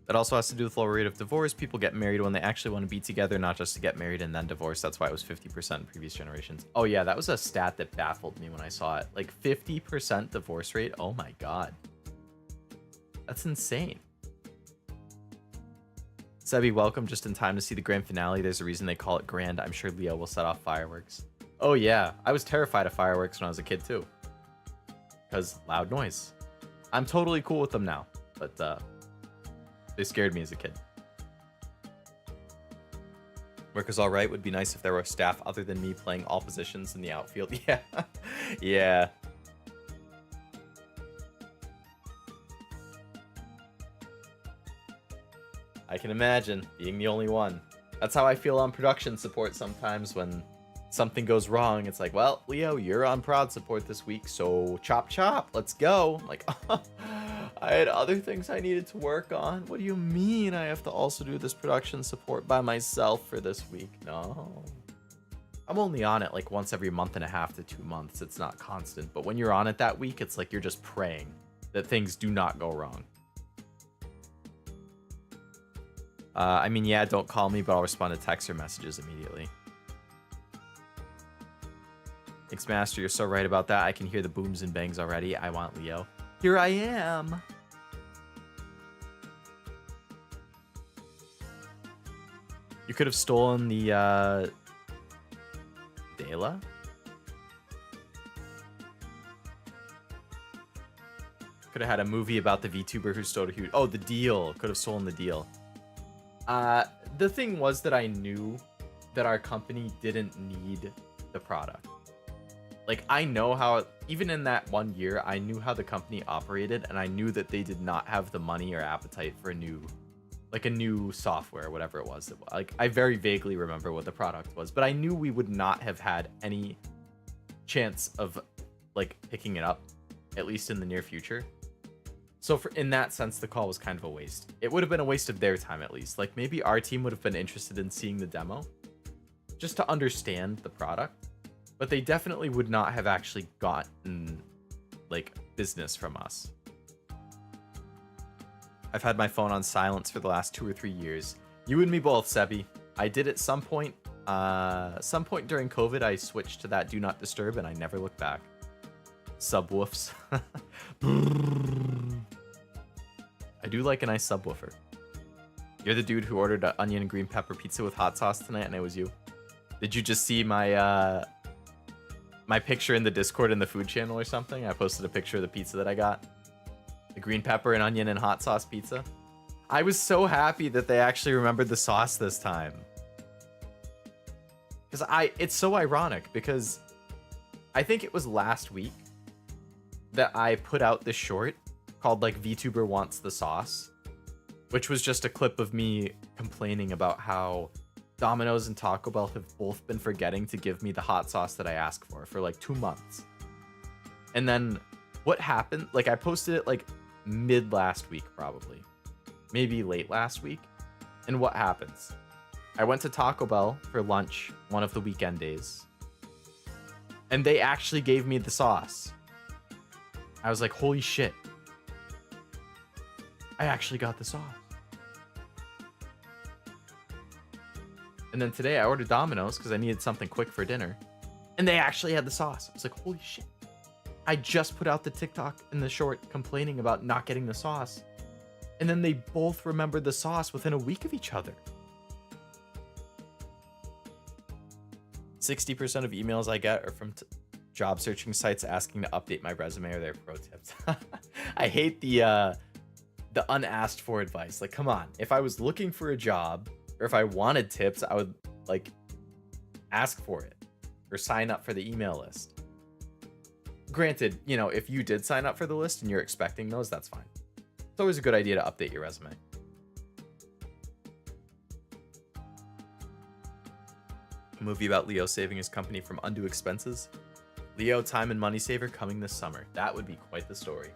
That also has to do with lower rate of divorce. People get married when they actually want to be together, not just to get married and then divorce. That's why it was 50% in previous generations. Oh yeah, that was a stat that baffled me when I saw it. Like 50% divorce rate? Oh my god. That's insane. Sebi, welcome just in time to see the grand finale. There's a reason they call it grand. I'm sure Leo will set off fireworks. Oh yeah, I was terrified of fireworks when I was a kid too. Because loud noise. I'm totally cool with them now, but they scared me as a kid. Work is alright. Would be nice if there were staff other than me playing all positions in the outfield. Yeah. Yeah. I can imagine being the only one. That's how I feel on production support sometimes when something goes wrong. It's like, well, Leo, you're on prod support this week, so chop chop, let's go. I'm like, I had other things I needed to work on. What do you mean I have to also do this production support by myself for this week? No. I'm only on it like once every month and a half to 2 months. It's not constant. But when you're on it that week, it's like you're just praying that things do not go wrong. I mean, yeah, don't call me, but I'll respond to texts or messages immediately. Thanks, Master. You're so right about that. I can hear the booms and bangs already. I want Leo. Here I am. You could have stolen the Dela? Could have had a movie about the VTuber who stole a huge... Oh, the deal. Could have stolen the deal. The thing was that I knew that our company didn't need the product. Like, I know how, even in that 1 year, I knew how the company operated, and I knew that they did not have the money or appetite for a new software, whatever it was. Like, I very vaguely remember what the product was, but I knew we would not have had any chance of, like, picking it up, at least in the near future. So in that sense, the call was kind of a waste. It would have been a waste of their time, at least. Like, maybe our team would have been interested in seeing the demo, just to understand the product. But they definitely would not have actually gotten, like, business from us. I've had my phone on silence for the last 2 or 3 years. You and me both, Sebi. I did at some point during COVID, I switched to that Do Not Disturb, and I never looked back. Subwoofs. I do like a nice subwoofer. You're the dude who ordered an onion and green pepper pizza with hot sauce tonight, and it was you. Did you just see my my picture in the Discord in the food channel or something? I posted a picture of the pizza that I got. The green pepper and onion and hot sauce pizza. I was so happy that they actually remembered the sauce this time. Because it's so ironic because I think it was last week that I put out this short called like VTuber Wants the Sauce, which was just a clip of me complaining about how Domino's and Taco Bell have both been forgetting to give me the hot sauce that I ask for like 2 months. And then what happened? Like I posted it like mid last week, probably. Maybe late last week. And what happens? I went to Taco Bell for lunch one of the weekend days. And they actually gave me the sauce. I was like, holy shit. I actually got the sauce. And then today I ordered Domino's because I needed something quick for dinner. And they actually had the sauce. I was like, holy shit. I just put out the TikTok in the short complaining about not getting the sauce. And then they both remembered the sauce within a week of each other. 60% of emails I get are from job searching sites asking to update my resume or their pro tips. I hate the unasked for advice. Like, come on. If I was looking for a job or if I wanted tips, I would like ask for it or sign up for the email list. Granted, you know, if you did sign up for the list and you're expecting those, that's fine. It's always a good idea to update your resume. A movie about Leo saving his company from undue expenses. Leo, time and money saver, coming this summer. That would be quite the story.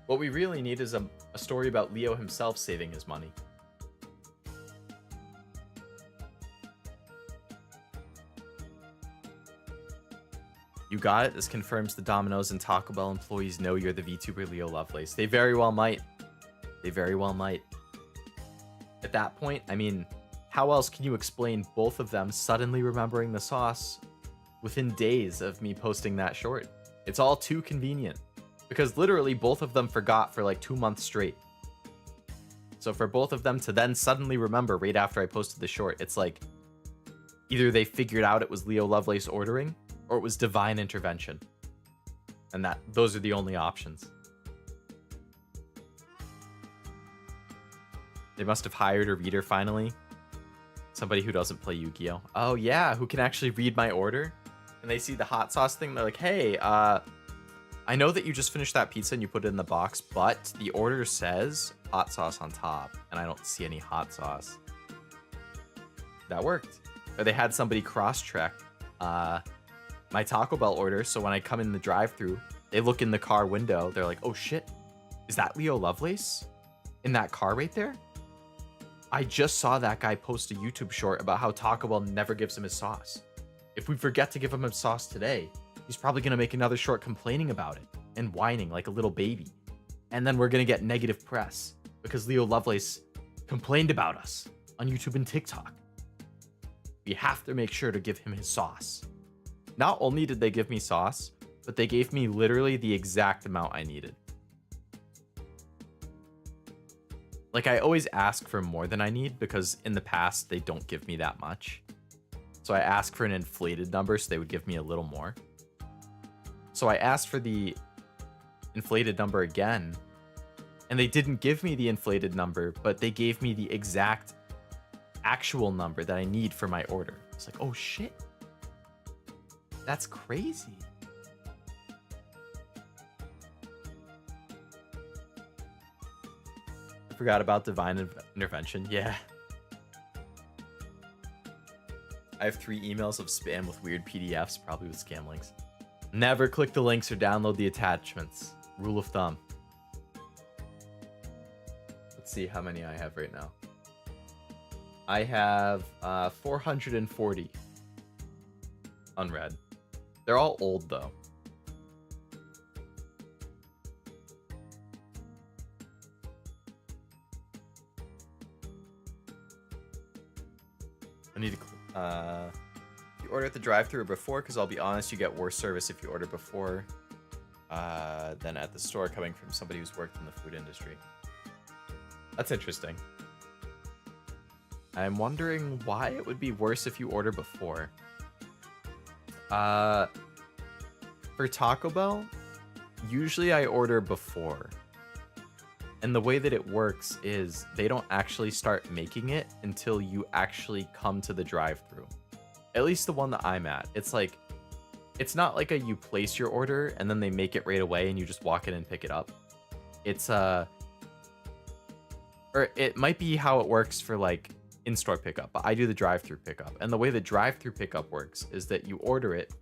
What we really need is a story about Leo himself saving his money. You got it. This confirms the Domino's and Taco Bell employees know you're the VTuber Leo Lovelace. They very well might. They very well might. At that point, I mean, how else can you explain both of them suddenly remembering the sauce within days of me posting that short? It's all too convenient. Because literally both of them forgot for like 2 months straight. So for both of them to then suddenly remember right after I posted the short, it's like either they figured out it was Leo Lovelace ordering or it was divine intervention. And those are the only options. They must have hired a reader finally. Somebody who doesn't play YuGiOh. Oh yeah, who can actually read my order. And they see the hot sauce thing. They're like, hey, I know that you just finished that pizza and you put it in the box, but the order says hot sauce on top. And I don't see any hot sauce. That worked. Or they had somebody cross-check my Taco Bell order. So when I come in the drive-thru, they look in the car window. They're like, oh shit, is that Leo Lovelace in that car right there? I just saw that guy post a YouTube short about how Taco Bell never gives him his sauce. If we forget to give him his sauce today, he's probably going to make another short complaining about it and whining like a little baby. And then we're going to get negative press because Leo Lovelace complained about us on YouTube and TikTok. We have to make sure to give him his sauce. Not only did they give me sauce, but they gave me literally the exact amount I needed. Like, I always ask for more than I need because in the past, they don't give me that much. So I asked for an inflated number so they would give me a little more. So I asked for the inflated number again, and they didn't give me the inflated number, but they gave me the exact actual number that I need for my order. It's like, oh shit. That's crazy. I forgot about divine intervention. Yeah. I have 3 emails of spam with weird PDFs, probably with scam links. Never click the links or download the attachments. Rule of thumb. Let's see how many I have right now. I have 440 unread. They're all old though. I need to you order at the drive-thru or before, because I'll be honest, you get worse service if you order before than at the store, coming from somebody who's worked in the food industry. That's interesting. I'm wondering why it would be worse if you order before. For Taco Bell, usually I order before. And the way that it works is they don't actually start making it until you actually come to the drive-thru. At least the one that I'm at. It's like, it's not like you place your order and then they make it right away and you just walk in and pick it up. It's or it might be how it works for like in-store pickup, but I do the drive-thru pickup. And the way the drive-thru pickup works is that you order it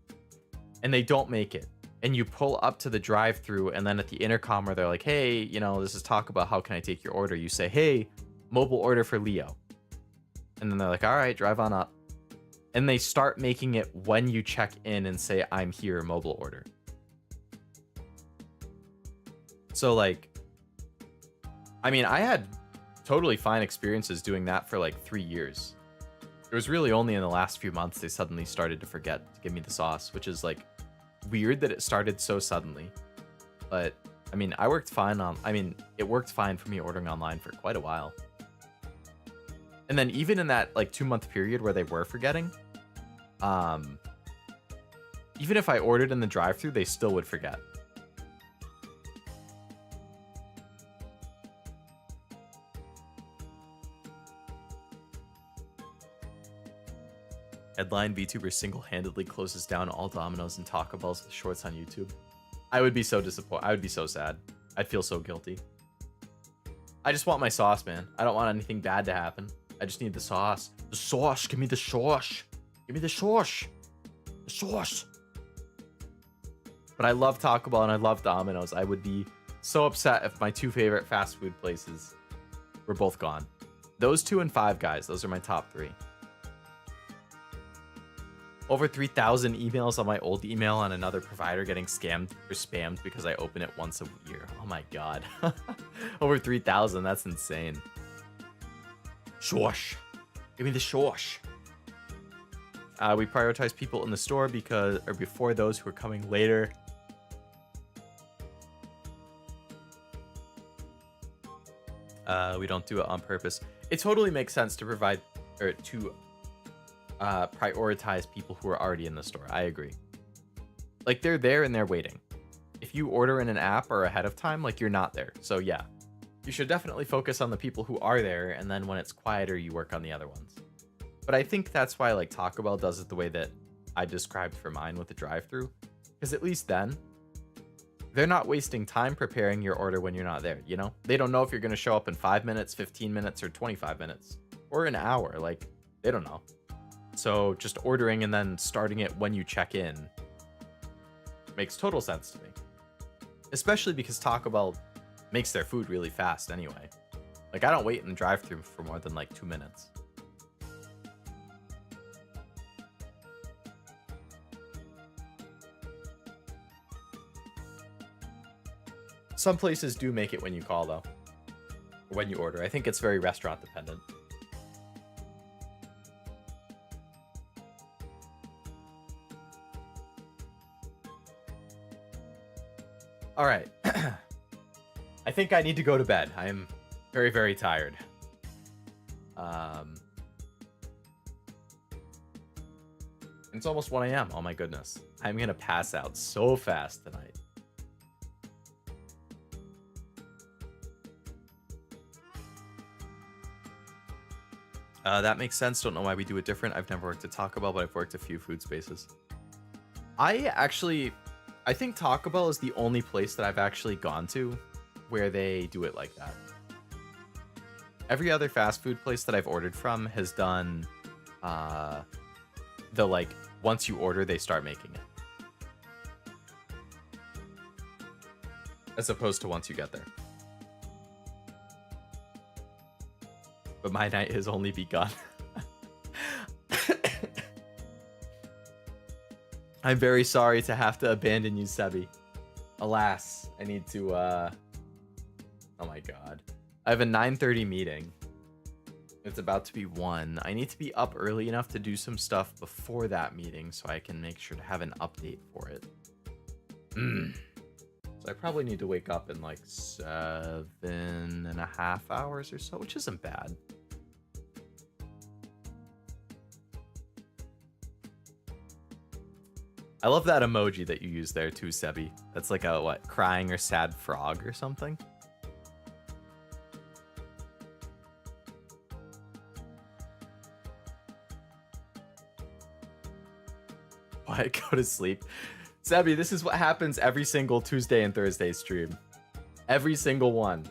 and they don't make it. And you pull up to the drive-thru, and then at the intercom where they're like, hey, you know, this is Taco Bell, how can I take your order? You say, hey, mobile order for Leo. And then they're like, all right, drive on up. And they start making it when you check in and say, I'm here, mobile order. So like, I mean, I had totally fine experiences doing that for like 3 years. It was really only in the last few months they suddenly started to forget to give me the sauce, which is like weird that it started so suddenly. But I mean, it worked fine for me ordering online for quite a while. And then even in that like 2-month period where they were forgetting, even if I ordered in the drive-thru, they still would forget. Headline: VTuber single-handedly closes down all Domino's and Taco Bell's with shorts on YouTube. I would be so disappointed. I would be so sad. I'd feel so guilty. I just want my sauce, man. I don't want anything bad to happen. I just need the sauce. The sauce. Give me the sauce. Give me the sauce. The sauce. But I love Taco Bell and I love Domino's. I would be so upset if my 2 favorite fast food places were both gone. Those 2 and Five Guys. Those are my top 3. Over 3,000 emails on my old email on another provider getting scammed or spammed because I open it once a year. Oh my god. Over 3,000, that's insane. Shosh. Give me the shosh. We prioritize people in the store before those who are coming later. We don't do it on purpose. It totally makes sense to provide or to prioritize people who are already in the store. I agree. Like, they're there and they're waiting. If you order in an app or ahead of time, like, you're not there. So yeah, you should definitely focus on the people who are there, and then when it's quieter, you work on the other ones. But I think that's why like Taco Bell does it the way that I described for mine with the drive-thru, because at least then they're not wasting time preparing your order when you're not there. You know, they don't know if you're going to show up in 5 minutes, 15 minutes, or 25 minutes or an hour. Like, they don't know. So just ordering and then starting it when you check in makes total sense to me. Especially because Taco Bell makes their food really fast anyway. Like, I don't wait in the drive-thru for more than like 2 minutes. Some places do make it when you call though, or when you order. I think it's very restaurant dependent. All right. I think I need to go to bed. I am very, very tired. It's almost 1 a.m. Oh my goodness. I'm going to pass out so fast tonight. That makes sense. Don't know why we do it different. I've never worked at Taco Bell, but I've worked a few food spaces. I think Taco Bell is the only place that I've actually gone to where they do it like that. Every other fast food place that I've ordered from has done the like, once you order, they start making it. As opposed to once you get there. But my night has only begun. I'm very sorry to have to abandon you, Sebi. Alas, I need to, oh my god. I have a 9:30 meeting. It's about to be 1. I need to be up early enough to do some stuff before that meeting so I can make sure to have an update for it. So I probably need to wake up in like 7.5 hours or so, which isn't bad. I love that emoji that you use there too, Sebi. That's like a, what, crying or sad frog or something? Why go to sleep? Sebi, this is what happens every single Tuesday and Thursday stream. Every single one.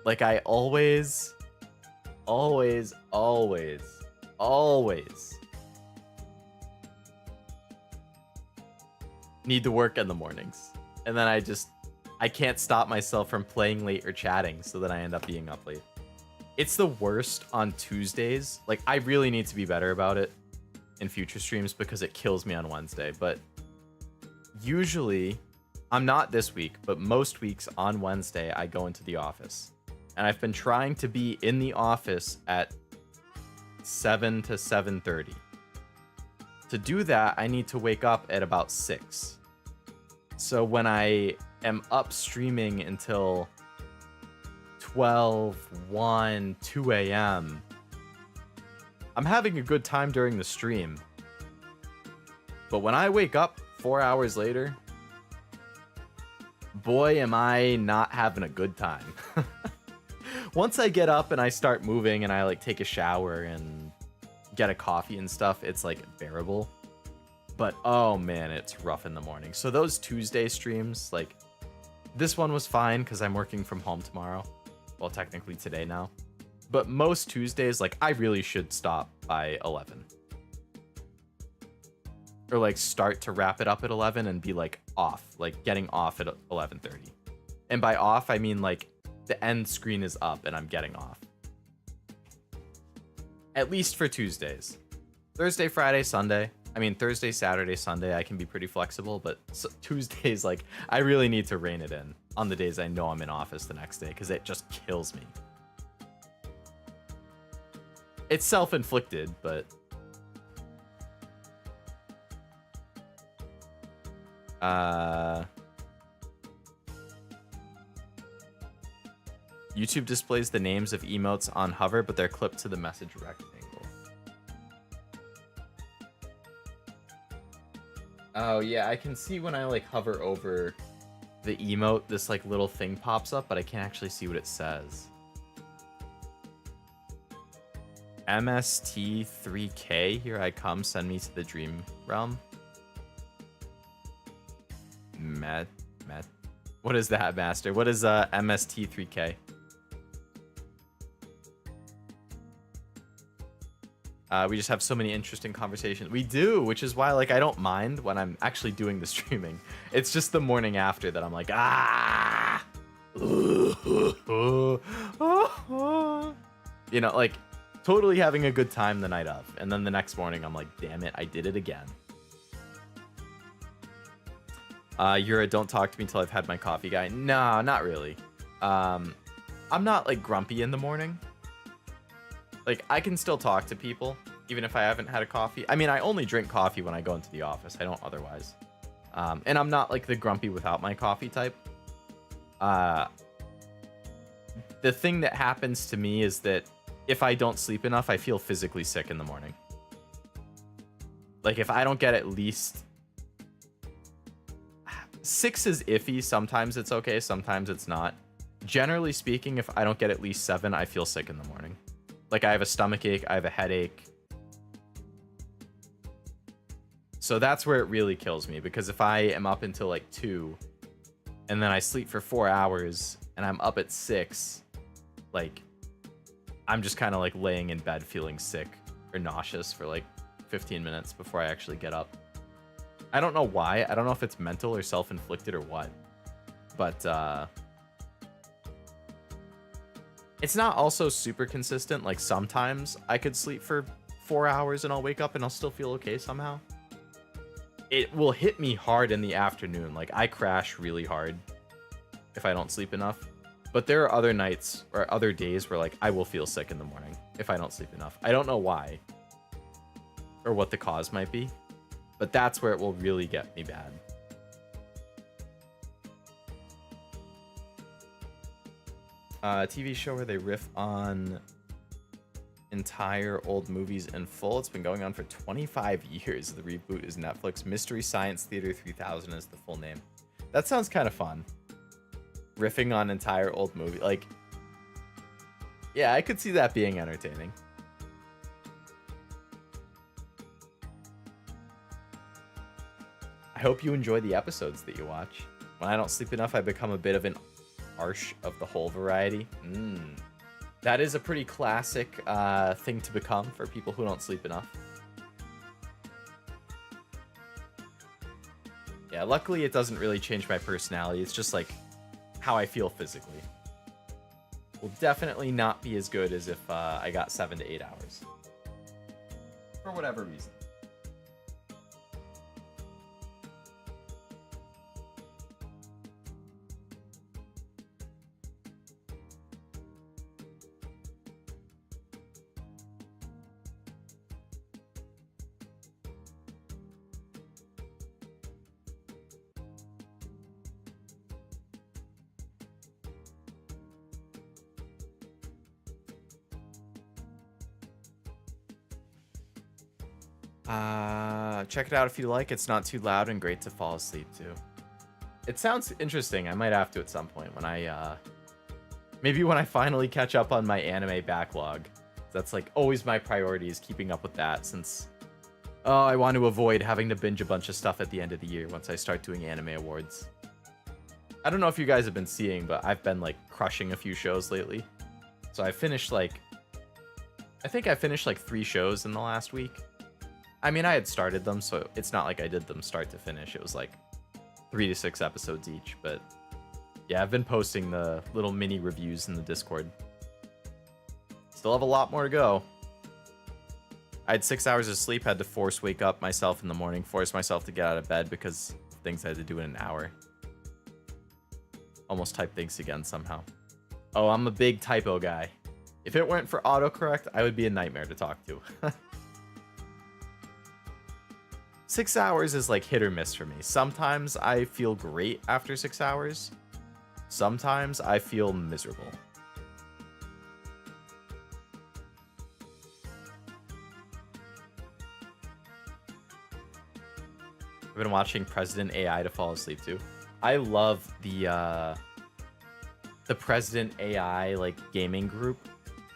Like, I always need to work in the mornings. And then I can't stop myself from playing late or chatting, so then I end up being up late. It's the worst on Tuesdays. Like, I really need to be better about it in future streams because it kills me on Wednesday. But usually, I'm not this week, but most weeks on Wednesday, I go into the office. And I've been trying to be in the office at 7 to 7:30. To do that, I need to wake up at about 6. So when I am up streaming until 12, 1, 2 a.m., I'm having a good time during the stream. But when I wake up 4 hours later, boy, am I not having a good time. Once I get up and I start moving and I like take a shower and get a coffee and stuff, it's like bearable. But oh man, it's rough in the morning. So those Tuesday streams, like this one was fine because I'm working from home tomorrow. Well, technically today now. But most Tuesdays, like I really should stop by 11. Or like start to wrap it up at 11 and be like off, like getting off at 11:30. And by off, I mean like the end screen is up and I'm getting off. At least for Tuesdays. Thursday, Friday, Sunday. I mean, Thursday, Saturday, Sunday, I can be pretty flexible, but Tuesdays, like, I really need to rein it in on the days I know I'm in office the next day because it just kills me. It's self-inflicted, but... YouTube displays the names of emotes on hover, but they're clipped to the message rectangle. Oh yeah, I can see when I like hover over the emote, this like little thing pops up, but I can't actually see what it says. MST3K, here I come, send me to the dream realm. What is that, Master? What is MST3K? We just have so many interesting conversations. We do, which is why like I don't mind when I'm actually doing the streaming. It's just the morning after that I'm like, ah, you know, like totally having a good time the night of, and then the next morning I'm like, damn it, I did it again. You're a don't talk to me until I've had my coffee guy. No, not really. I'm not like grumpy in the morning. Like, I can still talk to people, even if I haven't had a coffee. I mean, I only drink coffee when I go into the office. I don't otherwise. And I'm not, like, the grumpy without my coffee type. The thing that happens to me is that if I don't sleep enough, I feel physically sick in the morning. Like, if I don't get at least... 6 is iffy. Sometimes it's okay. Sometimes it's not. Generally speaking, if I don't get at least 7, I feel sick in the morning. Like, I have a stomach ache, I have a headache. So that's where it really kills me, because if I am up until like 2, and then I sleep for 4 hours, and I'm up at 6, like, I'm just kind of like laying in bed feeling sick or nauseous for like 15 minutes before I actually get up. I don't know why. I don't know if it's mental or self-inflicted or what. But, it's not also super consistent. Like, sometimes I could sleep for 4 hours and I'll wake up and I'll still feel okay somehow. It will hit me hard in the afternoon. Like, I crash really hard if I don't sleep enough. But there are other nights or other days where, like, I will feel sick in the morning if I don't sleep enough. I don't know why or what the cause might be, but that's where it will really get me bad. TV show where they riff on entire old movies in full. It's been going on for 25 years. The reboot is Netflix. Mystery Science Theater 3000 is the full name. That sounds kind of fun. Riffing on entire old movie. Like, yeah, I could see that being entertaining. I hope you enjoy the episodes that you watch. When I don't sleep enough, I become a bit of an arsh of the whole variety. That is a pretty classic thing to become for people who don't sleep enough. Yeah, luckily it doesn't really change my personality. It's just like how I feel physically. Will definitely not be as good as if I got 7 to 8 hours. For whatever reason. Check it out if you like. It's not too loud and great to fall asleep to. It sounds interesting. I might have to at some point when I maybe when I finally catch up on my anime backlog. That's like always my priority, is keeping up with that, since I want to avoid having to binge a bunch of stuff at the end of the year once I start doing anime awards. I don't know if you guys have been seeing, but I've been like crushing a few shows lately. So I finished like I think I finished like 3 shows in the last week. I mean, I had started them, so it's not like I did them start to finish. It was like 3 to 6 episodes each, but yeah, I've been posting the little mini reviews in the Discord. Still have a lot more to go. I had 6 hours of sleep, had to force wake up myself in the morning, force myself to get out of bed because of things I had to do in an hour. Almost typed things again somehow. Oh, I'm a big typo guy. If it weren't for autocorrect, I would be a nightmare to talk to. 6 hours is like hit or miss for me. Sometimes I feel great after 6 hours. Sometimes I feel miserable. I've been watching President AI to fall asleep to. I love the President AI like gaming group.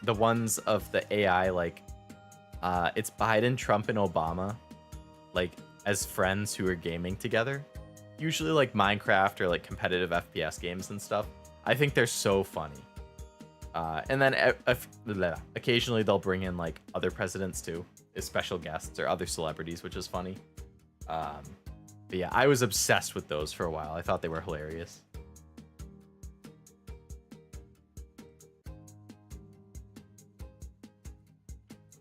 The ones of the AI like it's Biden, Trump, and Obama like as friends who are gaming together. Usually like Minecraft or like competitive FPS games and stuff. I think they're so funny. And then occasionally they'll bring in like other presidents too, as special guests or other celebrities, which is funny. But yeah, I was obsessed with those for a while. I thought they were hilarious.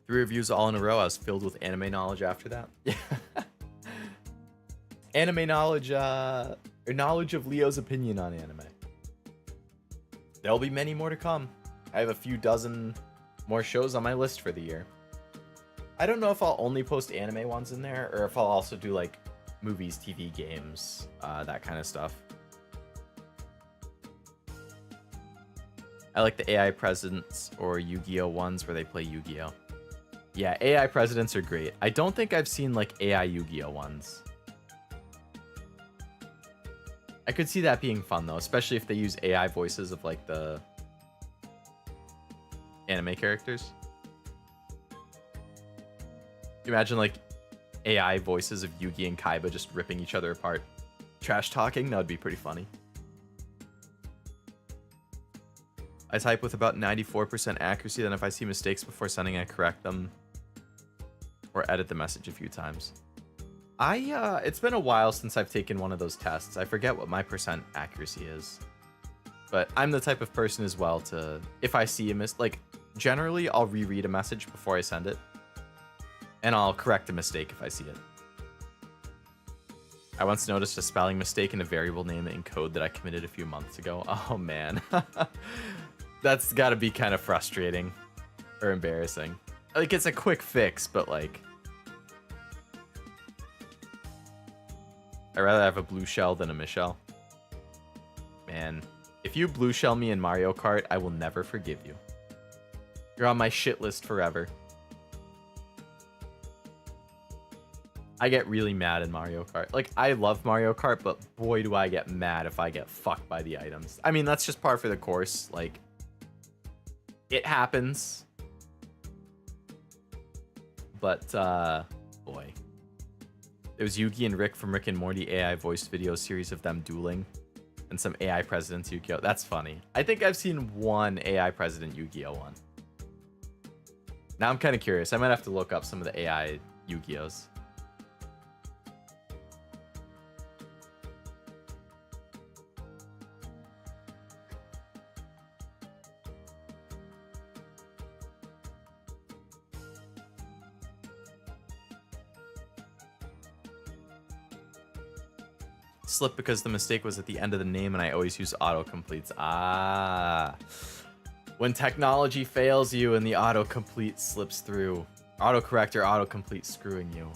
3 reviews all in a row. I was filled with anime knowledge after that. Yeah. Anime knowledge, or knowledge of Leo's opinion on anime. There'll be many more to come. I have a few dozen more shows on my list for the year. I don't know if I'll only post anime ones in there, or if I'll also do like movies, TV, games, that kind of stuff. I like the AI presidents or YuGiOh ones where they play Yu-Gi-Oh. Yeah, AI presidents are great. I don't think I've seen like AI Yu-Gi-Oh ones. I could see that being fun though, especially if they use AI voices of like the anime characters. You imagine like AI voices of Yugi and Kaiba just ripping each other apart, trash talking? That would be pretty funny. I type with about 94% accuracy, then if I see mistakes before sending, I correct them or edit the message a few times. It's been a while since I've taken one of those tests. I forget what my percent accuracy is. But I'm the type of person as well to, if I see a like, generally I'll reread a message before I send it. And I'll correct a mistake if I see it. I once noticed a spelling mistake in a variable name in code that I committed a few months ago. Oh man. That's gotta be kind of frustrating. Or embarrassing. Like, it's a quick fix, but like... I'd rather have a blue shell than a Michelle. Man, if you blue shell me in Mario Kart, I will never forgive you. You're on my shit list forever. I get really mad in Mario Kart. Like, I love Mario Kart, but boy, do I get mad if I get fucked by the items. I mean, that's just par for the course. Like, it happens. But, boy. There was Yugi and Rick from Rick and Morty AI voiced video series of them dueling. And some AI presidents YuGiOh. That's funny. I think I've seen one AI president YuGiOh one. Now I'm kind of curious. I might have to look up some of the AI YuGiOhs. Slip because the mistake was at the end of the name and I always use autocompletes. Ah. When technology fails you and the autocomplete slips through. Autocorrect or autocomplete screwing you.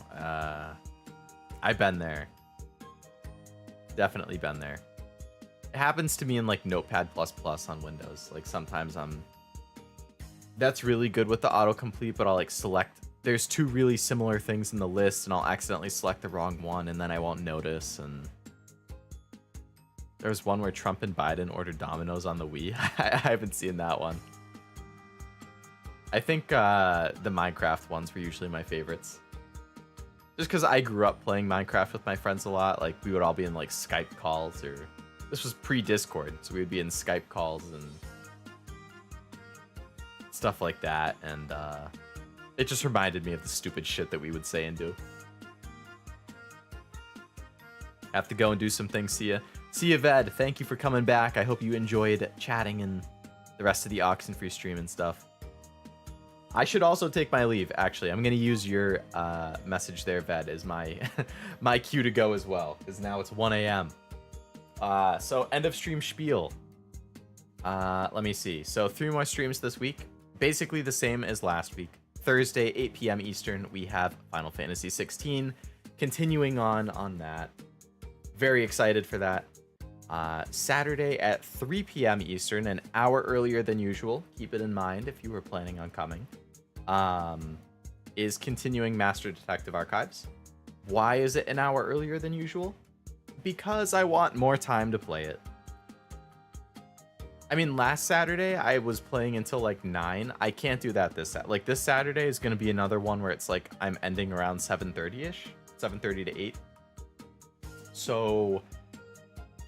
I've been there. Definitely been there. It happens to me in like Notepad++ on Windows. Like sometimes that's really good with the autocomplete, but I'll like select, there's two really similar things in the list and I'll accidentally select the wrong one and then I won't notice. And there was one where Trump and Biden ordered Domino's on the Wii. I haven't seen that one. I think the Minecraft ones were usually my favorites. Just because I grew up playing Minecraft with my friends a lot. Like, we would all be in, like, Skype calls or... This was pre-Discord, so we would be in Skype calls and stuff like that. And it just reminded me of the stupid shit that we would say and do. Have to go and do some things. See ya. See ya, Ved. Thank you for coming back. I hope you enjoyed chatting and the rest of the Oxenfree stream and stuff. I should also take my leave, actually. I'm going to use your message there, Ved, as my my cue to go as well, because now it's 1 a.m. So, end of stream spiel. Let me see. So, 3 more streams this week. Basically the same as last week. Thursday, 8 p.m. Eastern, we have Final Fantasy 16. Continuing on that. Very excited for that. Saturday at 3 p.m. Eastern, an hour earlier than usual. Keep it in mind if you were planning on coming. Is continuing Master Detective Archives. Why is it an hour earlier than usual? Because I want more time to play it. I mean, last Saturday I was playing until like 9. I can't do that this Saturday. Like, this Saturday is going to be another one where it's like I'm ending around 7:30ish, 7:30 to 8. So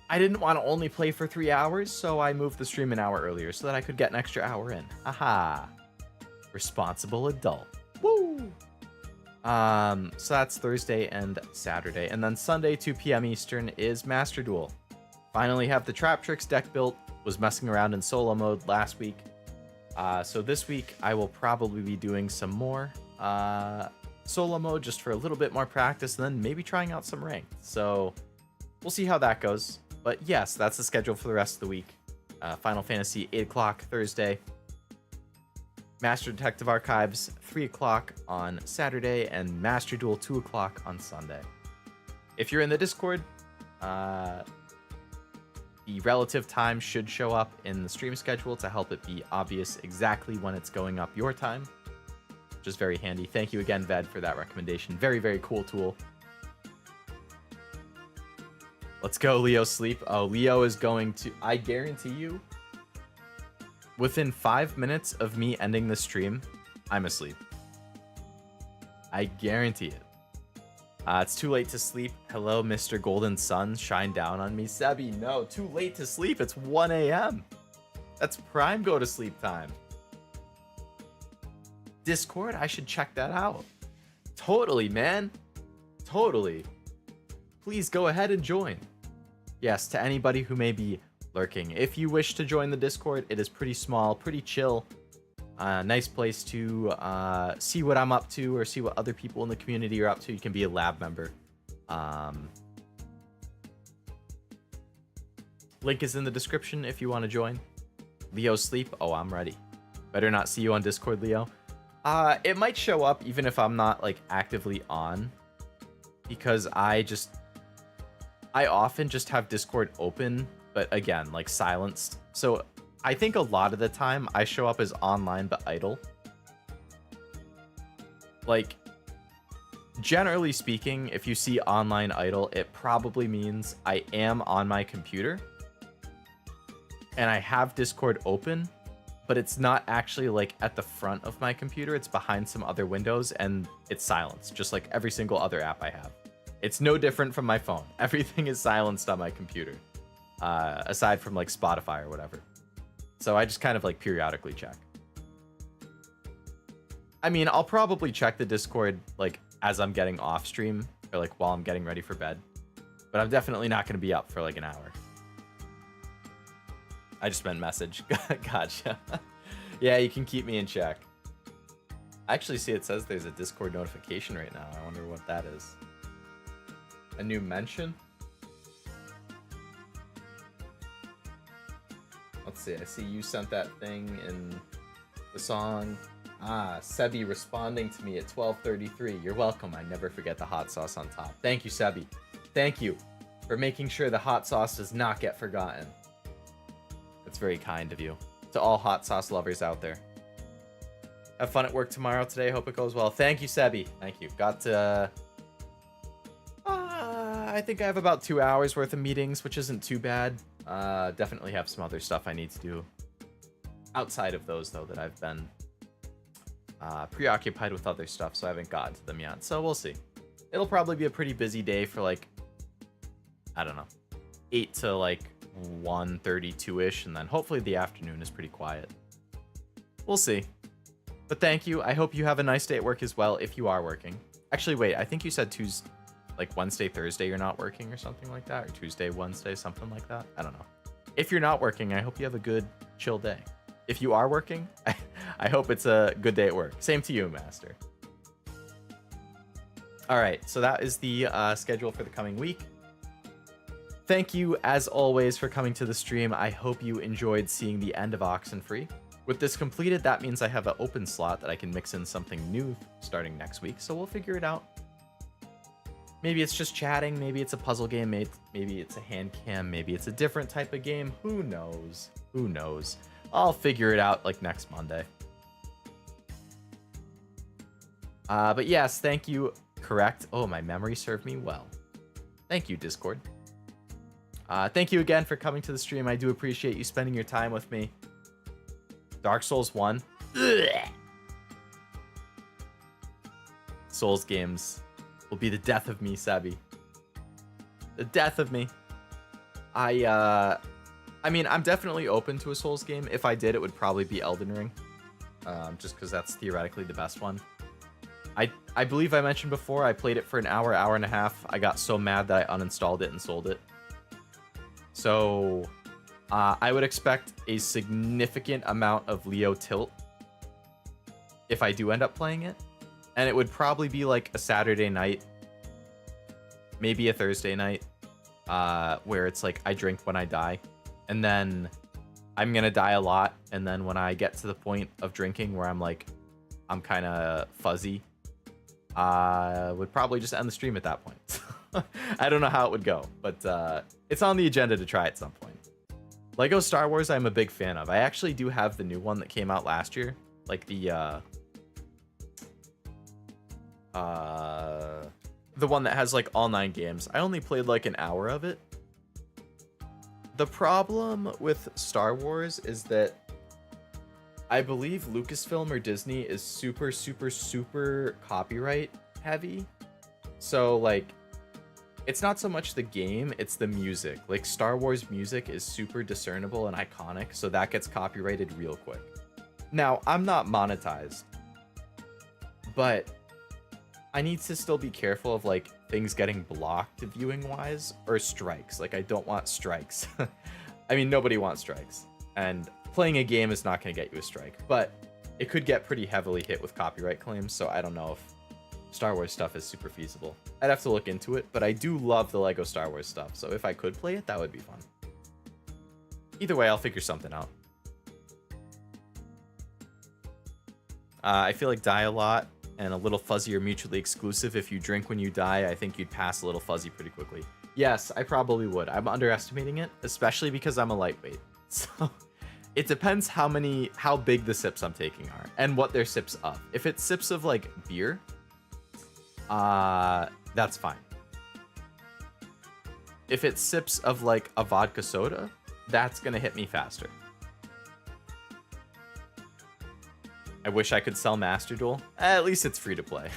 I didn't want to only play for 3 hours, so I moved the stream an hour earlier so that I could get an extra hour in. Aha. Responsible adult. Woo! So that's Thursday and Saturday. And then Sunday, 2 p.m. Eastern, is Master Duel. Finally have the Trap Tricks deck built. Was messing around in solo mode last week. So this week, I will probably be doing some more solo mode just for a little bit more practice, and then maybe trying out some ranked. So we'll see how that goes. But yes, that's the schedule for the rest of the week. Final Fantasy 8 o'clock Thursday. Master Detective Archives 3 o'clock on Saturday, and Master Duel 2 o'clock on Sunday. If you're in the Discord, the relative time should show up in the stream schedule to help it be obvious exactly when it's going up your time, which is very handy. Thank you again, Ved, for that recommendation. Very, very cool tool. Let's go, Leo sleep. Oh, Leo is going to... I guarantee you, within 5 minutes of me ending the stream, I'm asleep. I guarantee it. It's too late to sleep. Hello, Mr. Golden Sun. Shine down on me. Sebi, no. Too late to sleep. It's 1 a.m. That's prime go to sleep time. Discord, I should check that out. Totally, man. Totally. Please go ahead and join. Yes, to anybody who may be lurking. If you wish to join the Discord, it is pretty small, pretty chill. Nice place to see what I'm up to or see what other people in the community are up to. You can be a lab member. Link is in the description if you want to join. Leo sleep. Oh, I'm ready. Better not see you on Discord, Leo. It might show up even if I'm not like actively on, because I often just have Discord open, but again, like silenced. So I think a lot of the time I show up as online but idle. Like, generally speaking, if you see online idle, it probably means I am on my computer and I have Discord open, but it's not actually like at the front of my computer. It's behind some other windows and it's silenced, just like every single other app I have. It's no different from my phone. Everything is silenced on my computer, aside from like Spotify or whatever. So I just kind of like periodically check. I mean, I'll probably check the Discord like as I'm getting off stream or like while I'm getting ready for bed, but I'm definitely not going to be up for like an hour. I just meant message. Gotcha. Yeah, you can keep me in check. I actually see it says there's a Discord notification right now. I wonder what that is. A new mention? Let's see. I see you sent that thing in the song. Ah, Sebi responding to me at 12:33. You're welcome. I never forget the hot sauce on top. Thank you, Sebi. Thank you for making sure the hot sauce does not get forgotten. That's very kind of you. To all hot sauce lovers out there. Have fun at work tomorrow today. Hope it goes well. Thank you, Sebi. Thank you. Got to... I think I have about 2 hours worth of meetings, which isn't too bad. Definitely have some other stuff I need to do. Outside of those, though, that I've been preoccupied with other stuff, so I haven't gotten to them yet. So we'll see. It'll probably be a pretty busy day for like, I don't know, 8 to like 1:32-ish, and then hopefully the afternoon is pretty quiet. We'll see. But thank you. I hope you have a nice day at work as well if you are working. Actually, wait, I think you said Tuesday, like Wednesday, Thursday you're not working or something like that, or Tuesday, Wednesday, something like that. I don't know. If you're not working, I hope you have a good, chill day. If you are working, I hope it's a good day at work. Same to you, Master. All right, so that is the schedule for the coming week. Thank you, as always, for coming to the stream. I hope you enjoyed seeing the end of Oxenfree. With this completed, that means I have an open slot that I can mix in something new starting next week, so we'll figure it out. Maybe it's just chatting, maybe it's a puzzle game, maybe it's a hand cam, maybe it's a different type of game. Who knows? Who knows? I'll figure it out like next Monday. But yes, thank you. Correct. Oh, my memory served me well. Thank you, Discord. Thank you again for coming to the stream. I do appreciate you spending your time with me. Dark Souls 1. Ugh. Souls games will be the death of me, Sebi. The death of me. I mean, I'm definitely open to a Souls game. If I did, it would probably be Elden Ring. Just because that's theoretically the best one. I believe I mentioned before, I played it for an hour, hour and a half. I got so mad that I uninstalled it and sold it. So, I would expect a significant amount of Leo tilt if I do end up playing it. And it would probably be like a Saturday night, maybe a Thursday night, where it's like I drink when I die. And then I'm going to die a lot. And then when I get to the point of drinking where I'm like, I'm kind of fuzzy, would probably just end the stream at that point. I don't know how it would go, but it's on the agenda to try at some point. Lego Star Wars I'm a big fan of. I actually do have the new one that came out last year. Like the one that has like all 9 games. I only played like an hour of it. The problem with Star Wars is that I believe Lucasfilm or Disney is super, super, super copyright heavy. So like, it's not so much the game, it's the music. Like Star Wars music is super discernible and iconic, so that gets copyrighted real quick. Now, I'm not monetized, but I need to still be careful of like things getting blocked viewing wise or strikes. Like I don't want strikes. I mean, nobody wants strikes, and playing a game is not going to get you a strike, but it could get pretty heavily hit with copyright claims. So I don't know if Star Wars stuff is super feasible. I'd have to look into it, but I do love the Lego Star Wars stuff. So if I could play it, that would be fun. Either way, I'll figure something out. I feel like Die a Lot and A Little Fuzzy are mutually exclusive. If you drink when you die, I think you'd pass A Little Fuzzy pretty quickly. Yes, I probably would. I'm underestimating it, especially because I'm a lightweight. So It depends how big the sips I'm taking are and what they're sips of. If it's sips of like beer, that's fine. If it's sips of like a vodka soda, that's gonna hit me faster. I wish I could sell Master Duel. At least it's free to play.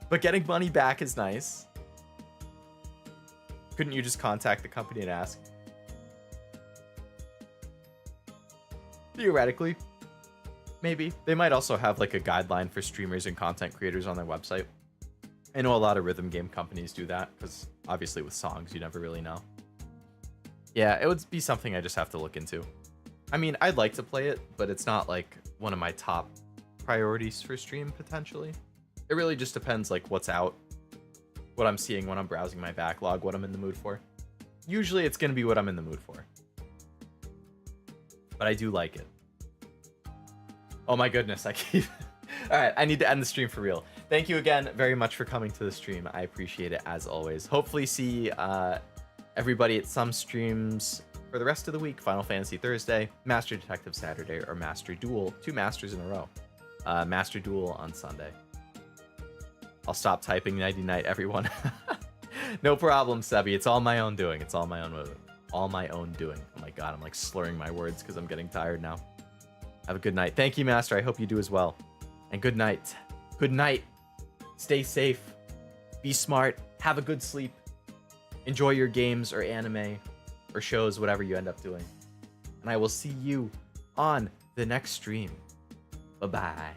But getting money back is nice. Couldn't you just contact the company and ask? Theoretically, maybe. They might also have like a guideline for streamers and content creators on their website. I know a lot of rhythm game companies do that because obviously with songs, you never really know. Yeah, it would be something I just have to look into. I mean, I'd like to play it, but it's not like one of my top priorities for stream potentially. It really just depends like what's out, what I'm seeing when I'm browsing my backlog, what I'm in the mood for. Usually it's going to be what I'm in the mood for. But I do like it. Oh my goodness, I keep... Alright, I need to end the stream for real. Thank you again very much for coming to the stream. I appreciate it as always. Hopefully see everybody at some streams for the rest of the week. Final Fantasy Thursday, Master Detective Saturday, or Master Duel. 2 Masters in a row. Master Duel on Sunday. I'll stop typing nighty night, everyone. No problem, Sebi. It's all my own doing. It's all my own doing. Oh my god, I'm like slurring my words because I'm getting tired now. Have a good night. Thank you, Master. I hope you do as well. And good night. Good night. Stay safe. Be smart. Have a good sleep. Enjoy your games or anime or shows, whatever you end up doing. And I will see you on the next stream. Bye-bye.